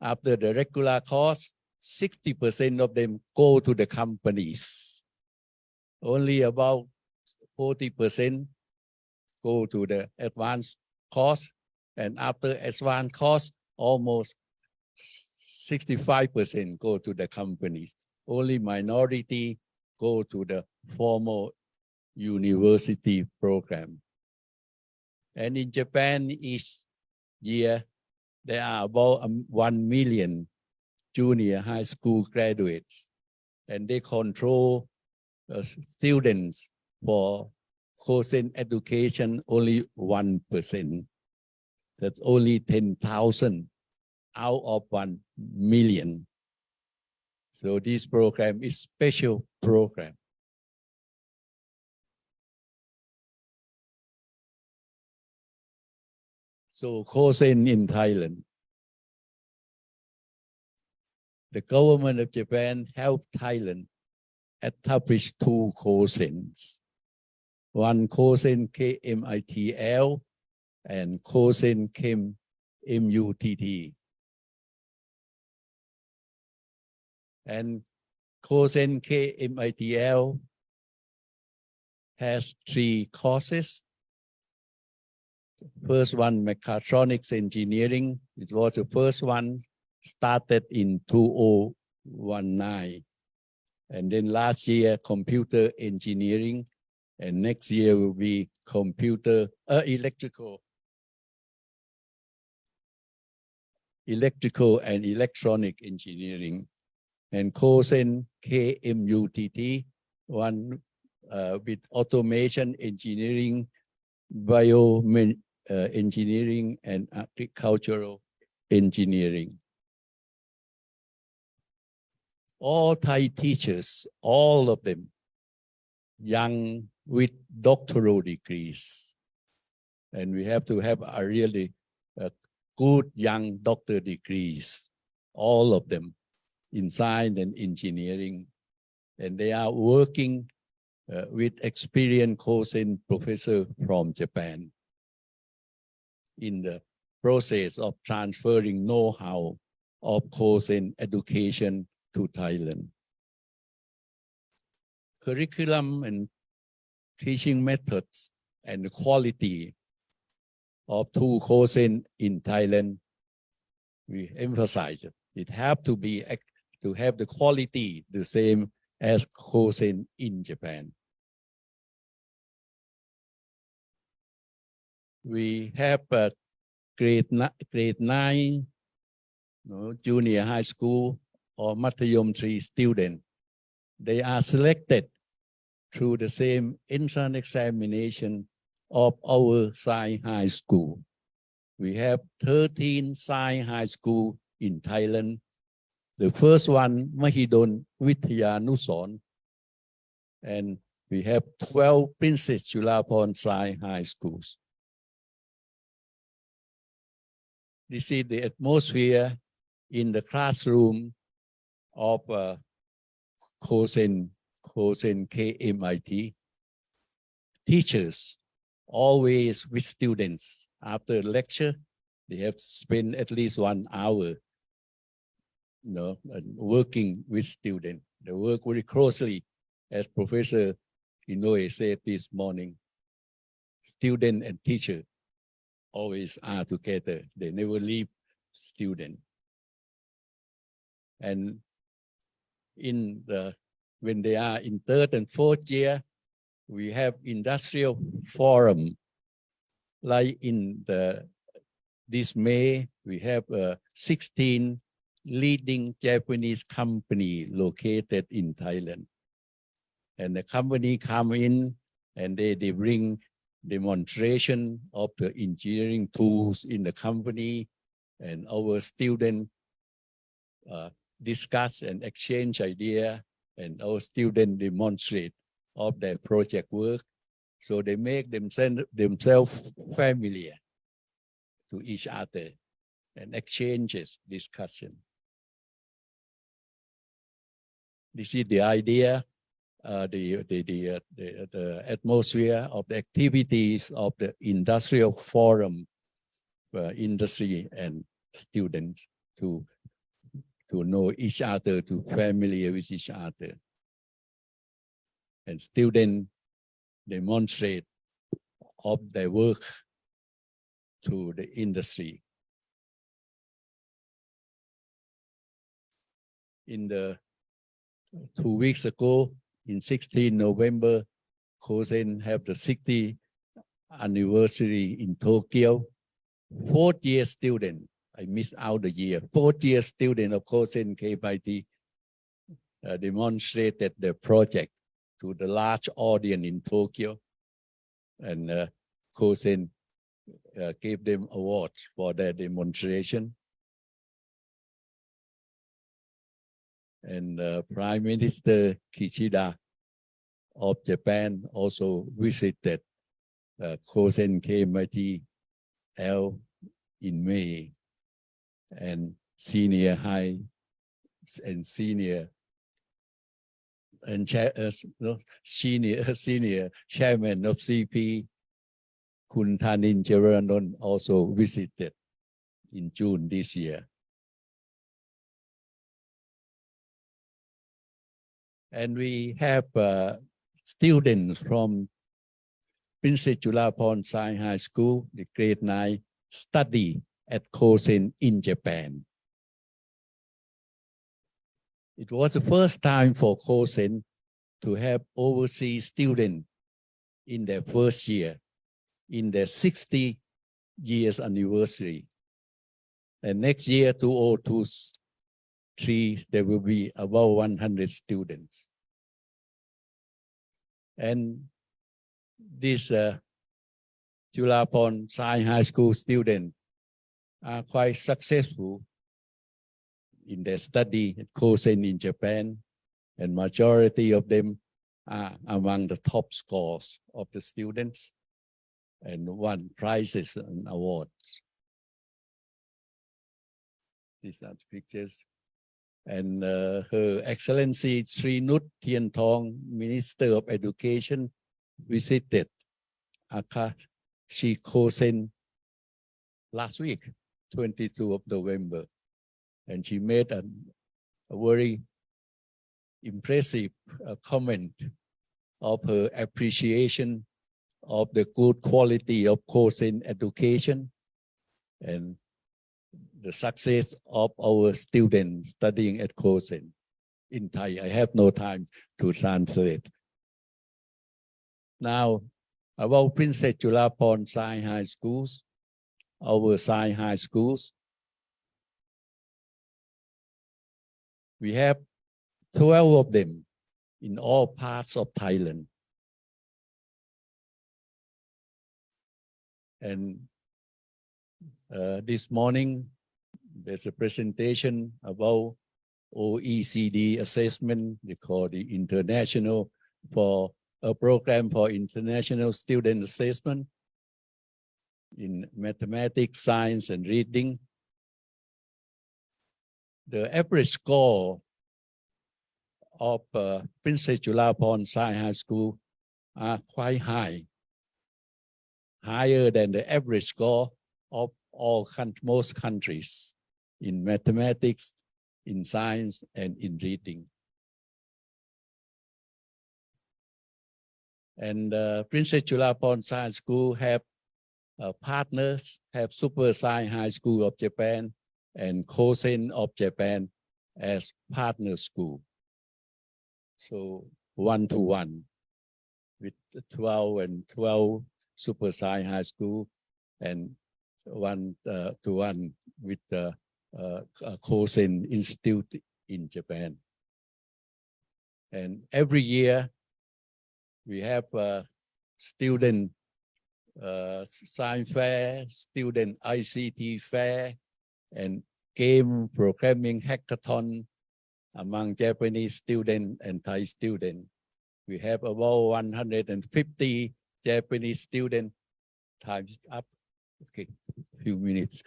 after the regular course, 60% of them go to the companies. Only about 40% go to the advanced course, and after advanced course, almost 65% go to the companies. Only minority go to the formal university program. And in Japan, each year, there are about 1 million junior high school graduates, and they control students for Kosen education only 1%. That's only 10,000 out of 1 million. So this program is special program. So Kosen in Thailand. The government of Japan helped Thailand establish 2 Kosens. One Kosen KMITL and Kosen MUTT. And Kosen KMITL has 3 courses. First one, mechatronics engineering. It was the first one, started in 2019. And then last year, computer engineering. And next year will be electrical and electronic engineering. And Kosen KMUTT, one with automation engineering, engineering and agricultural engineering. All Thai teachers, all of them, young with doctoral degrees. And we have to have a really good young doctor degrees, all of them in science and engineering. And they are working with experienced Kosen professor from Japan in the process of transferring know-how of Kosen education to Thailand. Curriculum and teaching methods and the quality of two Kosen in Thailand, we emphasize it have to be to have the quality the same as Kosen in Japan. We have grade 9, junior high school or Matayom 3 student. They are selected through the same entrance examination of our science high school. We have 13 science high school in Thailand. The first one, Mahidol Vithayanusorn, and we have 12 Princess Cheiravanont Science High Schools. This is the atmosphere in the classroom of Kosen KMIT. Teachers always with students. After lecture, they have to spend at least 1 hour working with students. They work very closely, as Professor Inoue said this morning. Student and teacher always are together. They never leave student. And when they are in 3rd and 4th year, we have industrial forum. Like in this May, we have 16 leading Japanese company located in Thailand. And the company come in and they bring demonstration of the engineering tools in the company, and our students discuss and exchange idea, and our students demonstrate of their project work. So they make themselves familiar to each other and exchanges discussion. This is the idea, the atmosphere of the activities of the industrial forum, industry and students to know each other, to familiar with each other. And students demonstrate of their work to the industry. In the 2 weeks ago, in 16 November, Kosen have the 60th anniversary in Tokyo. 4th year student, I missed out the year, 4th year student of Kosen KMIT demonstrated the project to the large audience in Tokyo. And Kosen gave them awards for their demonstration. And Prime Minister Kishida of Japan also visited Kosen KMIT L in May, and senior high and senior and senior chairman of CP, Kun Dhanin Chearavanont, also visited in June this year. And we have students from Princess Cheiravanont Science High School, the grade 9, study at Kosen in Japan. It was the first time for Kosen to have overseas students in their first year, in their 60 years anniversary. And next year, 2023, there will be about 100 students. And this Chearavanont Science High School students are quite successful in their study at Kosen in Japan, and majority of them are among the top scores of the students and won prizes and awards. These are the pictures. And Her Excellency Sri Nut Thien Thong, Minister of Education, visited Akashi Kosen last week, 22 of November. And she made a very impressive comment of her appreciation of the good quality of Kosen education and the success of our students studying at Kosen in Thai. I have no time to translate. Now, about Princess Chearavanont Science High Schools, our Science High Schools, we have 12 of them in all parts of Thailand. And this morning, there's a presentation about OECD assessment. They call the International for a program for international student assessment in mathematics, science, and reading. The average score of Princess Chearavanont Science High School are quite high, higher than the average score of most countries in mathematics, in science, and in reading. And Princess Chearavanont Science School have partners, have Super Science High School of Japan and Kosen of Japan as partner school. So 1-to-1 with 12 and 12 Super Science High School and 1-to-1 with the Kosen Institute in Japan. And every year we have a student science fair, student ICT fair, and game programming hackathon among Japanese students and Thai students. We have about 150 Japanese students. Time's up. Okay, few minutes.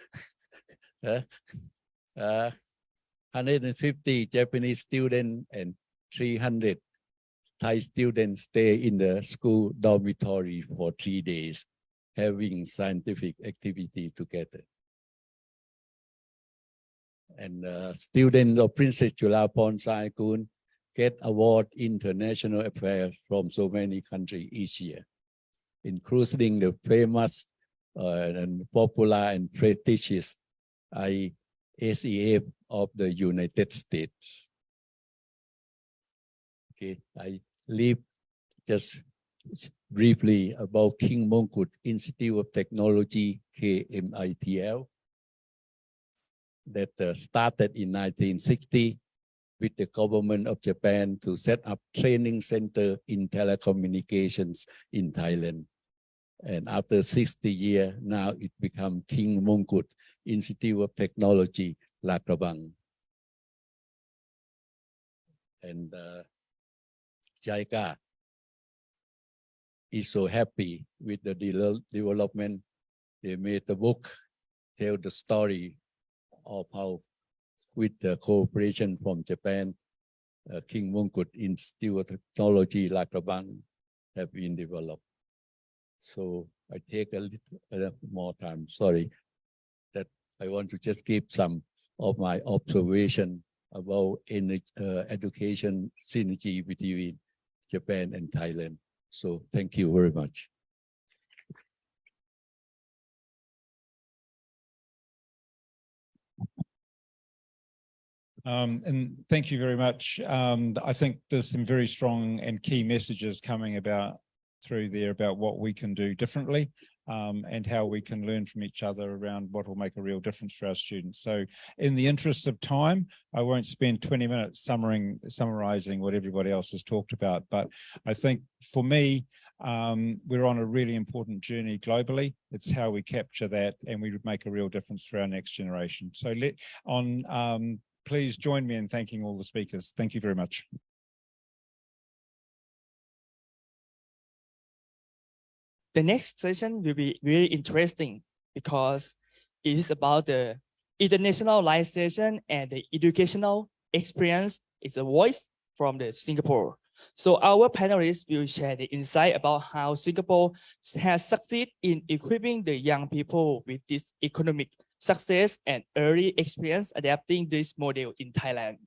150 Japanese students and 300 Thai students stay in the school dormitory for 3 days, having scientific activity together. And students of Princess Chearavanont Science School get award international affairs from so many countries each year, including the famous and popular and prestigious ISEF of the United States. Okay, I leave just briefly about King Mongkut Institute of Technology, KMITL, that started in 1960 with the government of Japan to set up training center in telecommunications in Thailand. And after 60 years, now it become King Mongkut Institute of Technology, La Krabang. And JICA is so happy with the development. They made the book, tell the story of how with the cooperation from Japan, King Mongkut Institute of Technology, La Krabang have been developed. So I take a little more time, sorry, that I want to just give some of my observation about education synergy between Japan and Thailand. So thank you very much. And thank you very much. I think there's some very strong and key messages coming about through there about what we can do differently and how we can learn from each other around what will make a real difference for our students. So in the interest of time, I won't spend 20 minutes summarizing what everybody else has talked about. But I think for me, we're on a really important journey globally. It's how we capture that and we make a real difference for our next generation. So please join me in thanking all the speakers. Thank you very much. The next session will be really interesting because it is about the internationalization and the educational experience. It's a voice from the Singapore. So our panelists will share the insight about how Singapore has succeeded in equipping the young people with this economic success and early experience adapting this model in Thailand.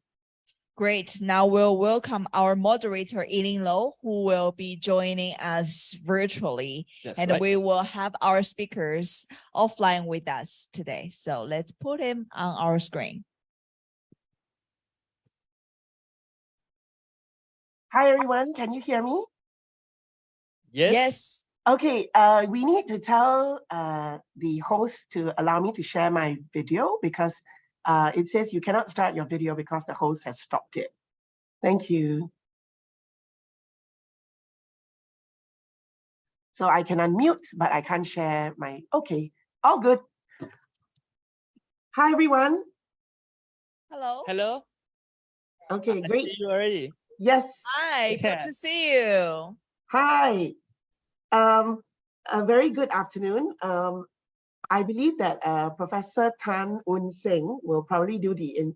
Great. Now we'll welcome our moderator, Eileen Lo, who will be joining us virtually. That's and right. we will have our speakers offline with us today. So let's put him on our screen. Hi, everyone. Can you hear me? Yes. Yes. Okay, we need to tell the host to allow me to share my video because it says you cannot start your video because the host has stopped it. Thank you. So I can unmute, but I can't share my, okay, all good. Hi, everyone. Hello. Hello. Okay, great. I see you already. Yes. Hi, good to see you. Hi. A very good afternoon. I believe that Professor Tan Un Seng will probably do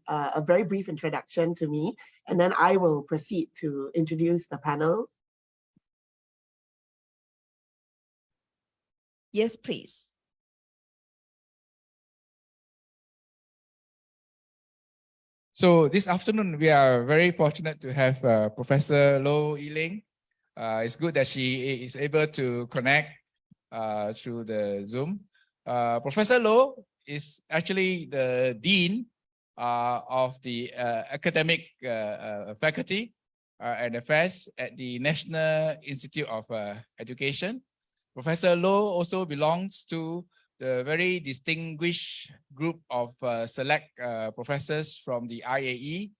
a very brief introduction to me, and then I will proceed to introduce the panels. Yes, please. So this afternoon, we are very fortunate to have Professor Lo Yiling. It's good that she is able to connect through the Zoom. Professor Lo is actually the Dean of the Academic Faculty and Affairs at the National Institute of Education. Professor Lo also belongs to the very distinguished group of select professors from the IAE.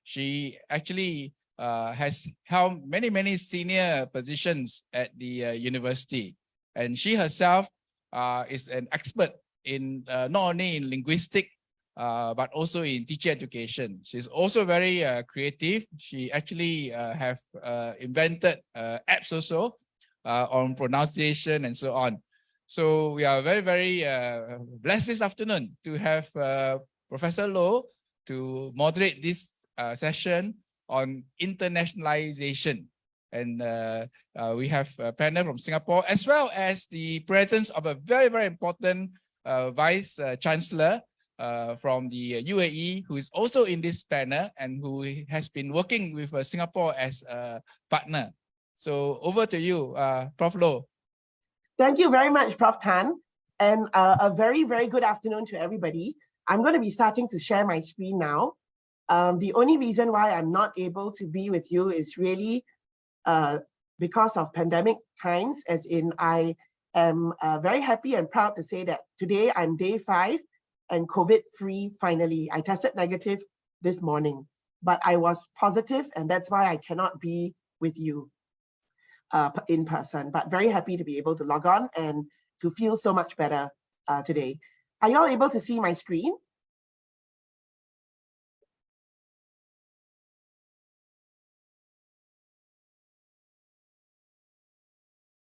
She actually has held many senior positions at the university. And she herself is an expert in not only in linguistics, but also in teacher education. She's also very creative. She actually have invented apps also on pronunciation and so on. So we are very blessed this afternoon to have Professor Lo to moderate this session on internationalization. And we have a panel from Singapore, as well as the presence of a very important Vice Chancellor from the UAE, who is also in this panel and who has been working with Singapore as a partner. So over to you, Prof. Lo. Thank you very much, Prof. Tan. And a very good afternoon to everybody. I'm going to be starting to share my screen now. The only reason why I'm not able to be with you is really because of pandemic times, as in I am very happy and proud to say that today I'm day 5 and COVID-free finally. I tested negative this morning, but I was positive, and that's why I cannot be with you in person, but very happy to be able to log on and to feel so much better today. Are you all able to see my screen?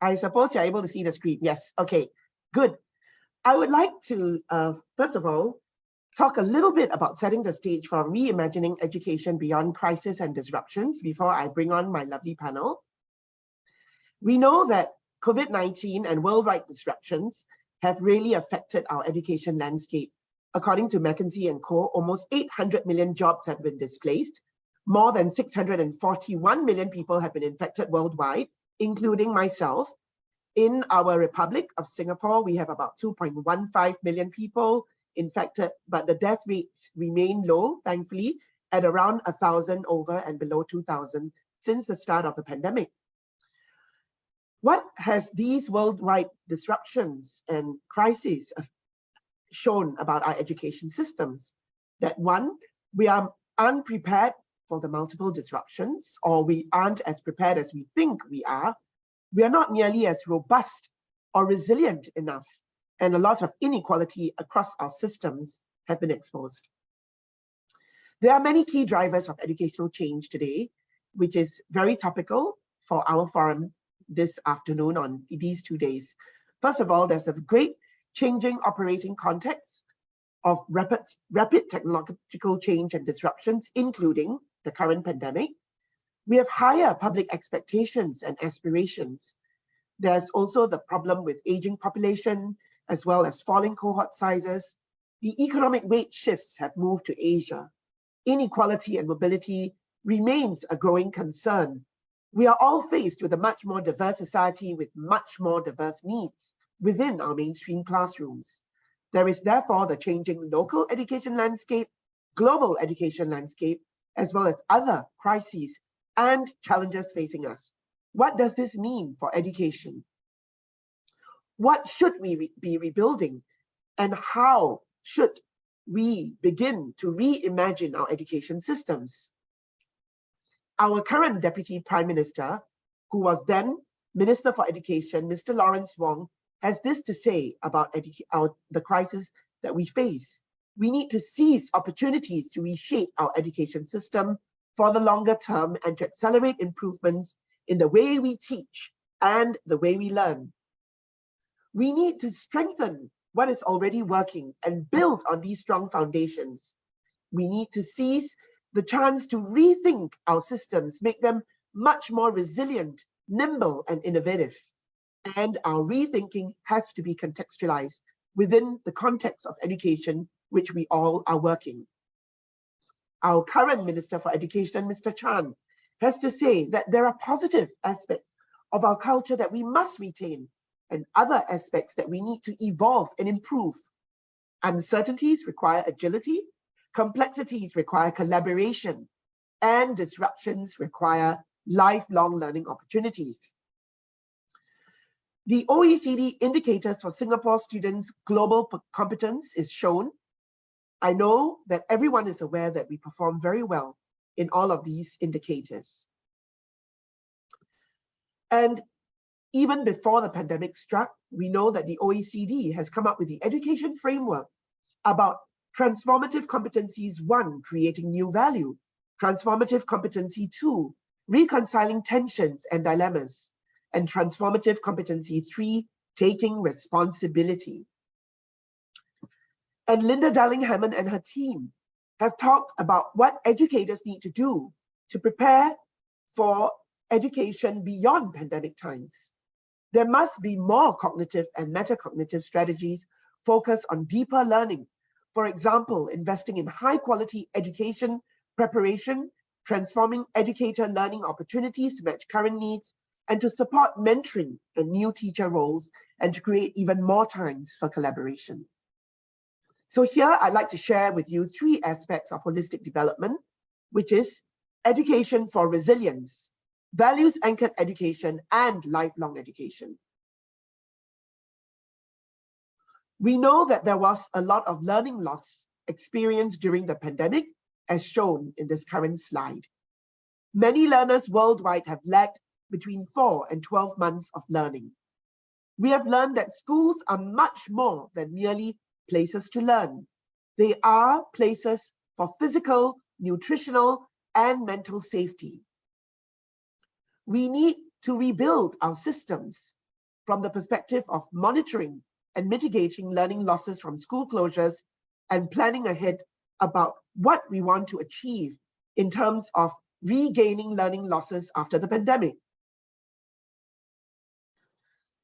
I suppose you're able to see the screen. Yes, okay, good. I would like to, first of all, talk a little bit about setting the stage for reimagining education beyond crisis and disruptions before I bring on my lovely panel. We know that COVID-19 and worldwide disruptions have really affected our education landscape. According to Mckinsey & Co., almost 800 million jobs have been displaced. More than 641 million people have been infected worldwide, including myself. In our Republic of Singapore, we have about 2.15 million people infected, but the death rates remain low, thankfully, at around 1,000 over and below 2,000 since the start of the pandemic. What has these worldwide disruptions and crises shown about our education systems? That one, we are unprepared for the multiple disruptions, or we aren't as prepared as we think we are. We are not nearly as robust or resilient enough, and a lot of inequality across our systems have been exposed. There are many key drivers of educational change today, which is very topical for our forum this afternoon on these 2 days. First of all, there's a great changing operating context of rapid technological change and disruptions, including the current pandemic. We have higher public expectations and aspirations. There's also the problem with aging population, as well as falling cohort sizes. The economic weight shifts have moved to Asia. Inequality and mobility remains a growing concern. We are all faced with a much more diverse society with much more diverse needs within our mainstream classrooms. There is therefore the changing local education landscape, global education landscape, as well as other crises and challenges facing us. What does this mean for education? What should we be rebuilding? And how should we begin to reimagine our education systems? Our current Deputy Prime Minister, who was then Minister for Education, Mr. Lawrence Wong, has this to say about the crisis that we face. We need to seize opportunities to reshape our education system for the longer term and to accelerate improvements in the way we teach and the way we learn. We need to strengthen what is already working and build on these strong foundations. We need to seize the chance to rethink our systems, make them much more resilient, nimble, and innovative. And our rethinking has to be contextualized within the context of education, which we all are working. Our current Minister for Education, Mr. Chan, has to say that there are positive aspects of our culture that we must retain and other aspects that we need to evolve and improve. Uncertainties require agility, complexities require collaboration, and disruptions require lifelong learning opportunities. The OECD indicators for Singapore students' global competence is shown. I know that everyone is aware that we perform very well in all of these indicators. And even before the pandemic struck, we know that the OECD has come up with the education framework about transformative competencies 1, creating new value, transformative competency 2, reconciling tensions and dilemmas, and transformative competency 3, taking responsibility. And Linda Darling-Hammond and her team have talked about what educators need to do to prepare for education beyond pandemic times. There must be more cognitive and metacognitive strategies focused on deeper learning. For example, investing in high-quality education preparation, transforming educator learning opportunities to match current needs, and to support mentoring and new teacher roles, and to create even more times for collaboration. So here I'd like to share with you 3 aspects of holistic development, which is education for resilience, values-anchored education, and lifelong education. We know that there was a lot of learning loss experienced during the pandemic, as shown in this current slide. Many learners worldwide have lacked between 4 and 12 months of learning. We have learned that schools are much more than merely places to learn. They are places for physical, nutritional, and mental safety. We need to rebuild our systems from the perspective of monitoring and mitigating learning losses from school closures and planning ahead about what we want to achieve in terms of regaining learning losses after the pandemic.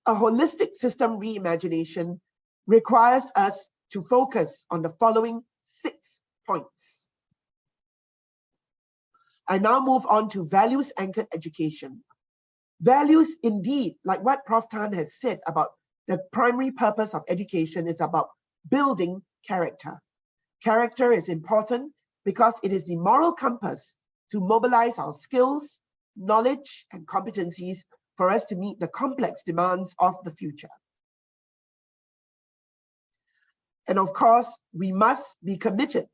A holistic system reimagination requires us to focus on the following 6 points. I now move on to values-anchored education. Values indeed, like what Prof. Tan has said about the primary purpose of education, is about building character. Character is important because it is the moral compass to mobilize our skills, knowledge, and competencies for us to meet the complex demands of the future. And of course, we must be committed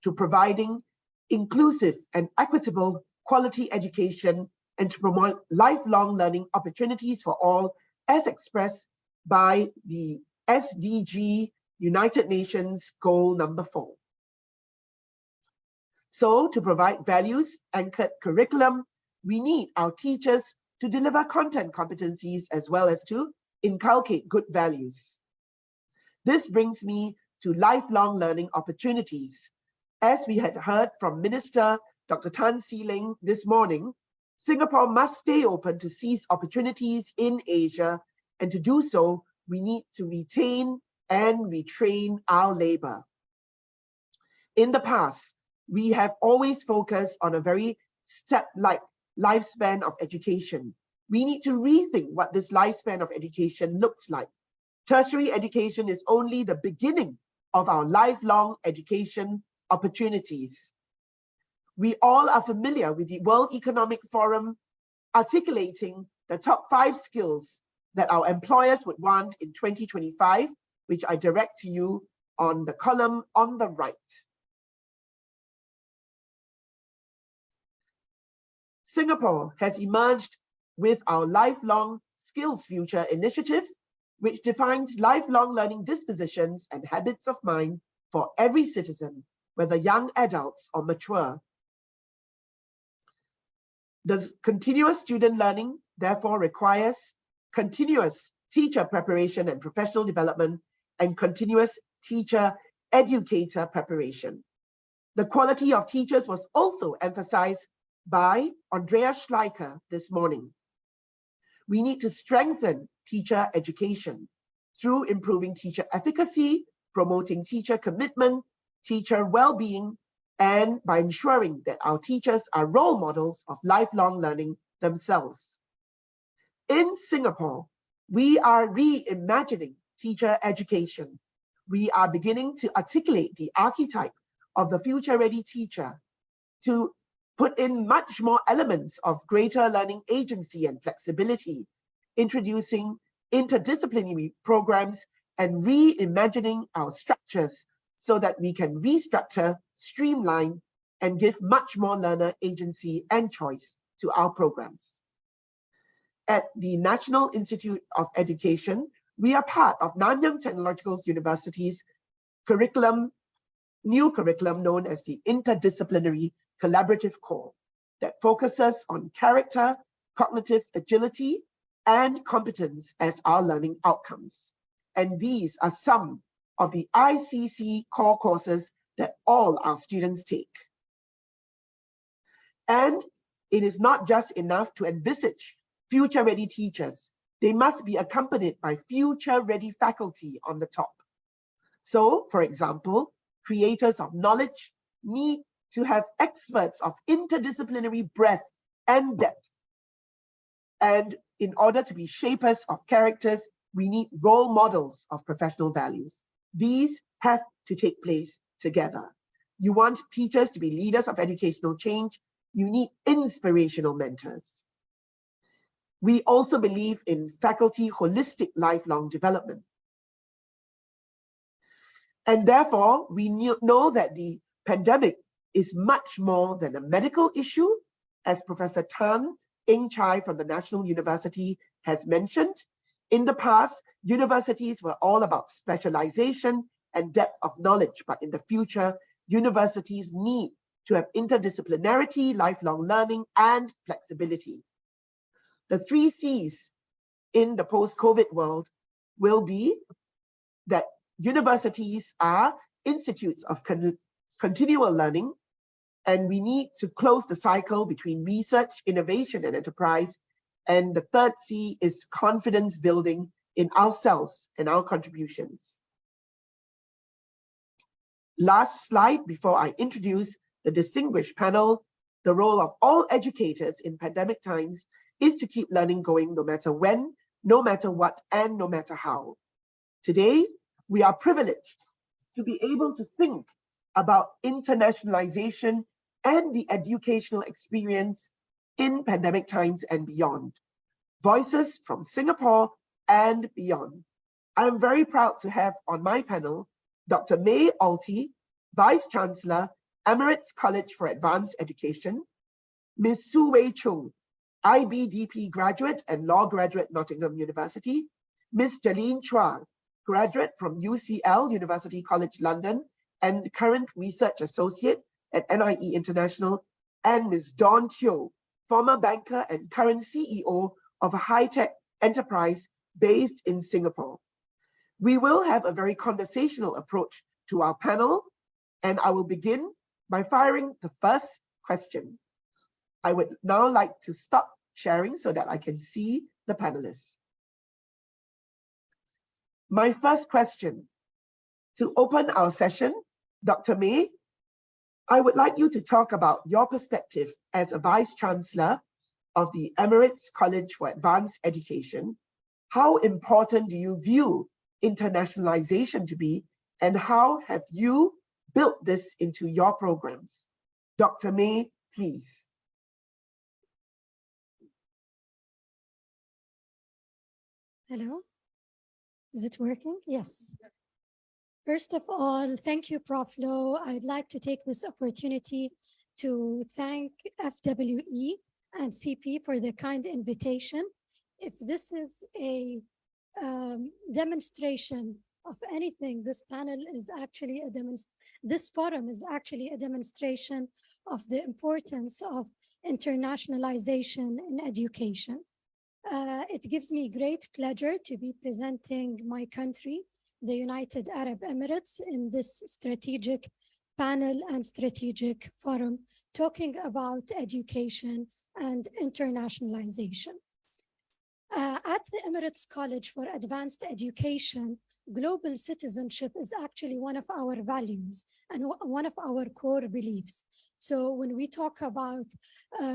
to providing inclusive and equitable quality education and to promote lifelong learning opportunities for all as expressed by the SDG United Nations goal number 4. So to provide values-anchored curriculum, we need our teachers to deliver content competencies as well as to inculcate good values. This brings me to lifelong learning opportunities. As we had heard from Minister Dr. Tan See Leng this morning, Singapore must stay open to seize opportunities in Asia, and to do so, we need to retain and retrain our labor. In the past, we have always focused on a very step-like lifespan of education. We need to rethink what this lifespan of education looks like. Tertiary education is only the beginning of our lifelong education opportunities. We all are familiar with the World Economic Forum articulating the top 5 skills that our employers would want in 2025, which I direct to you on the column on the right. Singapore has emerged with our Lifelong Skills Future initiative, which defines lifelong learning dispositions and habits of mind for every citizen, whether young adults or mature. The continuous student learning therefore requires continuous teacher preparation and professional development and continuous teacher educator preparation. The quality of teachers was also emphasized by Andreas Schleicher this morning. We need to strengthen teacher education through improving teacher efficacy, promoting teacher commitment, teacher well-being, and by ensuring that our teachers are role models of lifelong learning themselves. In Singapore, we are reimagining teacher education. We are beginning to articulate the archetype of the future-ready teacher to put in much more elements of greater learning agency and flexibility, introducing interdisciplinary programs and reimagining our structures so that we can restructure, streamline, and give much more learner agency and choice to our programs. At the National Institute of Education, we are part of Nanyang Technological University's new curriculum known as the Interdisciplinary Collaborative Core that focuses on character, cognitive agility, and competence as our learning outcomes. And these are some of the ICC core courses that all our students take. And it is not just enough to envisage future-ready teachers. They must be accompanied by future-ready faculty on the top. So, for example, creators of knowledge need to have experts of interdisciplinary breadth and depth. And in order to be shapers of characters, we need role models of professional values. These have to take place together. You want teachers to be leaders of educational change, you need inspirational mentors. We also believe in faculty holistic lifelong development. And therefore, we know that the pandemic is much more than a medical issue, as Professor Tan Eng Chai from the National University has mentioned. In the past, universities were all about specialization and depth of knowledge, but in the future, universities need to have interdisciplinarity, lifelong learning, and flexibility. The 3 C's in the post-COVID world will be that universities are institutes of continual learning, and we need to close the cycle between research, innovation, and enterprise. And the 3rd C is confidence building in ourselves and our contributions. Last slide before I introduce the distinguished panel. The role of all educators in pandemic times is to keep learning going no matter when, no matter what, and no matter how. Today, we are privileged to be able to think about internationalization and the educational experience in pandemic times and beyond. voices from Singapore and beyond. I am very proud to have on my panel Dr. May Alty, Vice Chancellor, Emirates College for Advanced Education, Ms. Su Wei Chung, IBDP graduate and law graduate, Nottingham University, Ms. Jalene Chua, graduate from UCL, University College London, and current research associate at NIE International, and Ms. Dawn Teo, former banker and current CEO of a high-tech enterprise based in Singapore. We will have a very conversational approach to our panel, and I will begin by firing the first question. I would now like to stop sharing so that I can see the panelists. My first question, to open our session, Dr. May, I would like you to talk about your perspective as a Vice Chancellor of the Emirates College for Advanced Education. How important do you view internationalization to be, and how have you built this into your programs? Dr. May, please. Hello, is it working? Yes. First of all, thank you, Prof. Lo. I'd like to take this opportunity to thank FWE and CP for the kind invitation. If this is a demonstration of anything, this panel is actually this forum is actually a demonstration of the importance of internationalization in education. It gives me great pleasure to be presenting my country, the United Arab Emirates, in this strategic panel and strategic forum, talking about education and internationalization. At the Emirates College for Advanced Education, global citizenship is actually one of our values and one of our core beliefs. So when we talk about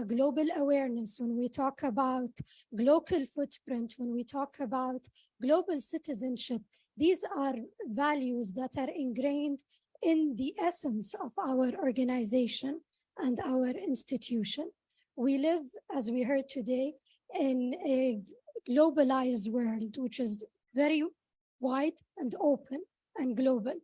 global awareness, when we talk about local footprint, when we talk about global citizenship, these are values that are ingrained in the essence of our organization and our institution. We live, as we heard today, in a globalized world, which is very wide and open and global.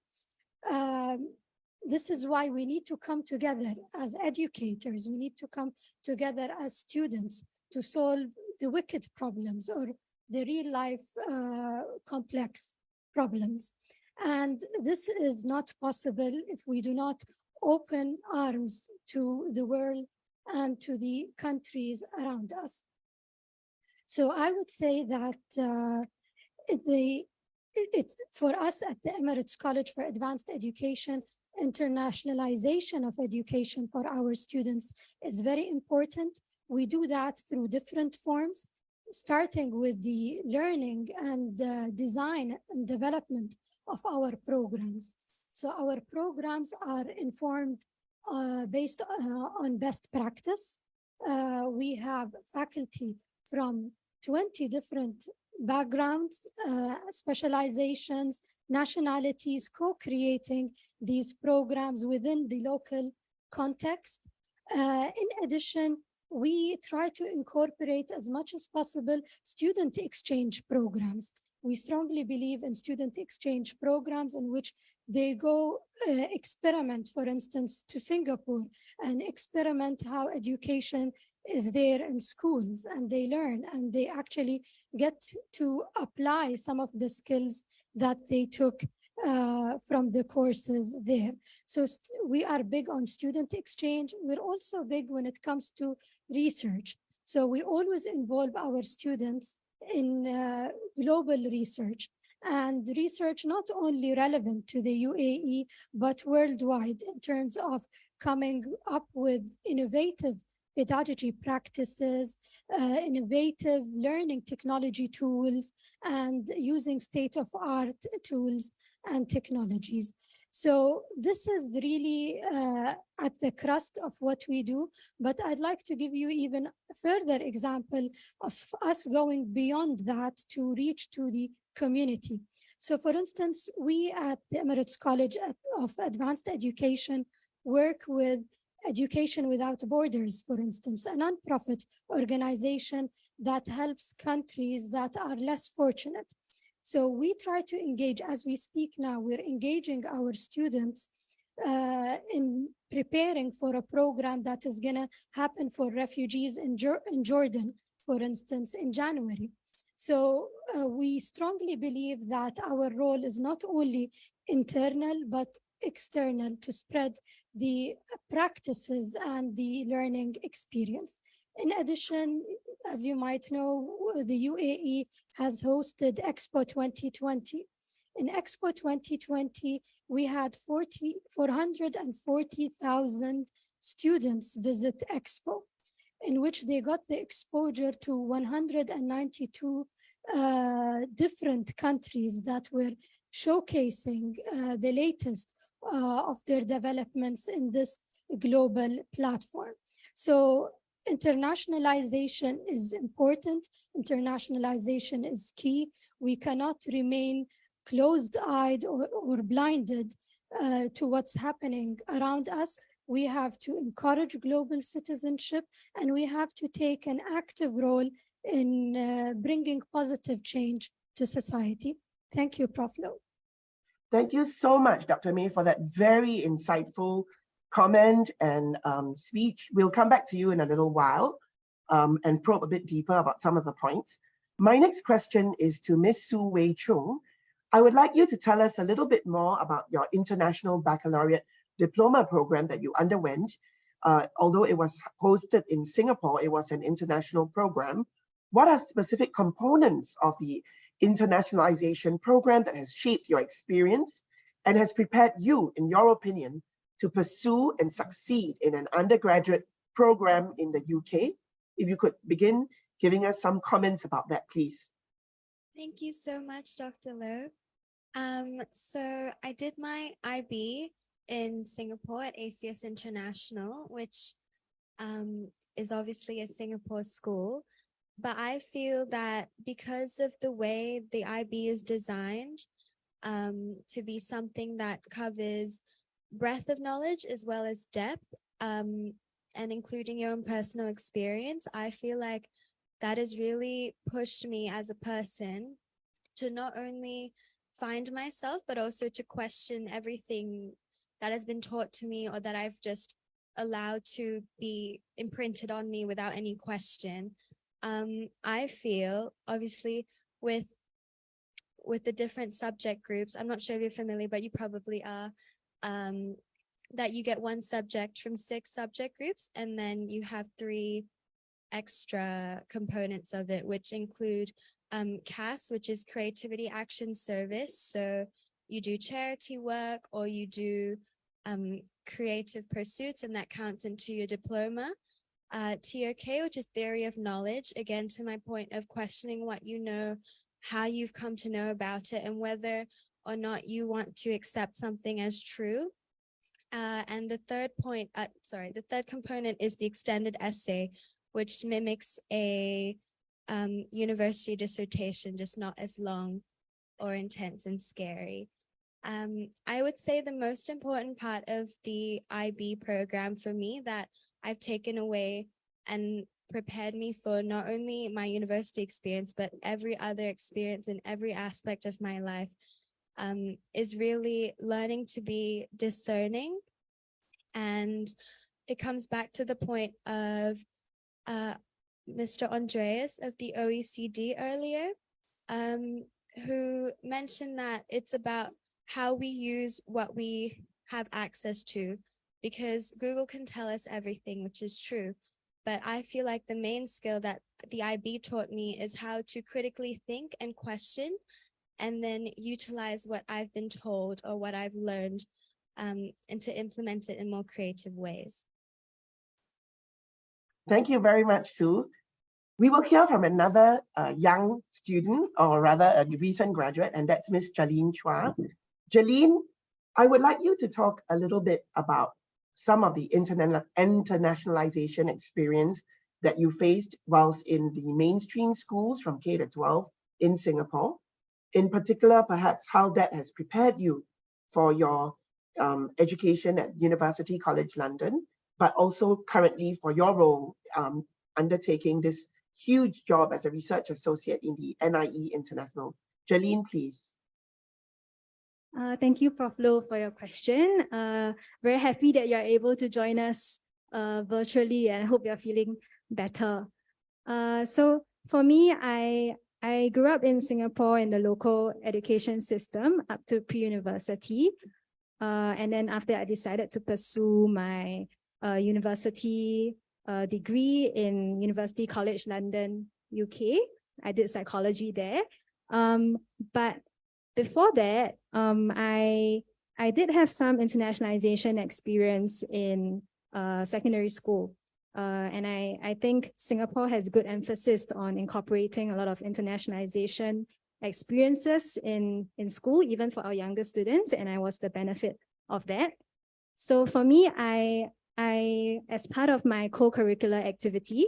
This is why we need to come together as educators. We need to come together as students to solve the wicked problems or the real life complex problems. And this is not possible if we do not open arms to the world and to the countries around us. So I would say that for us at the Emirates College for Advanced Education, internationalization of education for our students is very important. We do that through different forms, starting with the learning and design and development of our programs. So our programs are informed based on best practice. We have faculty from 20 different backgrounds, specializations, nationalities, co-creating these programs within the local context. In addition, we try to incorporate as much as possible student exchange programs. We strongly believe in student exchange programs in which they go experiment, for instance, to Singapore and experiment how education is there in schools, and they learn and they actually get to apply some of the skills that they took from the courses there. So we are big on student exchange. We're also big when it comes to research. So we always involve our students in global research, and research not only relevant to the UAE, but worldwide in terms of coming up with innovative pedagogy practices, innovative learning technology tools, and using state-of-art tools and technologies. So this is really at the crust of what we do, but I'd like to give you even a further example of us going beyond that to reach to the community. So for instance, we at the Emirates College of Advanced Education work with Education Without Borders, for instance, a nonprofit organization that helps countries that are less fortunate. So we try to engage, as we speak now, we're engaging our students in preparing for a program that is going to happen for refugees in Jordan, for instance, in January. So we strongly believe that our role is not only internal, but external to spread the practices and the learning experience. In addition, as you might know, the UAE has hosted Expo 2020. In Expo 2020, we had 440,000 students visit Expo, in which they got the exposure to 192 different countries that were showcasing the latest of their developments in this global platform. So internationalization is important. Internationalization is key. We cannot remain closed-eyed or blinded to what's happening around us. We have to encourage global citizenship, and we have to take an active role in bringing positive change to society. Thank you, Prof. Loh. Thank you so much, Dr. May, for that very insightful comment and speech. We'll come back to you in a little while and probe a bit deeper about some of the points. My next question is to Ms. Su Wei Chung. I would like you to tell us a little bit more about your International Baccalaureate Diploma program that you underwent. Although it was hosted in Singapore, it was an international program. What are specific components of the internationalization program that has shaped your experience and has prepared you, in your opinion, to pursue and succeed in an undergraduate program in the UK? If you could begin giving us some comments about that, please. Thank you so much, Dr. Loh. So I did my IB in Singapore at ACS International, which is obviously a Singapore school. But I feel that because of the way the IB is designed to be something that covers breadth of knowledge as well as depth, and including your own personal experience, I feel like that has really pushed me as a person to not only find myself, but also to question everything that has been taught to me or that I've just allowed to be imprinted on me without any question. I feel, obviously, with the different subject groups, I'm not sure if you're familiar, but you probably are, that you get one subject from 6 subject groups, and then you have 3 extra components of it, which include CAS, which is Creativity Action Service. So you do charity work or you do creative pursuits, and that counts into your diploma. TOK, which is Theory of Knowledge, again, to my point of questioning what you know, how you've come to know about it, and whether or not you want to accept something as true. And the third component is the extended essay, which mimics a university dissertation, just not as long or intense and scary. I would say the most important part of the IB program for me that I've taken away and prepared me for not only my university experience, but every other experience in every aspect of my life, is really learning to be discerning. And it comes back to the point of Mr. Andreas of the OECD earlier, who mentioned that it's about how we use what we have access to, because Google can tell us everything, which is true. But I feel like the main skill that the IB taught me is how to critically think and question, and then utilize what I've been told or what I've learned, and to implement it in more creative ways. Thank you very much, Sue. We will hear from another young student, or rather a recent graduate, and that's Miss Jalene Chua. Jalene, I would like you to talk a little bit about some of the internationalization experience that you faced whilst in the mainstream schools from K to 12 in Singapore. In particular, perhaps how that has prepared you for your education at University College London, but also currently for your role undertaking this huge job as a research associate in the NIE International. Jolene, please. Thank you, Prof. Loh, for your question. Very happy that you're able to join us virtually, and I hope you're feeling better. So for me, I grew up in Singapore in the local education system up to pre-university. And then after I decided to pursue my university degree in University College London, UK. I did psychology there. But before that, I did have some internationalization experience in secondary school. And I think Singapore has good emphasis on incorporating a lot of internationalization experiences in school, even for our younger students, and I was the benefit of that. So for me, I as part of my co-curricular activity,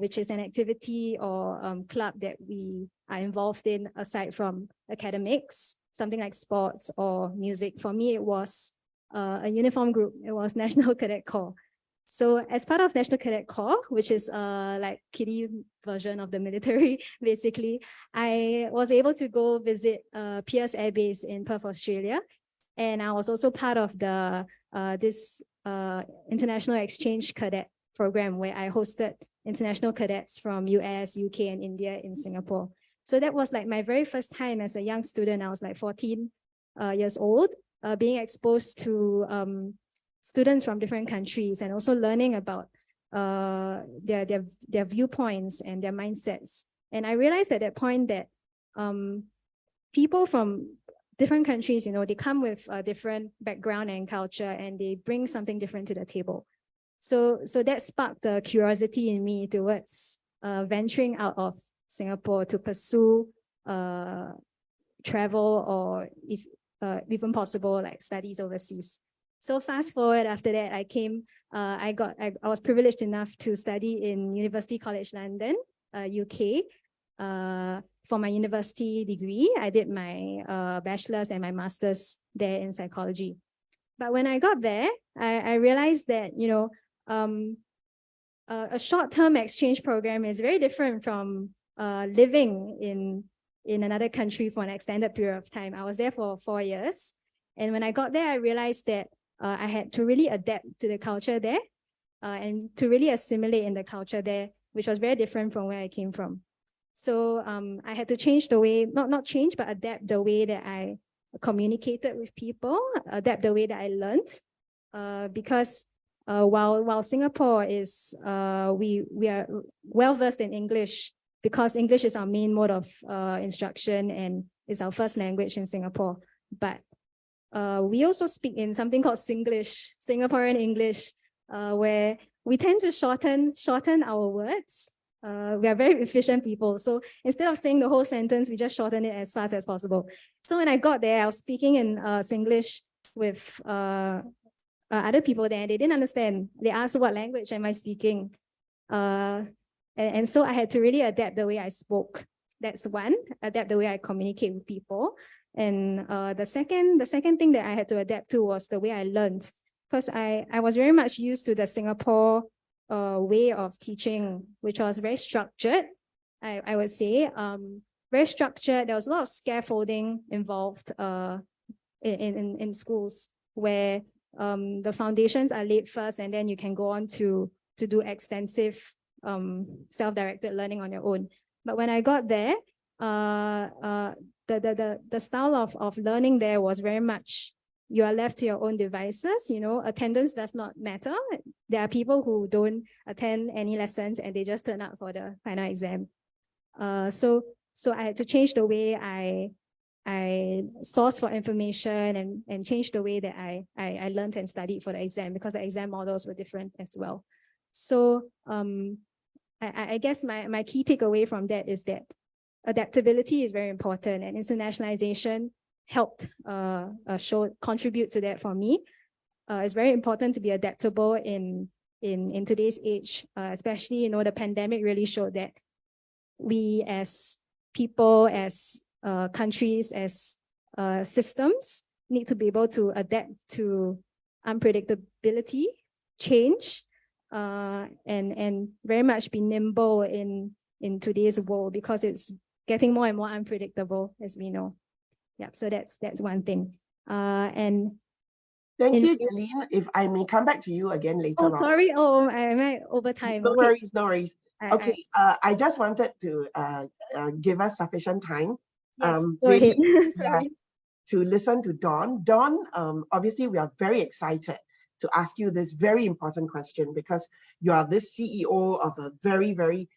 which is an activity or club that we are involved in aside from academics, something like sports or music. For me, it was a uniform group. It was National Cadet Corps. So as part of National Cadet Corps, which is like kiddie version of the military, basically, I was able to go visit Pierce Air Base in Perth, Australia. And I was also part of the this international exchange cadet program where I hosted international cadets from US, UK, and India in Singapore. So that was like my very first time as a young student. I was like 14 years old, being exposed to students from different countries and also learning about their viewpoints and their mindsets. And I realized at that point that people from different countries, you know, they come with a different background and culture, and they bring something different to the table. So that sparked a curiosity in me towards venturing out of Singapore to pursue travel or, if even possible, like studies overseas. So fast forward after that, I came, I was privileged enough to study in University College London, UK. For my university degree, I did my bachelor's and my master's there in psychology. But when I got there, I realized that, you know, a short-term exchange program is very different from living in another country for an extended period of time. I was there for 4 years. And when I got there, I realized that I had to really adapt to the culture there and to really assimilate in the culture there, which was very different from where I came from. So I had to change the way, not change, but adapt the way that I communicated with people, adapt the way that I learned. Because while Singapore is, we are well-versed in English, because English is our main mode of instruction and is our first language in Singapore. But we also speak in something called Singlish, Singaporean English, where we tend to shorten our words. We are very efficient people. So instead of saying the whole sentence, we just shorten it as fast as possible. So when I got there, I was speaking in Singlish with other people there, and they didn't understand. They asked, what language am I speaking? And so I had to really adapt the way I spoke. That's one, adapt the way I communicate with people. And the second thing that I had to adapt to was the way I learned, because I was very much used to the Singapore way of teaching, which was very structured, I would say, very structured. There was a lot of scaffolding involved in schools, where the foundations are laid first, and then you can go on to do extensive self-directed learning on your own. But when I got there, the style of learning there was very much, you are left to your own devices. You know, attendance does not matter. There are people who don't attend any lessons and they just turn up for the final exam. So I had to change the way I sourced for information and change the way that I learned and studied for the exam, because the exam models were different as well. So I guess my key takeaway from that is that adaptability is very important, and internationalization helped contribute to that for me. It's very important to be adaptable in today's age, especially, you know, the pandemic really showed that we as people, as countries, as systems need to be able to adapt to unpredictability change and very much be nimble in today's world, because it's getting more and more unpredictable, as we know. Yeah, so that's one thing. And thank you, Dhanin. If I may come back to you again later on. Sorry. Oh, am I over time? No Okay. worries, no worries. Okay, I just wanted to give us sufficient time. Yes, go really, ahead. Sorry. to listen to Dawn. Dawn, obviously we are very excited to ask you this very important question, because you are this CEO of a very, very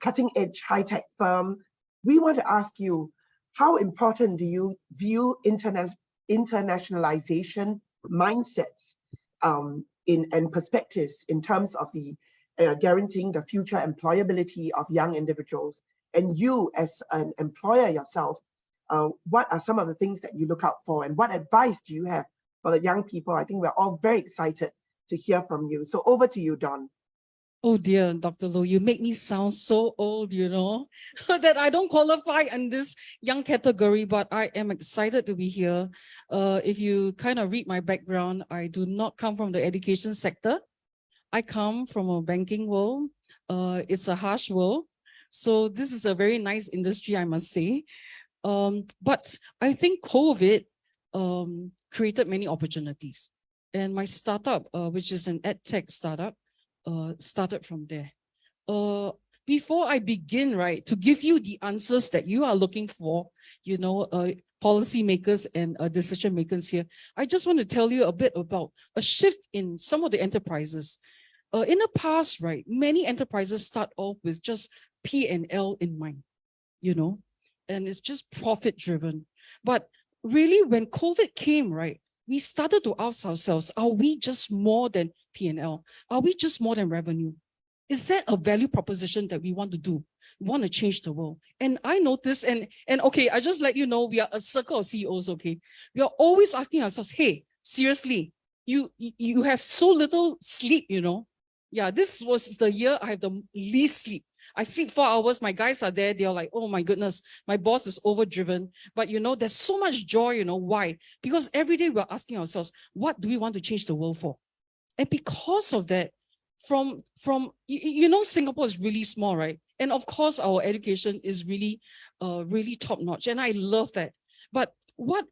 cutting edge high-tech firm. We want to ask you, how important do you view internationalization mindsets and perspectives in terms of the guaranteeing the future employability of young individuals? And you as an employer yourself, what are some of the things that you look out for, and what advice do you have for the young people? I think we're all very excited to hear from you. So over to you, Dawn. Oh dear, Dr. Low, you make me sound so old, you know, that I don't qualify in this young category, but I am excited to be here. If you kind of read my background, I do not come from the education sector. I come from a banking world. It's a harsh world. So this is a very nice industry, I must say. But I think COVID created many opportunities. And my startup, which is an edtech startup, started from there. Before I begin, right, to give you the answers that you are looking for, you know, policymakers and decision makers here, I just want to tell you a bit about a shift in some of the enterprises. In the past, right, many enterprises start off with just P&L in mind, you know, and it's just profit driven. But really, when COVID came, right, we started to ask ourselves, are we just more than P&L? Are we just more than revenue? Is that a value proposition that we want to do? We want to change the world. And I noticed, and okay, I just let you know, we are a circle of CEOs, okay? We are always asking ourselves, hey, seriously, you have so little sleep, you know? Yeah, this was the year I have the least sleep. I sleep 4 hours, my guys are there, they're like, oh my goodness, my boss is overdriven. But you know, there's so much joy, you know, why? Because every day we're asking ourselves, what do we want to change the world for? And because of that, from you know, Singapore is really small, right? And of course, our education is really, really top notch. And I love that. But what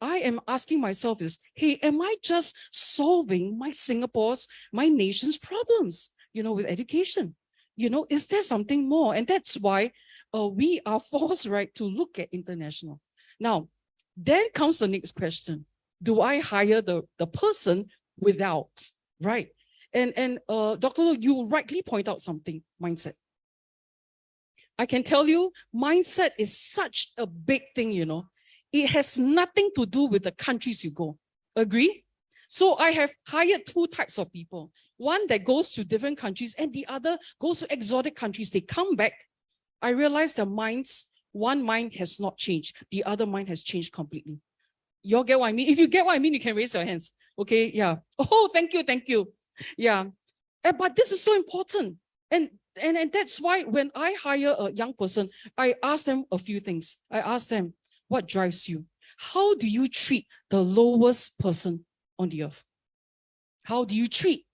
I am asking myself is, hey, am I just solving my nation's problems, you know, with education? You know, is there something more? And that's why we are forced, right, to look at international. Now, then comes the next question. Do I hire the person without, right? And Dr. Loh, you rightly point out something, mindset. I can tell you, mindset is such a big thing, you know. It has nothing to do with the countries you go. Agree? So I have hired two types of people. One that goes to different countries and the other goes to exotic countries. They come back. I realize their minds, one mind has not changed. The other mind has changed completely. You all get what I mean? If you get what I mean, you can raise your hands. Okay, yeah. Oh, thank you, thank you. Yeah. But this is so important. And that's why when I hire a young person, I ask them a few things. I ask them, what drives you? How do you treat the lowest person on the earth? How do you treat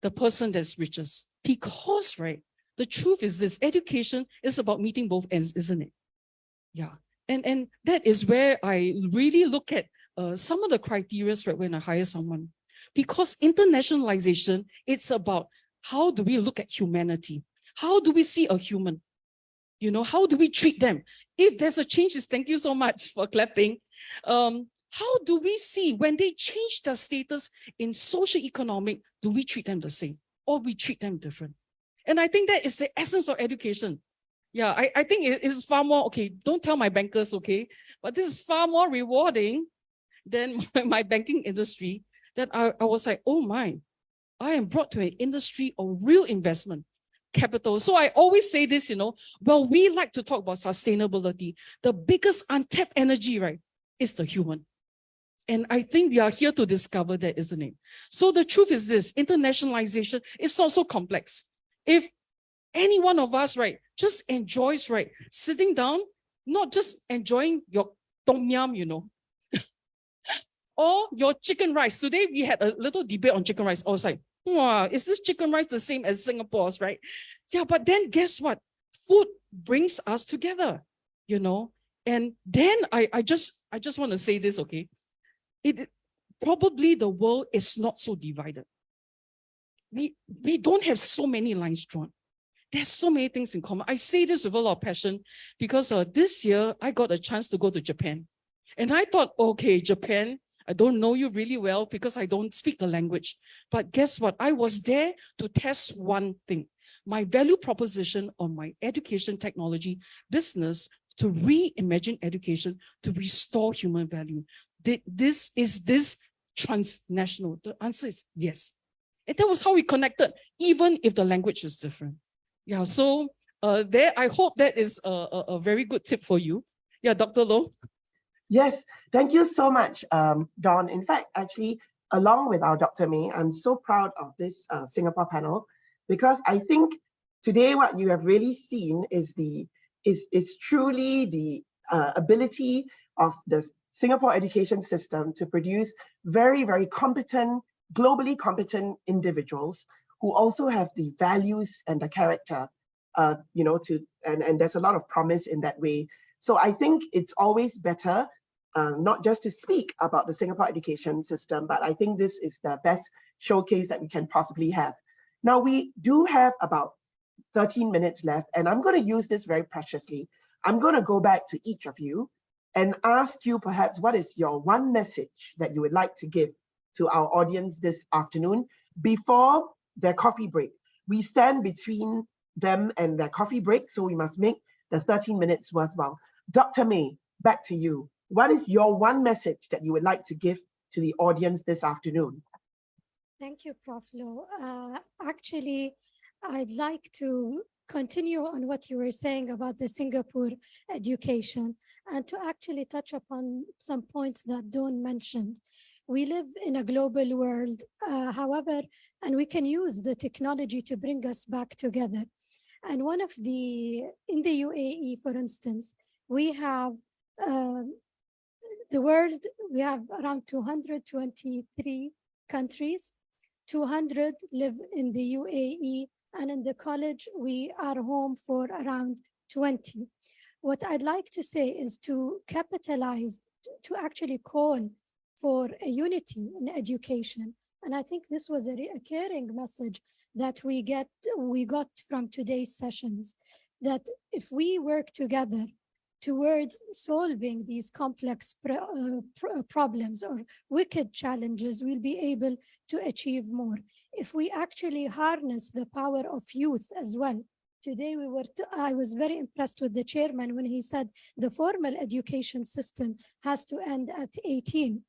the person that's richest? Because, right, the truth is this, education is about meeting both ends, isn't it? Yeah. And that is where I really look at some of the criteria, right, when I hire someone. Because internationalization, it's about how do we look at humanity? How do we see a human? You know, how do we treat them? If there's a change, thank you so much for clapping. How do we see when they change their status in socio-economic, do we treat them the same or we treat them different? And I think that is the essence of education. Yeah, I think it is far more, okay, don't tell my bankers, okay, but this is far more rewarding than my banking industry, that I was like, oh my, I am brought to an industry of real investment capital. So I always say this, you know, well, we like to talk about sustainability. The biggest untapped energy, right, is the human. And I think we are here to discover that, isn't it? So the truth is this, internationalization is not so complex. If any one of us, right, just enjoys, right, sitting down, not just enjoying your tom yum, you know, or your chicken rice. Today we had a little debate on chicken rice. I was like, wow, is this chicken rice the same as Singapore's, right? Yeah, but then guess what? Food brings us together, you know? And then I just want to say this, okay? Probably the world is not so divided. We don't have so many lines drawn. There's so many things in common. I say this with a lot of passion because this year I got a chance to go to Japan. And I thought, okay, Japan, I don't know you really well because I don't speak the language. But guess what? I was there to test one thing, my value proposition on my education technology business to reimagine education, to restore human value. Is this transnational? The answer is yes. And that was how we connected, even if the language is different. Yeah, so I hope that is a very good tip for you. Yeah, Dr. Loh. Yes, thank you so much, Dawn. In fact, actually, along with our Dr. May, I'm so proud of this Singapore panel because I think today what you have really seen is truly the ability of the Singapore education system to produce very, very competent, globally competent individuals who also have the values and the character, and there's a lot of promise in that way. So I think it's always better not just to speak about the Singapore education system, but I think this is the best showcase that we can possibly have. Now, we do have about 13 minutes left, and I'm going to use this very preciously. I'm going to go back to each of you and ask you perhaps what is your one message that you would like to give to our audience this afternoon before their coffee break. We stand between them and their coffee break, so we must make the 13 minutes worthwhile. Dr. May, back to you. What is your one message that you would like to give to the audience this afternoon? Thank you, Prof. Loh. Actually, I'd like to continue on what you were saying about the Singapore education and to actually touch upon some points that Dawn mentioned. We live in a global world, however, and we can use the technology to bring us back together. And in the UAE, for instance, we have we have around 223 countries, 200 live in the UAE, and in the college, we are home for around 20. What I'd like to say is to capitalize, to actually call for a unity in education. And I think this was a recurring message that we got from today's sessions, that if we work together towards solving these complex problems or wicked challenges, we'll be able to achieve more. If we actually harness the power of youth as well. Today I was very impressed with the chairman when he said the formal education system has to end at 18.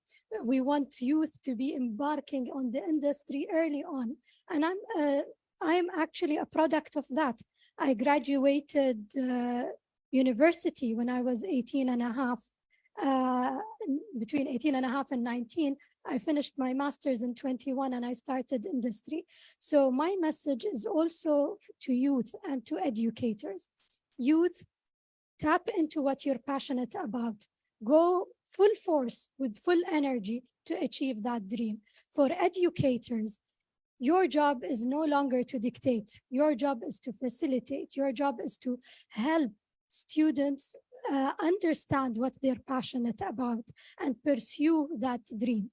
We want youth to be embarking on the industry early on. And I'm actually a product of that. I graduated university when I was 18 and a half, between 18 and a half and 19. I finished my master's in 21 and I started industry. So my message is also to youth and to educators. Youth, tap into what you're passionate about. Go full force with full energy to achieve that dream. For educators, your job is no longer to dictate. Your job is to facilitate. Your job is to help students understand what they're passionate about and pursue that dream.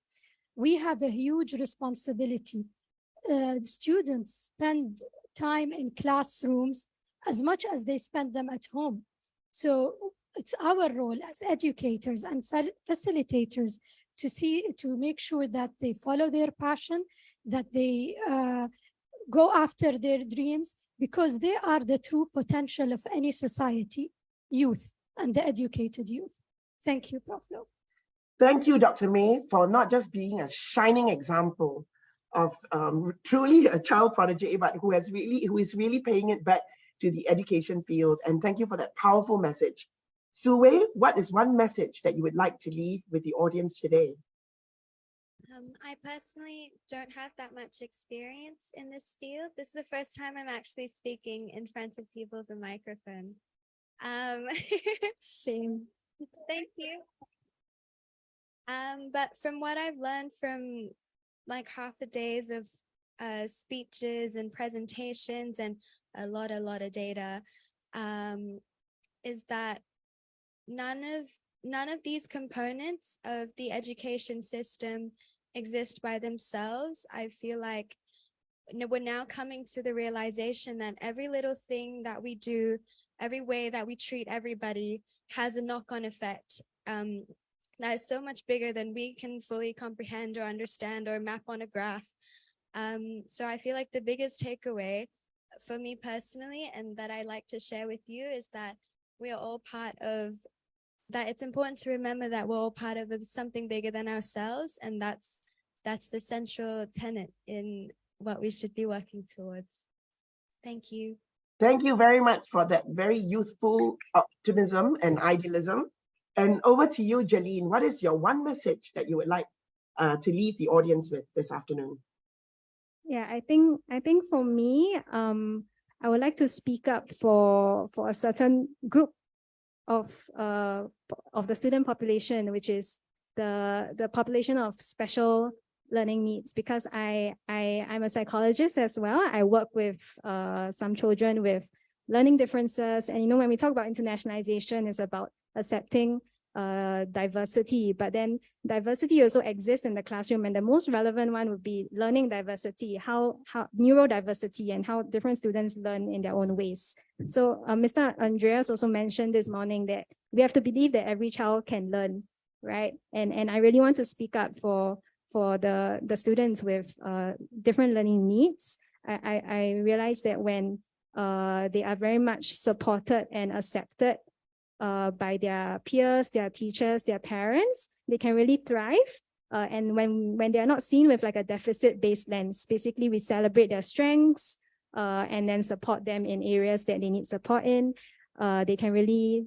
We have a huge responsibility. Students spend time in classrooms as much as they spend them at home. So it's our role as educators and facilitators to make sure that they follow their passion, that they go after their dreams, because they are the true potential of any society, youth and the educated youth. Thank you, Prof. Loh. Thank you, Dr. May, for not just being a shining example of truly a child prodigy, but who is really paying it back to the education field. And thank you for that powerful message. Sue, what is one message that you would like to leave with the audience today? I personally don't have that much experience in this field. This is the first time I'm actually speaking in front of people with a microphone. Same. Thank you. But from what I've learned from like half a days of speeches and presentations and a lot of data, is that none of these components of the education system exist by themselves. I feel like we're now coming to the realization that every little thing that we do, every way that we treat everybody has a knock-on effect that is so much bigger than we can fully comprehend or understand or map on a graph. So I feel like the biggest takeaway for me personally, and that I like to share with you, is that we are all part of that. It's important to remember that we're all part of something bigger than ourselves, and that's the central tenet in what we should be working towards. Thank you. Thank you very much for that very youthful optimism and idealism. And over to you, Jalene. What is your one message that you would like to leave the audience with this afternoon? Yeah, I think for me, I would like to speak up for a certain group of the student population, which is the population of special learning needs, because I'm a psychologist as well. I work with some children with learning differences, and when we talk about internationalization, it's about accepting diversity, but then diversity also exists in the classroom, and the most relevant one would be learning diversity, how neurodiversity, and how different students learn in their own ways. So Mr. Andreas also mentioned this morning that we have to believe that every child can learn, right? And I really want to speak up for the students with different learning needs. I realize that when they are very much supported and accepted by their peers, their teachers, their parents, they can really thrive. And when they are not seen with like a deficit-based lens, basically we celebrate their strengths and then support them in areas that they need support in, they can really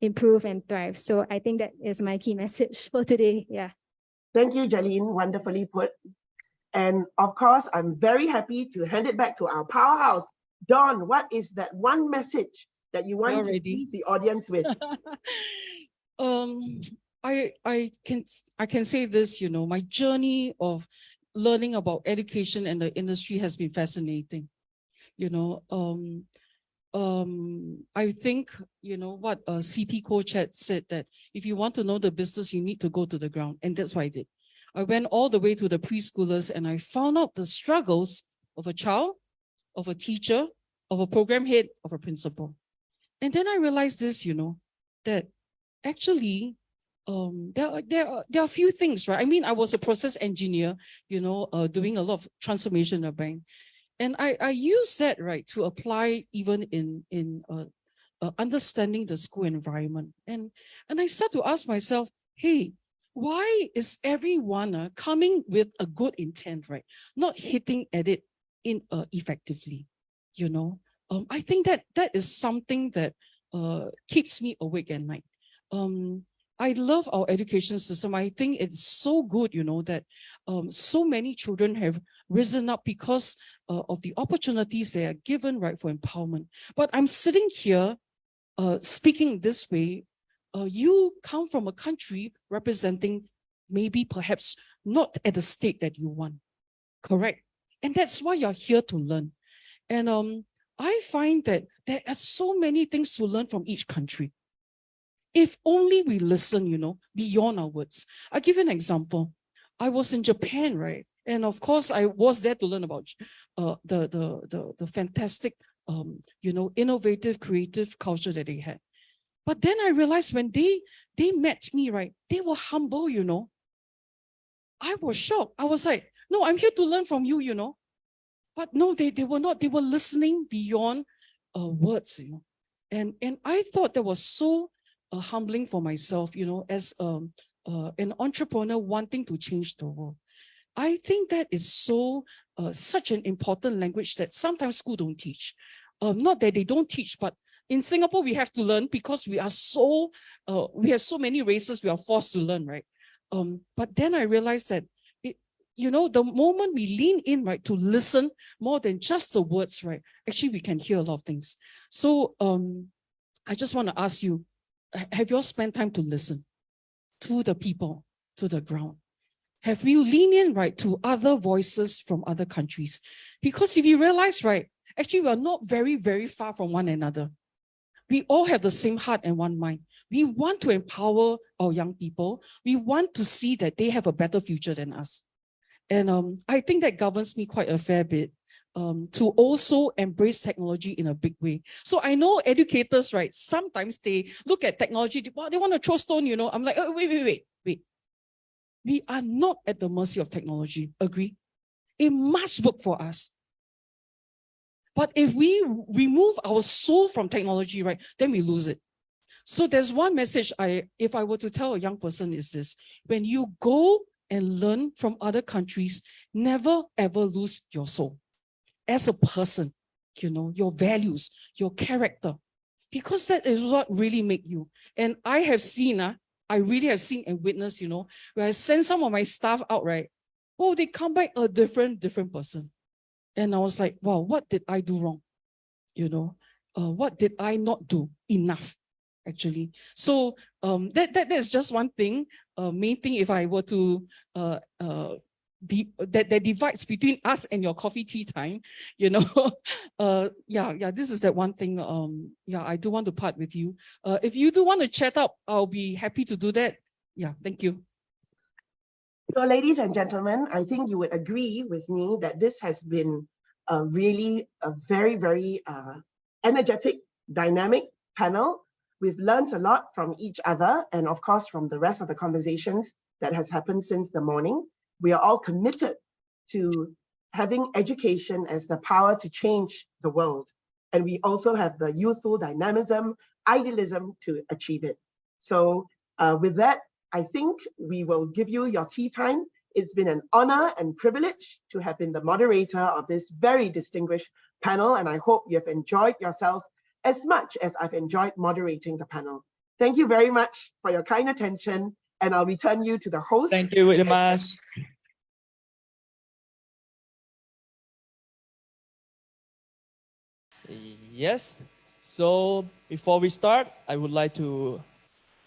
improve and thrive. So I think that is my key message for today. Yeah. Thank you, Jalene. Wonderfully put. And of course, I'm very happy to hand it back to our powerhouse. Dawn, what is that one message that you want to leave the audience with? I can say this, my journey of learning about education and the industry has been fascinating. I think, what CP coach had said, that if you want to know the business, you need to go to the ground. And that's what I did. I went all the way to the preschoolers and I found out the struggles of a child, of a teacher, of a program head, of a principal. And then I realized this, that actually there are a few things, right? I mean, I was a process engineer, doing a lot of transformation in a bank. And I use that, right, to apply even in understanding the school environment. And I start to ask myself, hey, why is everyone coming with a good intent, right? Not hitting at it effectively, I think that is something that keeps me awake at night. I love our education system. I think it's so good, that so many children have risen up because of the opportunities they are given, right, for empowerment. But I'm sitting here speaking this way. You come from a country representing maybe perhaps not at the state that you want, correct? And that's why you're here to learn. And I find that there are so many things to learn from each country. If only we listen, beyond our words. I'll give you an example. I was in Japan, right? And of course, I was there to learn about the fantastic, innovative, creative culture that they had. But then I realized when they met me, right, they were humble, I was shocked. I was like, no, I'm here to learn from you, But no, they were not. They were listening beyond words, And I thought that was so humbling for myself, as an entrepreneur wanting to change the world. I think that is so such an important language that sometimes school don't teach. Not that they don't teach, but in Singapore we have to learn because we have so many races we are forced to learn, right? But then I realized that the moment we lean in, right, to listen more than just the words, right, actually we can hear a lot of things. So I just want to ask you, have you all spent time to listen to the people, to the ground? Have we leaned in, right, to other voices from other countries? Because if you realize, right, actually we are not very, very far from one another. We all have the same heart and one mind. We want to empower our young people. We want to see that they have a better future than us. And I think that governs me quite a fair bit, to also embrace technology in a big way. So I know educators, right, sometimes they look at technology, they want to throw stone, you know. I'm like, oh, wait. We are not at the mercy of technology, agree? It must work for us. But if we remove our soul from technology, right, then we lose it. So there's one message if I were to tell a young person is this: when you go and learn from other countries, never ever lose your soul as a person, you know, your values, your character, because that is what really make you. And I have seen, I really have seen and witnessed, you know, where I send some of my staff out, right? Oh, they come back a different person. And I was like, wow, what did I do wrong? You know, what did I not do enough, actually? So that's just one thing, main thing. If I were to be that divides between us and your coffee tea time, you know, yeah, this is that one thing. Yeah, I do want to part with you. If you do want to chat up, I'll be happy to do that. Yeah, thank you. So, ladies and gentlemen, I think you would agree with me that this has been really a very, very energetic, dynamic panel. We've learned a lot from each other and, of course, from the rest of the conversations that has happened since the morning. We are all committed to having education as the power to change the world. And we also have the youthful dynamism, idealism to achieve it. So with that, I think we will give you your tea time. It's been an honor and privilege to have been the moderator of this very distinguished panel, and I hope you have enjoyed yourselves as much as I've enjoyed moderating the panel. Thank you very much for your kind attention, and I'll return you to the host. Thank you very much. Yes, so before we start, I would like to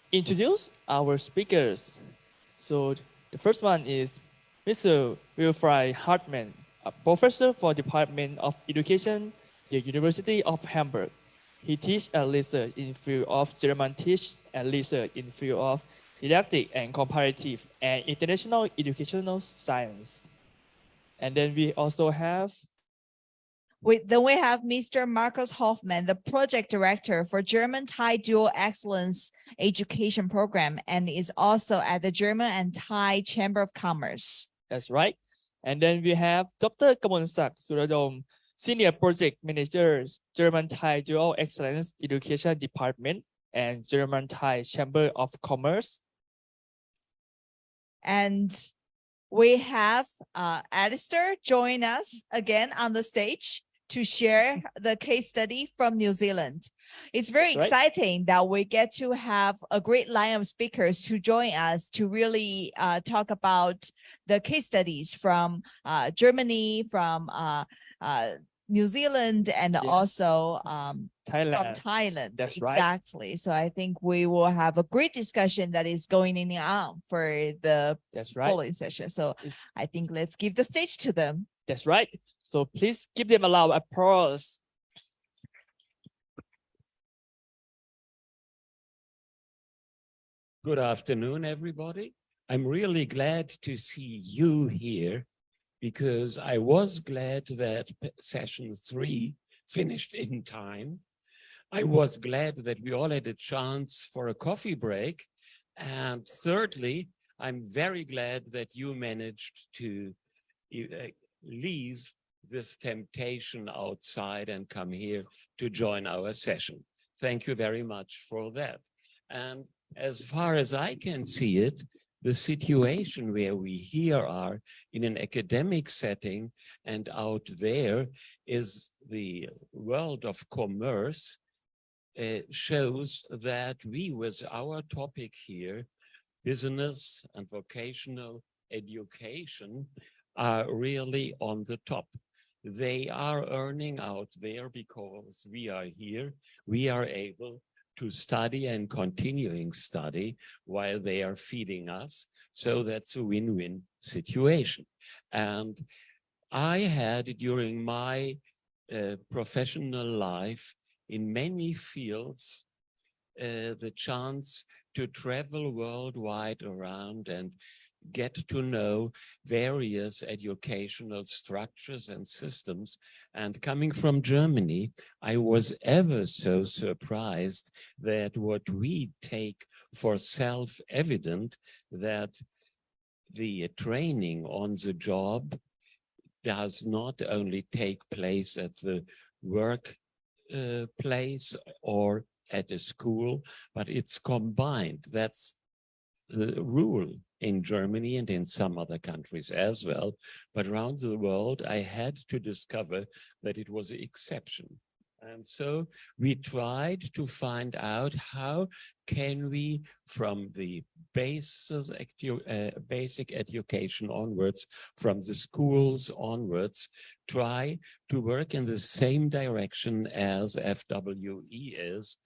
introduce our speakers. So the first one is Mr. Wilfried Hartmann, a professor for Department of Education, the University of Hamburg. He teaches and research in field of German teach and research in field of didactic and comparative and international educational science. And then we also have Then we have Mr. Markus Hoffmann, the project director for German-Thai Dual Excellence Education Program, and is also at the German and Thai Chamber of Commerce. That's right. And then we have Dr. Kamonsak Suradom, Senior Project Manager, German-Thai Dual Excellence Education Department and German-Thai Chamber of Commerce. And we have Alistair join us again on the stage to share the case study from New Zealand. It's very exciting that we get to have a great line of speakers to join us to really talk about the case studies from Germany, from New Zealand, and also Thailand. from Thailand. That's right. Exactly. So I think we will have a great discussion that is going on for the following session. So I think let's give the stage to them. That's right. So please give them a loud applause. Good afternoon, everybody. I'm really glad to see you here because I was glad that session 3 finished in time. I was glad that we all had a chance for a coffee break. And thirdly, I'm very glad that you managed to leave this temptation outside and come here to join our session. Thank you very much for that. And as far as I can see it, the situation where we here are in an academic setting and out there is the world of commerce shows that we, with our topic here, business and vocational education, are really on the top. They are earning out there because we are here. We are able to study and continuing study while they are feeding us. So that's a win-win situation. And I had during my professional life in many fields the chance to travel worldwide around and get to know various educational structures and systems. And coming from Germany, I was ever so surprised that what we take for self-evident, that the training on the job does not only take place at the work place or at a school, but it's combined. That's the rule in Germany and in some other countries as well. But around the world, I had to discover that it was an exception. And so we tried to find out how can we, from the basic education onwards, from the schools onwards, try to work in the same direction as FWE is,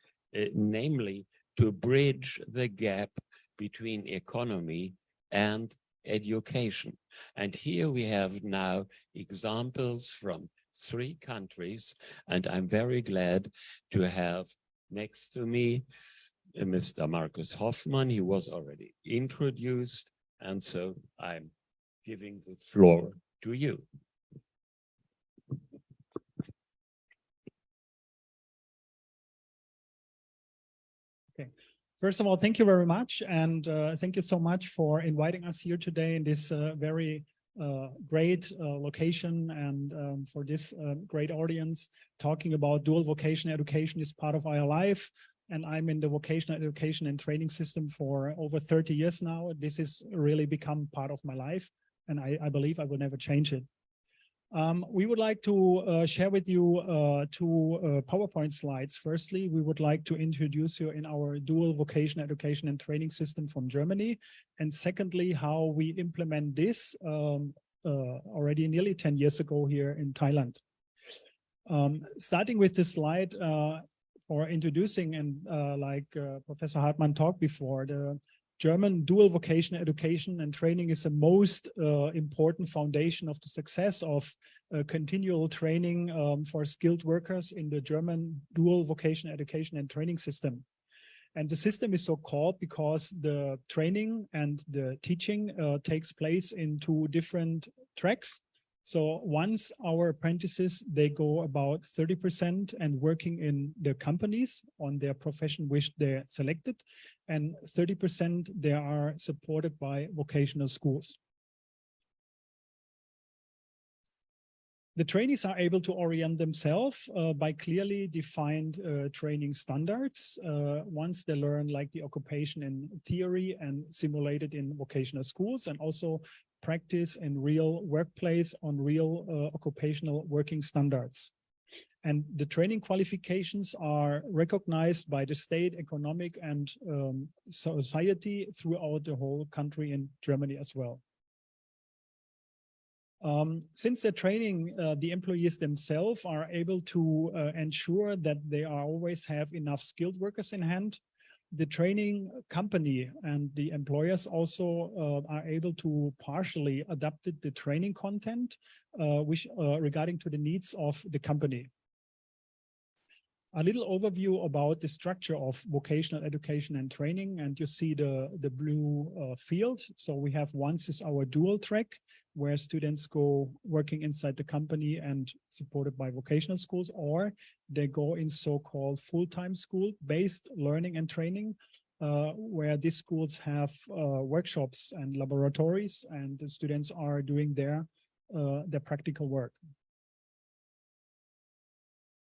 namely to bridge the gap between economy and education. And here we have now examples from 3 countries, and I'm very glad to have next to me Mr. Markus Hoffmann. He was already introduced, and so I'm giving the floor to you. Okay. First of all, thank you very much, and thank you so much for inviting us here today in this very great location, and for this great audience. Talking about dual vocational education is part of our life, and I'm in the vocational education and training system for over 30 years now. This has really become part of my life, and I believe I will never change it. We would like to share with you 2 PowerPoint slides. Firstly, we would like to introduce you in our dual vocational education and training system from Germany. And secondly, how we implement this already nearly 10 years ago here in Thailand. Starting with this slide for introducing, and like Professor Hartmann talked before, the German dual vocational education and training is the most important foundation of the success of continual training for skilled workers in the German dual vocational education and training system. And the system is so called because the training and the teaching takes place in 2 different tracks. So once our apprentices, they go about 30% and working in their companies on their profession which they selected, and 30% they are supported by vocational schools. The trainees are able to orient themselves by clearly defined training standards. Once they learn like the occupation in theory and simulated in vocational schools, and also practice in real workplace on real occupational working standards. And the training qualifications are recognized by the state, economic, and society throughout the whole country in Germany as well. Since they're training, the employees themselves are able to ensure that they always have enough skilled workers in hand. The training company and the employers also are able to partially adapt the training content which regarding to the needs of the company. A little overview about the structure of vocational education and training, and you see the blue field. So we have once is our dual track, where students go working inside the company and supported by vocational schools, or they go in so-called full-time school-based learning and training, where these schools have workshops and laboratories, and the students are doing their practical work.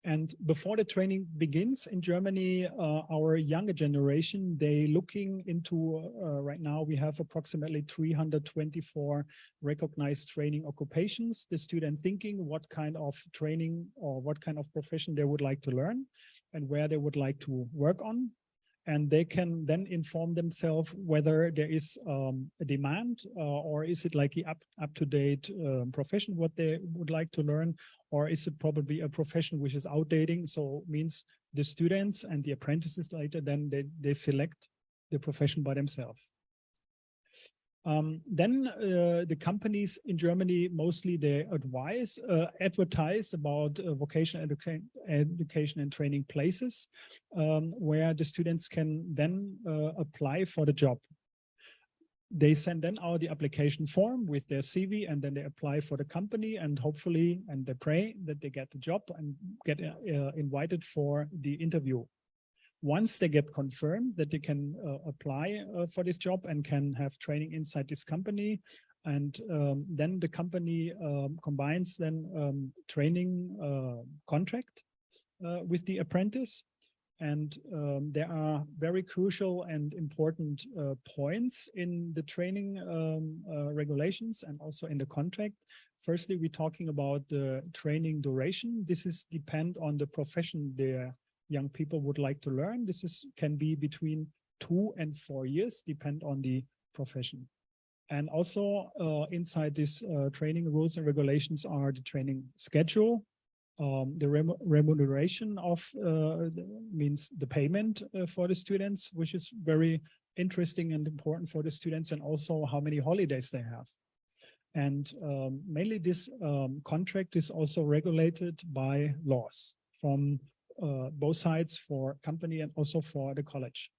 And before the training begins in Germany, our younger generation, they looking into, right now we have approximately 324 recognized training occupations. The student thinking what kind of training or what kind of profession they would like to learn and where they would like to work on. And they can then inform themselves whether there is a demand or is it like the up-to-date profession, what they would like to learn, or is it probably a profession which is outdating, so means the students and the apprentices later, then they select the profession by themselves. Then the companies in Germany, mostly they advertise about vocational education and training places where the students can then apply for the job. They send then out the application form with their CV, and then they apply for the company, and hopefully, and they pray that they get the job and get invited for the interview. Once they get confirmed that they can apply for this job and can have training inside this company, and then the company combines then training contract with the apprentice. And there are very crucial and important points in the training regulations and also in the contract. Firstly, we're talking about the training duration. This is depend on the profession the young people would like to learn. This can be between 2 and 4 years, depend on the profession. And also inside this training rules and regulations are the training schedule, the remuneration of means the payment for the students, which is very interesting and important for the students, and also how many holidays they have. And mainly this contract is also regulated by laws from both sides, for company and also for the college.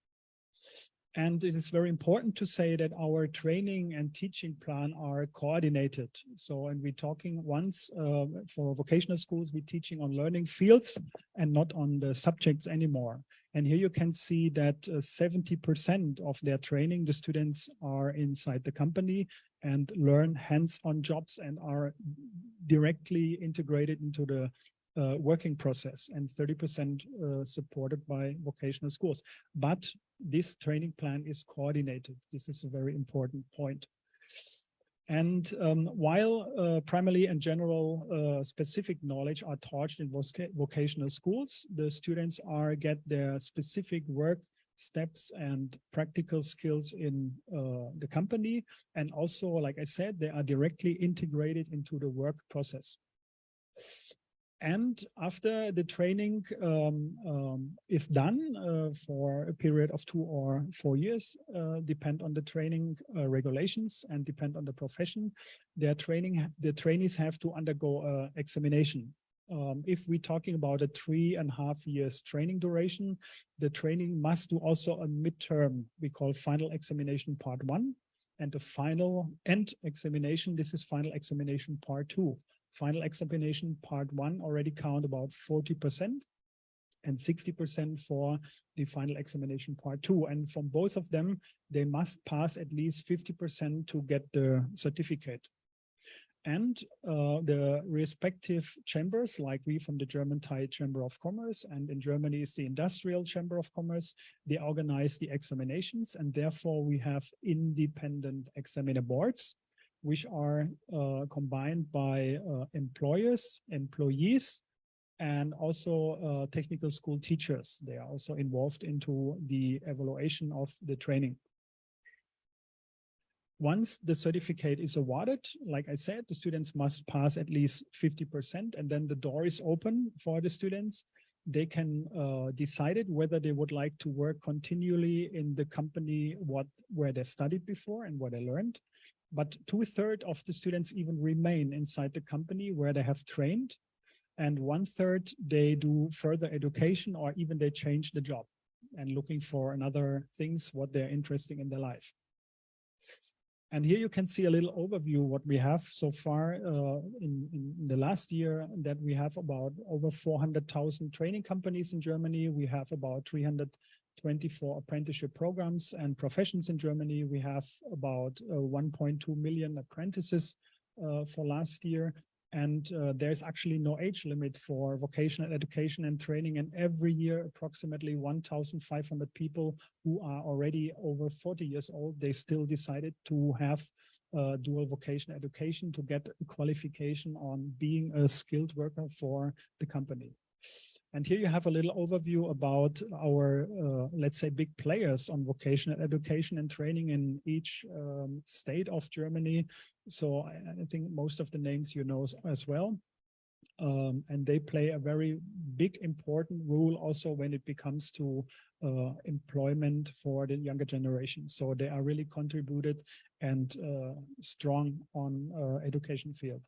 And it is very important to say that our training and teaching plan are coordinated. So, and we're talking once for vocational schools, we're teaching on learning fields and not on the subjects anymore. And here you can see that 70% of their training, the students are inside the company and learn hands-on jobs and are directly integrated into the working process, and 30% supported by vocational schools. But this training plan is coordinated. This is a very important point. And while primary and general specific knowledge are taught in vocational schools, the students get their specific work steps and practical skills in the company. And also, like I said, they are directly integrated into the work process. And after the training is done for a period of 2 or 4 years, depend on the training regulations and depend on the profession, the trainees have to undergo examination. If we're talking about a 3.5 years training duration, the training must do also a midterm, we call final examination part 1, and the final end examination, this is final examination part 2. Final examination part 1 already count about 40% and 60% for the final examination part 2. And from both of them, they must pass at least 50% to get the certificate. And the respective chambers, like we from the German Thai Chamber of Commerce, and in Germany is the Industrial Chamber of Commerce, they organize the examinations, and therefore we have independent examiner boards, which are combined by employers, employees, and also technical school teachers. They are also involved into the evaluation of the training. Once the certificate is awarded, like I said, the students must pass at least 50%, and then the door is open for the students. They can decide whether they would like to work continually in the company where they studied before and what they learned. But 2/3 of the students even remain inside the company where they have trained, and 1/3 they do further education, or even they change the job and looking for another things what they're interested in their life. And here you can see a little overview what we have so far in the last year, that we have about over 400,000 training companies in Germany. We have about 324 apprenticeship programs and professions in Germany. We have about 1.2 million apprentices for last year. And there's actually no age limit for vocational education and training. And every year, approximately 1,500 people who are already over 40 years old, they still decided to have dual vocational education to get a qualification on being a skilled worker for the company. And here you have a little overview about our, let's say, big players on vocational education and training in each state of Germany. So I think most of the names you know as well. and they play a very big, important role also when it comes to employment for the younger generation. So they are really contributed and strong on education field.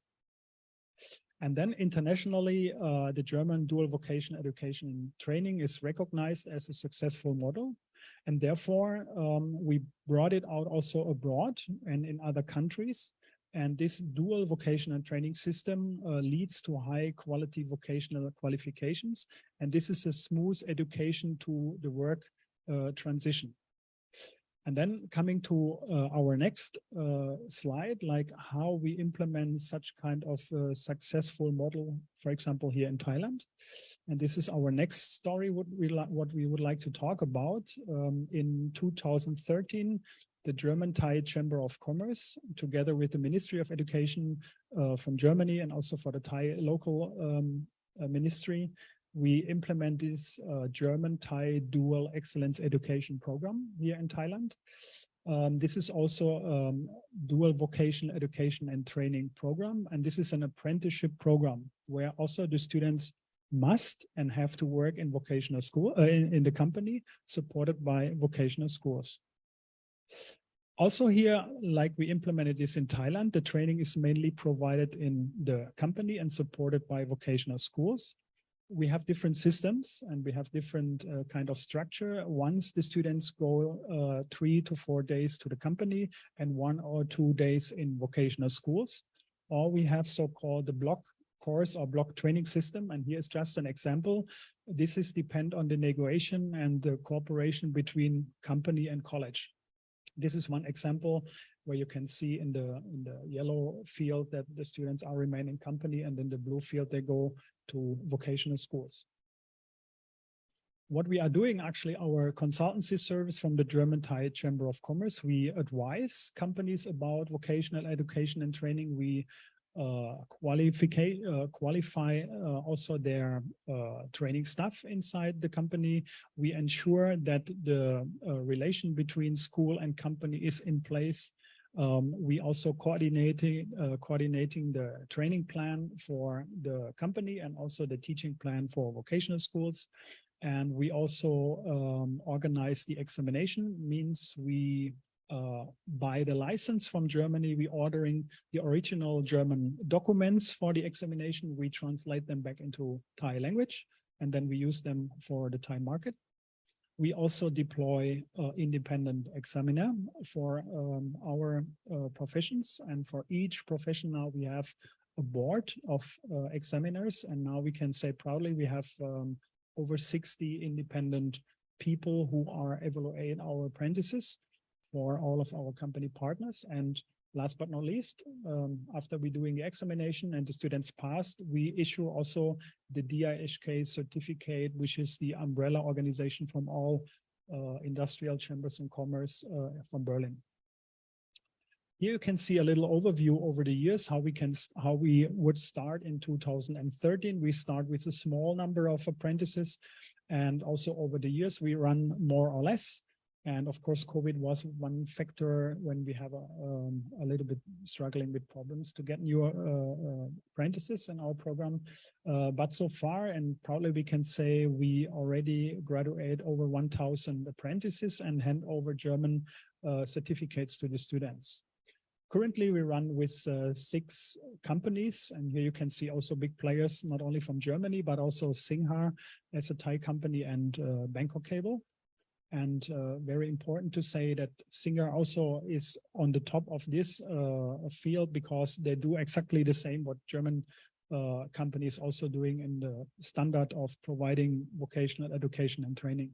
And then internationally, the German dual vocational education and training is recognized as a successful model. And therefore, we brought it out also abroad and in other countries. And this dual vocational training system leads to high quality vocational qualifications. And this is a smooth education to the work transition. And then coming to our next slide, like how we implement such kind of successful model, for example, here in Thailand. And this is our next story, what we would like to talk about. In 2013, the German-Thai Chamber of Commerce, together with the Ministry of Education from Germany and also for the Thai local ministry, we implement this German-Thai dual excellence education program here in Thailand. This is also dual vocational education and training program. And this is an apprenticeship program where also the students must and have to work in vocational school, in the company, supported by vocational schools. Also here, like we implemented this in Thailand, the training is mainly provided in the company and supported by vocational schools. We have different systems and we have different kind of structure. Once the students go 3 to 4 days to the company and 1 or 2 days in vocational schools, or we have so-called the block course or block training system. And here's just an example. This is depend on the negotiation and the cooperation between company and college. This is one example where you can see in the yellow field that the students are remaining company, and in the blue field they go to vocational schools. What we are doing, actually, our consultancy service from the German-Thai Chamber of Commerce, we advise companies about vocational education and training. We qualify also their training staff inside the company. We ensure that the relation between school and company is in place. We also coordinating the training plan for the company and also the teaching plan for vocational schools. And we also organize the examination, means we buy the license from Germany. We ordering the original German documents for the examination. We translate them back into Thai language, and then we use them for the Thai market. We also deploy independent examiner for our professions, and for each profession now we have a board of examiners, and now we can say proudly we have over 60 independent people who are evaluating our apprentices for all of our company partners. And last but not least, after we doing the examination and the students passed, we issue also the DIHK certificate, which is the umbrella organization from all industrial chambers and commerce from Berlin. Here you can see a little overview over the years, how we would start in 2013. We start with a small number of apprentices, and also over the years we run more or less. And of course, COVID was one factor when we have a little bit struggling with problems to get new apprentices in our program. But so far, and proudly we can say we already graduate over 1,000 apprentices and hand over German certificates to the students. Currently, we run with 6 companies, and here you can see also big players, not only from Germany, but also Singha as a Thai company and Bangkok Cable. And very important to say that Singer also is on the top of this field, because they do exactly the same what German companies also doing in the standard of providing vocational education and training.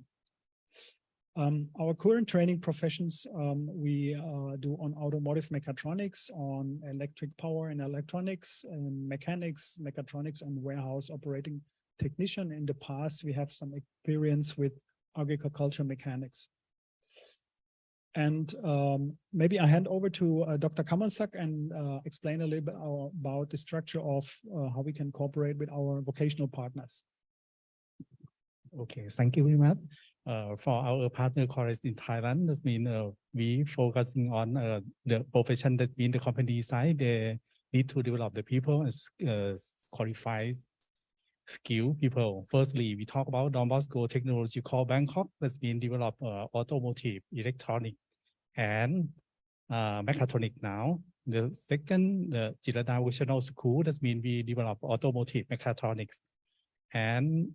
Our current training professions, we do on automotive mechatronics, on electric power and electronics, and mechanics, mechatronics, and warehouse operating technician. In the past, we have some experience with agriculture mechanics. And maybe I hand over to Dr. Kamansak and explain a little bit about the structure of how we can cooperate with our vocational partners. Okay, thank you very much. For our partner colleagues in Thailand, that means we focusing on the profession that mean the company side, they need to develop the people as qualified skilled people. Firstly, we talk about Don Bosco Technological Bangkok that's been developed automotive, electronic, and mechatronic now. The second, the Chearavanont Vocational School, that's mean we develop automotive, mechatronics, and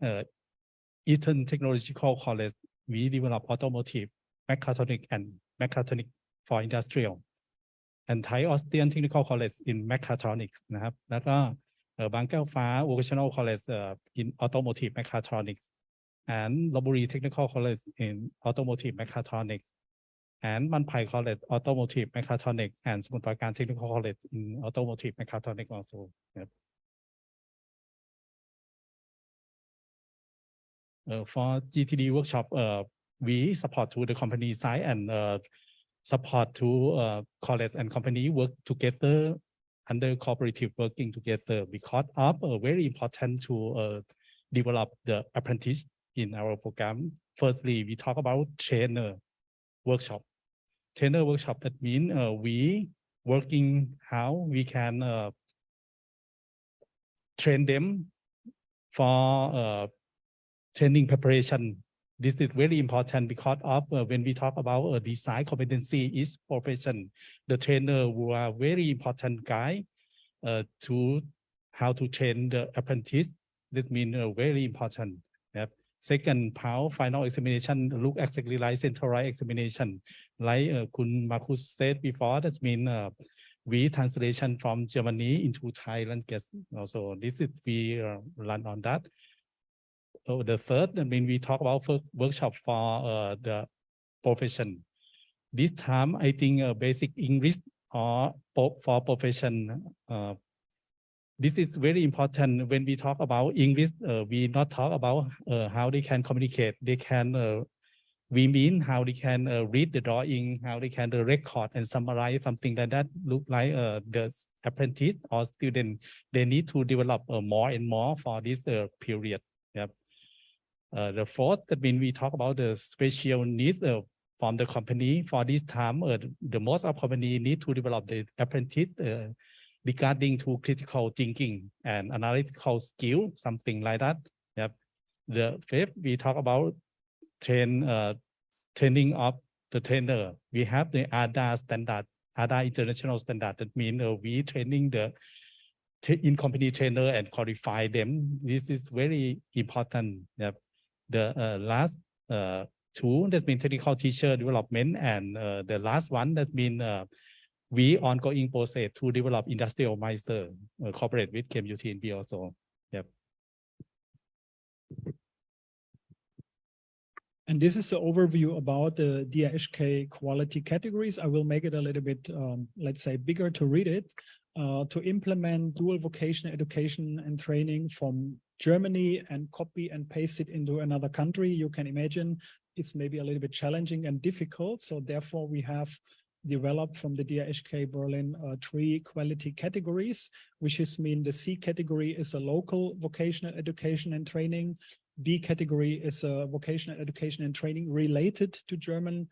Eastern Technological College, we develop automotive, mechatronic, and mechatronic for industrial. And Thai Austrian Technical College in mechatronics นะครับ แล้วก็บางแก้วฟ้า Vocational College in automotive mechatronics and Lopburi Technical College in automotive mechatronics and Manpai College automotive mechatronics and Samut Prakan Technical College in automotive mechatronics also ครับ for GTD workshop we support to the company side and support to college and company work together under cooperative working together because of very important to develop the apprentice in our program. Firstly, we talk about trainer workshop. Trainer workshop, that means we working how we can train them for training preparation. This is very important because of when we talk about design competency is profession. The trainer who are very important guy to how to train the apprentice. This means very important. Yep. Second, PAL final examination look exactly like centralized examination. Like Kun Marcus said before, that means we translation from Germany into Thai language. Also, this is we run on that. The third, I mean, we talk about workshop for the profession. This time, I think basic English or for profession. This is very important when we talk about English. We not talk about how they can communicate. They can, we mean how they can read the drawing, how they can record and summarize something like that. Look like the apprentice or student, they need to develop more and more for this period. Yep. The fourth, that means we talk about the special needs from the company. For this time, the most of company need to develop the apprentice regarding to critical thinking and analytical skill, something like that. Yep. The fifth, we talk about training of the trainer. We have the ADA standard, ADA international standard. That means we training the in-company trainer and qualify them. This is very important. Yep. The last two, that means technical teacher development, and the last one, that means we ongoing process to develop industrial master, cooperate with KMUT and B also. Yep. And this is the overview about the DIHK quality categories. I will make it a little bit, let's say, bigger to read it. To implement dual vocational education and training from Germany and copy and paste it into another country, you can imagine it's maybe a little bit challenging and difficult. So therefore, we have developed from the DIHK Berlin 3 quality categories, which is mean the C category is a local vocational education and training. B category is a vocational education and training related to German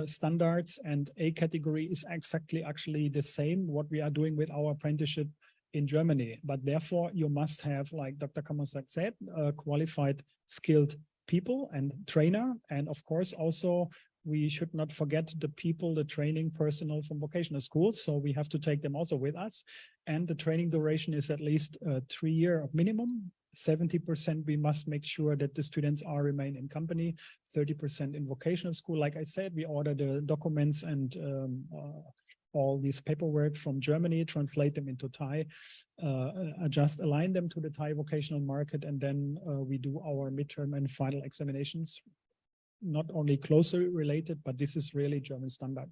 standards, and A category is exactly actually the same what we are doing with our apprenticeship in Germany. But therefore, you must have, like Dr. Kamasak said, qualified, skilled people and trainer. And of course, also, we should not forget the people, the training personnel from vocational schools. So we have to take them also with us. And the training duration is at least 3 years minimum. 70% we must make sure that the students are remain in company, 30% in vocational school. Like I said, we order the documents and all this paperwork from Germany, translate them into Thai, just align them to the Thai vocational market, and then we do our midterm and final examinations. Not only closely related, but this is really German standard.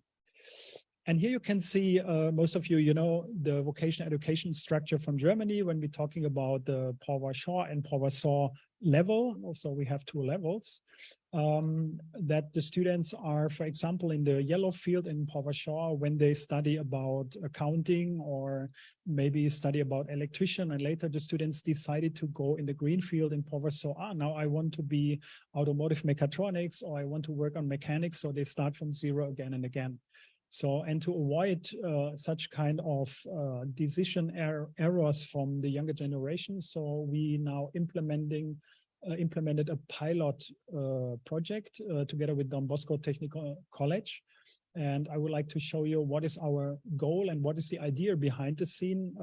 And here you can see, most of you, you know, the vocational education structure from Germany when we're talking about the Paul-Warsaw and Paul-Warsaw level. Also, we have 2 levels that the students are, for example, in the yellow field in Paul-Warsaw, when they study about accounting or maybe study about electrician, and later the students decided to go in the green field in Paul-Warsaw. Now I want to be automotive mechatronics, or I want to work on mechanics. So they start from zero again and again. So, and to avoid such kind of decision errors from the younger generation, so we now implemented a pilot project together with Don Bosco Technical College. And I would like to show you what is our goal and what is the idea behind the scene.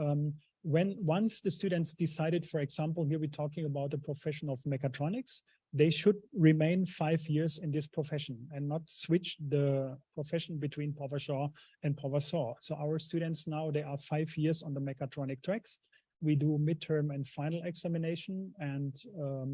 Once the students decided, for example, here we're talking about the profession of mechatronics, they should remain 5 years in this profession and not switch the profession between power saw and power saw. So our students now, they are 5 years on the mechatronic tracks. We do midterm and final examination, and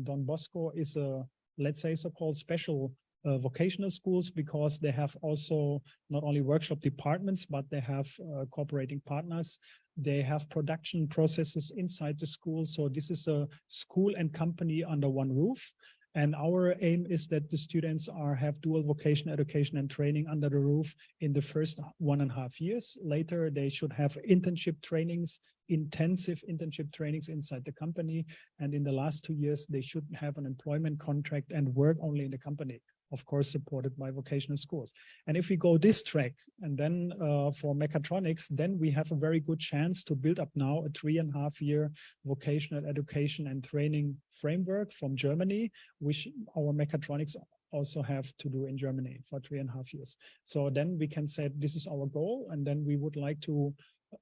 Don Bosco is a, let's say, so-called special vocational schools, because they have also not only workshop departments, but they have cooperating partners. They have production processes inside the school. So this is a school and company under one roof. And our aim is that the students have dual vocational education and training under the roof in the first 1.5 years. Later, they should have internship trainings, intensive internship trainings inside the company. And in the last 2 years, they should have an employment contract and work only in the company, of course, supported by vocational schools. And if we go this track, and then for mechatronics, then we have a very good chance to build up now a 3.5-year vocational education and training framework from Germany, which our mechatronics also have to do in Germany for 3.5 years. So then we can say this is our goal, and then we would like to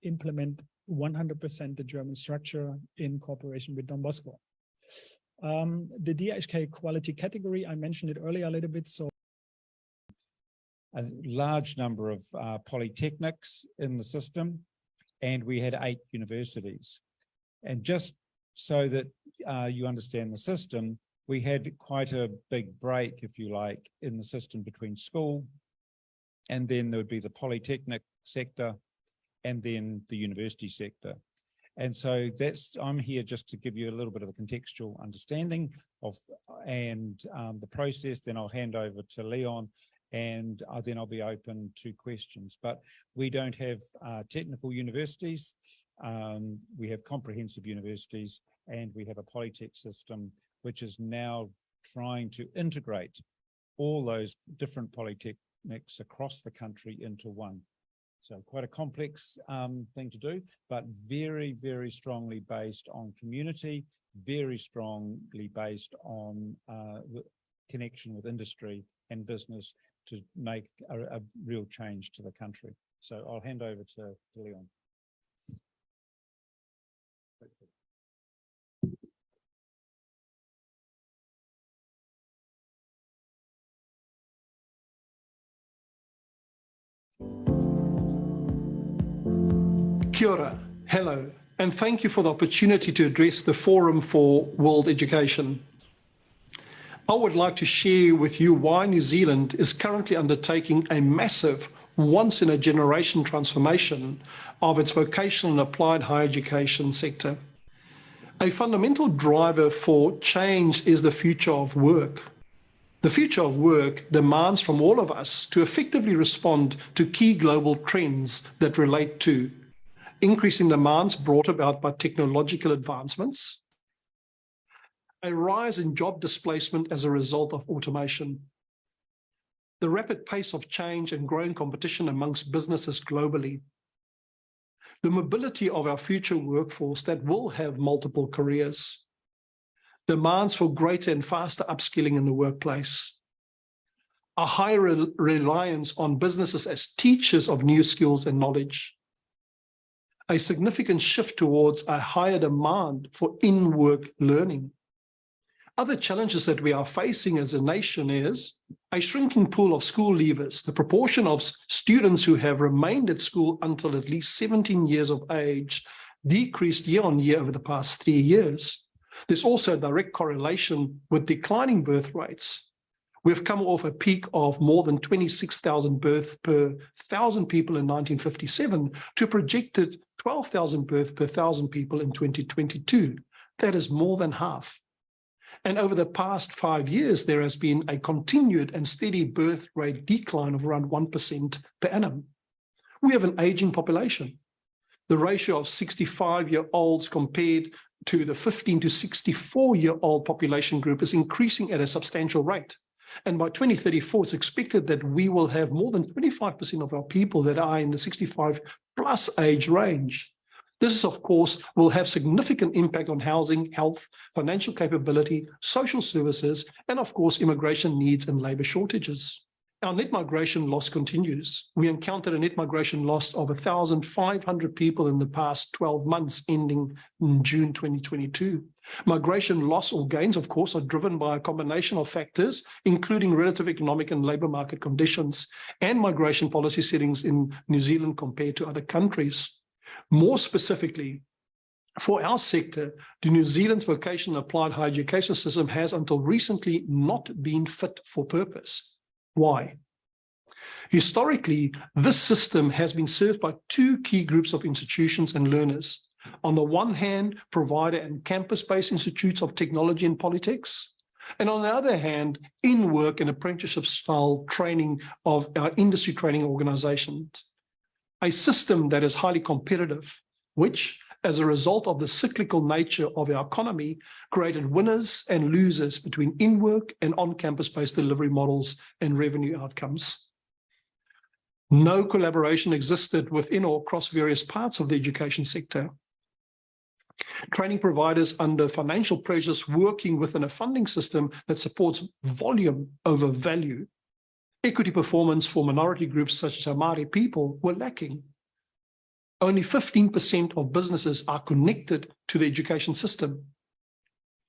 implement 100% the German structure in cooperation with Don Bosco. The DHK quality category, I mentioned it earlier a little bit. So a large number of polytechnics in the system, and we had 8 universities. And just so that you understand the system, we had quite a big break, if you like, in the system between school, and then there would be the polytechnic sector, and then the university sector. And so I'm here just to give you a little bit of a contextual understanding of the process. Then I'll hand over to Leon, and then I'll be open to questions. But we don't have technical universities. We have comprehensive universities, and we have a polytech system, which is now trying to integrate all those different polytechnics across the country into one. So quite a complex thing to do, but very, very strongly based on community, very strongly based on connection with industry and business to make a real change to the country. So I'll hand over to Leon. Kia ora, hello, and thank you for the opportunity to address the Forum for World Education. I would like to share with you why New Zealand is currently undertaking a massive once-in-a-generation transformation of its vocational and applied higher education sector. A fundamental driver for change is the future of work. The future of work demands from all of us to effectively respond to key global trends that relate to increasing demands brought about by technological advancements, a rise in job displacement as a result of automation, the rapid pace of change and growing competition amongst businesses globally, the mobility of our future workforce that will have multiple careers, demands for greater and faster upskilling in the workplace, a higher reliance on businesses as teachers of new skills and knowledge, a significant shift towards a higher demand for in-work learning. Other challenges that we are facing as a nation is a shrinking pool of school leavers. The proportion of students who have remained at school until at least 17 years of age decreased year on year over the past 3 years. There's also a direct correlation with declining birth rates. We've come off a peak of more than 26,000 births per 1,000 people in 1957 to projected 12,000 births per 1,000 people in 2022. That is more than half. And over the past 5 years, there has been a continued and steady birth rate decline of around 1% per annum. We have an aging population. The ratio of 65-year-olds compared to the 15 to 64-year-old population group is increasing at a substantial rate. And by 2034, it's expected that we will have more than 25% of our people that are in the 65 plus age range. This, of course, will have significant impact on housing, health, financial capability, social services, and of course, immigration needs and labor shortages. Our net migration loss continues. We encountered a net migration loss of 1,500 people in the past 12 months, ending in June 2022. Migration loss or gains, of course, are driven by a combination of factors, including relative economic and labor market conditions and migration policy settings in New Zealand compared to other countries. More specifically, for our sector, the New Zealand's vocational applied higher education system has until recently not been fit for purpose. Why? Historically, this system has been served by two key groups of institutions and learners. On the one hand, provider and campus-based institutes of technology and politics, and on the other hand, in-work and apprenticeship-style training of our industry training organizations. A system that is highly competitive, which, as a result of the cyclical nature of our economy, created winners and losers between in-work and on-campus-based delivery models and revenue outcomes. No collaboration existed within or across various parts of the education sector. Training providers under financial pressures working within a funding system that supports volume over value. Equity performance for minority groups such as our Māori people were lacking. Only 15% of businesses are connected to the education system.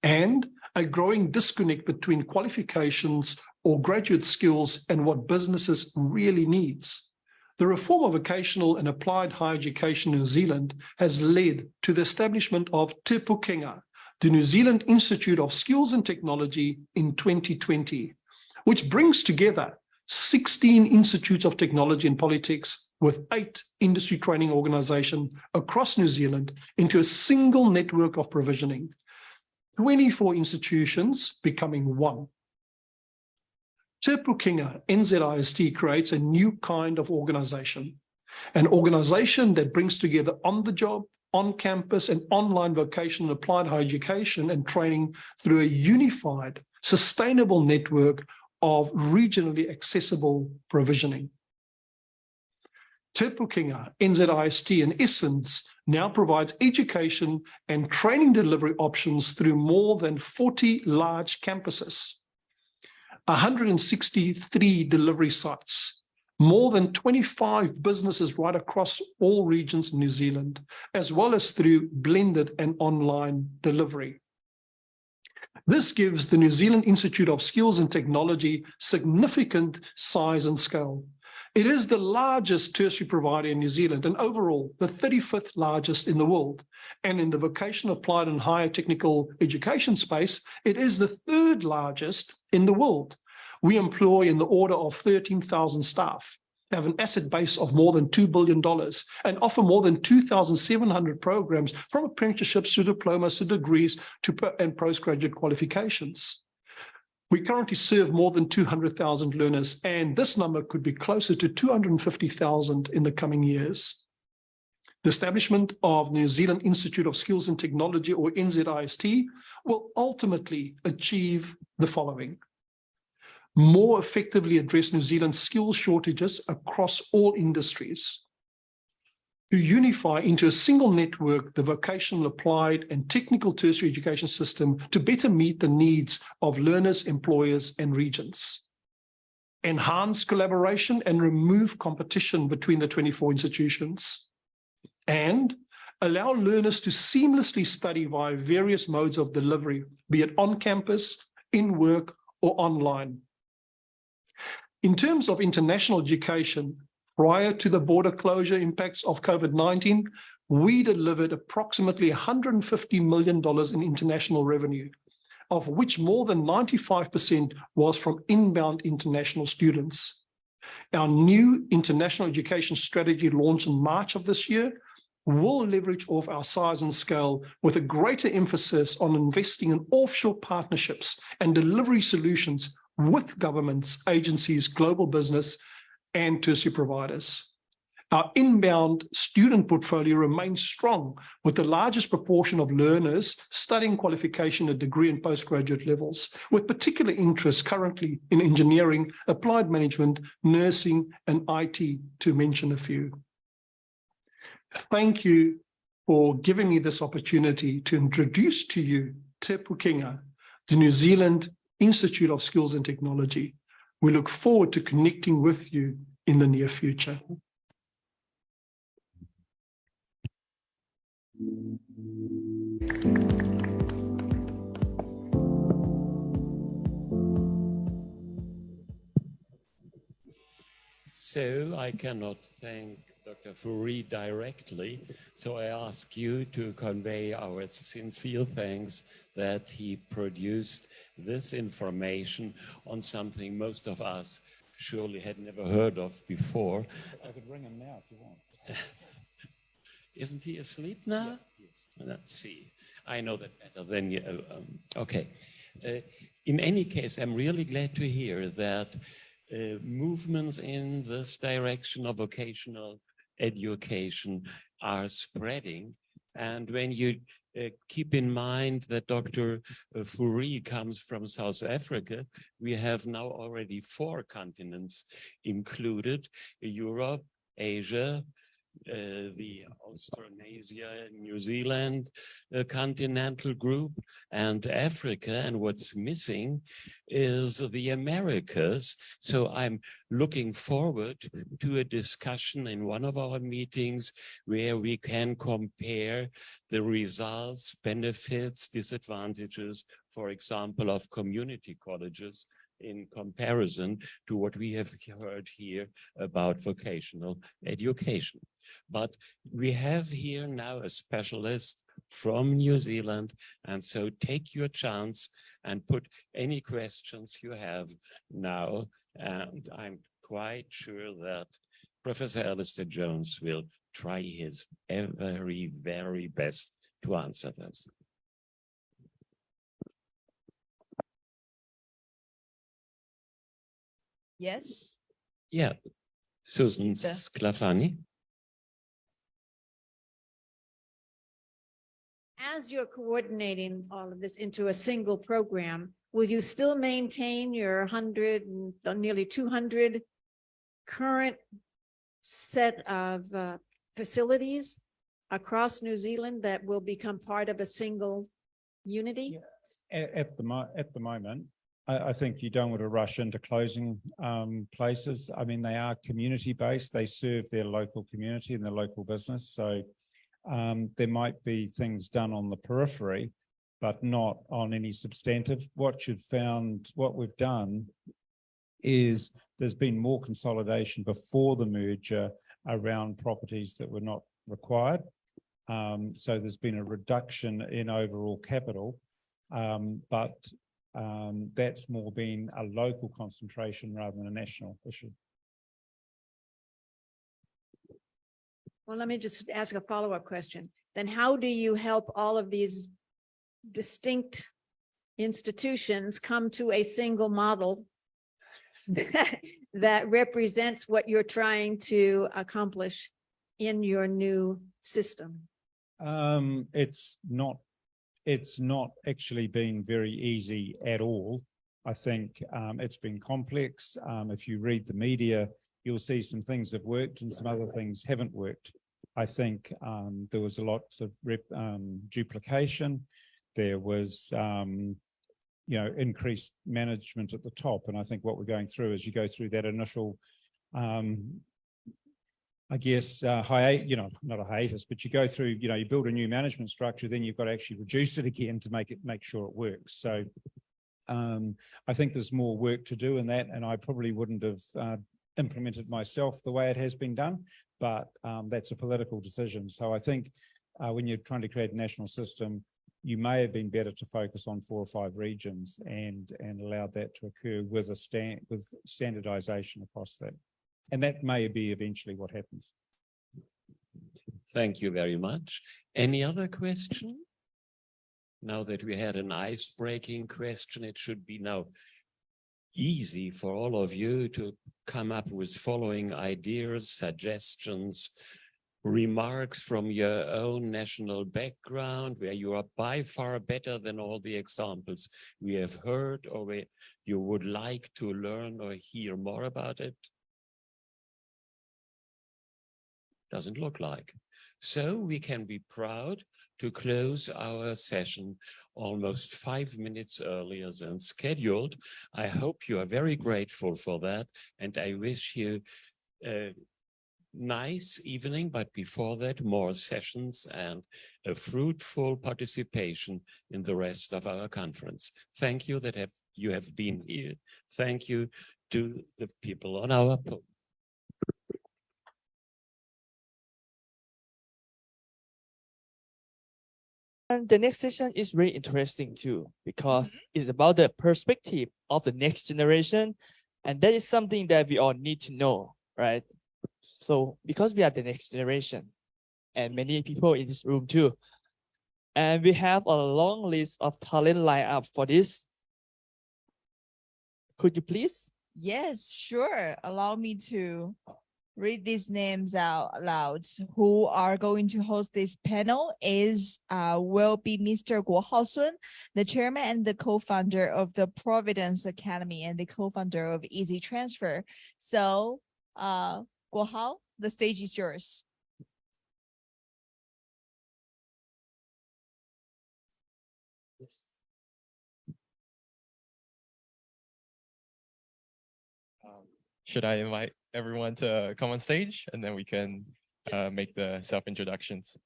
And a growing disconnect between qualifications or graduate skills and what businesses really needs. The reform of vocational and applied higher education in New Zealand has led to the establishment of Te Pukenga, the New Zealand Institute of Skills and Technology, in 2020, which brings together 16 institutes of technology and politics with 8 industry training organizations across New Zealand into a single network of provisioning, 24 institutions becoming one. Te Pukenga NZIST creates a new kind of organization, an organization that brings together on-the-job, on-campus and online vocational applied higher education and training through a unified, sustainable network of regionally accessible provisioning. Te Pukenga NZIST, in essence, now provides education and training delivery options through more than 40 large campuses, 163 delivery sites, more than 25 businesses right across all regions in New Zealand, as well as through blended and online delivery. This gives the New Zealand Institute of Skills and Technology significant size and scale. It is the largest tertiary provider in New Zealand and overall the 35th largest in the world. And in the vocational applied and higher technical education space, it is the 3rd largest in the world. We employ in the order of 13,000 staff, have an asset base of more than $2 billion, and offer more than 2,700 programs from apprenticeships to diplomas to degrees and postgraduate qualifications. We currently serve more than 200,000 learners, and this number could be closer to 250,000 in the coming years. The establishment of New Zealand Institute of Skills and Technology, or NZIST, will ultimately achieve the following: more effectively address New Zealand's skills shortages across all industries, to unify into a single network the vocational applied and technical tertiary education system to better meet the needs of learners, employers, and regions, enhance collaboration and remove competition between the 24 institutions, and allow learners to seamlessly study via various modes of delivery, be it on campus, in work, or online. In terms of international education, prior to the border closure impacts of COVID-19, we delivered approximately $150 million in international revenue, of which more than 95% was from inbound international students. Our new international education strategy launched in March of this year will leverage off our size and scale with a greater emphasis on investing in offshore partnerships and delivery solutions with governments, agencies, global business, and tertiary providers. Our inbound student portfolio remains strong, with the largest proportion of learners studying qualification at degree and postgraduate levels, with particular interest currently in engineering, applied management, nursing, and IT, to mention a few. Thank you for giving me this opportunity to introduce to you Te Pukenga, the New Zealand Institute of Skills and Technology. We look forward to connecting with you in the near future. So I cannot thank Dr. Fourie directly, so I ask you to convey our sincere thanks that he produced this information on something most of us surely had never heard of before. I could ring him now if you want. Isn't he asleep now? Yeah, yes. Let's see. I know that better than you. Okay. In any case, I'm really glad to hear that movements in this direction of vocational education are spreading. And when you keep in mind that Dr. Fourie comes from South Africa, we have now already 4 continents included: Europe, Asia, the Australasia, New Zealand continental group, and Africa. And what's missing is the Americas. So I'm looking forward to a discussion in one of our meetings where we can compare the results, benefits, disadvantages, for example, of community colleges in comparison to what we have heard here about vocational education. But we have here now a specialist from New Zealand, and so take your chance and put any questions you have now, and I'm quite sure that Professor Alistair Jones will try his very, very best to answer those. Yes. Yeah, Susan Sclafani. As you're coordinating all of this into a single program, will you still maintain your 100 and nearly 200 current set of facilities across New Zealand that will become part of a single unity? Yeah. At the moment, I think you don't want to rush into closing places. I mean, they are community-based. They serve their local community and their local business. So there might be things done on the periphery, but not on any substantive. What we've done is there's been more consolidation before the merger around properties that were not required. So there's been a reduction in overall capital, but that's more been a local concentration rather than a national issue. Well, let me just ask a follow-up question. Then how do you help all of these distinct institutions come to a single model that represents what you're trying to accomplish in your new system? It's not actually been very easy at all. I think it's been complex. If you read the media, you'll see some things have worked and some other things haven't worked. I think there was a lot of duplication. There was, increased management at the top. And I think what we're going through is you go through that initial, I guess, not a hiatus, but you go through, you build a new management structure, then you've got to actually reduce it again to make sure it works. So I think there's more work to do in that, and I probably wouldn't have implemented myself the way it has been done, but that's a political decision. So I think when you're trying to create a national system, you may have been better to focus on 4 or 5 regions and allowed that to occur with standardization across that. And that may be eventually what happens. Thank you very much. Any other question? Now that we had an ice-breaking question, it should be now easy for all of you to come up with following ideas, suggestions, remarks from your own national background, where you are by far better than all the examples we have heard, or where you would like to learn or hear more about it? Doesn't look like. So we can be proud to close our session almost 5 minutes earlier than scheduled. I hope you are very grateful for that, and I wish you a nice evening, but before that, more sessions and a fruitful participation in the rest of our conference. Thank you that you have been here. Thank you to the people on our podium. And the next session is very interesting too, because it's about the perspective of the next generation. And that is something that we all need to know, right? So because we are the next generation, and many people in this room too, and we have a long list of talent lineup for this. Could you please? Yes, sure. Allow me to read these names out loud. Who are going to host this panel will be Mr. Guo Haosun, the chairman and the co-founder of the Providence Academy and the co-founder of Easy Transfer. So, Guo Hao, the stage is yours. Yes. Should I invite everyone to come on stage, and then we can make the self-introductions?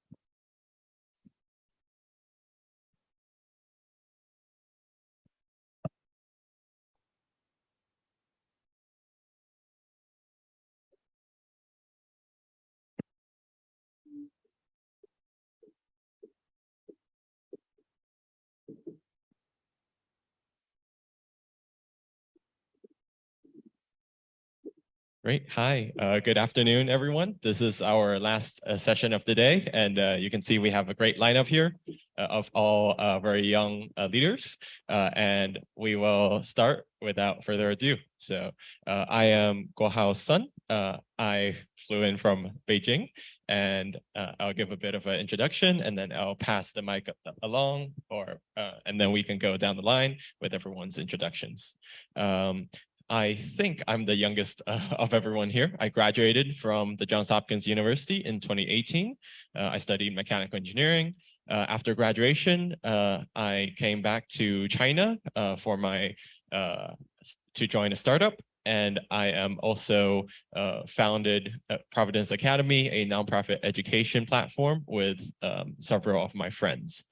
Great. Hi, good afternoon, everyone. This is our last session of the day, and you can see we have a great lineup here of all very young leaders, and we will start without further ado. So I am Guo Hao's son. I flew in from Beijing, and I'll give a bit of an introduction, and then I'll pass the mic along, and then we can go down the line with everyone's introductions. I think I'm the youngest of everyone here. I graduated from the Johns Hopkins University in 2018. I studied mechanical engineering. After graduation, I came back to China for to join a startup. And I am also founded Providence Academy, a nonprofit education platform with several of my friends.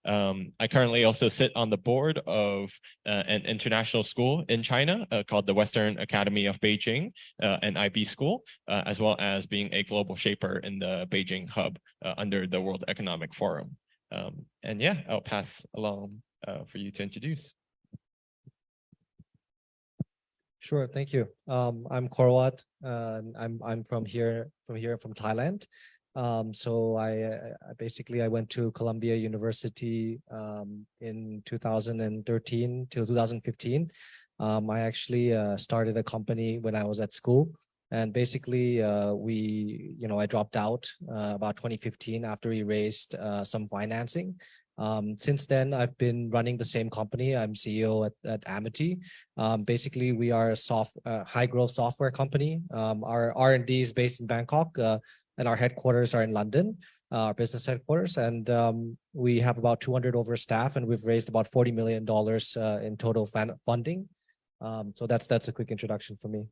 I currently also sit on the board of an international school in China called the Western Academy of Beijing, an IB school, as well as being a global shaper in the Beijing hub under the World Economic Forum. And yeah, I'll pass along for you to introduce. Sure, thank you. I'm Korwat. I'm from Thailand. So I went to Columbia University in 2013 till 2015. I actually started a company when I was at school, and basically I dropped out about 2015 after we raised some financing. Since then, I've been running the same company. I'm CEO at Amity. Basically, we are a high-growth software company. Our R&D is based in Bangkok, and our headquarters are in London, our business headquarters. And we have about 200 over staff, and we've raised about $40 million in total funding. So that's a quick introduction for me.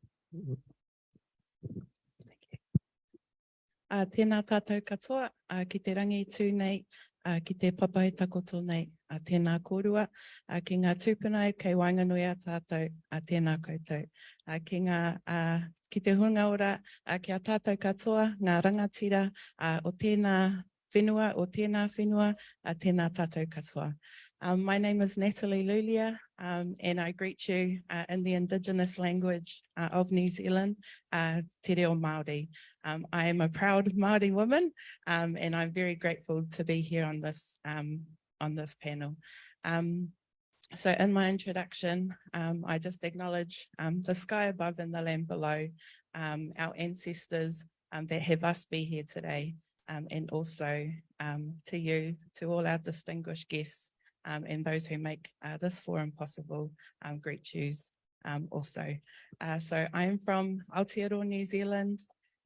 Tēnā tātou katoa, ki te rangi tū nei, ki te papai takoto nei, tēnā kōrua, ki ngā tūpuna kei wainganui a tātou, tēnā koutou. Ki te hunga ora, ki a tātou katoa, ngā rangatira, o tēnā whenua, tēnā tātou katoa. My name is Natalie Lulia, and I greet you in the Indigenous language of New Zealand, Te Reo Māori. I am a proud Māori woman, and I'm very grateful to be here on this panel. So in my introduction, I just acknowledge the sky above and the land below, our ancestors that have us be here today, and also to you, to all our distinguished guests and those who make this forum possible, great yous also. So I'm from Aotearoa, New Zealand.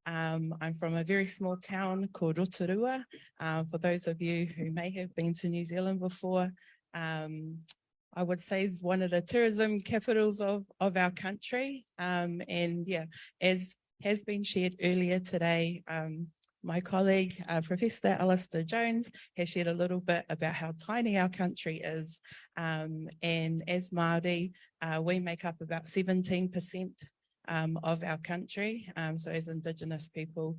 I'm from a very small town called Rotorua. For those of you who may have been to New Zealand before, I would say is one of the tourism capitals of our country. And yeah, as has been shared earlier today, my colleague, Professor Alistair Jones, has shared a little bit about how tiny our country is. And as Māori, we make up about 17% of our country. So as Indigenous people,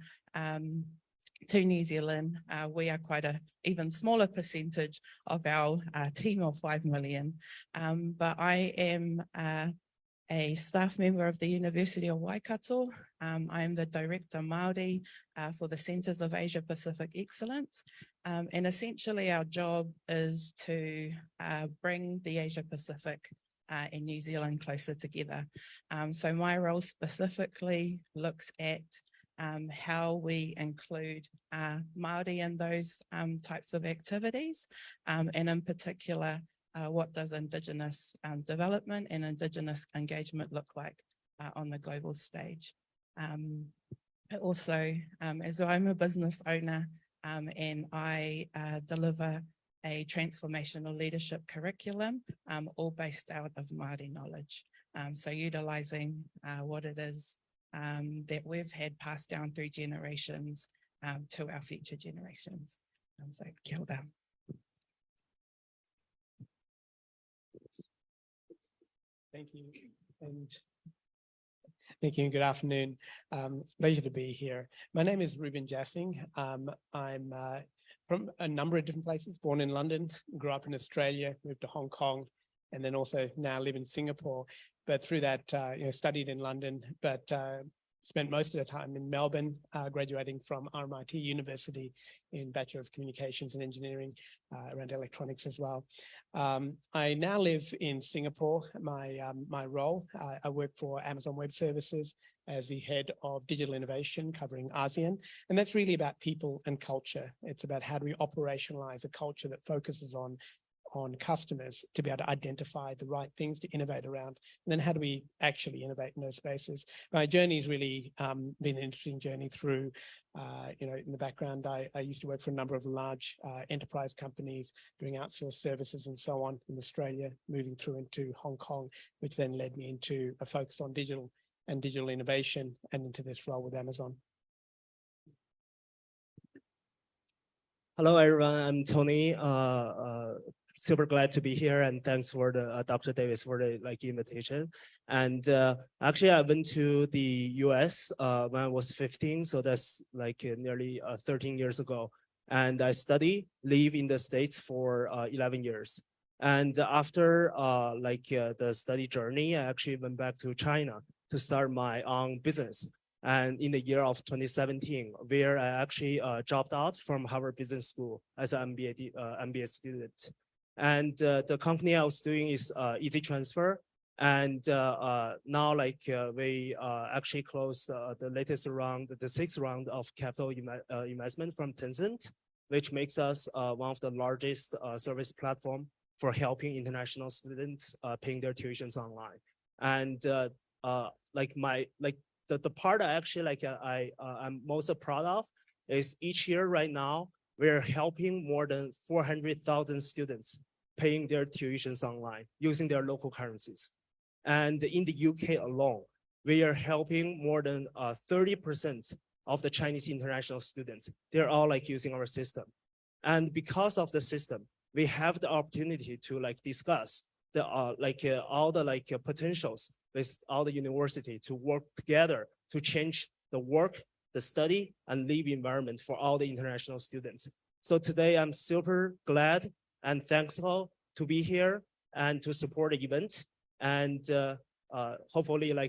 to New Zealand, we are quite a even smaller percentage of our team of 5 million. But I am a staff member of the University of Waikato. I am the Director Māori for the Centres of Asia Pacific Excellence. And essentially our job is to bring the Asia Pacific and New Zealand closer together. So my role specifically looks at how we include Māori in those types of activities, and in particular, what does Indigenous development and Indigenous engagement look like on the global stage. Also, as I'm a business owner and I deliver a transformational leadership curriculum, all based out of Māori knowledge. So utilising what it is that we've had passed down through generations to our future generations. So kia ora. Thank you. And thank you and good afternoon. Pleasure to be here. My name is Ruben Jassing. I'm from a number of different places, born in London, grew up in Australia, moved to Hong Kong, and then also now live in Singapore. But through that, studied in London, but spent most of the time in Melbourne, graduating from RMIT University in Bachelor of Communications and Engineering around electronics as well. I now live in Singapore. My role, I work for Amazon Web Services as the head of digital innovation covering ASEAN. And that's really about people and culture. It's about how do we operationalize a culture that focuses on customers to be able to identify the right things to innovate around. And then how do we actually innovate in those spaces? My journey has really been an interesting journey through, in the background, I used to work for a number of large enterprise companies doing outsourced services and so on in Australia, moving through into Hong Kong, which then led me into a focus on digital and digital innovation and into this role with Amazon. Hello, everyone. I'm Tony. Super glad to be here, and thanks for the Dr. Davis for the invitation. And actually, I went to the US when I was 15, so that's nearly 13 years ago. And I live in the States for 11 years. And after the study journey, I actually went back to China to start my own business. And in the year of 2017, where I actually dropped out from Harvard Business School as an MBA student. And the company I was doing is Easy Transfer. And now we actually closed the latest round, the 6th round of capital investment from Tencent, which makes us one of the largest service platform for helping international students paying their tuitions online. And the part I actually I'm most proud of is each year right now, we're helping more than 400,000 students paying their tuitions online using their local currencies. And in the UK alone, we are helping more than 30% of the Chinese international students. They're all using our system. And because of the system, we have the opportunity to discuss the all the potentials with all the university to work together to change the work, the study, and live environment for all the international students. So today I'm super glad and thankful to be here and to support the event. And hopefully I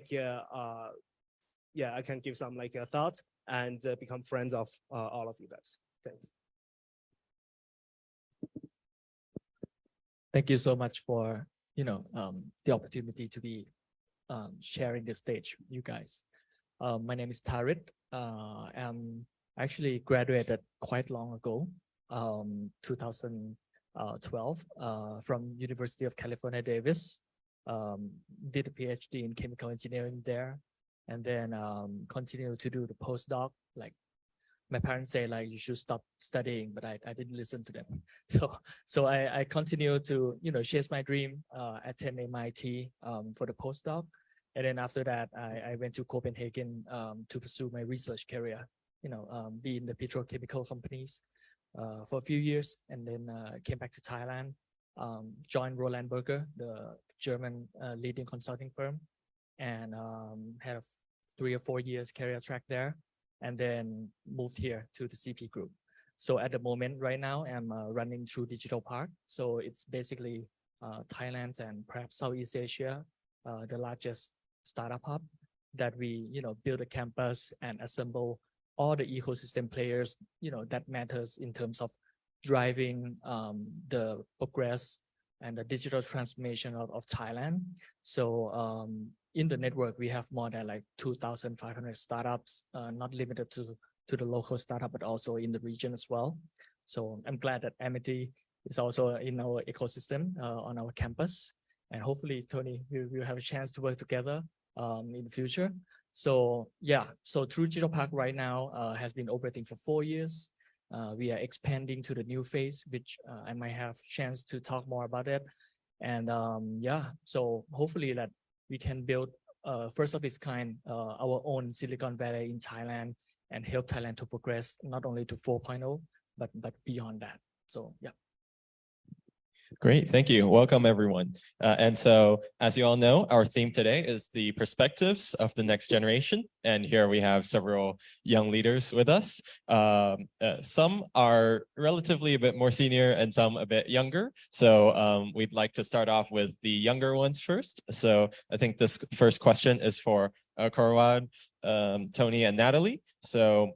can give some thoughts and become friends of all of you guys. Thanks. Thank you so much for the opportunity to be sharing the stage with you guys. My name is Tarit. I'm actually graduated quite long ago, 2012, from University of California, Davis. Did a PhD in chemical engineering there, and then continued to do the postdoc. Like my parents say, like you should stop studying, but I didn't listen to them. So I continued to chase my dream, attend MIT for the postdoc, and then after that I went to Copenhagen to pursue my research career. Be in the petrochemical companies for a few years, and then came back to Thailand, joined Roland Berger, the German leading consulting firm, and had a 3 or 4 years career track there, and then moved here to the CP Group. So at the moment, right now, I'm running through Digital Park. So it's basically Thailand's and perhaps Southeast Asia, the largest startup hub that we, build a campus and assemble all the ecosystem players, that matters in terms of driving the progress and the digital transformation of Thailand. So in the network, we have more than like 2,500 startups, not limited to the local startup, but also in the region as well. So I'm glad that Amity is also in our ecosystem on our campus. And hopefully, Tony, we will have a chance to work together in the future. So yeah, so True Digital Park right now has been operating for 4 years. We are expanding to the new phase, which I might have chance to talk more about it. And yeah, so hopefully that we can build first of its kind, our own Silicon Valley in Thailand and help Thailand to progress not only to 4.0, but beyond that. So yeah. Great, thank you. Welcome, everyone. And so, as you all know, our theme today is the perspectives of the next generation. And here we have several young leaders with us. Some are relatively a bit more senior and some a bit younger. So we'd like to start off with the younger ones first. So I think this first question is for Korwad, Tony, and Natalie. So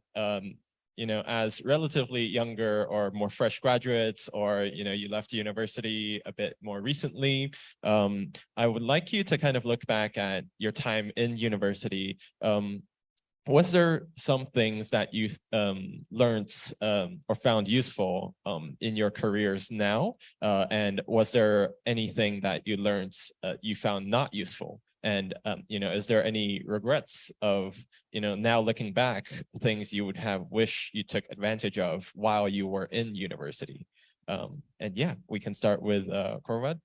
as relatively younger or more fresh graduates, or, you left university a bit more recently, I would like you to kind of look back at your time in university. Was there some things that you learned or found useful in your careers now? And was there anything that you learned you found not useful? And, is there any regrets of, now looking back, things you would have wished you took advantage of while you were in university? And yeah, we can start with Korwad.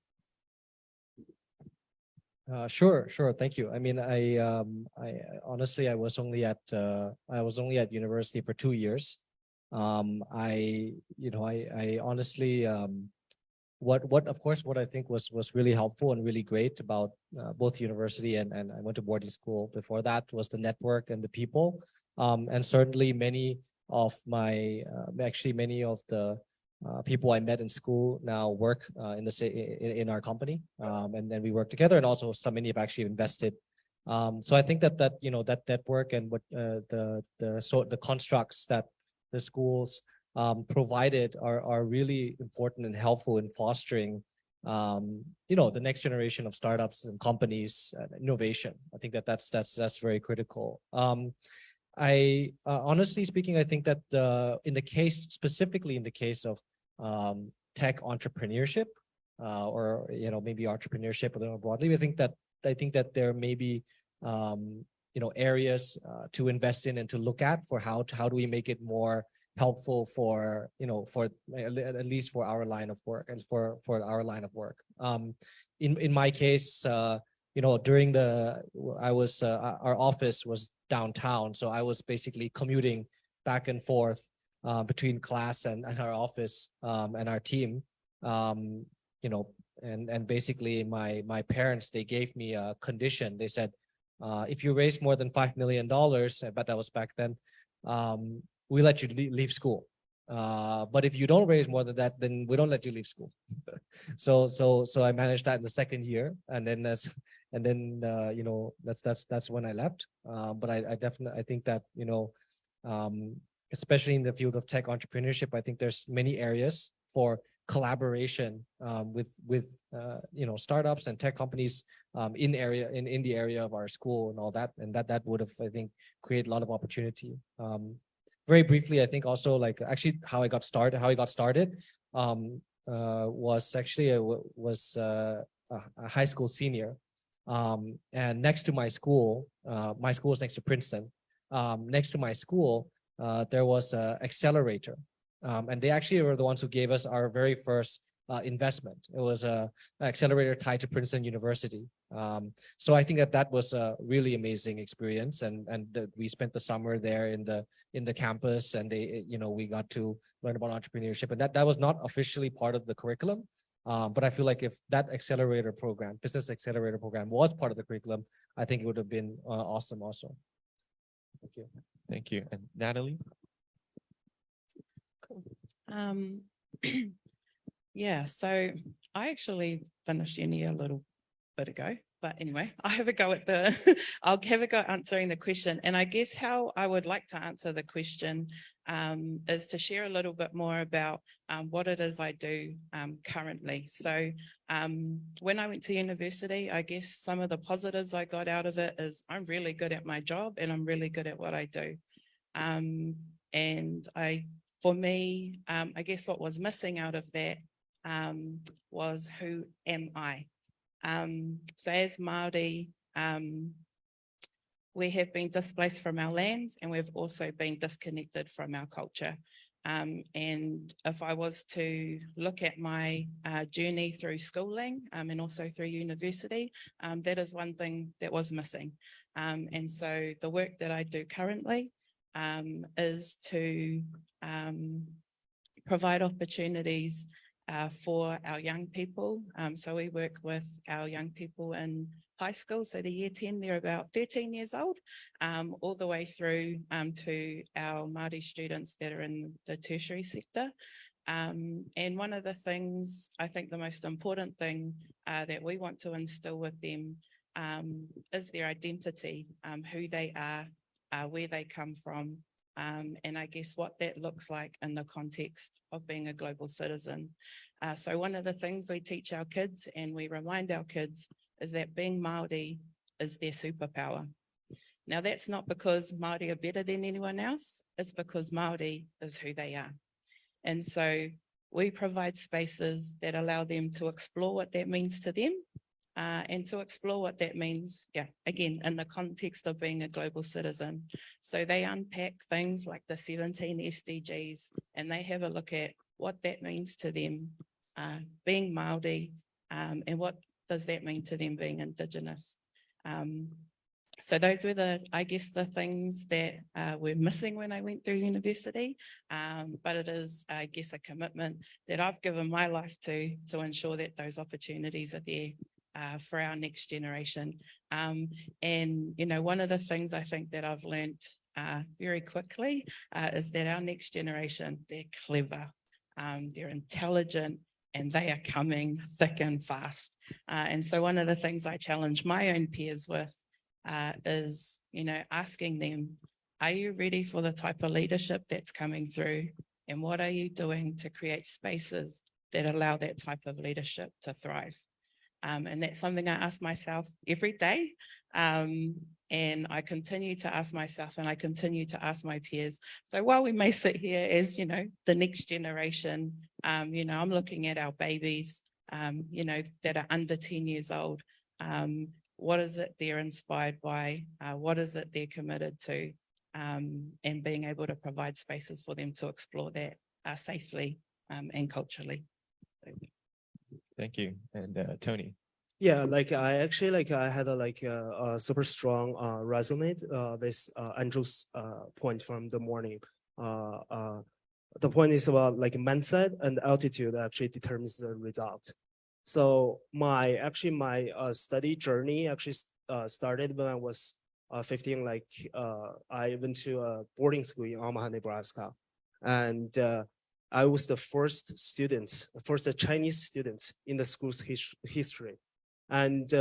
Sure. Thank you. I mean, I honestly, I was only at university for 2 years. I honestly, what I think was really helpful and really great about both university and I went to boarding school before that was the network and the people. And certainly many of the people I met in school now work in our company, and then we work together, and also many have actually invested. So I think that network and what the constructs that the schools provided are really important and helpful in fostering the next generation of startups and companies and innovation. I think that's very critical. I honestly speaking, I think that specifically in the case of tech entrepreneurship, or maybe entrepreneurship a little broadly, I think that there may be areas to invest in and to look at for how do we make it more helpful for at least for our line of work and for our line of work. In my case, during our office was downtown, so I was basically commuting back and forth between class and our office and our team. And basically my parents, they gave me a condition. They said, if you raise more than $5 million, but that was back then, we let you leave school. But if you don't raise more than that, then we don't let you leave school. So I managed that in the second year, and then that's when I left. But I definitely think that especially in the field of tech entrepreneurship, I think there's many areas for collaboration with startups and tech companies in the area of our school and all that, and that would have, I think, created a lot of opportunity. Very briefly, I think also like actually how I got started was actually a high school senior, and next to my school is next to Princeton. Next to my school, there was an accelerator, and they actually were the ones who gave us our very first investment. It was an accelerator tied to Princeton University. So I think that was a really amazing experience, and we spent the summer there in the campus, and we got to learn about entrepreneurship, and that was not officially part of the curriculum. But I feel like if that business accelerator program was part of the curriculum, I think it would have been awesome also. Thank you. Thank you. And Natalie? Cool. Yeah, so I actually finished uni a little bit ago, but anyway, I'll have a go answering the question. And I guess how I would like to answer the question is to share a little bit more about what it is I do currently. So when I went to university, I guess some of the positives I got out of it is I'm really good at my job and I'm really good at what I do. For me, I guess what was missing out of that was who am I? So as Māori, we have been displaced from our lands and we've also been disconnected from our culture. And if I was to look at my journey through schooling and also through university, that is one thing that was missing. And so the work that I do currently is to provide opportunities for our young people. So we work with our young people in high school, so the year 10, they're about 13 years old, all the way through to our Māori students that are in the tertiary sector. And one of the things, I think the most important thing that we want to instill with them is their identity, who they are, where they come from, and I guess what that looks like in the context of being a global citizen. So one of the things we teach our kids and we remind our kids is that being Māori is their superpower. Now that's not because Māori are better than anyone else, it's because Māori is who they are. And so we provide spaces that allow them to explore what that means to them, and to explore what that means, again, in the context of being a global citizen. So they unpack things like the 17 SDGs and they have a look at what that means to them being Māori, and what does that mean to them being Indigenous. So those were I guess the things that were missing when I went through university, but it is, I guess, a commitment that I've given my life to ensure that those opportunities are there for our next generation. And, one of the things I think that I've learned very quickly is that our next generation, they're clever, they're intelligent, and they are coming thick and fast. And so one of the things I challenge my own peers with is, asking them, are you ready for the type of leadership that's coming through? And what are you doing to create spaces that allow that type of leadership to thrive? And that's something I ask myself every day. And I continue to ask myself and I continue to ask my peers. So while we may sit here as, the next generation, I'm looking at our babies, that are under 10 years old. What is it they're inspired by? What is it they're committed to? And being able to provide spaces for them to explore that safely and culturally. Thank you. And Tony. Yeah, I actually I had a super strong resonate with Andrew's point from the morning. The point is about mindset and altitude actually determines the result. So my study journey actually started when I was 15. I went to a boarding school in Omaha, Nebraska, and I was the first Chinese student in the school's history. And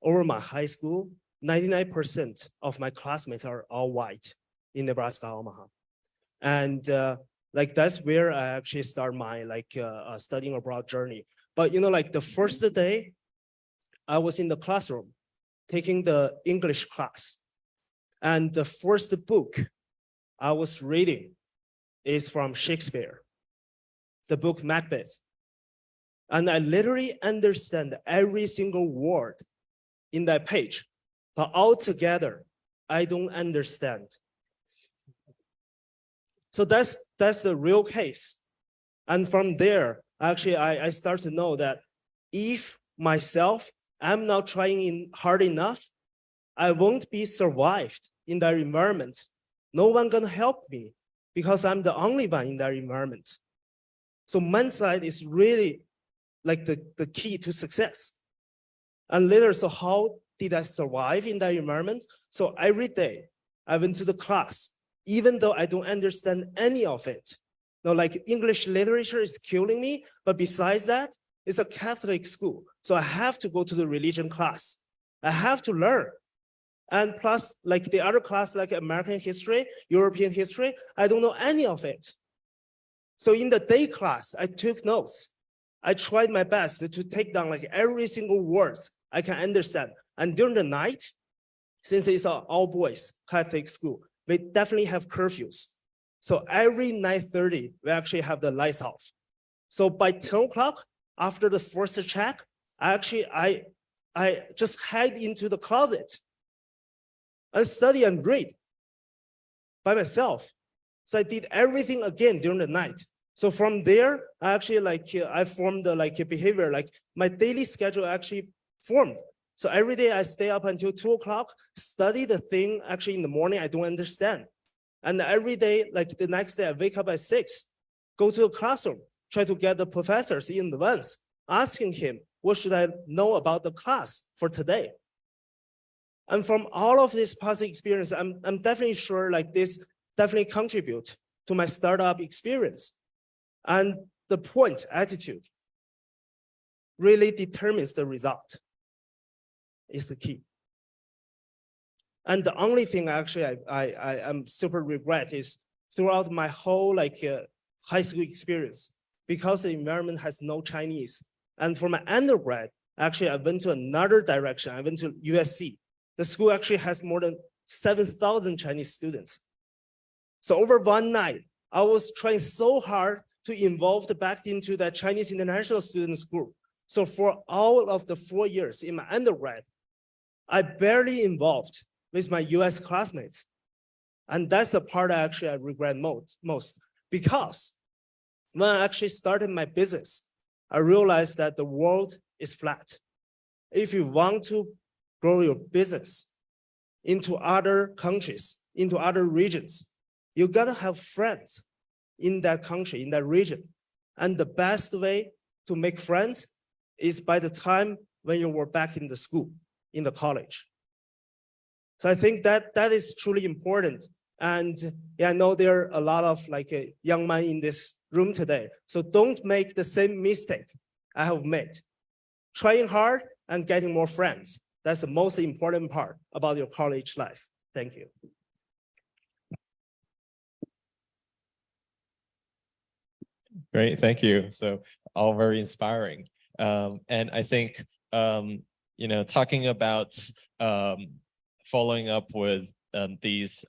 over my high school, 99% of my classmates are all white in Nebraska, Omaha. And Like that's where I actually start my studying abroad journey. But you know, like the first day, I was in the classroom taking the English class, and the first book I was reading is from Shakespeare, the book Macbeth. And I literally understand every single word in that page, but altogether, I don't understand. So that's the real case. And from there, actually, I start to know that if myself, I'm not trying hard enough, I won't be survived in that environment. No one gonna help me because I'm the only one in that environment. So mindset is really like the key to success. And later, so how did I survive in that environment? So every day I went to the class, even though I don't understand any of it. No, like English literature is killing me, but besides that, it's a Catholic school. So I have to go to the religion class. I have to learn. And plus, like the other class, like American history, European history, I don't know any of it. So in the day class, I took notes. I tried my best to take down like every single words I can understand. And during the night, since it's an all boys Catholic school, we definitely have curfews. So every 9:30, we actually have the lights off. So by 10 o'clock, after the first check, I just hide into the closet and study and read by myself. So I did everything again during the night. So from there, I actually I formed a behavior, like my daily schedule actually formed. So every day I stay up until 2 o'clock, study the thing actually in the morning I don't understand. And every day, like the next day I wake up at 6, go to a classroom, try to get the professors in advance, asking him, what should I know about the class for today? And from all of this past experience, I'm definitely sure like this definitely contribute to my startup experience. And the point, attitude, really determines the result. Is the key. And the only thing actually I am super regret is throughout my whole high school experience, because the environment has no Chinese. And for my undergrad, actually I went to another direction. I went to USC. The school actually has more than 7,000 Chinese students. So over one night, I was trying so hard to involve back into that Chinese international students group. So for all of the 4 years in my undergrad, I barely involved with my US classmates. And that's the part I regret most. Because when I actually started my business, I realized that the world is flat. If you want to grow your business into other countries, into other regions, you gotta have friends in that country, in that region. And the best way to make friends is by the time when you were back in the school, in the college. So I think that is truly important. And yeah, I know there are a lot of young men in this room today. So don't make the same mistake I have made. Trying hard and getting more friends. That's the most important part about your college life. Thank you. Great, thank you. So all very inspiring. And I think, talking about following up with these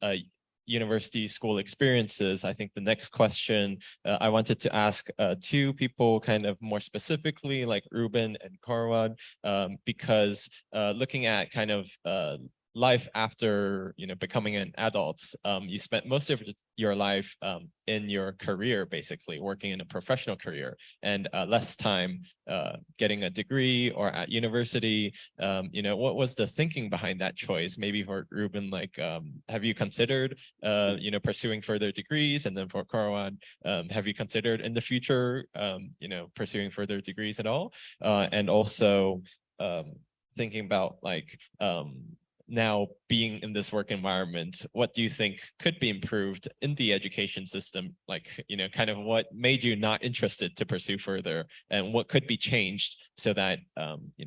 university school experiences, I think the next question I wanted to ask two people kind of more specifically, like Ruben and Korwad, because looking at kind of life after becoming an adult, you spent most of your life in your career, basically working in a professional career, and less time getting a degree or at university. What was the thinking behind that choice? Maybe for Ruben, have you considered pursuing further degrees? And then for Korwad, have you considered in the future pursuing further degrees at all? And also thinking about now being in this work environment, what do you think could be improved in the education system? Kind of what made you not interested to pursue further, and what could be changed so that,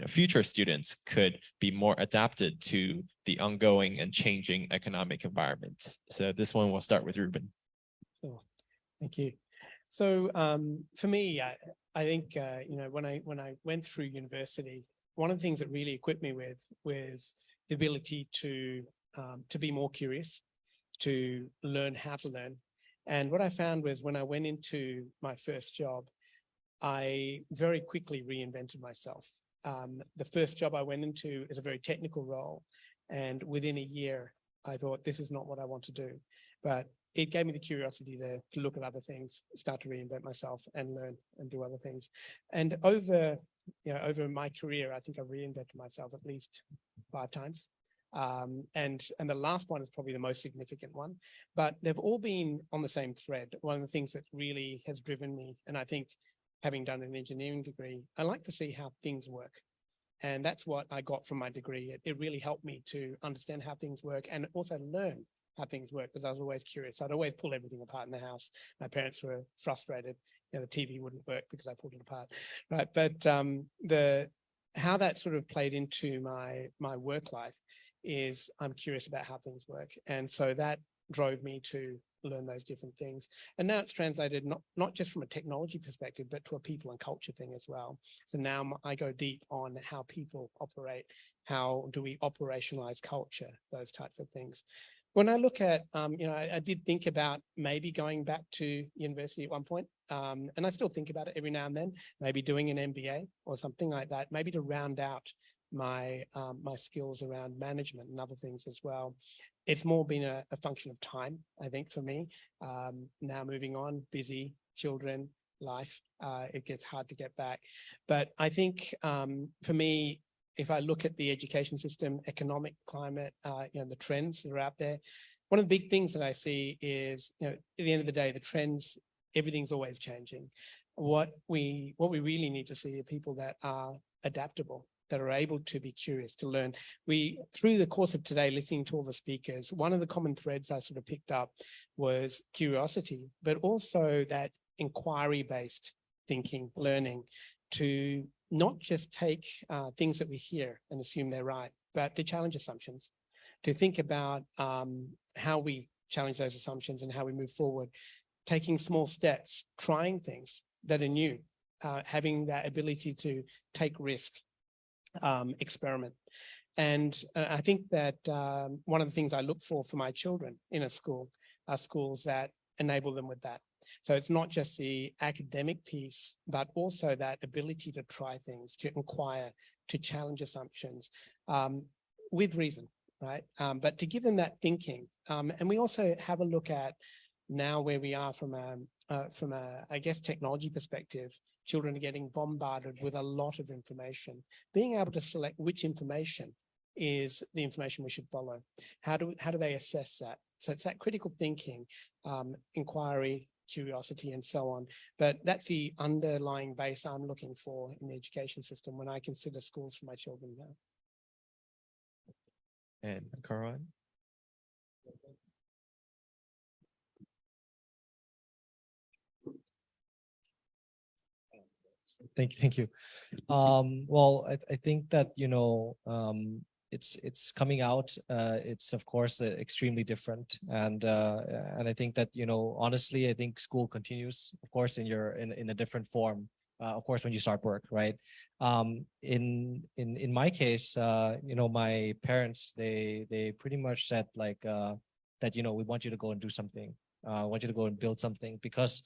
future students could be more adapted to the ongoing and changing economic environment? So this one will start with Ruben. Thank you. So for me, I think when I went through university, one of the things that really equipped me with was the ability to be more curious, to learn how to learn. And what I found was when I went into my first job, I very quickly reinvented myself. The first job I went into is a very technical role, and within a year, I thought this is not what I want to do. But it gave me the curiosity to look at other things, start to reinvent myself and learn and do other things. And over my career, I think I reinvented myself at least 5 times. And the last one is probably the most significant one, but they've all been on the same thread. One of the things that really has driven me, and I think having done an engineering degree, I like to see how things work. And that's what I got from my degree. It really helped me to understand how things work and also learn how things work, because I was always curious. I'd always pull everything apart in the house. My parents were frustrated. The TV wouldn't work because I pulled it apart, right? But how that sort of played into my work life is I'm curious about how things work. And so that drove me to learn those different things. And now it's translated not just from a technology perspective, but to a people and culture thing as well. So now I go deep on how people operate, how do we operationalize culture, those types of things. When I look at, I did think about maybe going back to university at one point, and I still think about it every now and then, maybe doing an MBA or something like that, maybe to round out my skills around management and other things as well. It's more been a function of time, I think, for me. Now moving on, busy, children, life, it gets hard to get back. But I think for me, if I look at the education system, economic climate, the trends that are out there, one of the big things that I see is, at the end of the day, the trends, everything's always changing. What we really need to see are people that are adaptable, that are able to be curious, to learn. Through the course of today, listening to all the speakers, one of the common threads I sort of picked up was curiosity, but also that inquiry-based thinking, learning, to not just take things that we hear and assume they're right, but to challenge assumptions, to think about how we challenge those assumptions and how we move forward, taking small steps, trying things that are new, having that ability to take risk, experiment. And I think that one of the things I look for my children in a school are schools that enable them with that. So it's not just the academic piece, but also that ability to try things, to inquire, to challenge assumptions with reason, right? But to give them that thinking. And we also have a look at now where we are from a, I guess, technology perspective. Children are getting bombarded with a lot of information. Being able to select which information is the information we should follow. How do they assess that? So it's that critical thinking, inquiry, curiosity, and so on. But that's the underlying base I'm looking for in the education system when I consider schools for my children now. And Karan? Thank you. Well, I think that, it's coming out. It's of course extremely different, and I think that, honestly, I think school continues, of course, in a different form. Of course, when you start work, right? In my case, my parents, they pretty much said like that, we want you to go and do something. Want you to go and build something, because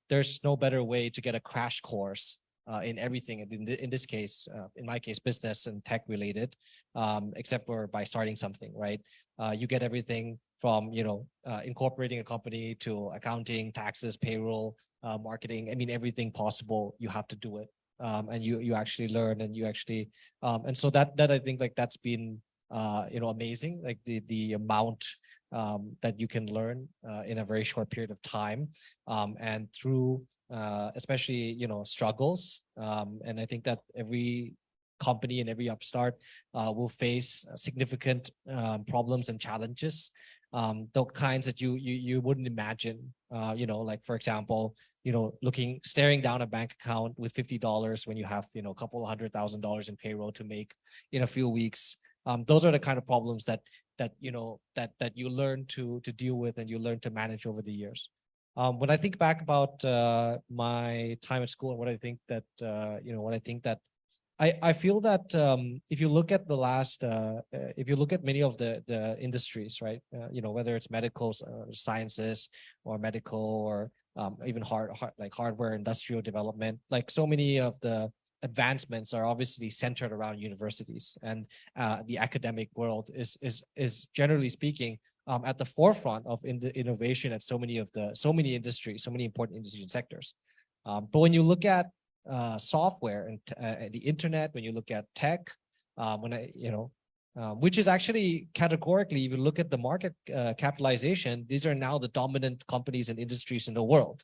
there's no better way to get a crash course in everything. In this case, in my case, business and tech related, except for by starting something, right? You get everything from, incorporating a company to accounting, taxes, payroll, marketing. I mean, everything possible, you have to do it. And you actually learn, and you actually, and so that I think like that's been, amazing, like the amount that you can learn in a very short period of time, and through especially struggles, and I think that every company and every upstart will face significant problems and challenges, the kinds that you wouldn't imagine, like for example, staring down a bank account with $50 when you have a couple $100,000 in payroll to make in a few weeks. Those are the kind of problems that you learn to deal with, and you learn to manage over the years. When I think back about my time at school and what I think that, I feel that if you look at the last, if you look at many of the industries, right, whether it's medical sciences or medical or even like hardware, industrial development, like so many of the advancements are obviously centered around universities, and the academic world is generally speaking at the forefront of innovation at so many industries, so many important industries and sectors. But when you look at software and the internet, when you look at tech, which is actually categorically, if you look at the market capitalization, these are now the dominant companies and industries in the world.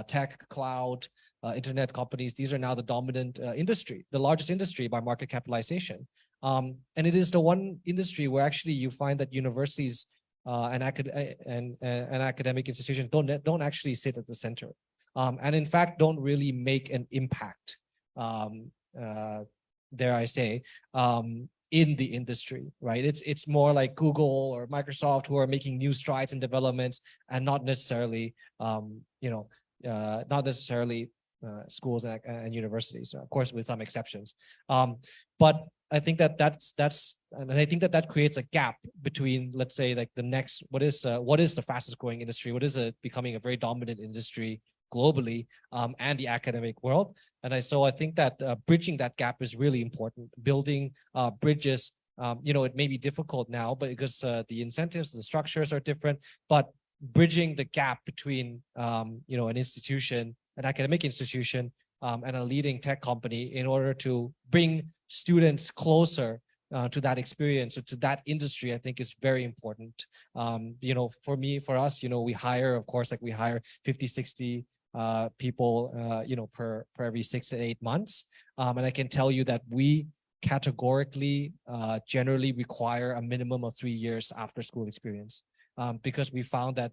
Tech, cloud, internet companies, these are now the dominant industry, the largest industry by market capitalization. And it is the one industry where actually you find that universities and academic institutions don't actually sit at the center. And in fact, don't really make an impact, dare I say, in the industry, right? It's more like Google or Microsoft who are making new strides in developments, and not necessarily, schools and universities, of course, with some exceptions. But I think I think that creates a gap between, let's say, like the next, what is the fastest growing industry, what is becoming a very dominant industry globally, and the academic world. And so I think that bridging that gap is really important. Building bridges, it may be difficult now, but because the incentives, the structures are different, but bridging the gap between, an institution, an academic institution, and a leading tech company in order to bring students closer to that experience, to that industry, I think is very important. For us, we hire, of course, like we hire 50, 60 people, per every 6 to 8 months. And I can tell you that we categorically generally require a minimum of 3 years after school experience. Because we found that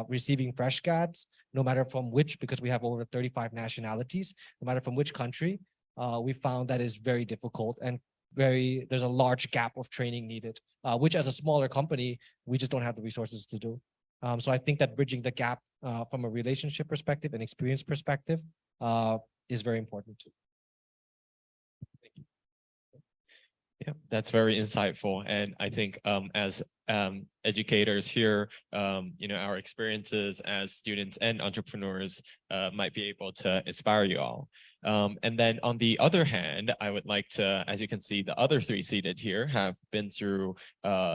receiving fresh grads, no matter from which, because we have over 35 nationalities, no matter from which country, we found that is very difficult, and there's a large gap of training needed, which as a smaller company, we just don't have the resources to do. So I think that bridging the gap from a relationship perspective and experience perspective is very important. Yeah, that's very insightful. And I think as educators here, our experiences as students and entrepreneurs might be able to inspire you all. And then on the other hand, I would like to, as you can see, the other 3 seated here have been through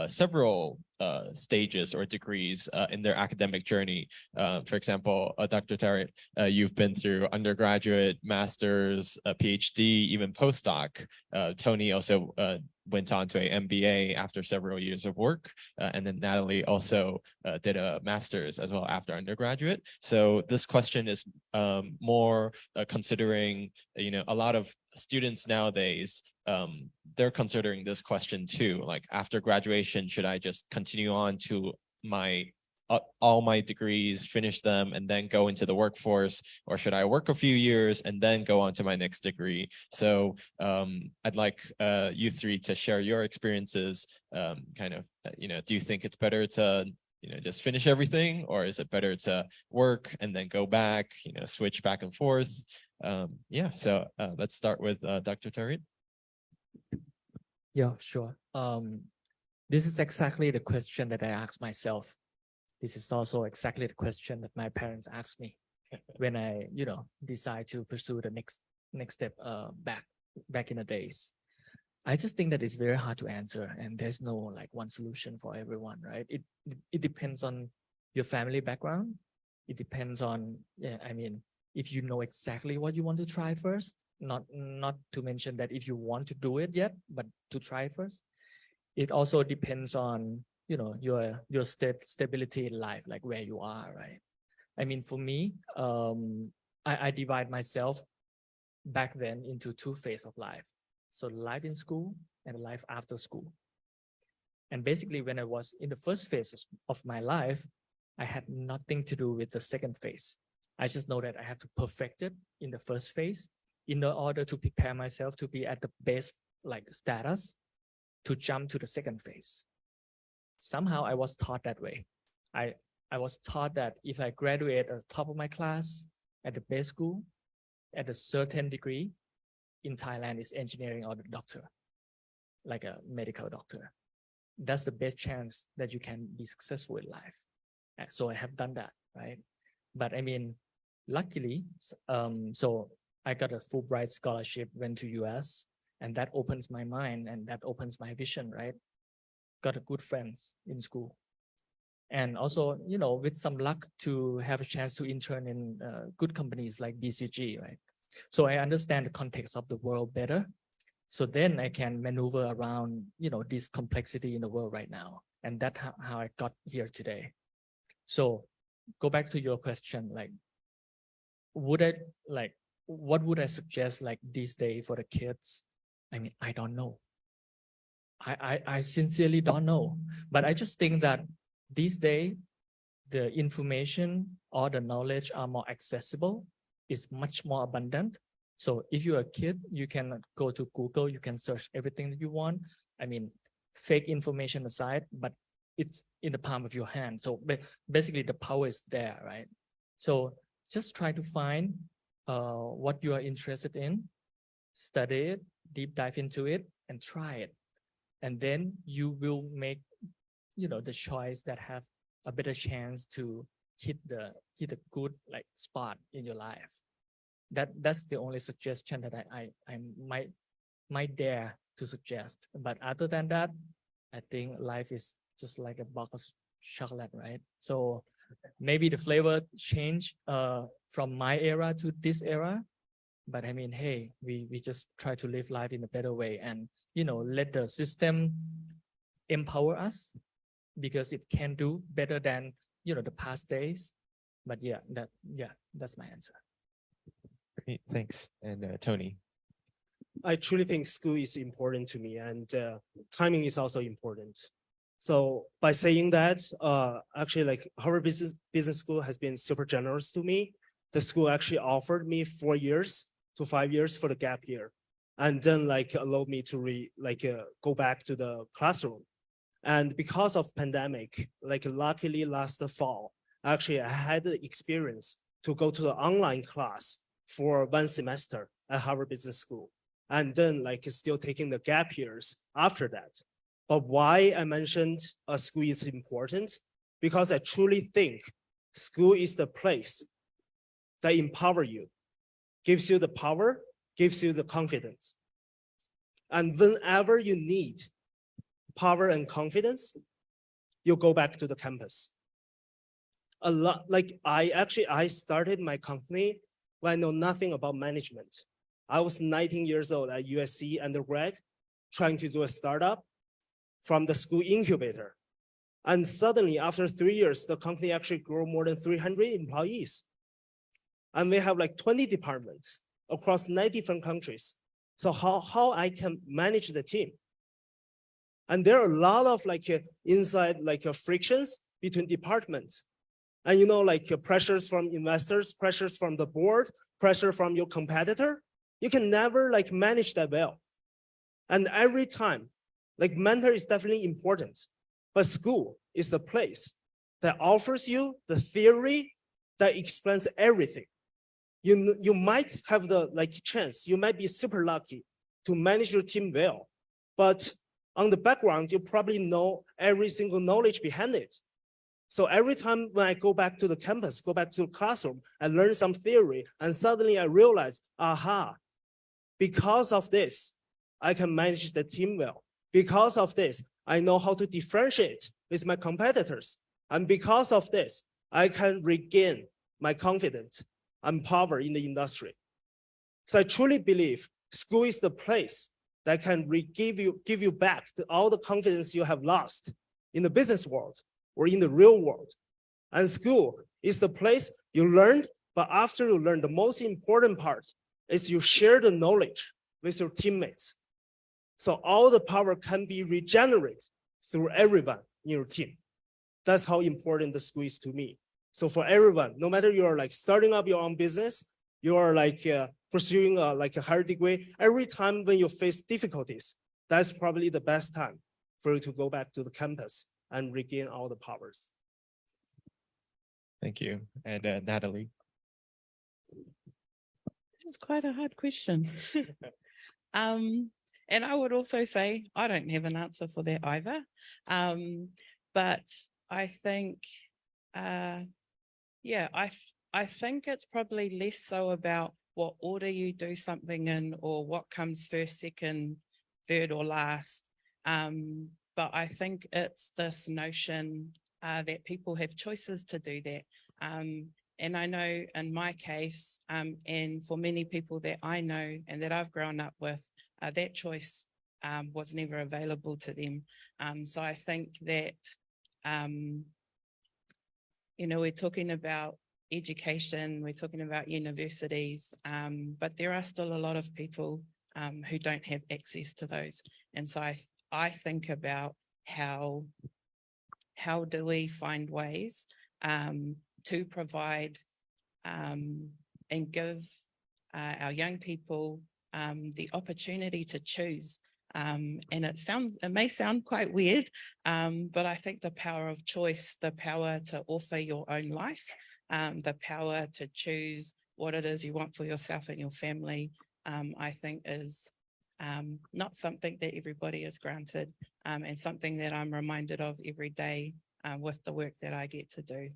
several stages or degrees in their academic journey. For example, Dr. Tarrant, you've been through undergraduate, master's, PhD, even postdoc. Tony also went on to an MBA after several years of work. And then Natalie also did a master's as well after undergraduate. So this question is more considering, a lot of students nowadays, they're considering this question too, like after graduation, should I just continue on to all my degrees, finish them, and then go into the workforce, or should I work a few years and then go on to my next degree? So I'd like you 3 to share your experiences. Do you think it's better to just finish everything, or is it better to work and then go back, switch back and forth? So let's start with Dr. Tarrant. Yeah, sure. This is exactly the question that I asked myself. This is also exactly the question that my parents asked me when I, decide to pursue the next step back in the days. I just think that it's very hard to answer, and there's no like one solution for everyone, right? It depends on your family background. It depends on, if you know exactly what you want to try first, not to mention that if you want to do it yet, but to try first. It also depends on, your stability in life, like where you are, right? For me, I divide myself back then into 2 phases of life. So life in school and life after school. And basically when I was in the first phase of my life, I had nothing to do with the second phase. I just know that I had to perfect it in the first phase in order to prepare myself to be at the best status to jump to the second phase. Somehow I was taught that way. I I was taught that if I graduate at the top of my class at the best school, at a certain degree, in Thailand is engineering or the doctor, like a medical doctor. That's the best chance that you can be successful in life. So I have done that, right? But I mean, luckily, so I got a Fulbright scholarship, went to US, and that opens my mind and that opens my vision, right? Got a good friends in school. And also, you know, with some luck to have a chance to intern in good companies like BCG, right? So I understand the context of the world better. So then I can maneuver around, you know, this complexity in the world right now. And that's how I got here today. So go back to your question, like, what would I suggest like this day for the kids? I mean, I don't know. I sincerely don't know. But I just think that these days, the information or the knowledge are more accessible, is much more abundant. So if you're a kid, you can go to Google, you can search everything that you want. I mean, fake information aside, but it's in the palm of your hand. So basically the power is there, right? So just try to find what you are interested in, study it, deep dive into it, and try it. And then you will make, you know, the choice that have a better chance to hit a good like spot in your life. That's the only suggestion that I might dare to suggest. But other than that, I think life is just like a box of chocolate, right? So maybe the flavor change from my era to this era, but I mean, hey, we just try to live life in a better way and, you know, let the system empower us because it can do better than, you know, the past days. But yeah, that's my answer. Great, thanks. And Tony. I truly think school is important to me, and timing is also important. So by saying that, actually, like Harvard Business School has been super generous to me. The school actually offered me 4 years to 5 years for the gap year, and then like allowed me to go back to the classroom. And because of pandemic, like luckily last fall, actually I had the experience to go to the online class for 1 semester at Harvard Business School, and then like still taking the gap years after that. But why I mentioned a school is important, because I truly think school is the place that empower you, gives you the power, gives you the confidence. And whenever you need power and confidence, you go back to the campus. A lot, like I started my company when I know nothing about management. I was 19 years old at USC undergrad, trying to do a startup from the school incubator. And suddenly after 3 years, the company actually grew more than 300 employees. And we have like 20 departments across 9 different countries. So how I can manage the team? And there are a lot of like inside like frictions between departments. And you know, like pressures from investors, pressures from the board, pressure from your competitor. You can never like manage that well. And every time, like mentor is definitely important, but school is the place that offers you the theory that explains everything. You might have the like chance, you might be super lucky to manage your team well, but on the background, you probably know every single knowledge behind it. So every time when I go back to the campus, go back to the classroom, I learn some theory, and suddenly I realize, aha, because of this, I can manage the team well. Because of this, I know how to differentiate with my competitors. And because of this, I can regain my confidence and power in the industry. So I truly believe school is the place that can give you back all the confidence you have lost in the business world or in the real world. And school is the place you learned, but after you learn, the most important part is you share the knowledge with your teammates. So all the power can be regenerated through everyone in your team. That's how important the school is to me. So for everyone, no matter you're like starting up your own business, you're like pursuing like a higher degree, every time when you face difficulties, that's probably the best time for you to go back to the campus and regain all the powers. Thank you. And Natalie. It's quite a hard question. And I would also say, I don't have an answer for that either. But I think, yeah, I think it's probably less so about what order you do something in or what comes first, second, third or last. But I think it's this notion that people have choices to do that. And I know in my case, and for many people that I know and that I've grown up with, that choice was never available to them. So I think that, you know, we're talking about education, we're talking about universities, but there are still a lot of people who don't have access to those. And so I think about how do we find ways to provide and give our young people the opportunity to choose. And it may sound quite weird, but I think the power of choice, the power to author your own life, the power to choose what it is you want for yourself and your family, I think is not something that everybody is granted, and something that I'm reminded of every day with the work that I get to do.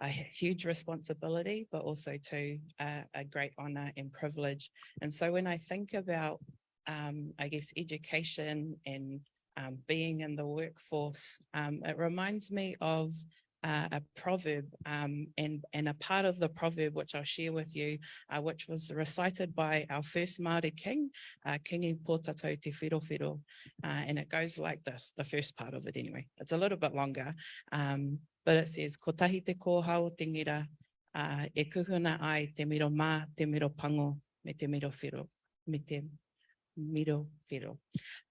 A huge responsibility, but also too a great honor and privilege. And so when I think about, I guess, education and being in the workforce, it reminds me of a proverb and a part of the proverb which I'll share with you, which was recited by our first Māori king, Kingi Pōtatau Te Whirowhiro. And it goes like this, the first part of it anyway. It's a little bit longer, but it says, ko tahi te kōhao te ngira, e kuhuna ai te miro mā, te miro pango, me te miro whiro, me te miro whiro.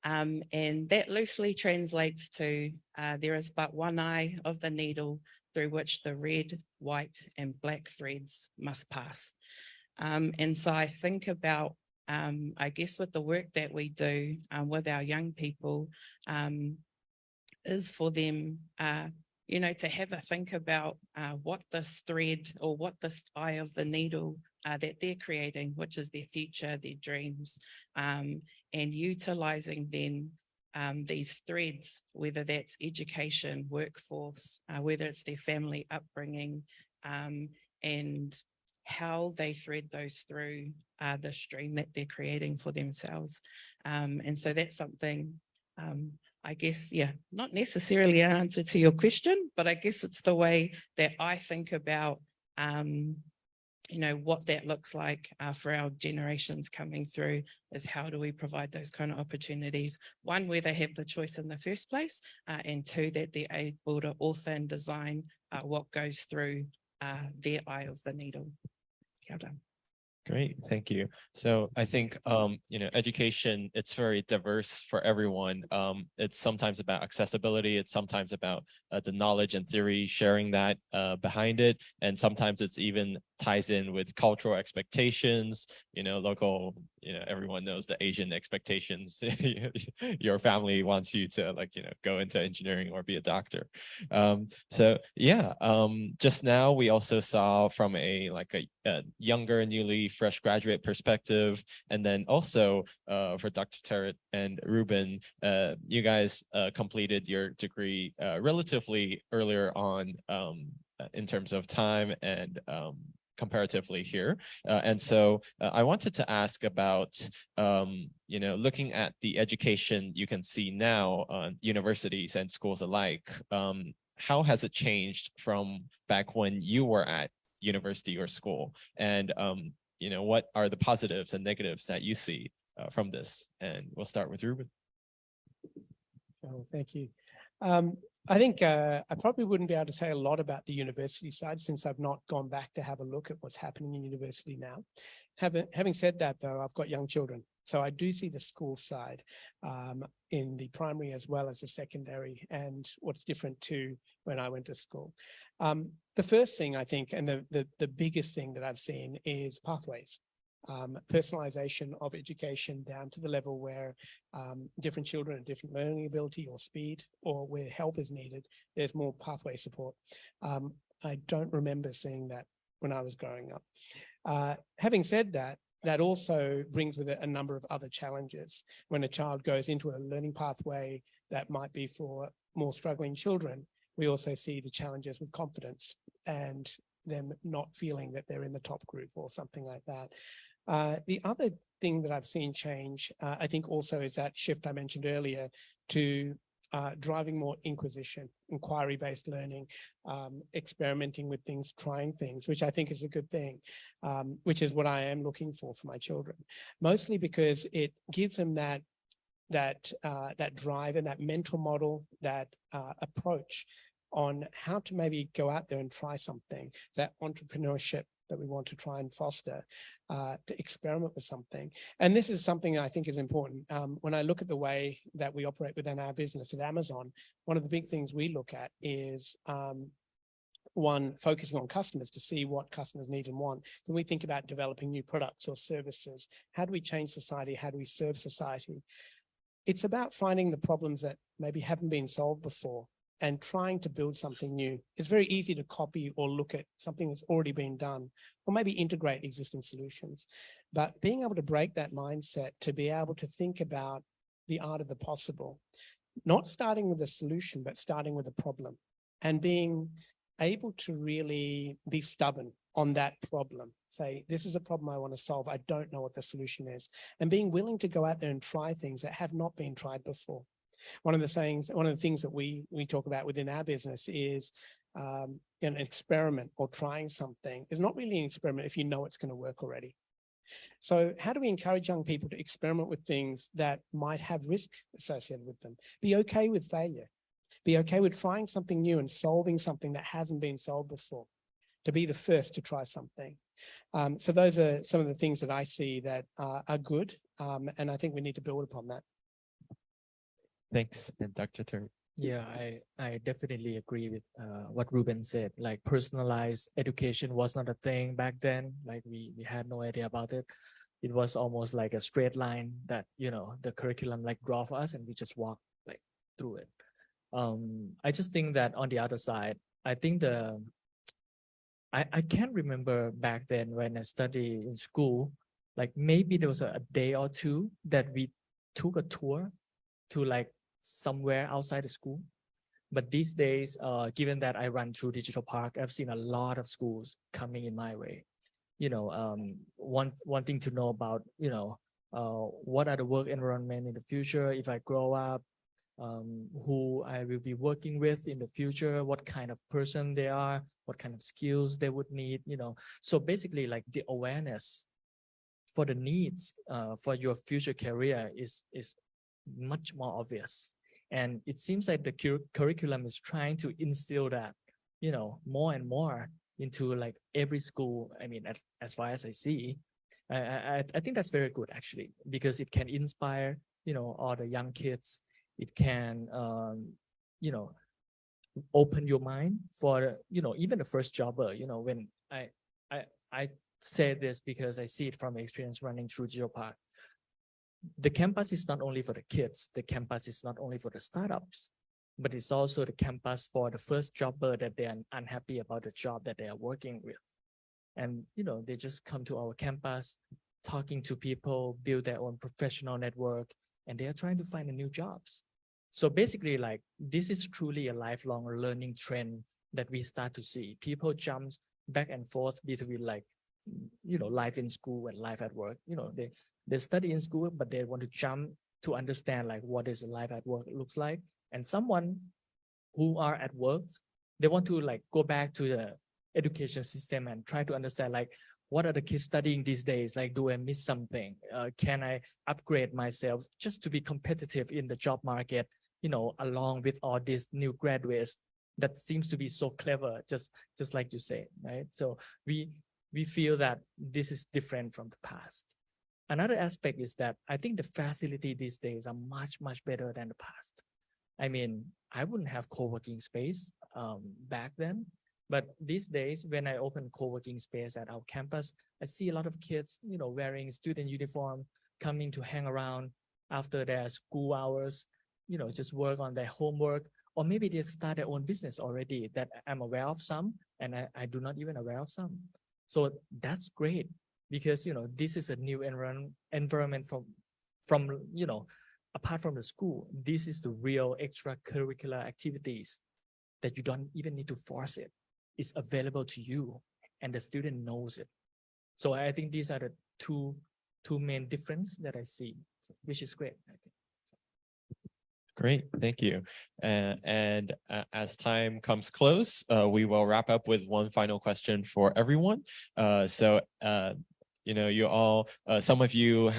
And that loosely translates to, there is but one eye of the needle through which the red, white, and black threads must pass. And so I think about, I guess with the work that we do with our young people, is for them, you know, to have a think about what this thread or what this eye of the needle that they're creating, which is their future, their dreams, and utilizing then these threads, whether that's education, workforce, whether it's their family upbringing, and how they thread those through the stream that they're creating for themselves. And so that's something, I guess, yeah, not necessarily an answer to your question, but I guess it's the way that I think about, you know, what that looks like for our generations coming through, is how do we provide those kind of opportunities? One, where they have the choice in the first place, and two, that they're able to author and design what goes through their eye of the needle. Well done. Great, thank you. So I think, you know, education, it's very diverse for everyone. It's sometimes about accessibility. It's sometimes about the knowledge and theory, sharing that behind it. And sometimes it's even ties in with cultural expectations, you know, local, you know, everyone knows the Asian expectations. Your family wants you to, like, you know, go into engineering or be a doctor. So yeah, just now we also saw from a younger, newly fresh graduate perspective, and then also for Dr. Terrett and Ruben, you guys completed your degree relatively earlier on in terms of time and comparatively here. And so I wanted to ask about, you know, looking at the education you can see now on universities and schools alike, how has it changed from back when you were at university or school? And, you know, what are the positives and negatives that you see from this? And we'll start with Ruben. Oh, thank you. I think I probably wouldn't be able to say a lot about the university side, since I've not gone back to have a look at what's happening in university now. Having said that, though, I've got young children, so I do see the school side in the primary as well as the secondary, and what's different to when I went to school. The first thing I think, and the biggest thing that I've seen, is pathways. Personalization of education down to the level where different children have different learning ability or speed, or where help is needed, there's more pathway support. I don't remember seeing that when I was growing up. Having said that, that also brings with it a number of other challenges. When a child goes into a learning pathway that might be for more struggling children, we also see the challenges with confidence and them not feeling that they're in the top group or something like that. The other thing that I've seen change, I think also is that shift I mentioned earlier to driving more inquiry-based learning, experimenting with things, trying things, which I think is a good thing, which is what I am looking for my children, mostly because it gives them that drive and that mental model, that approach on how to maybe go out there and try something, that entrepreneurship that we want to try and foster, to experiment with something. And this is something I think is important. When I look at the way that we operate within our business at Amazon, one of the big things we look at is one, focusing on customers to see what customers need and want. When we think about developing new products or services, how do we change society? How do we serve society? It's about finding the problems that maybe haven't been solved before and trying to build something new. It's very easy to copy or look at something that's already been done, or maybe integrate existing solutions. But being able to break that mindset to be able to think about the art of the possible, not starting with a solution, but starting with a problem, and being able to really be stubborn on that problem. Say, this is a problem I want to solve. I don't know what the solution is. And being willing to go out there and try things that have not been tried before. One of the things that we talk about within our business is an experiment or trying something is not really an experiment if you know it's going to work already. So how do we encourage young people to experiment with things that might have risk associated with them? Be okay with failure. Be okay with trying something new and solving something that hasn't been solved before. To be the first to try something. So those are some of the things that I see that are good, and I think we need to build upon that. Thanks, and Dr. Terry. Yeah, I definitely agree with what Ruben said. Like, personalized education was not a thing back then. Like, we had no idea about it. It was almost like a straight line that, you know, the curriculum like draw for us and we just walk like through it. I just think that on the other side, I think I can't remember back then when I studied in school, like maybe there was a day or two that we took a tour to like somewhere outside the school. But these days, given that I run through Digital Park, I've seen a lot of schools coming in my way. You know, wanting to know about, you know, what are the work environment in the future if I grow up, who I will be working with in the future, what kind of person they are, what kind of skills they would need, you know. So basically, like, the awareness for the needs for your future career is much more obvious. And it seems like the curriculum is trying to instill that, you know, more and more into like every school. I mean, as far as I see, I think that's very good actually, because it can inspire, you know, all the young kids. It can, you know, open your mind for, you know, even the first jobber. You know, when I say this because I see it from experience running through Digital Park. The campus is not only for the kids, the campus is not only for the startups, but it's also the campus for the first jobber that they are unhappy about the job that they are working with. And, you know, they just come to our campus, talking to people, build their own professional network, and they are trying to find new jobs. So basically, like, this is truly a lifelong learning trend that we start to see. People jump back and forth between, like, you know, life in school and life at work. You know, they study in school, but they want to jump to understand like what is life at work looks like. And someone who are at work, they want to like go back to the education system and try to understand like, what are the kids studying these days? Like, do I miss something? Can I upgrade myself just to be competitive in the job market, you know, along with all these new graduates that seems to be so clever, just like you say, right? So we feel that this is different from the past. Another aspect is that I think the facility these days are much, much better than the past. I mean, I wouldn't have co-working space back then, but these days when I open co-working space at our campus, I see a lot of kids, you know, wearing student uniform, coming to hang around after their school hours, you know, just work on their homework, or maybe they start their own business already that I'm aware of some, and I do not even aware of some. So that's great because, you know, this is a new environment from, you know, apart from the school. This is the real extracurricular activities that you don't even need to force it. It's available to you and the student knows it. So I think these are the two main difference that I see, which is great, I think. Great, thank you. And as time comes close, we will wrap up with one final question for everyone. You know, you all, some of you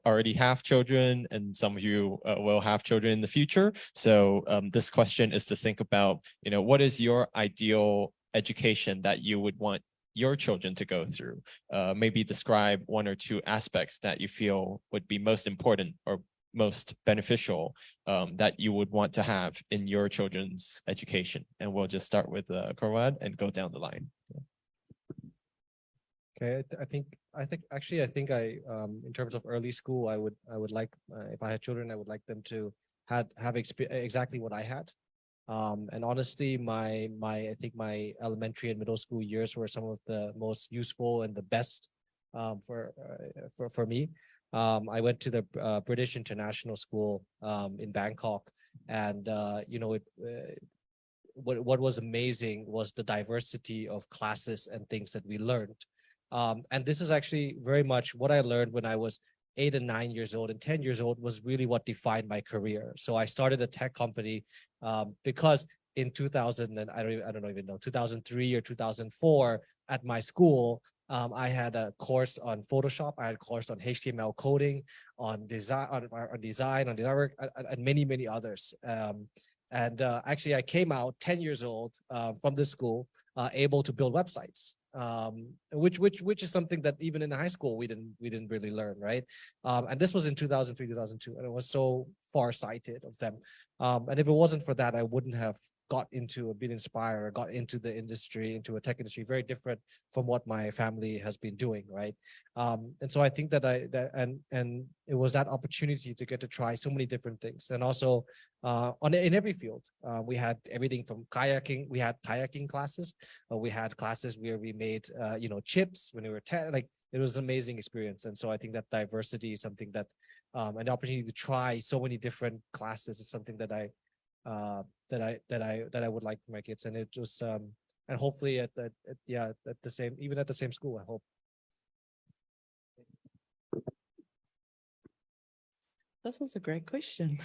already have children, and some of you will have children in the future. So this question is to think about, you know, what is your ideal education that you would want your children to go through? Maybe describe one or two aspects that you feel would be most important or most beneficial that you would want to have in your children's education. And we'll just start with Korwad and go down the line. Okay, I think in terms of early school, I would like, if I had children, I would like them to have exactly what I had. And honestly, I think my elementary and middle school years were some of the most useful and the best for me. I went to the British International School in Bangkok, and you know, what was amazing was the diversity of classes and things that we learned. And this is actually very much what I learned when I was 8 and 9 years old and 10 years old was really what defined my career. So I started a tech company because in 2000, and I don't even know, 2003 or 2004 at my school, I had a course on Photoshop. I had a course on HTML coding, on design, on design work, and many others. Actually, I came out 10 years old from this school, able to build websites, which is something that even in high school we didn't really learn, right? And this was in 2003, 2002, and it was so far-sighted of them. And if it wasn't for that, I wouldn't have got into been inspired or got into the industry, into a tech industry, very different from what my family has been doing, right? And so I think that and it was that opportunity to get to try so many different things, and also in every field, we had everything from kayaking. We had kayaking classes. We had classes where we made you know, chips when we were 10. Like, it was an amazing experience, and so I think that diversity is something that an opportunity to try so many different classes is something that I would like for my kids, and it was and hopefully at the same school, I hope. This is a great question.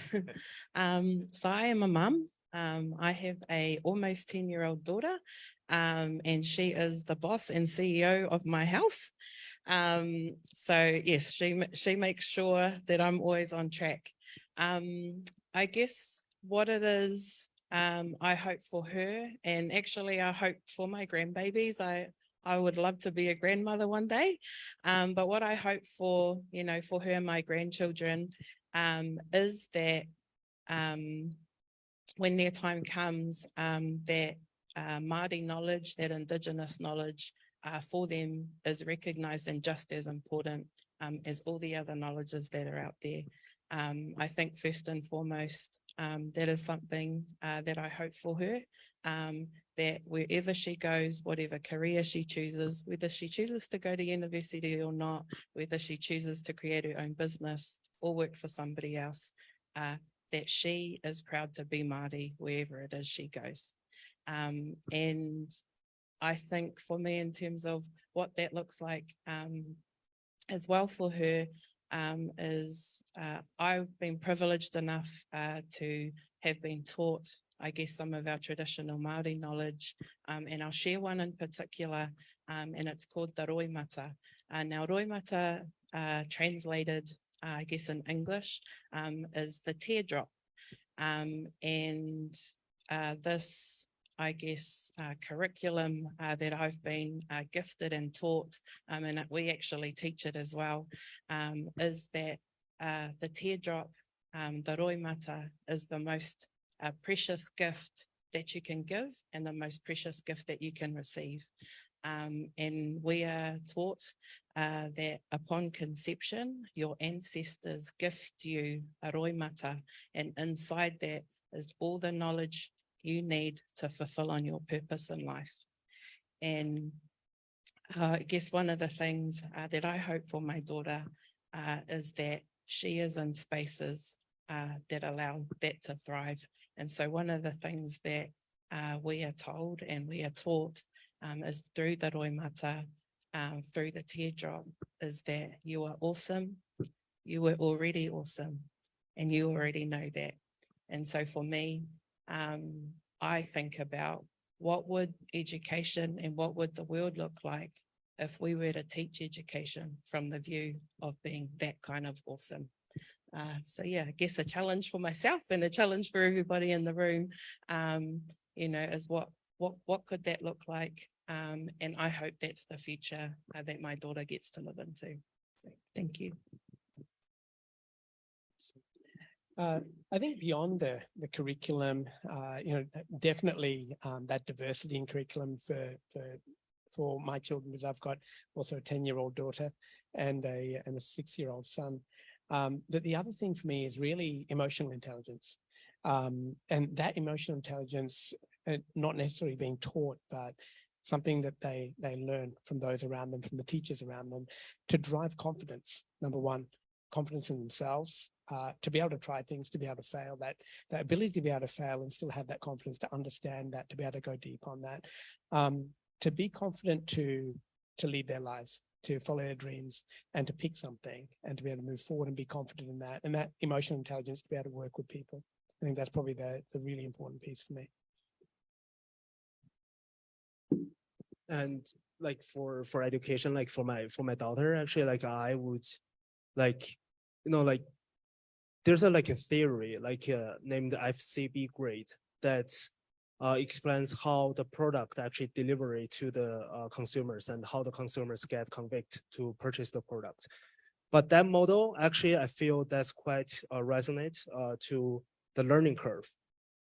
So I am a mum. I have a almost 10-year-old daughter, and she is the boss and CEO of my house. So yes, she makes sure that I'm always on track. I guess what it is, I hope for her, and actually I hope for my grandbabies. I would love to be a grandmother one day, but what I hope for, you know, for her and my grandchildren, is that when their time comes, that Māori knowledge, that Indigenous knowledge for them is recognised and just as important as all the other knowledges that are out there. I think first and foremost, that is something that I hope for her, that wherever she goes, whatever career she chooses, whether she chooses to go to university or not, whether she chooses to create her own business or work for somebody else, that she is proud to be Māori wherever it is she goes. And I think for me, in terms of what that looks like as well for her, is I've been privileged enough to have been taught, I guess, some of our traditional Māori knowledge, and I'll share one in particular, and it's called the roimata. Now, roimata, translated, I guess, in English, is the teardrop. And this, I guess, curriculum that I've been gifted and taught, and we actually teach it as well, is that the teardrop, the roimata, is the most precious gift that you can give and the most precious gift that you can receive. And we are taught that upon conception, your ancestors gift you a roimata, and inside that is all the knowledge you need to fulfill on your purpose in life. And I guess one of the things that I hope for my daughter is that she is in spaces that allow that to thrive. And so one of the things that we are told and we are taught is through the roimata, through the teardrop, is that you are awesome, you were already awesome, and you already know that. And so for me, I think about what would education and what would the world look like if we were to teach education from the view of being that kind of awesome. So yeah, I guess a challenge for myself and a challenge for everybody in the room, you know, is what could that look like? And I hope that's the future that my daughter gets to live into. So, thank you. I think beyond the curriculum, you know, definitely that diversity in curriculum for my children, because I've got also a 10-year-old daughter and a 6-year-old son. That the other thing for me is really emotional intelligence, and that emotional intelligence, not necessarily being taught, but something that they learn from those around them, from the teachers around them, to drive confidence. Number one, confidence in themselves, to be able to try things, to be able to fail, that ability to be able to fail and still have that confidence, to understand that, to be able to go deep on that, to be confident to lead their lives, to follow their dreams, and to pick something and to be able to move forward and be confident in that, and that emotional intelligence to be able to work with people. I think that's probably the really important piece for me. And like for education, like for my daughter, actually, like I would like, you know, like there's a theory like named FCB grade that explains how the product actually delivery to the consumers and how the consumers get convinced to purchase the product. But that model, actually, I feel that's quite resonate to the learning curve.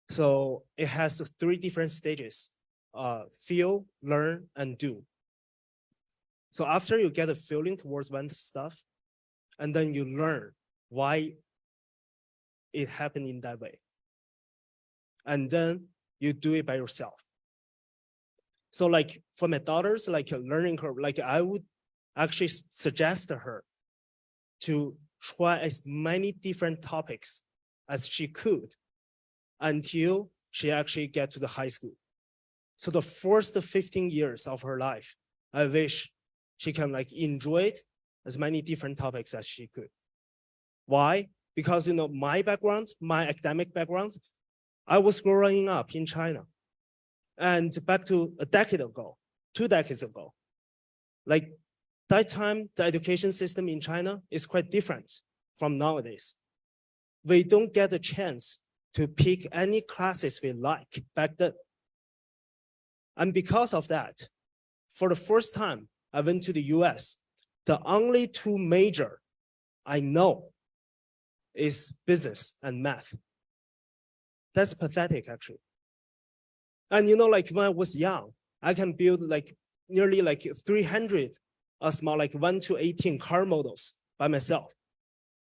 So it has 3 different stages: feel, learn, and do. So after you get a feeling towards one stuff, and then you learn why it happened in that way, and then you do it by yourself. So like for my daughters, like a learning curve, like I would actually suggest her to try as many different topics as she could until she actually get to the high school. So the first 15 years of her life, I wish she can like enjoy it as many different topics as she could. Why? Because, you know, my background, my academic background, I was growing up in China. And back to a decade ago, 2 decades ago, like that time, the education system in China is quite different from nowadays. We don't get a chance to pick any classes we like back then. And because of that, for the first time, I went to the US. The only 2 major I know is business and math. That's pathetic, actually. And you know, like when I was young, I can build like nearly like 300 small, like 1 to 18 car models by myself.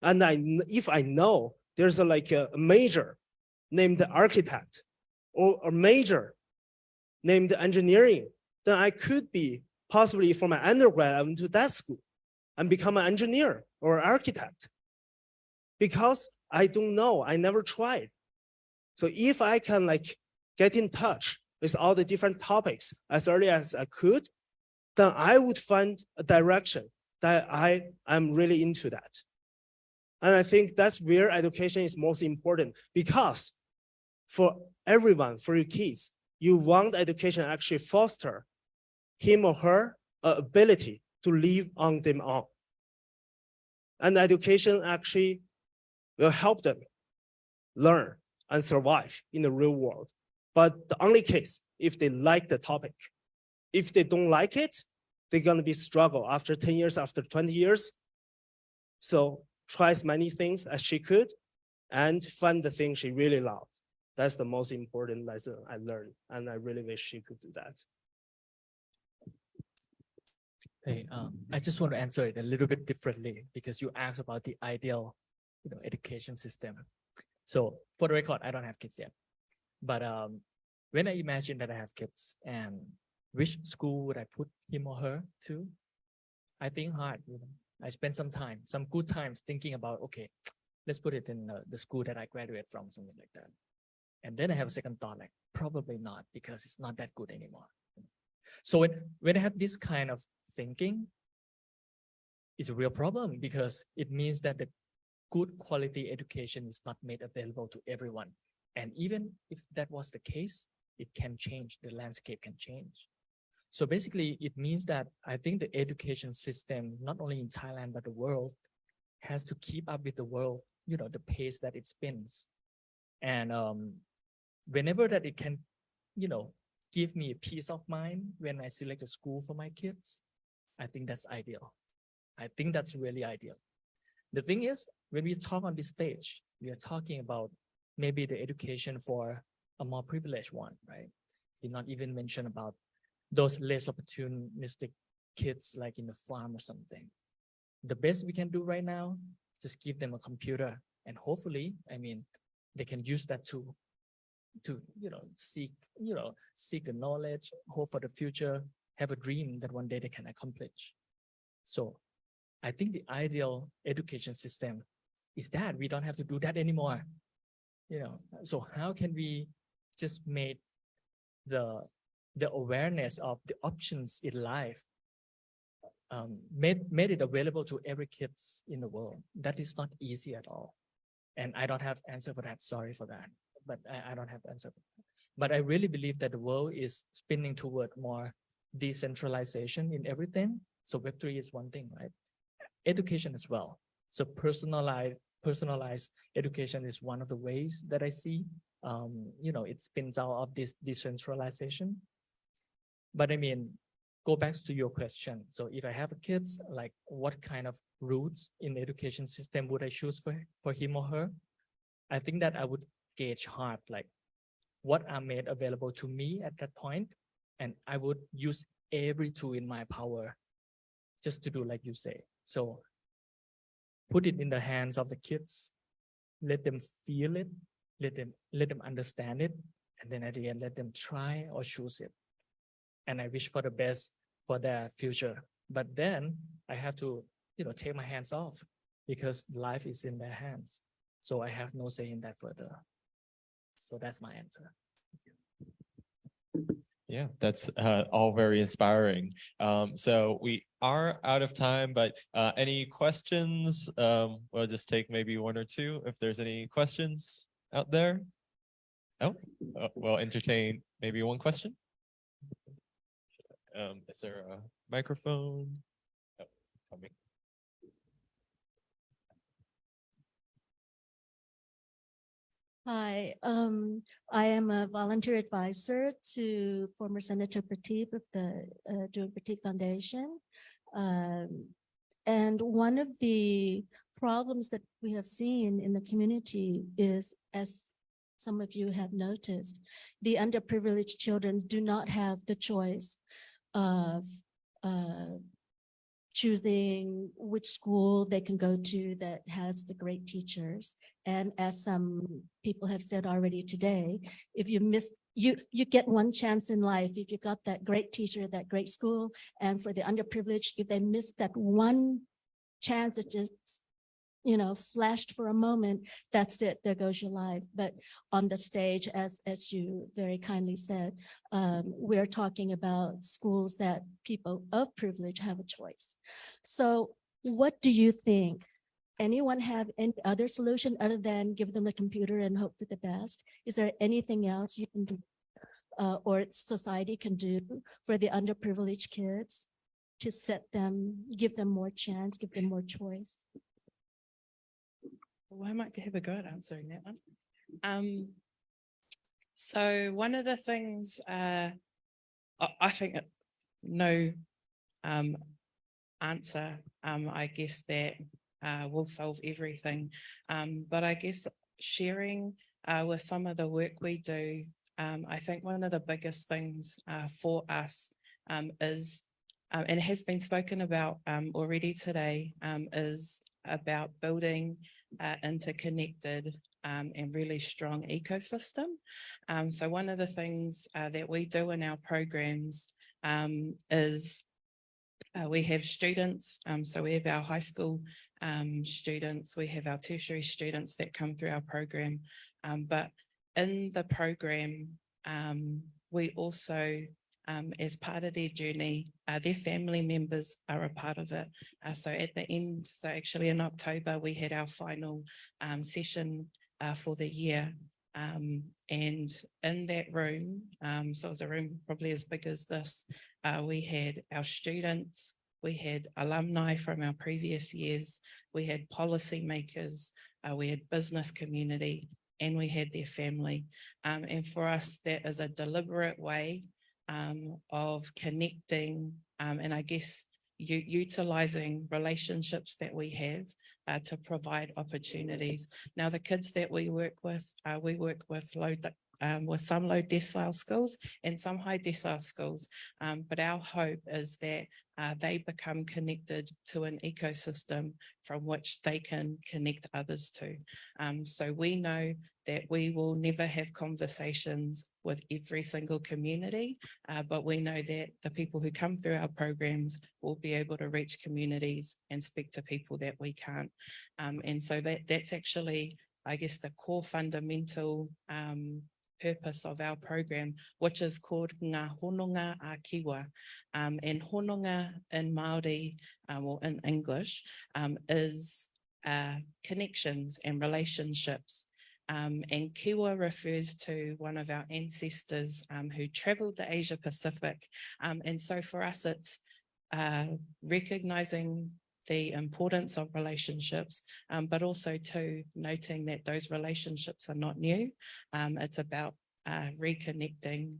And if I know there's like a major named architect or a major named engineering, then I could be possibly for my undergrad, I went to that school and become an engineer or architect. Because I don't know, I never tried. So if I can like get in touch with all the different topics as early as I could, then I would find a direction that I am really into that. And I think that's where education is most important, because for everyone, for your kids, you want education to actually foster him or her ability to live on their own. And education actually will help them learn and survive in the real world. But the only case, if they like the topic. If they don't like it, they're gonna be struggle after 10 years, after 20 years. So try as many things as she could and find the thing she really loved. That's the most important lesson I learned. And I really wish she could do that. Hey, I just want to answer it a little bit differently because you asked about the ideal, education system. So for the record, I don't have kids yet, but when I imagine that I have kids and which school would I put him or her to? I think hard, you know. I spent some time, some good times thinking about, okay, let's put it in the school that I graduate from, something like that. And then I have a second thought, like probably not, because it's not that good anymore. So when I have this kind of thinking, it's a real problem, because it means that the good quality education is not made available to everyone. And even if that was the case, it can change, the landscape can change. So basically, it means that I think the education system, not only in Thailand, but the world, has to keep up with the world, you know, the pace that it spins. And whenever that it can, you know, give me a peace of mind when I select a school for my kids, I think that's ideal. I think that's really ideal. The thing is, when we talk on this stage, we are talking about maybe the education for a more privileged one, right? Did not even mention about those less opportunistic kids like in the farm or something. The best we can do right now, just give them a computer, and hopefully, I mean, they can use that to seek the knowledge, hope for the future, have a dream that one day they can accomplish. So I think the ideal education system is that we don't have to do that anymore. You know, so how can we just make the awareness of the options in life made it available to every kids in the world? That is not easy at all. And I don't have answer for that. Sorry for that. But I don't have answer for that. But I really believe that the world is spinning toward more decentralization in everything. So Web3 is one thing, right? Education as well. So personalized education is one of the ways that I see, you know, it spins out of this decentralization. But I mean, go back to your question. So if I have a kids, like what kind of routes in the education system would I choose for him or her? I think that I would gauge hard, like what are made available to me at that point, and I would use every tool in my power just to do like you say. So put it in the hands of the kids, let them feel it, let them understand it, and then at the end, let them try or choose it. And I wish for the best for their future. But then I have to, you know, take my hands off, because life is in their hands. So I have no say in that further. So that's my answer. Yeah, that's all very inspiring. So we are out of time, but any questions? We'll just take maybe one or two if there's any questions out there. Oh, we'll entertain maybe one question. Is there a microphone? Oh, coming. Hi, I am a volunteer advisor to former Senator Prateep of the Doing Prateep Foundation. And one of the problems that we have seen in the community is, as some of you have noticed, the underprivileged children do not have the choice of choosing which school they can go to that has the great teachers. And as some people have said already today, if you miss, you get one chance in life. If you got that great teacher, that great school, and for the underprivileged, if they miss that one chance, it just, you know, flashed for a moment, that's it, there goes your life. But on the stage, as you very kindly said, we're talking about schools that people of privilege have a choice. So what do you think? Anyone have any other solution other than give them a computer and hope for the best? Is there anything else you can do or society can do for the underprivileged kids to set them, give them more chance, give them more choice? Well, I might have a go at answering that one. So one of the things I think no answer, I guess that will solve everything. But I guess sharing with some of the work we do, I think one of the biggest things for us is, and it has been spoken about already today, is about building interconnected and really strong ecosystem. So one of the things that we do in our programs is we have students, so we have our high school students, we have our tertiary students that come through our program, but in the program, we also, as part of their journey, their family members are a part of it. So at the end, so actually in October, we had our final session for the year. And in that room, so it was a room probably as big as this, we had our students, we had alumni from our previous years, we had policymakers, we had business community, and we had their family. And for us, that is a deliberate way of connecting, and I guess utilizing relationships that we have to provide opportunities. Now, the kids that we work with some low decile schools and some high decile schools, but our hope is that they become connected to an ecosystem from which they can connect others to. So we know that we will never have conversations with every single community, but we know that the people who come through our programs will be able to reach communities and speak to people that we can't. And so that's actually, I guess, the core fundamental purpose of our program, which is called Ngā Hononga a Kiwa. And hononga in Māori, or in English, is connections and relationships. And Kiwa refers to one of our ancestors who traveled the Asia Pacific. And so for us, it's recognizing the importance of relationships, but also too noting that those relationships are not new. It's about reconnecting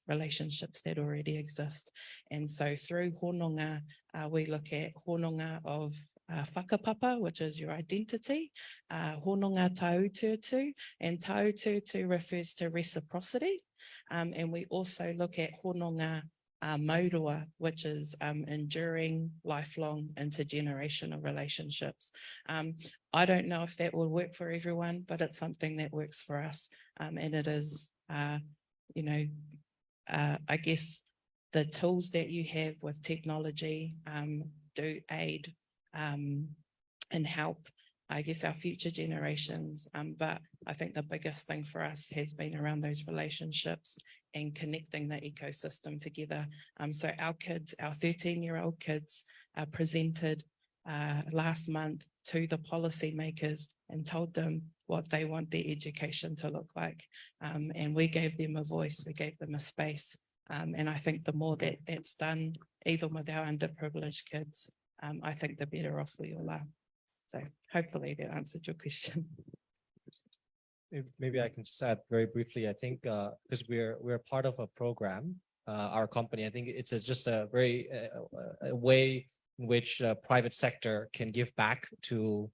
relationships that already exist. And so through hononga, we look at hononga of whakapapa, which is your identity, hononga taututu, and taututu refers to reciprocity. And we also look at hononga maurua, which is enduring, lifelong, intergenerational relationships. I don't know if that will work for everyone, but it's something that works for us. And it is, I guess the tools that you have with technology do aid and help, I guess, our future generations. But I think the biggest thing for us has been around those relationships and connecting the ecosystem together. So our kids, our 13-year-old kids, presented last month to the policymakers and told them what they want their education to look like. And we gave them a voice, we gave them a space. And I think the more that that's done, even with our underprivileged kids, I think the better off we all are. So hopefully that answered your question. Maybe I can just add very briefly. I think because we're part of a program, our company, I think it's just a very a way in which private sector can give back to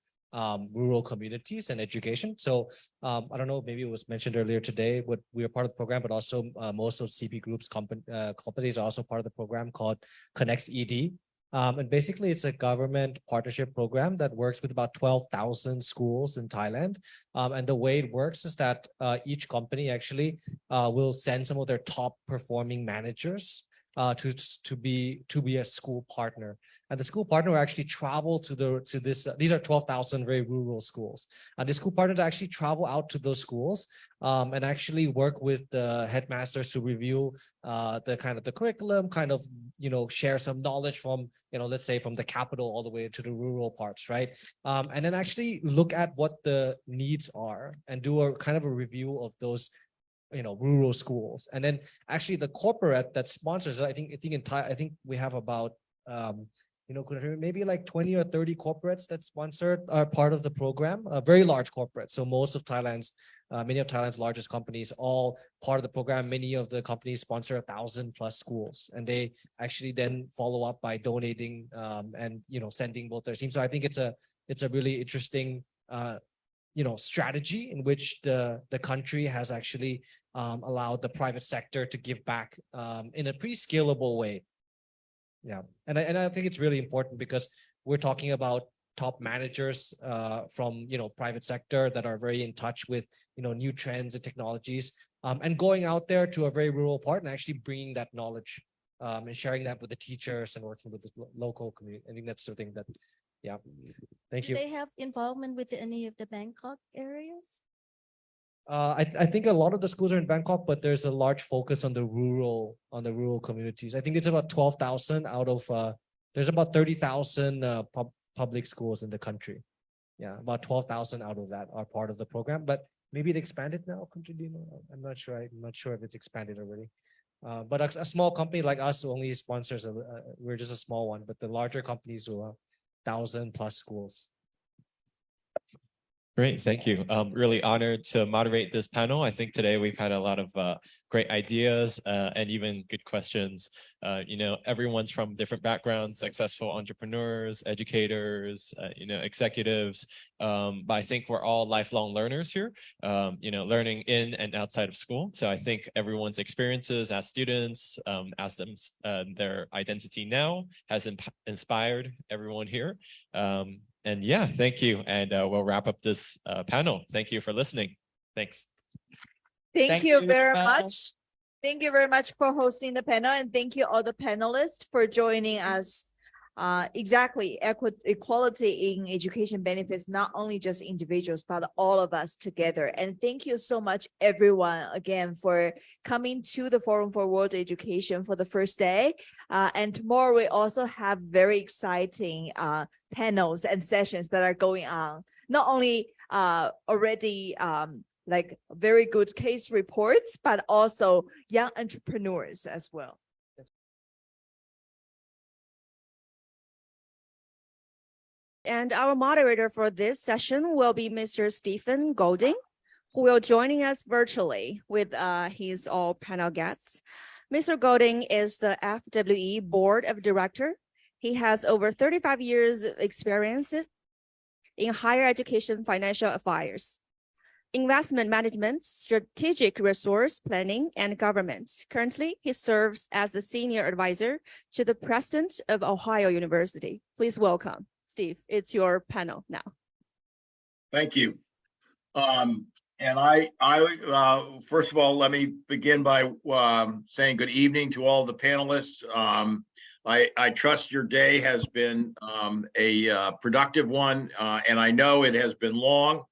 rural communities and education. So I don't know, maybe it was mentioned earlier today, but we are part of the program, but also most of CP Group's companies are also part of the program called Connects ED. And basically it's a government partnership program that works with about 12,000 schools in Thailand. And the way it works is that each company actually will send some of their top performing managers to be a school partner. And the school partner will actually travel to these are 12,000 very rural schools. And the school partners actually travel out to those schools and actually work with the headmasters to review the curriculum, share some knowledge from, let's say from the capital all the way to the rural parts, right? And then actually look at what the needs are and do a kind of a review of those rural schools. And then actually the corporate that sponsors, I think in Thai, I think we have about maybe like 20 or 30 corporates that sponsored are part of the program, very large corporates. So most of many of Thailand's largest companies, all part of the program. Many of the companies sponsor 1,000+ schools, and they actually then follow up by donating and sending both their teams. So I think it's a really interesting strategy in which the country has actually allowed the private sector to give back in a pretty scalable way. Yeah, and I think it's really important because we're talking about top managers from private sector that are very in touch with new trends and technologies, and going out there to a very rural part and actually bringing that knowledge and sharing that with the teachers and working with the local community. I think that's the thing that, yeah. Thank Do you. they have involvement with any of the Bangkok areas? I think a lot of the schools are in Bangkok, but there's a large focus on the rural communities. I think it's about 12,000 out of there's about 30,000 public schools in the country. Yeah, about 12,000 out of that are part of the program, but maybe it expanded now. I'm not sure. I'm not sure if it's expanded already. But a small company like us only sponsors. We're just a small one, but the larger companies will have 1,000+ schools. Great, thank you. Really honored to moderate this panel. I think today we've had a lot of great ideas and even good questions. You know, everyone's from different backgrounds, successful entrepreneurs, educators, you know, executives. But I think we're all lifelong learners here, you know, learning in and outside of school. So I think everyone's experiences as students, as them, their identity now has inspired everyone here. And yeah, thank you. And we'll wrap up this panel. Thank you for listening. Thanks. Thank you very much. Thank you very much for hosting the panel, and thank you all the panelists for joining us. Exactly, equality in education benefits not only just individuals, but all of us together. And thank you so much, everyone, again, for coming to the Forum for World Education for the first day. And tomorrow we also have very exciting panels and sessions that are going on. Not only already like very good case reports, but also young entrepreneurs as well. And our moderator for this session will be Mr. Stephen Golding, who will joining us virtually with his all panel guests. Mr. Golding is the FWE Board of Director. He has over 35 years experiences in higher education financial affairs, investment management, strategic resource planning, and government. Currently, he serves as the senior advisor to the president of Ohio University. Please welcome Steve. It's your panel now. Thank you. And I first of all, let me begin by saying good evening to all the panelists. I trust your day has been a productive one, and I know it has been long.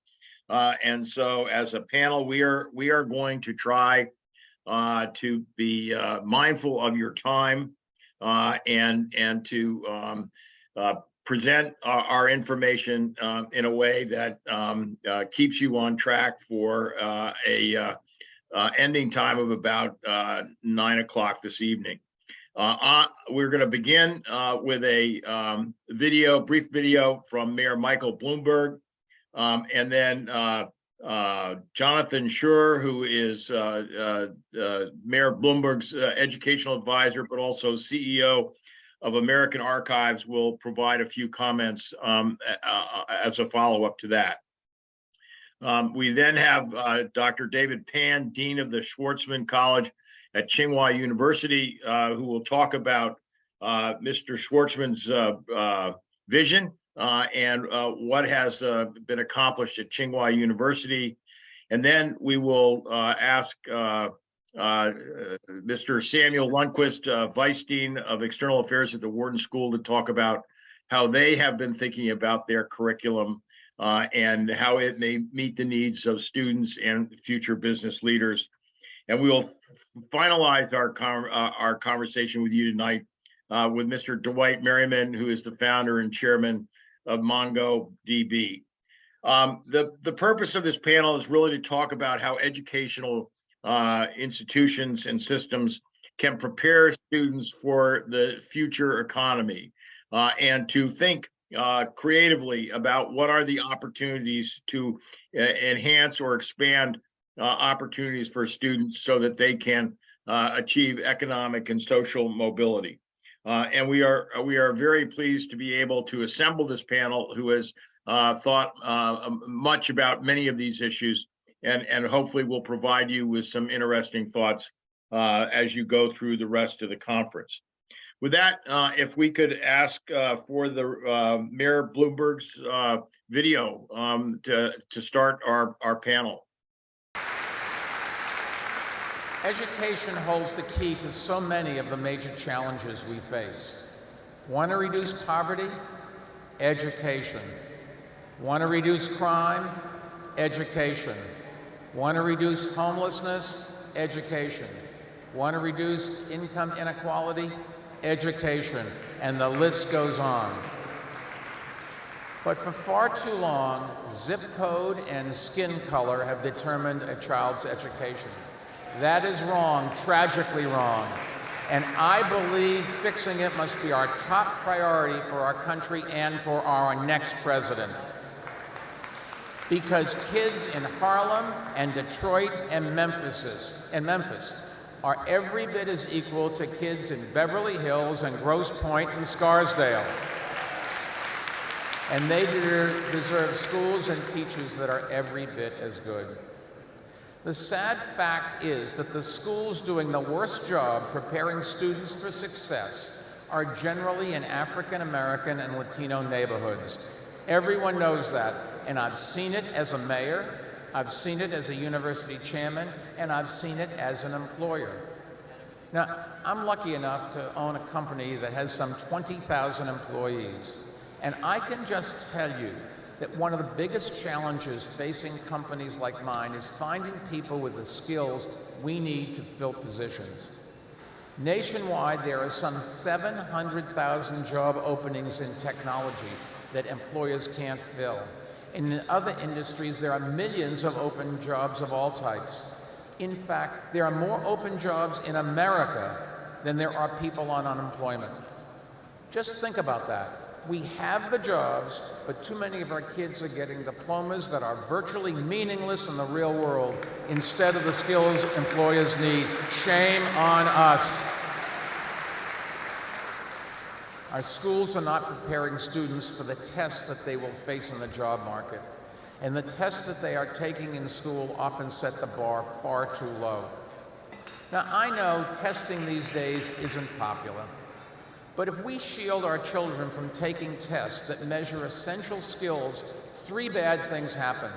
And so as a panel, we are going to try to be mindful of your time and to present our information in a way that keeps you on track for a ending time of about 9 o'clock this evening. We're going to begin with a brief video from Mayor Michael Bloomberg. And then Jonathan Schur, who is Mayor Bloomberg's educational advisor, but also CEO of American Archives, will provide a few comments as a follow-up to that. We then have Dr. David Pan, Dean of the Schwartzman College at Tsinghua University, who will talk about Mr. Schwartzman's vision and what has been accomplished at Tsinghua University. And then we will ask Mr. Samuel Lundquist, Vice Dean of External Affairs at the Wharton School, to talk about how they have been thinking about their curriculum and how it may meet the needs of students and future business leaders. And we will finalize our conversation with you tonight with Mr. Dwight Merriman, who is the founder and chairman of MongoDB. The purpose of this panel is really to talk about how educational institutions and systems can prepare students for the future economy and to think creatively about what are the opportunities to enhance or expand opportunities for students so that they can achieve economic and social mobility. And we are very pleased to be able to assemble this panel who has thought much about many of these issues, and hopefully will provide you with some interesting thoughts as you go through the rest of the conference. With that, if we could ask for the Mayor Bloomberg's video to start our panel. Education holds the key to so many of the major challenges we face. Want to reduce poverty? Education. Want to reduce crime? Education. Want to reduce homelessness? Education. Want to reduce income inequality? Education. And the list goes on. But for far too long, zip code and skin color have determined a child's education. That is wrong, tragically wrong. And I believe fixing it must be our top priority for our country and for our next president. Because kids in Harlem and Detroit and Memphis are every bit as equal to kids in Beverly Hills and Grosse Pointe and Scarsdale. And they deserve schools and teachers that are every bit as good. The sad fact is that the schools doing the worst job preparing students for success are generally in African American and Latino neighborhoods. Everyone knows that, and I've seen it as a mayor, I've seen it as a university chairman, and I've seen it as an employer. Now, I'm lucky enough to own a company that has some 20,000 employees, and I can just tell you that one of the biggest challenges facing companies like mine is finding people with the skills we need to fill positions. Nationwide, there are some 700,000 job openings in technology that employers can't fill. And in other industries, there are millions of open jobs of all types. In fact, there are more open jobs in America than there are people on unemployment. Just think about that. We have the jobs, but too many of our kids are getting diplomas that are virtually meaningless in the real world instead of the skills employers need. Shame on us. Our schools are not preparing students for the tests that they will face in the job market. And the tests that they are taking in school often set the bar far too low. Now, I know testing these days isn't popular. But if we shield our children from taking tests that measure essential skills, 3 bad things happen.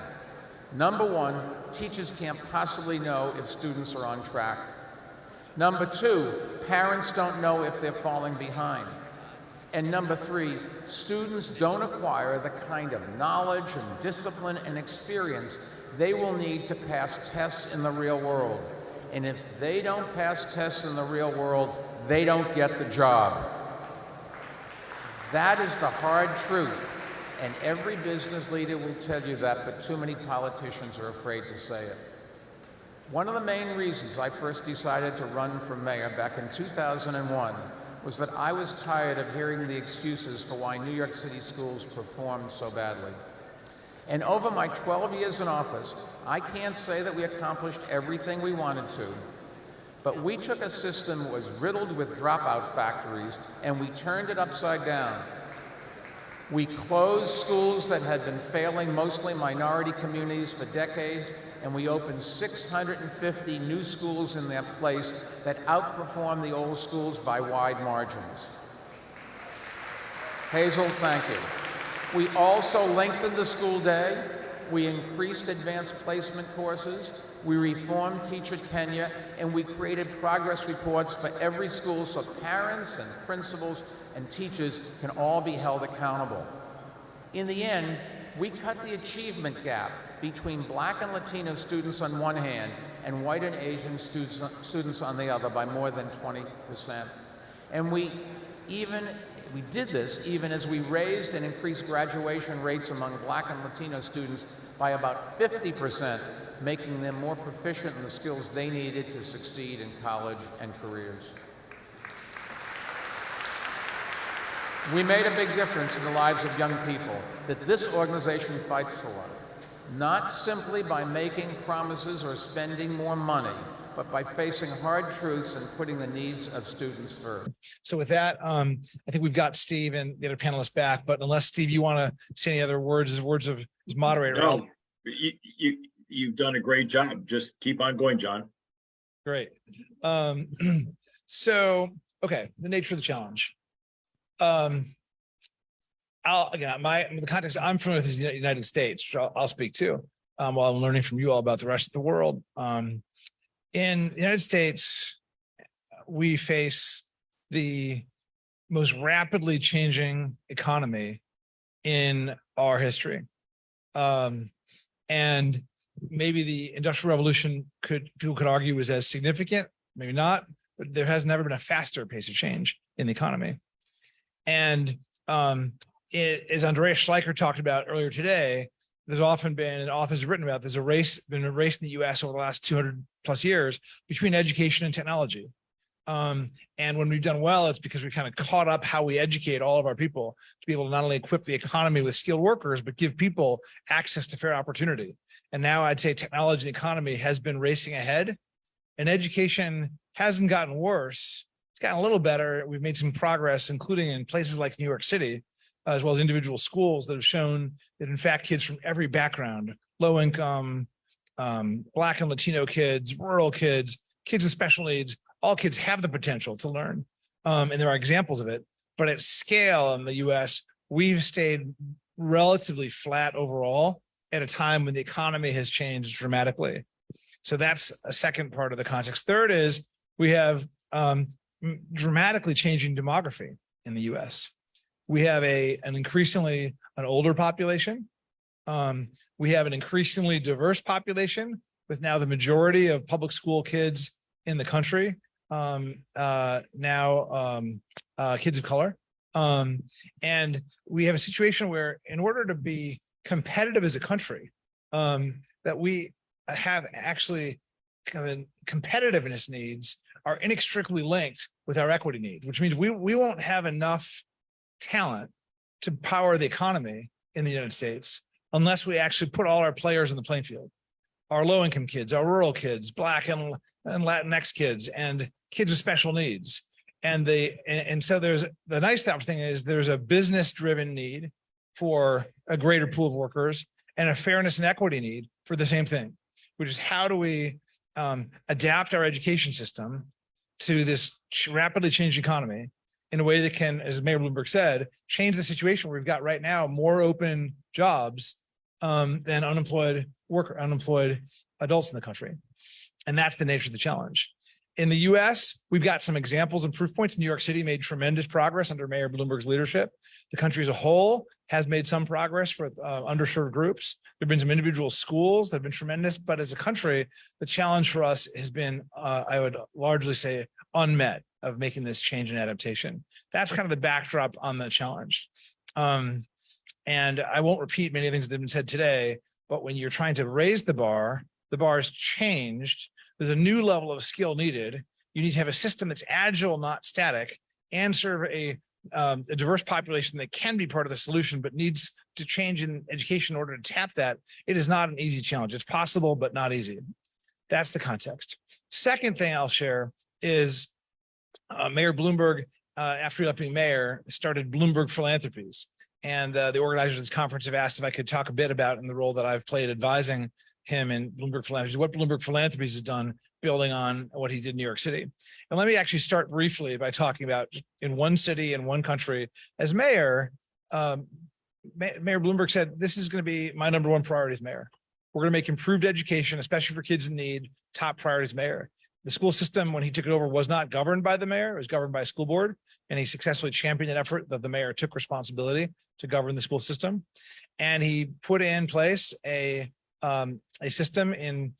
Number 1, teachers can't possibly know if students are on track. Number 2, parents don't know if they're falling behind. And number 3, students don't acquire the kind of knowledge and discipline and experience they will need to pass tests in the real world. And if they don't pass tests in the real world, they don't get the job. That is the hard truth, and every business leader will tell you that, but too many politicians are afraid to say it. One of the main reasons I first decided to run for mayor back in 2001 was that I was tired of hearing the excuses for why New York City schools performed so badly. And over my 12 years in office, I can't say that we accomplished everything we wanted to, but we took a system that was riddled with dropout factories and we turned it upside down. We closed schools that had been failing mostly minority communities for decades, and we opened 650 new schools in their place that outperformed the old schools by wide margins. Hazel, thank you. We also lengthened the school day. We increased advanced placement courses. We reformed teacher tenure, and we created progress reports for every school so parents and principals and teachers can all be held accountable. In the end, we cut the achievement gap between Black and Latino students on one hand and white and Asian students on the other by more than 20%. And we did this even as we raised and increased graduation rates among Black and Latino students by about 50%, making them more proficient in the skills they needed to succeed in college and careers. We made a big difference in the lives of young people that this organization fights for, not simply by making promises or spending more money, but by facing hard truths and putting the needs of students first. So with that, I think we've got Steve and the other panelists back, but unless Steve, you want to say any other words of as moderator? No, you've done a great job. Just keep on going, John. Great. So, okay, the nature of the challenge. The context I'm familiar with is the United States, which I'll speak to while I'm learning from you all about the rest of the world. In the United States, we face the most rapidly changing economy in our history. And maybe the Industrial Revolution people could argue was as significant, maybe not, but there has never been a faster pace of change in the economy. And as Andreas Schleicher talked about earlier today, there's often been, and authors have written about, there's been a race in the US over the last 200 plus years between education and technology. And when we've done well, it's because we kind of caught up how we educate all of our people to be able to not only equip the economy with skilled workers, but give people access to fair opportunity. And now I'd say technology and the economy has been racing ahead, and education hasn't gotten worse. It's gotten a little better. We've made some progress, including in places like New York City, as well as individual schools that have shown that, in fact, kids from every background, low income, Black and Latino kids, rural kids, kids with special needs, all kids have the potential to learn. And there are examples of it. But at scale in the US, we've stayed relatively flat overall at a time when the economy has changed dramatically. So that's a second part of the context. Third is we have dramatically changing demography in the US. We have an increasingly an older population. We have an increasingly diverse population, with now the majority of public school kids in the country kids of color. And we have a situation where, in order to be competitive as a country, that we have actually kind of competitiveness needs are inextricably linked with our equity needs, which means we won't have enough talent to power the economy in the United States unless we actually put all our players in the playing field. Our low-income kids, our rural kids, Black and Latinx kids, and kids with special needs. And so there's the nice thing is there's a business-driven need for a greater pool of workers and a fairness and equity need for the same thing, which is how do we adapt our education system to this rapidly changing economy in a way that can, as Mayor Bloomberg said, change the situation where we've got right now more open jobs than unemployed adults in the country. And that's the nature of the challenge. In the US, we've got some examples and proof points. New York City made tremendous progress under Mayor Bloomberg's leadership. The country as a whole has made some progress for underserved groups. There have been some individual schools that have been tremendous, but as a country, the challenge for us has been, I would largely say, unmet of making this change and adaptation. That's kind of the backdrop on the challenge. And I won't repeat many of the things that have been said today, but when you're trying to raise the bar has changed. There's a new level of skill needed. You need to have a system that's agile, not static, and serve a diverse population that can be part of the solution, but needs to change in education in order to tap that. It is not an easy challenge. It's possible, but not easy. That's the context. Second thing I'll share is Mayor Bloomberg, after he left being mayor, started Bloomberg Philanthropies. And the organizers of this conference have asked if I could talk a bit about in the role that I've played advising him in Bloomberg Philanthropies, what Bloomberg Philanthropies has done building on what he did in New York City. And let me actually start briefly by talking about in one city, in one country. As mayor, Mayor Bloomberg said, this is going to be my number one priority as mayor. We're going to make improved education, especially for kids in need, top priority as mayor. The school system, when he took it over, was not governed by the mayor. It was governed by a school board, and he successfully championed that effort that the mayor took responsibility to govern the school system. And he put in place a system in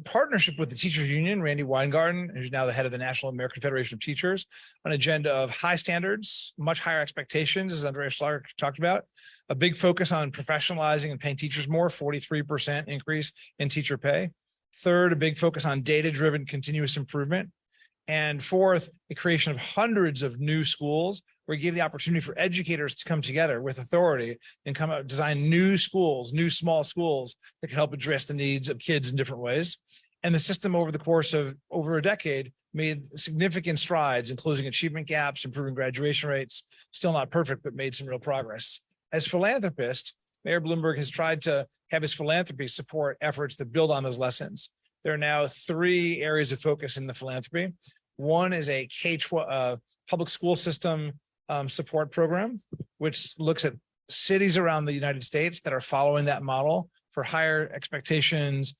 partnership with the teachers union, Randy Weingarten, who's now the head of the National American Federation of Teachers, an agenda of high standards, much higher expectations, as Andreas Schleicher talked about, a big focus on professionalizing and paying teachers more, 43% increase in teacher pay. Third, a big focus on data-driven continuous improvement. And fourth, the creation of hundreds of new schools where you give the opportunity for educators to come together with authority and come out, design new schools, new small schools that can help address the needs of kids in different ways. And the system over the course of over a decade made significant strides in closing achievement gaps, improving graduation rates, still not perfect, but made some real progress. As philanthropist, Mayor Bloomberg has tried to have his philanthropy support efforts that build on those lessons. There are now 3 areas of focus in the philanthropy. One is a K-12 public school system support program, which looks at cities around the United States that are following that model for higher expectations,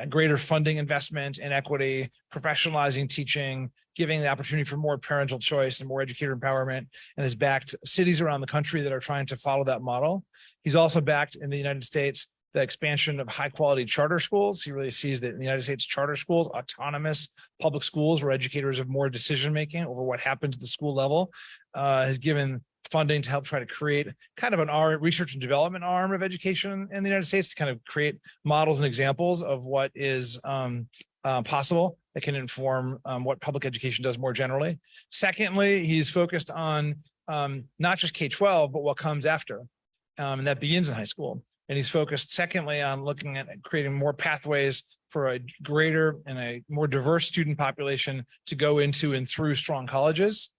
greater funding investment and equity, professionalizing teaching, giving the opportunity for more parental choice and more educator empowerment, and has backed cities around the country that are trying to follow that model. He's also backed in the United States the expansion of high quality charter schools. He really sees that in the United States, charter schools, autonomous public schools where educators have more decision-making over what happens at the school level, has given funding to help try to create kind of an research and development arm of education in the United States to kind of create models and examples of what is possible that can inform what public education does more generally. Secondly, he's focused on not just K-12, but what comes after, and that begins in high school. And he's focused, secondly, on looking at creating more pathways for a greater and a more diverse student population to go into and through strong colleges.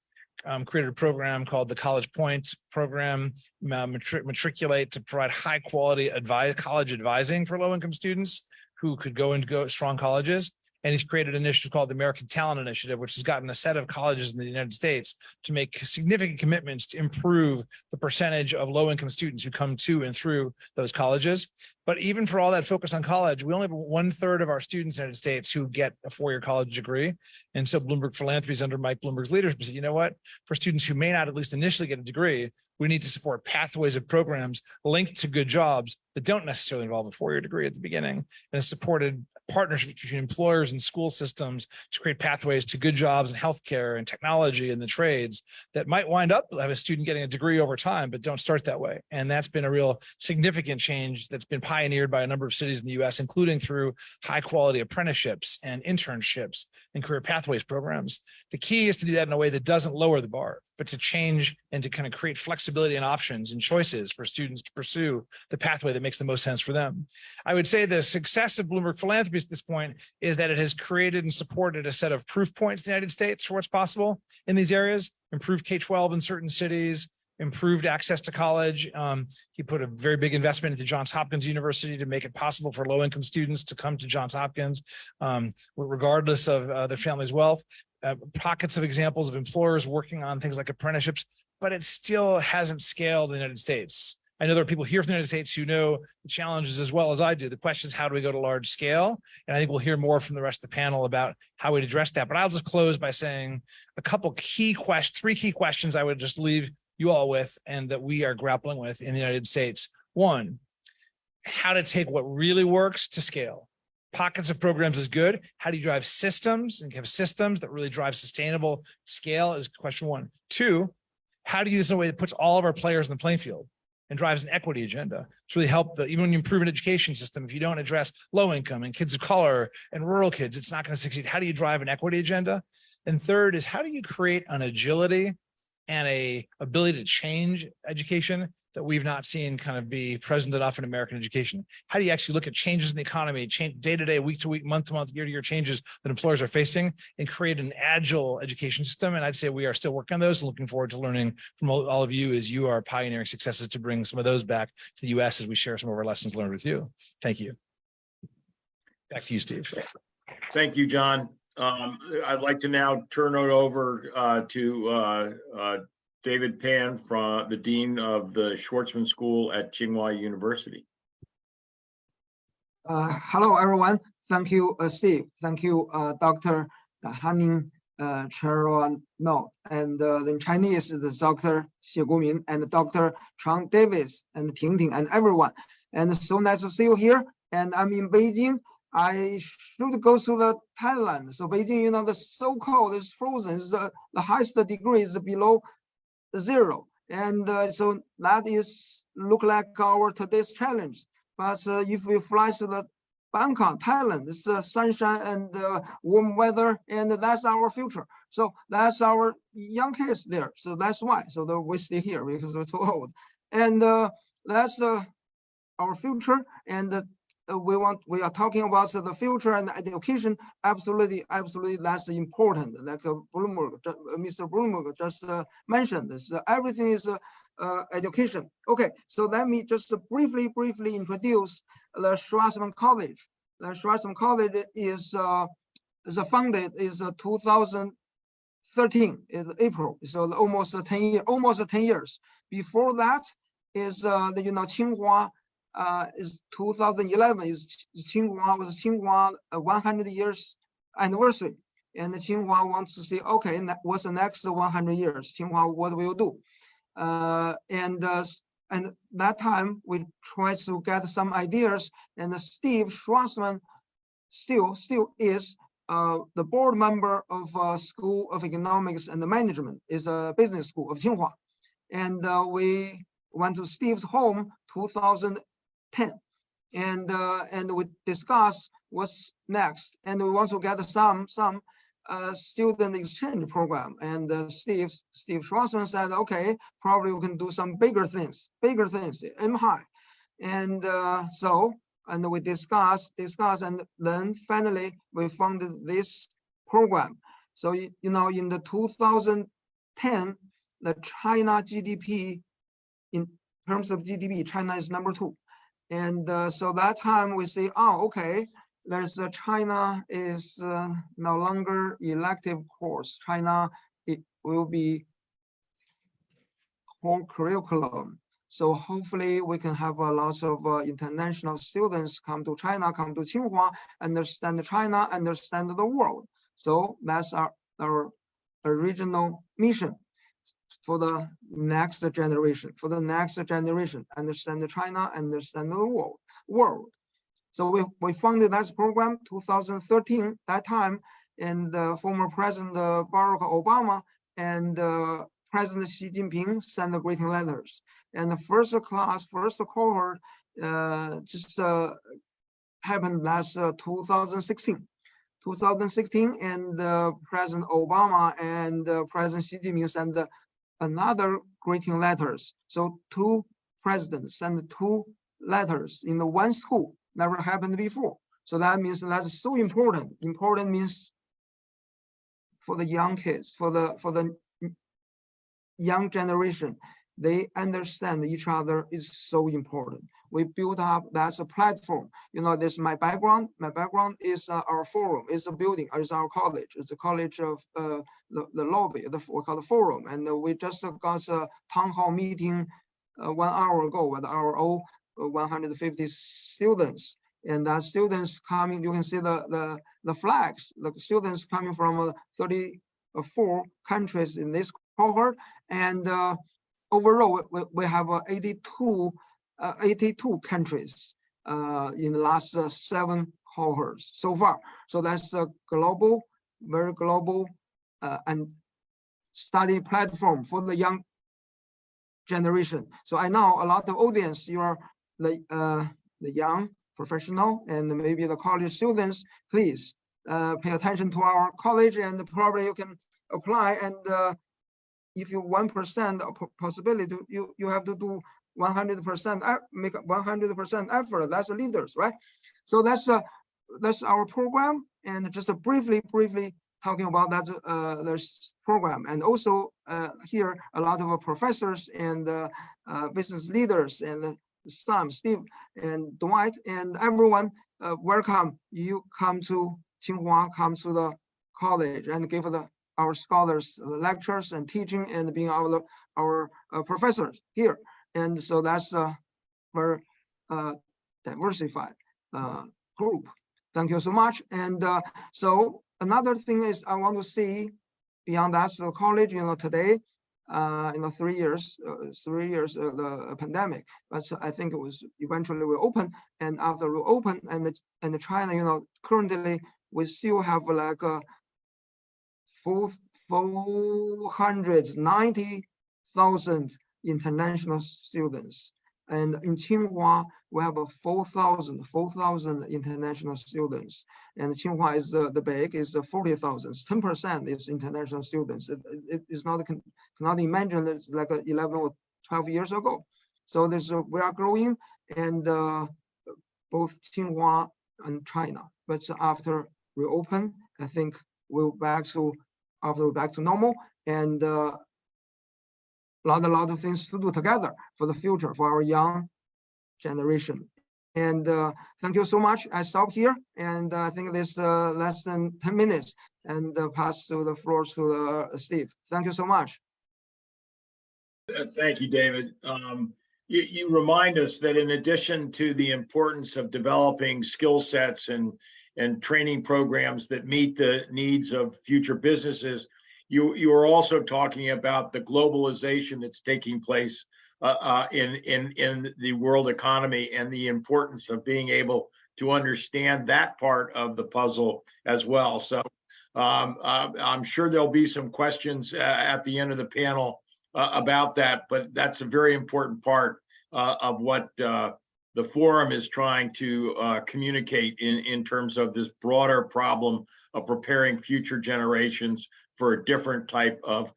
Created a program called the College Point program, Matriculate, to provide high quality college advising for low income students who could go into strong colleges. And he's created an initiative called the American Talent Initiative, which has gotten a set of colleges in the United States to make significant commitments to improve the percentage of low-income students who come to and through those colleges. But even for all that focus on college, we only have 1/3 of our students in the United States who get a four-year college degree. And so Bloomberg Philanthropies under Mike Bloomberg's leadership said, you know what, for students who may not at least initially get a degree, we need to support pathways of programs linked to good jobs that don't necessarily involve a four-year degree at the beginning, and has supported partnerships between employers and school systems to create pathways to good jobs in healthcare and technology and the trades that might wind up have a student getting a degree over time, but don't start that way. And that's been a real significant change that's been pioneered by a number of cities in the US, including through high quality apprenticeships and internships and career pathways programs. The key is to do that in a way that doesn't lower the bar, but to change and to kind of create flexibility and options and choices for students to pursue the pathway that makes the most sense for them. I would say the success of Bloomberg Philanthropies at this point is that it has created and supported a set of proof points in the United States for what's possible in these areas, improved K-12 in certain cities, improved access to college. He put a very big investment into Johns Hopkins University to make it possible for low-income students to come to Johns Hopkins, regardless of their family's wealth. Pockets of examples of employers working on things like apprenticeships, but it still hasn't scaled in the United States. I know there are people here from the United States who know the challenges as well as I do. The question is, how do we go to large scale? And I think we'll hear more from the rest of the panel about how we'd address that. But I'll just close by saying a couple three key questions I would just leave you all with, and that we are grappling with in the United States. One, how to take what really works to scale. Pockets of programs is good. How do you drive systems and have systems that really drive sustainable scale is question one. Two, how do you do this in a way that puts all of our players in the playing field and drives an equity agenda to really help even when you improve an education system, if you don't address low income and kids of color and rural kids, it's not going to succeed. How do you drive an equity agenda? And third is, how do you create an agility and a ability to change education that we've not seen kind of be present enough in American education? How do you actually look at changes in the economy, change day to day, week to week, month to month, year to year changes that employers are facing, and create an agile education system? And I'd say we are still working on those, and looking forward to learning from all of you as you are pioneering successes to bring some of those back to the US as we share some of our lessons learned with you. Thank you. Back to you, Steve. Thank you, John. I'd like to now turn it over to David Pan, from the Dean of the Schwarzman School at Tsinghua University. Hello, everyone. Thank you, Steve. Thank you, Dr. Dhanin, Chearavanont, and in Chinese, the Dr. Xie Guoming, and Dr. Cheng Davis, and Ting Ting, and everyone. And it's so nice to see you here. And I'm in Beijing. I should go to the Thailand. So Beijing, you know, the so cold, it's frozen. It's the highest degree is below 0, and so that is look like our today's challenge. But if we fly to the Bangkok, Thailand, it's sunshine and warm weather, and that's our future. So that's our young kids there. So that's why. So we stay here because we're too old, and that's our future. And we are talking about the future and education. Absolutely, that's important. Like Mr. Bloomberg just mentioned this. Everything is education. Okay, so let me just briefly introduce the Schleicher College. The Schleicher College is founded is 2013 in April. So almost 10 years. Before that is Tsinghua is 2011 is Tsinghua 100 years anniversary, and Tsinghua wants to say, okay, what's the next 100 years? Tsinghua, what will you do? And that time we try to get some ideas, and Steve Schwarzman still is the board member of School of Economics and Management, is a business school of Tsinghua. And we went to Steve's home 2010, and we discussed what's next. And we want to get some student exchange program. And Steve Schwarzman said, okay, probably we can do some bigger things, aim high. And and we discuss, and then finally we funded this program. So, you know, in the 2010, the China GDP, in terms of GDP, China is number 2. And so that time we say, oh, okay, there's China is no longer elective course. China, it will be whole curriculum. So hopefully we can have lots of international students come to China, come to Tsinghua, understand China, understand the world. So that's our original mission for the next generation. Understand China, understand the world. So we funded that program 2013, that time, and former President Barack Obama and President Xi Jinping sent the greeting letters. And the first cohort just happened last 2016. And President Obama and President Xi Jinping sent another greeting letters. So 2 presidents sent 2 letters in the one school. Never happened before. So that means that's so important. Important means for the young kids, for the young generation, they understand each other is so important. We built up, that's a platform. You know, this my background. My background is our forum, is a building, is our college. It's a college of the lobby, we call the forum. And we just got a town hall meeting 1 hour ago with our all 150 students. And that students coming, you can see the flags, the students coming from 34 countries in this cohort. And overall, we have 82 countries in the last 7 cohorts so far. So that's a global, very global and study platform for the young generation. So I know a lot of audience, you are the young professional and maybe the college students. Please pay attention to our college, and probably you can apply. And if you 1% possibility, you have to do 100%, make 100% effort. That's the leaders, right? So that's our program. And just briefly talking about that this program. And also here a lot of professors and business leaders and Sam, Steve, and Dwight, and everyone, welcome. You come to Tsinghua, come to the college, and give our scholars lectures and teaching, and being our professors here. And so that's a very diversified group. Thank you so much. And so another thing is I want to see beyond that, the college, you know, today, 3 years, the pandemic, but I think it was eventually will open. And after we open, and China, you know, currently we still have like 490,000 international students. And in Tsinghua, we have 4,000 international students. And Tsinghua is the big is 40,000. 10% is international students. It is not, cannot imagine it's like 11 or 12 years ago. So we are growing, and both Tsinghua and China. But after we open, I think we're back to normal, and a lot of things to do together for the future, for our young generation. And thank you so much. I stop here, and I think there's less than 10 minutes, and pass to the floor to Steve. Thank you so much. Thank you, David. you remind us that in addition to the importance of developing skill sets and training programs that meet the needs of future businesses, you are also talking about the globalization that's taking place in the world economy and the importance of being able to understand that part of the puzzle as well. So I'm sure there'll be some questions at the end of the panel about that, but that's a very important part of what the forum is trying to communicate in terms of this broader problem of preparing future generations for a different type of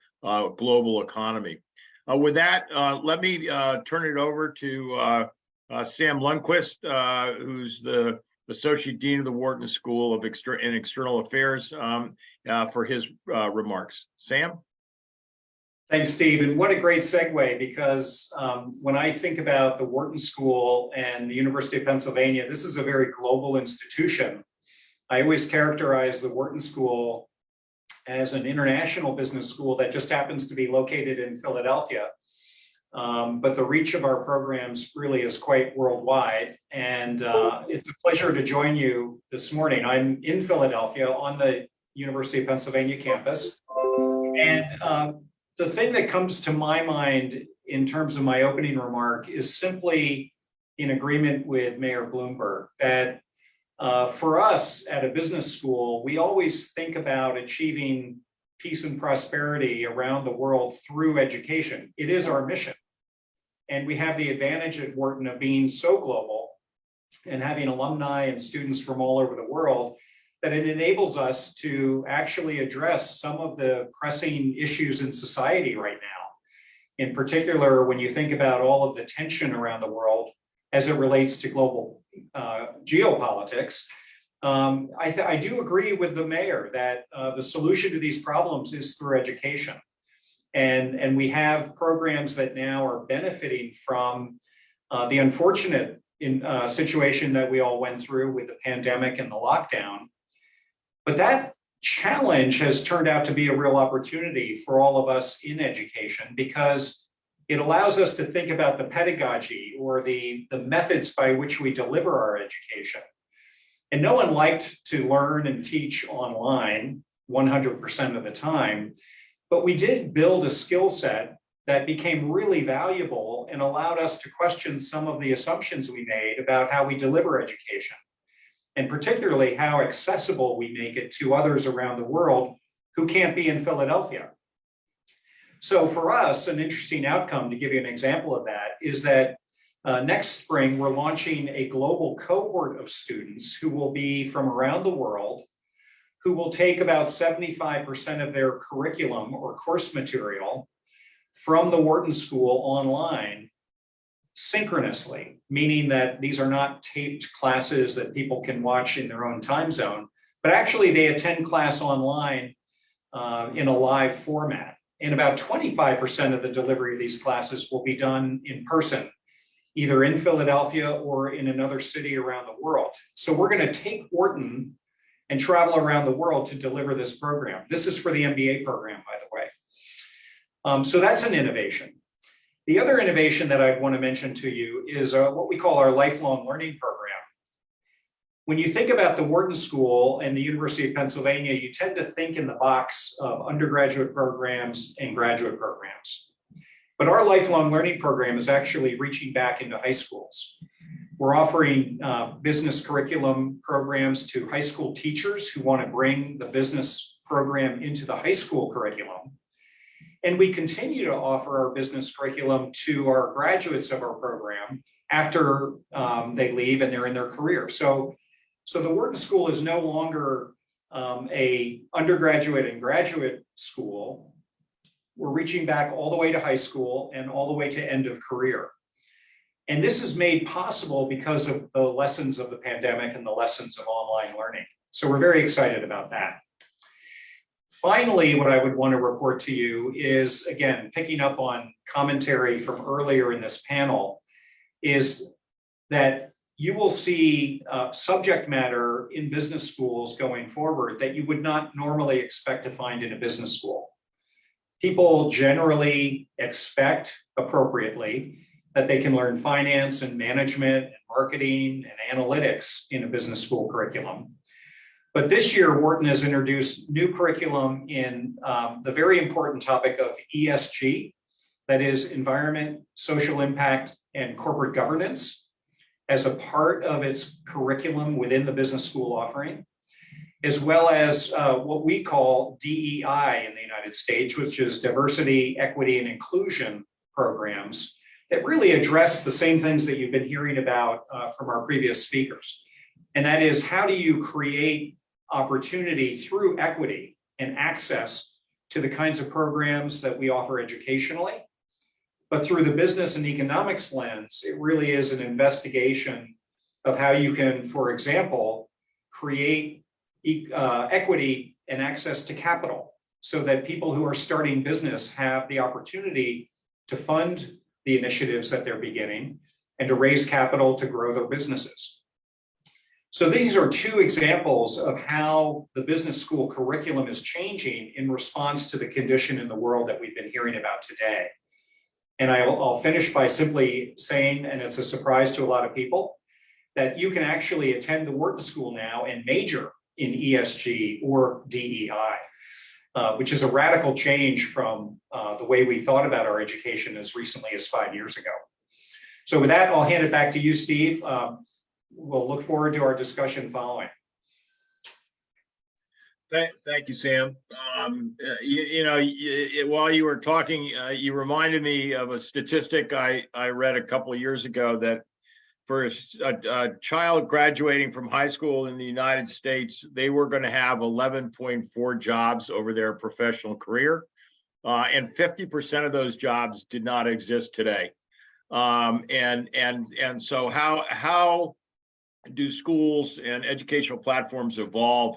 global economy. With that, let me turn it over to Sam Lundquist, who's the Associate Dean of the Wharton School of External Affairs, for his remarks. Sam? Thanks, Steve. And what a great segue, because when I think about the Wharton School and the University of Pennsylvania, this is a very global institution. I always characterize the Wharton School as an international business school that just happens to be located in Philadelphia. But the reach of our programs really is quite worldwide. And it's a pleasure to join you this morning. I'm in Philadelphia on the University of Pennsylvania campus. And the thing that comes to my mind in terms of my opening remark is simply in agreement with Mayor Bloomberg, that for us at a business school, we always think about achieving peace and prosperity around the world through education. It is our mission. And we have the advantage at Wharton of being so global and having alumni and students from all over the world that it enables us to actually address some of the pressing issues in society right now. In particular, when you think about all of the tension around the world as it relates to global geopolitics, I do agree with the mayor that the solution to these problems is through education. And we have programs that now are benefiting from the unfortunate situation that we all went through with the pandemic and the lockdown. But that challenge has turned out to be a real opportunity for all of us in education, because it allows us to think about the pedagogy or the methods by which we deliver our education. And no one liked to learn and teach online 100% of the time, but we did build a skill set that became really valuable and allowed us to question some of the assumptions we made about how we deliver education, and particularly how accessible we make it to others around the world who can't be in Philadelphia. So for us, an interesting outcome, to give you an example of that, is that next spring, we're launching a global cohort of students who will be from around the world, who will take about 75% of their curriculum or course material from the Wharton School online synchronously, meaning that these are not taped classes that people can watch in their own time zone, but actually they attend class online in a live format. And about 25% of the delivery of these classes will be done in person, either in Philadelphia or in another city around the world. So we're going to take Wharton and travel around the world to deliver this program. This is for the MBA program, by the way. So that's an innovation. The other innovation that I want to mention to you is what we call our lifelong learning program. When you think about the Wharton School and the University of Pennsylvania, you tend to think in the box of undergraduate programs and graduate programs. But our lifelong learning program is actually reaching back into high schools. We're offering business curriculum programs to high school teachers who want to bring the business program into the high school curriculum. And we continue to offer our business curriculum to our graduates of our program after they leave and they're in their career. So the Wharton School is no longer a undergraduate and graduate school. We're reaching back all the way to high school and all the way to end of career. And this is made possible because of the lessons of the pandemic and the lessons of online learning. So we're very excited about that. Finally, what I would want to report to you is, again, picking up on commentary from earlier in this panel, is that you will see subject matter in business schools going forward that you would not normally expect to find in a business school. People generally expect, appropriately, that they can learn finance and management and marketing and analytics in a business school curriculum. But this year, Wharton has introduced new curriculum in the very important topic of ESG, that is environment, social impact, and corporate governance, as a part of its curriculum within the business school offering, as well as what we call DEI in the United States, which is diversity, equity, and inclusion programs that really address the same things that you've been hearing about from our previous speakers. And that is, how do you create opportunity through equity and access to the kinds of programs that we offer educationally? But through the business and economics lens, it really is an investigation of how you can, for example, create equity and access to capital so that people who are starting business have the opportunity to fund the initiatives that they're beginning and to raise capital to grow their businesses. So these are two examples of how the business school curriculum is changing in response to the condition in the world that we've been hearing about today. And I'll finish by simply saying, and it's a surprise to a lot of people, that you can actually attend the Wharton School now and major in ESG or DEI, which is a radical change from the way we thought about our education as recently as 5 years ago. So with that, I'll hand it back to you, Steve. We'll look forward to our discussion following. Thank you, Sam. While you were talking, you reminded me of a statistic I read a couple of years ago that for a child graduating from high school in the United States, they were going to have 11.4 jobs over their professional career, and 50% of those jobs did not exist today. And so how do schools and educational platforms evolve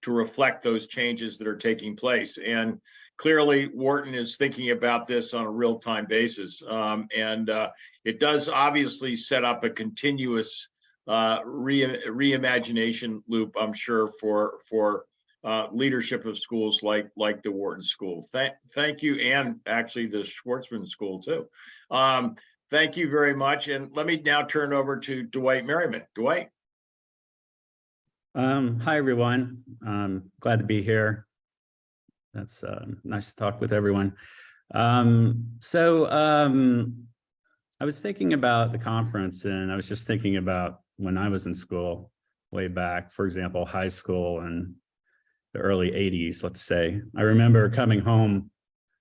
to reflect those changes that are taking place? And clearly, Wharton is thinking about this on a real-time basis. It does obviously set up a continuous reimagination loop, I'm sure, for leadership of schools like the Wharton School. Thank you, and actually the Schwartzman School too. Thank you very much. And let me now turn over to Dwight Merriman. Dwight. Hi, everyone. Glad to be here. That's nice to talk with everyone. I was thinking about the conference, and I was just thinking about when I was in school way back, for example, high school in the early 80s, let's say. I remember coming home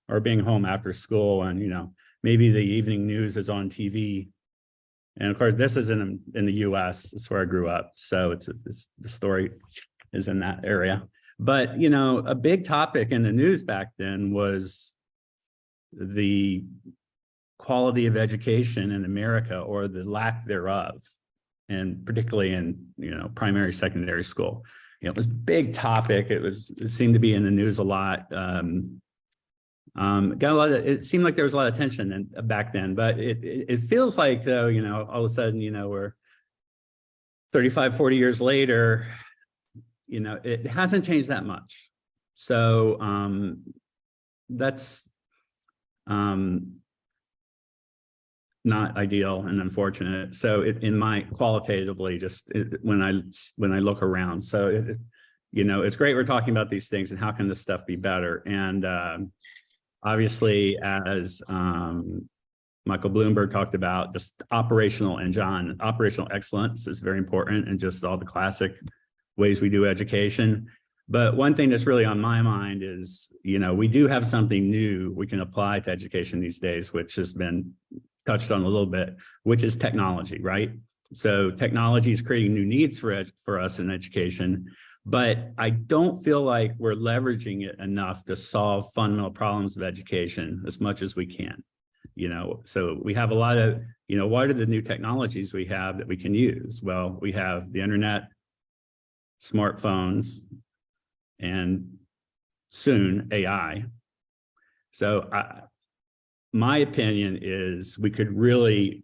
or being home after school, and maybe the evening news is on TV. And of course, this is in the US, it's where I grew up. So the story is in that area. But, a big topic in the news back then was the quality of education in America, or the lack thereof, and particularly in, primary, secondary school. It was a big topic. It seemed to be in the news a lot. It seemed like there was a lot of tension back then, but it feels like, though, all of a sudden, we're 35, 40 years later, it hasn't changed that much. So that's not ideal and unfortunate. So in my qualitatively, when I look around, so it's great we're talking about these things and how can this stuff be better. And obviously, as Michael Bloomberg talked about, just operational excellence is very important, and just all the classic ways we do education. But one thing that's really on my mind is, we do have something new we can apply to education these days, which has been touched on a little bit, which is technology, right? So technology is creating new needs for us in education, but I don't feel like we're leveraging it enough to solve fundamental problems of education as much as we can. So we have a lot of, what are the new technologies we have that we can use? Well, we have the internet, smartphones, and soon AI. So my opinion is we could really,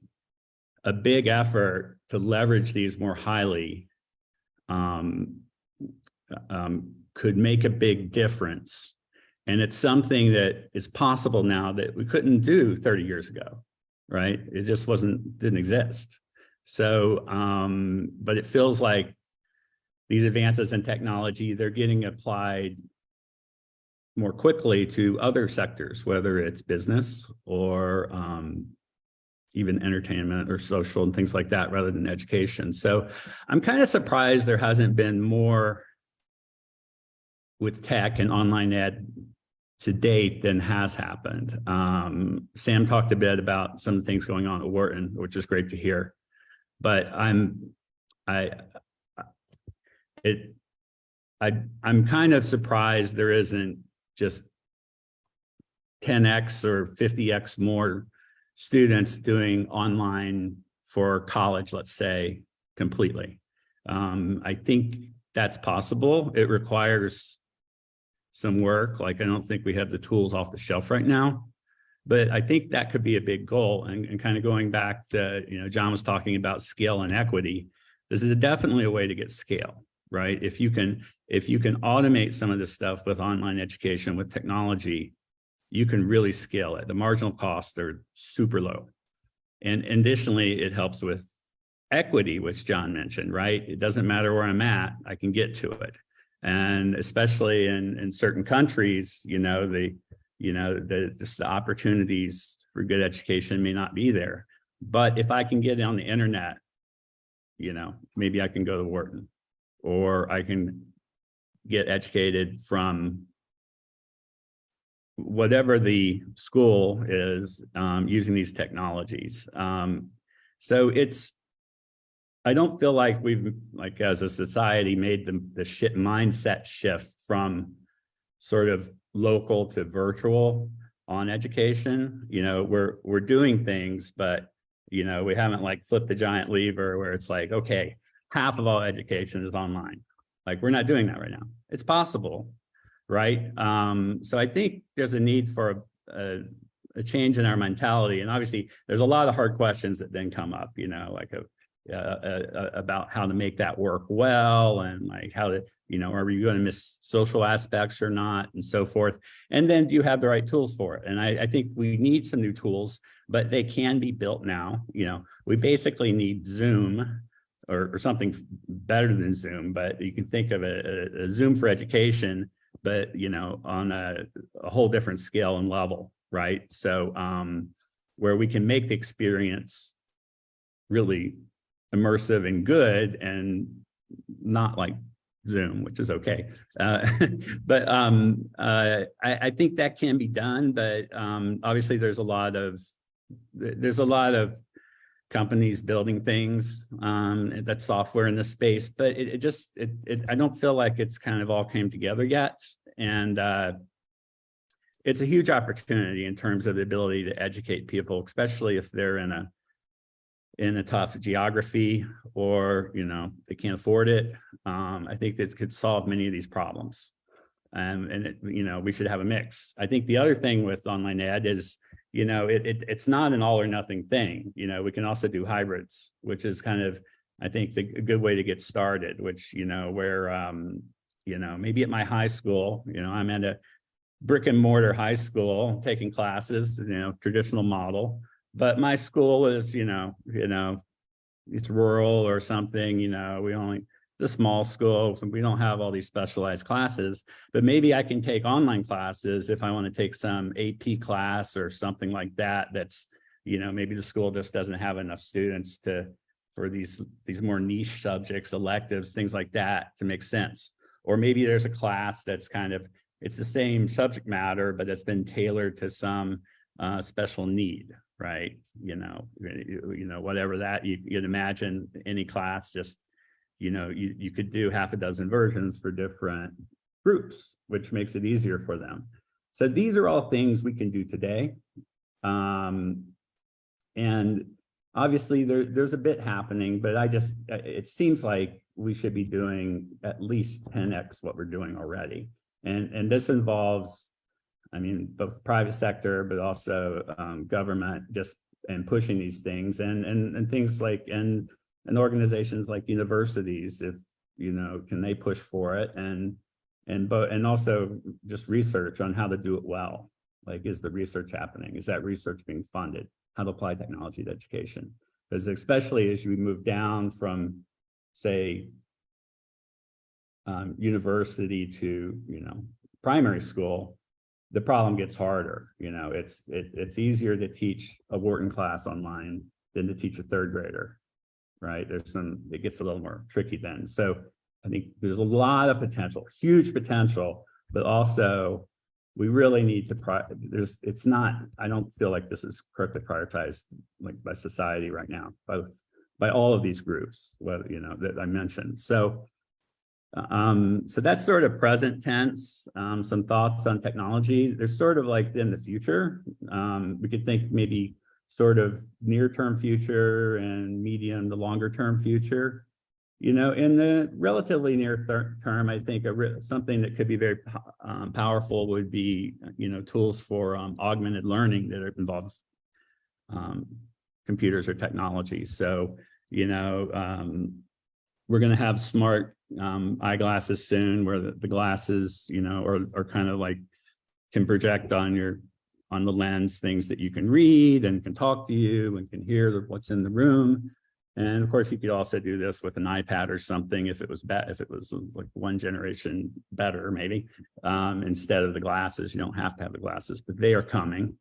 a big effort to leverage these more highly could make a big difference. And it's something that is possible now that we couldn't do 30 years ago. right? It just didn't exist. So, but it feels like these advances in technology, they're getting applied more quickly to other sectors, whether it's business or even entertainment or social and things like that, rather than education. So I'm kind of surprised there hasn't been more with tech and online ed to date than has happened. Sam talked a bit about some of the things going on at Wharton, which is great to hear. But I'm kind of surprised there isn't just 10x or 50x more students doing online for college, let's say, completely. I think that's possible. It requires some work. Like, I don't think we have the tools off the shelf right now, but I think that could be a big goal. And kind of going back to, John was talking about scale and equity. This is definitely a way to get scale, right? If you can automate some of this stuff with online education, with technology, you can really scale it. The marginal costs are super low. And additionally, it helps with equity, which John mentioned, right? It doesn't matter where I'm at, I can get to it. And especially in certain countries, just the opportunities for good education may not be there. But if I can get on the internet, maybe I can go to Wharton, or I can get educated from whatever the school is, using these technologies. So I don't feel like we've, like, as a society, made the mindset shift from sort of local to virtual on education. We're doing things, but we haven't like flipped the giant lever where it's like, okay, half of all education is online. Like, we're not doing that right now. It's possible, right? So I think there's a need for a change in our mentality. And obviously there's a lot of hard questions that then come up, like about how to make that work well, and like how to, are we going to miss social aspects or not, and so forth. And then do you have the right tools for it? And I think we need some new tools, but they can be built now. We basically need Zoom or something better than Zoom, but you can think of a Zoom for education, but on a whole different scale and level, right? So where we can make the experience really immersive and good, and not like Zoom, which is okay. But I think that can be done, but obviously there's a lot of companies building things, that's software in this space, but I don't feel like it's kind of all came together yet. And it's a huge opportunity in terms of the ability to educate people, especially if they're in a tough geography, or they can't afford it. I think this could solve many of these problems, and we should have a mix. I think the other thing with online ed is it's not an all or nothing thing. We can also do hybrids, which is kind of, I think, a good way to get started. Which where maybe at my high school, I'm at a brick and mortar high school taking classes, traditional model. But my school is, it's rural or something, the small school, so we don't have all these specialized classes, but maybe I can take online classes if I want to take some AP class or something like that. That's, maybe the school just doesn't have enough students for these more niche subjects, electives, things like that to make sense. Or maybe there's a class that's it's the same subject matter, but it's been tailored to some special need. Right. Whatever that you'd imagine any class, just, you could do half a dozen versions for different groups, which makes it easier for them. So these are all things we can do today. And obviously there's a bit happening, but it seems like we should be doing at least 10x what we're doing already. And this involves, both private sector, but also government, and pushing these things, and things like, and organizations like universities, if can they push for it, and also just research on how to do it well. Like, is the research happening? Is that research being funded? how to apply technology to education. Because especially as you move down from, say, university to, primary school, the problem gets harder. It's easier to teach a Wharton class online than to teach a third grader, right? It gets a little more tricky then. So I think there's a lot of potential, huge potential, but also we really need to, I don't feel like this is correctly prioritized like by society right now, by all of these groups, that I mentioned. So that's sort of present tense, some thoughts on technology. There's sort of like in the future, we could think maybe sort of near-term future and medium to longer term future. In the relatively near term, I think something that could be very powerful would be, tools for augmented learning that involve computers or technology. So, we're going to have smart eyeglasses soon, where the glasses, are kind of like can project on the lens things that you can read and can talk to you and can hear what's in the room. And of course, you could also do this with an iPad or something if it was like one generation better, maybe, instead of the glasses. You don't have to have the glasses, but they are coming.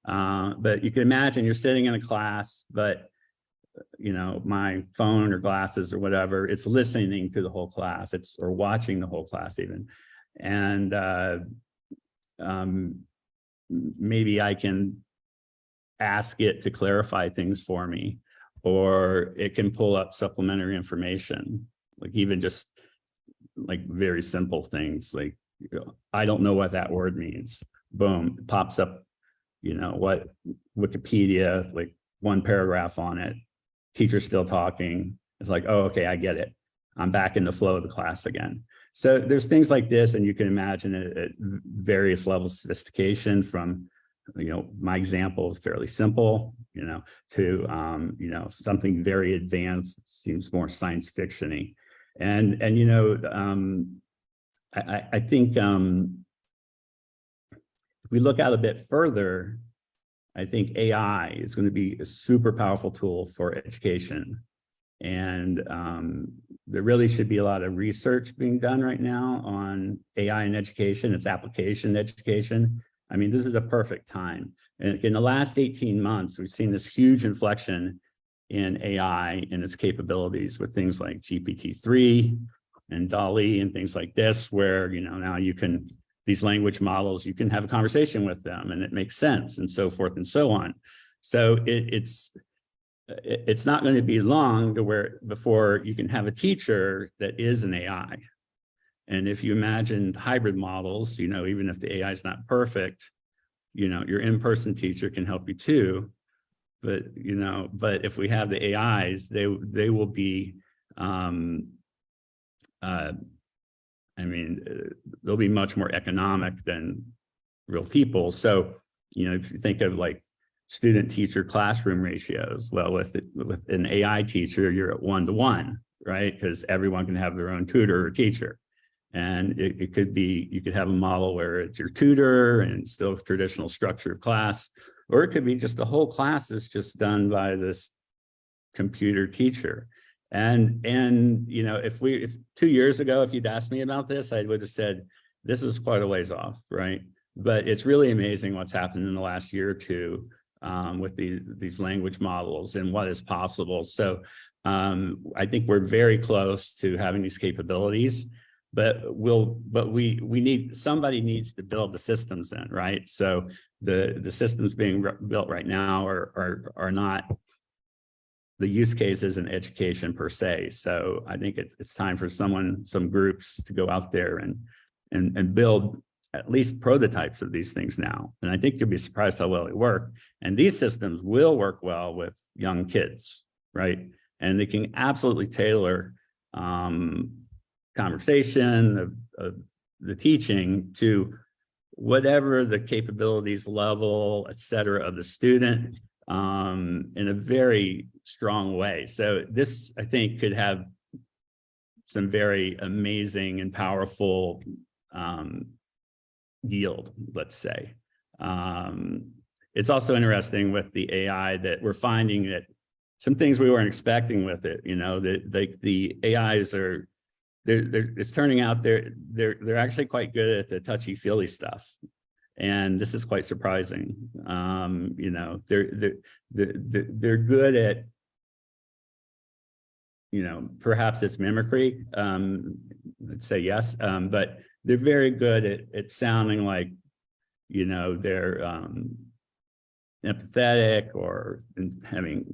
But you can imagine you're sitting in a class, but my phone or glasses or whatever, it's listening to the whole class, or watching the whole class even. And maybe I can ask it to clarify things for me, or it can pull up supplementary information, like even just like very simple things like, I don't know what that word means. Boom, it pops up, what Wikipedia, like one paragraph on it. Teacher's still talking. It's like, oh, okay, I get it. I'm back in the flow of the class again. So there's things like this, and you can imagine it at various levels of sophistication from, my example is fairly simple, to, something very advanced, seems more science fiction-y. And I think if we look out a bit further, I think AI is going to be a super powerful tool for education. And there really should be a lot of research being done right now on AI in education, its application in education. I mean, this is a perfect time. And in the last 18 months, we've seen this huge inflection in AI and its capabilities with things like GPT-3 and DALL-E and things like this, where, now these language models, you can have a conversation with them and it makes sense and so forth and so on. So it's not going to be long before you can have a teacher that is an AI. And if you imagine hybrid models, even if the AI is not perfect, your in-person teacher can help you too. But, but if we have the AIs, they will be, they'll be much more economic than real people. So, if you think of like student-teacher classroom ratios, well, with an AI teacher, you're at 1-to-1, right? Because everyone can have their own tutor or teacher. And it could be, you could have a model where it's your tutor and still traditional structure of class, or it could be just the whole class is just done by this computer teacher. And if 2 years ago, if you'd asked me about this, I would have said, this is quite a ways off, right? But it's really amazing what's happened in the last year or two with these language models and what is possible. So I think we're very close to having these capabilities, but somebody needs to build the systems in, right? So the systems being built right now are not the use cases in education per se. So I think it's time for some groups to go out there and build at least prototypes of these things now. And I think you'll be surprised how well they work. And these systems will work well with young kids, right? And they can absolutely tailor conversation of the teaching to whatever the capabilities level, et cetera, of the student in a very strong way. So this, I think, could have some very amazing and powerful yield, let's say. it's also interesting with the AI that we're finding that some things we weren't expecting with it, that the AIs are, it's turning out they're actually quite good at the touchy-feely stuff. And this is quite surprising. They're good at, perhaps it's mimicry, let's say yes, but they're very good at sounding like, they're empathetic or having,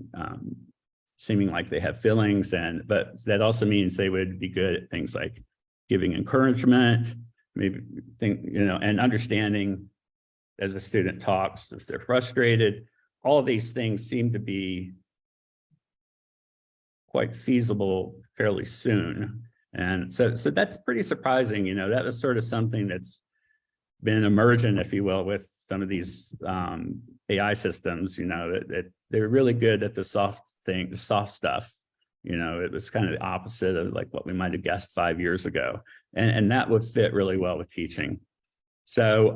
seeming like they have feelings, but that also means they would be good at things like giving encouragement, maybe and understanding as a student talks, if they're frustrated. All of these things seem to be quite feasible fairly soon. And so that's pretty surprising. That was sort of something that's been emergent, if you will, with some of these AI systems, that they're really good at the soft stuff. It was kind of the opposite of like what we might have guessed 5 years ago. And that would fit really well with teaching. So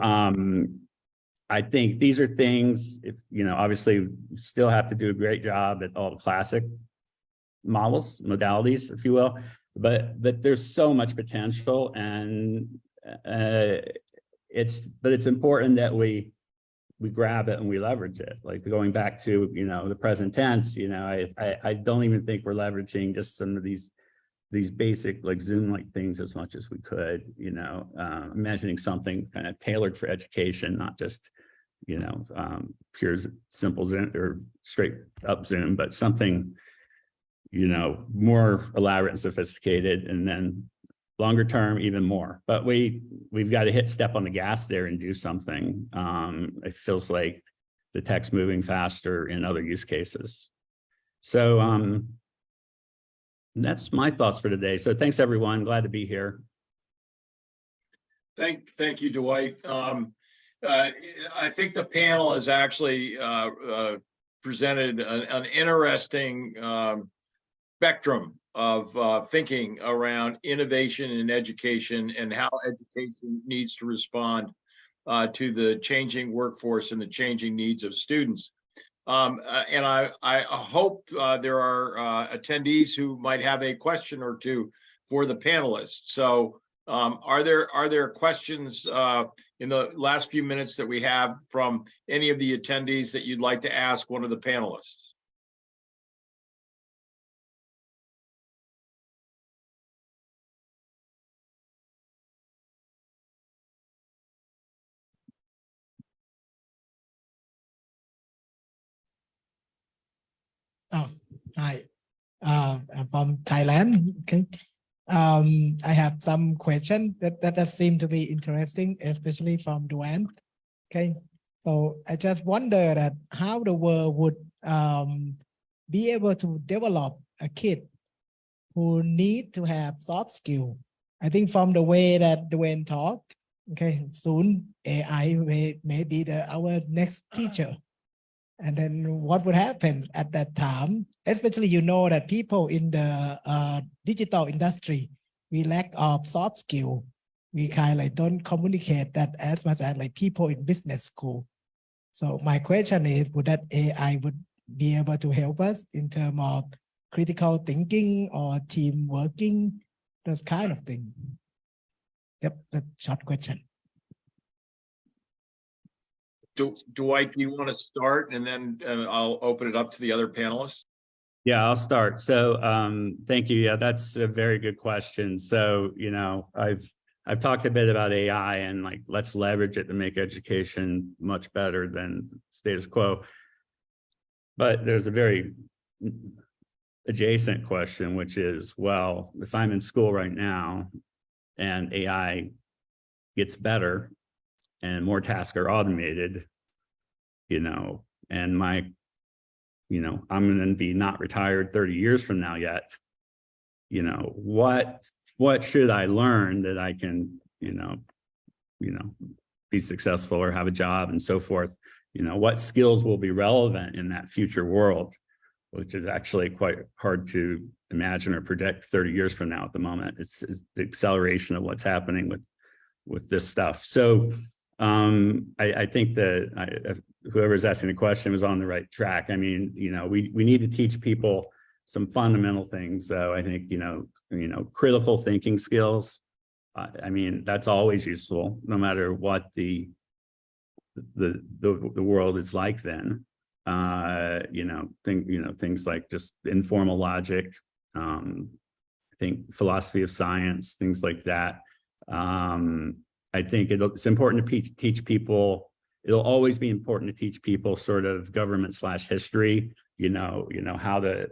I think these are things, obviously we still have to do a great job at all the classic modalities, if you will, but there's so much potential, and it's important that we grab it and we leverage it. Like going back to, the present tense, I don't even think we're leveraging just some of these basic like Zoom-like things as much as we could, imagining something kind of tailored for education, not just, pure simple Zoom or straight up Zoom, but something, more elaborate and sophisticated, and then longer term, even more. But we've got to step on the gas there and do something. It feels like the tech's moving faster in other use cases. So that's my thoughts for today. So thanks everyone, glad to be here. Thank you, Dwight. I think the panel has actually presented an interesting spectrum of thinking around innovation in education and how education needs to respond to the changing workforce and the changing needs of students. And I hope there are attendees who might have a question or two for the panelists. So are there questions in the last few minutes that we have from any of the attendees that you'd like to ask one of the panelists? Oh, hi. I'm from Thailand. Okay. I have some questions that seem to be interesting, especially from Duane. Okay. So I just wonder that how the world would be able to develop a kid who need to have soft skill. I think from the way that Duane talked, okay, soon AI may be our next teacher. And then what would happen at that time, especially that people in the digital industry, we lack of soft skill. We kind of like don't communicate that as much as like people in business school. So my question is, would that AI would be able to help us in terms of critical thinking or team working, those kind of thing? Yep, that's a short question. Dwight, do you want to start, and then I'll open it up to the other panelists? Yeah, I'll start. So thank you. Yeah, that's a very good question. So, I've talked a bit about AI and like, let's leverage it to make education much better than status quo. But there's a very adjacent question, which is, well, if I'm in school right now and AI gets better and more tasks are automated, and I'm going to be not retired 30 years from now yet, what should I learn that I can, be successful or have a job and so forth? What skills will be relevant in that future world, which is actually quite hard to imagine or predict 30 years from now at the moment. It's the acceleration of what's happening with this stuff. So I think that whoever's asking the question was on the right track. I mean, we need to teach people some fundamental things. So I think, critical thinking skills. I mean, that's always useful, no matter what the world is like then. Things like just informal logic, I think philosophy of science, things like that. I think it's important to teach people. It'll always be important to teach people sort of government / history, how to,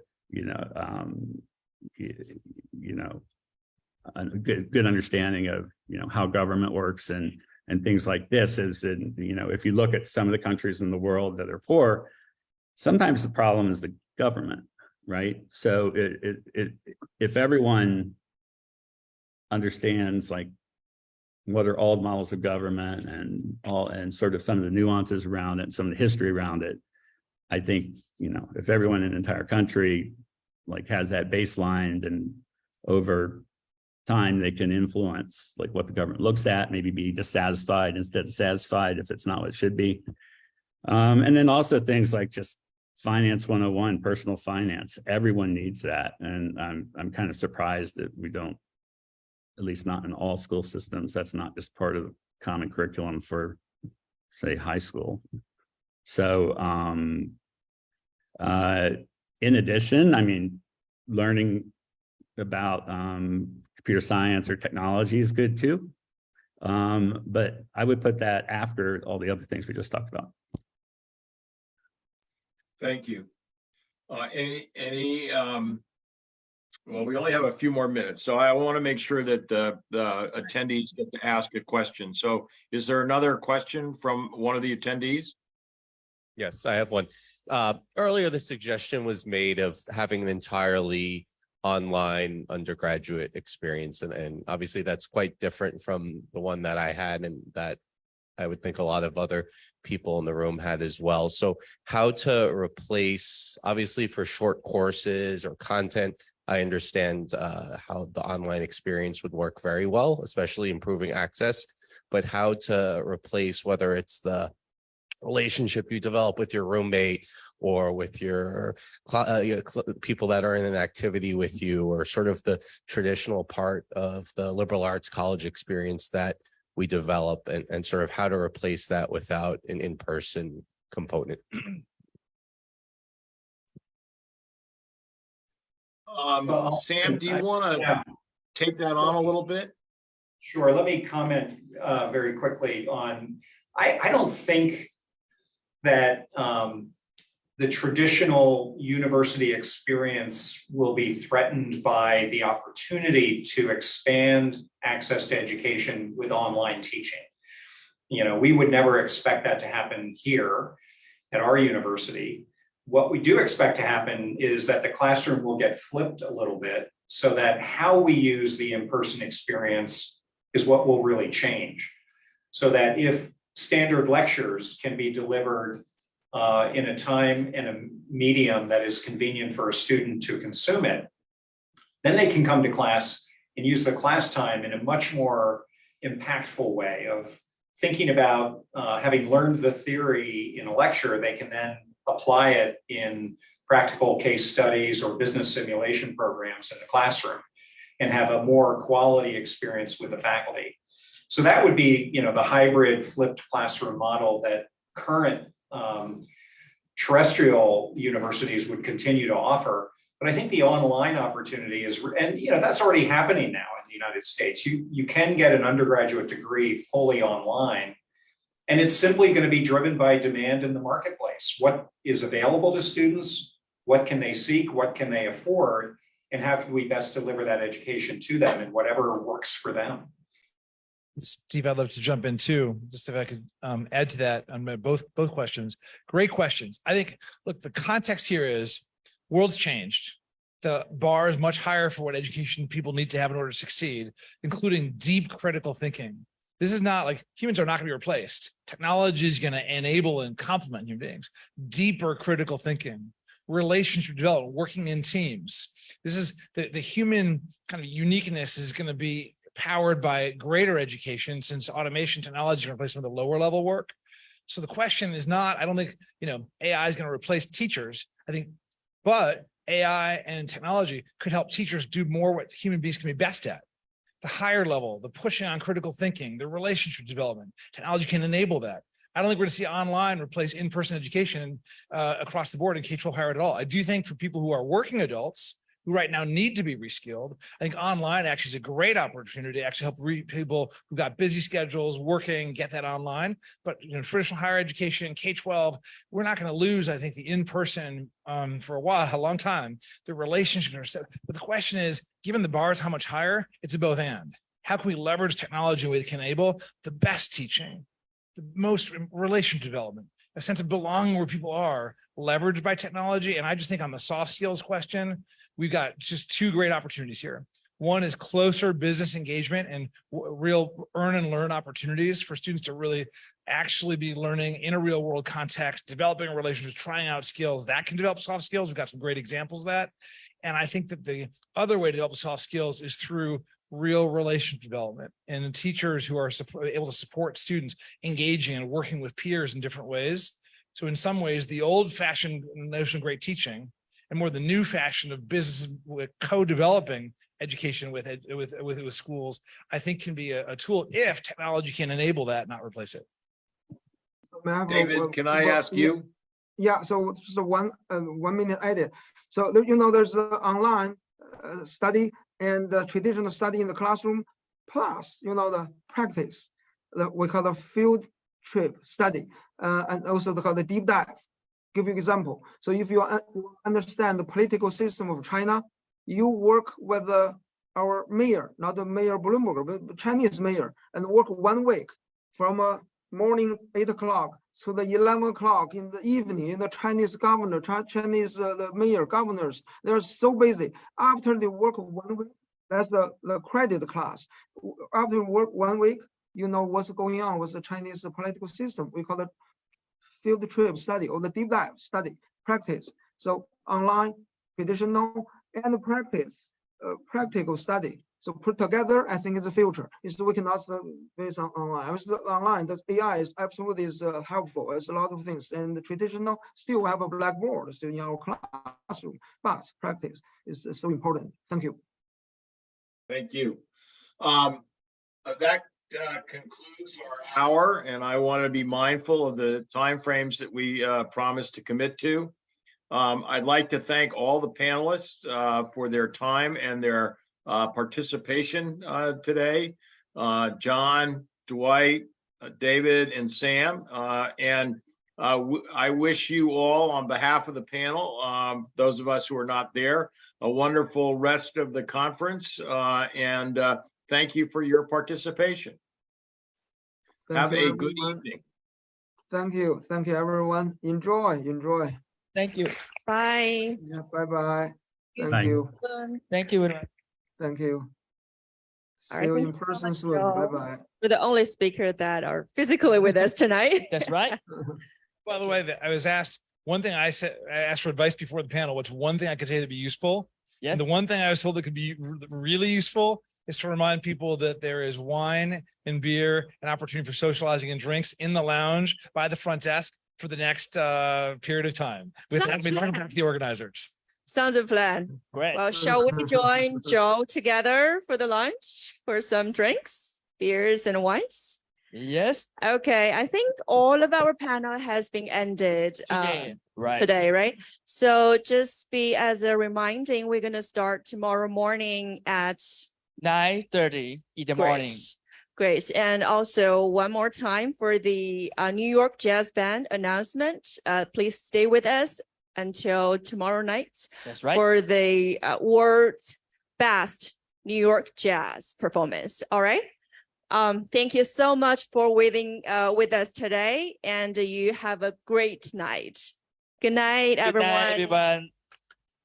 a good understanding of, how government works and things like this is, if you look at some of the countries in the world that are poor, sometimes the problem is the government, right? So if everyone understands like what are old models of government and sort of some of the nuances around it, some of the history around it, I think, if everyone in the entire country like has that baseline, and over time they can influence like what the government looks at, maybe be dissatisfied instead of satisfied if it's not what it should be. And then also things like just finance 101, personal finance, everyone needs that. And I'm kind of surprised that we don't, at least not in all school systems, that's not just part of the common curriculum for, say, high school. So in addition, I mean, learning about computer science or technology is good too. But I would put that after all the other things we just talked about. Thank you. Well, we only have a few more minutes, so I want to make sure that the attendees get to ask a question. So is there another question from one of the attendees? Yes, I have one. Earlier, the suggestion was made of having an entirely online undergraduate experience. And obviously that's quite different from the one that I had, and that I would think a lot of other people in the room had as well. So how to replace, obviously for short courses or content, I understand how the online experience would work very well, especially improving access, but how to replace, whether it's the relationship you develop with your roommate or with your people that are in an activity with you, or sort of the traditional part of the liberal arts college experience that we develop, and sort of how to replace that without an in-person component. Sam, do you want to take that on a little bit? Sure. Let me comment very quickly on, I don't think that the traditional university experience will be threatened by the opportunity to expand access to education with online teaching. We would never expect that to happen here at our university. What we do expect to happen is that the classroom will get flipped a little bit, so that how we use the in-person experience is what will really change. So that if standard lectures can be delivered in a time and a medium that is convenient for a student to consume it, then they can come to class and use the class time in a much more impactful way of thinking about having learned the theory in a lecture, they can then apply it in practical case studies or business simulation programs in the classroom and have a more quality experience with the faculty. So that would be, the hybrid flipped classroom model that current terrestrial universities would continue to offer. But I think the online opportunity is, and that's already happening now in the United States. You can get an undergraduate degree fully online, and it's simply going to be driven by demand in the marketplace. What is available to students? What can they seek? What can they afford? And how can we best deliver that education to them in whatever works for them? Steve, I'd love to jump in too, just if I could add to that on both questions. Great questions. I think, look, the context here is world's changed. The bar is much higher for what education people need to have in order to succeed, including deep critical thinking. This is not like humans are not going to be replaced. Technology is going to enable and complement human beings. Deeper critical thinking, relationship development, working in teams. This is the human kind of uniqueness is going to be powered by greater education, since automation technology can replace some of the lower level work. So the question is not, I don't think, AI is going to replace teachers. I think, but AI and technology could help teachers do more what human beings can be best at. The higher level, the pushing on critical thinking, the relationship development, technology can enable that. I don't think we're going to see online replace in-person education across the board in K-12 higher ed at all. I do think for people who are working adults who right now need to be reskilled, I think online actually is a great opportunity to actually help people who got busy schedules working get that online. But traditional higher education, K-12, we're not going to lose, I think, the in-person for a long time. The relationships are set. But the question is, given the bar is how much higher, it's a both and. How can we leverage technology in a way that can enable the best teaching, the most relationship development, a sense of belonging where people are, leveraged by technology? And I just think on the soft skills question, we've got just two great opportunities here. One is closer business engagement and real earn and learn opportunities for students to really actually be learning in a real world context, developing a relationship, trying out skills that can develop soft skills. We've got some great examples of that. And I think that the other way to develop soft skills is through real relationship development and teachers who are able to support students engaging and working with peers in different ways. So in some ways, the old-fashioned notion of great teaching and more the new fashion of business with co-developing education with schools, I think can be a tool if technology can enable that, not replace it. David, can I ask you? Yeah, so 1 minute edit. So there's an online study and the traditional study in the classroom, plus the practice that we call the field trip study, and also called the deep dive. Give you an example. So if you understand the political system of China, you work with our mayor, not the Mayor Bloomberg, but Chinese mayor, and work 1 week from morning 8 o'clock to the 11 o'clock in the evening. The Chinese governor, the mayor, governors, they're so busy. After they work 1 week, that's the credit class. After work 1 week, you know what's going on with the Chinese political system. We call it field trip study or the deep dive study practice. So online, traditional, and practice, practical study. So put together, I think it's the future. We cannot based on online. Online, the AI is absolutely helpful. It's a lot of things. And the traditional still have a blackboard still in our classroom, but practice is so important. Thank you. Thank you. That concludes our hour, and I want to be mindful of the timeframes that we promised to commit to. I'd like to thank all the panelists for their time and their participation today. John, Dwight, David, and Sam. And I wish you all, on behalf of the panel, those of us who are not there, a wonderful rest of the conference. And thank you for your participation. Have a good evening. Thank you. Thank you, everyone. Enjoy. Thank you. Bye. Yeah, bye-bye. Thank Bye. you. Thank you. Thank you. All right, See you thank in you so person much, soon. Joe. Bye-bye. We're the only speaker that are physically with us tonight. That's right. By the way, I was asked one thing. I asked for advice before the panel. What's one thing I could say that'd be useful? Yes. And the one thing I was told that could be really useful is to remind people that there is wine and beer and opportunity for socializing and drinks in the lounge by the front desk for the next period of time. With that, we welcome back to the organizers. Sounds a plan. Great. Well, shall we join Joe together for the lunch for some drinks, beers and wines? Yes. Okay, I think all of our panel has been ended Today, right. today, right? So just be as a reminding, we're going to start tomorrow morning at 9:30 in the morning. Great. And also one more time for the New York Jazz Band announcement. Please stay with us until tomorrow night. That's right. For the world's best New York jazz performance. All right. Thank you so much for waiting with us today, and you have a great night. Good night, Good everyone. night, everyone.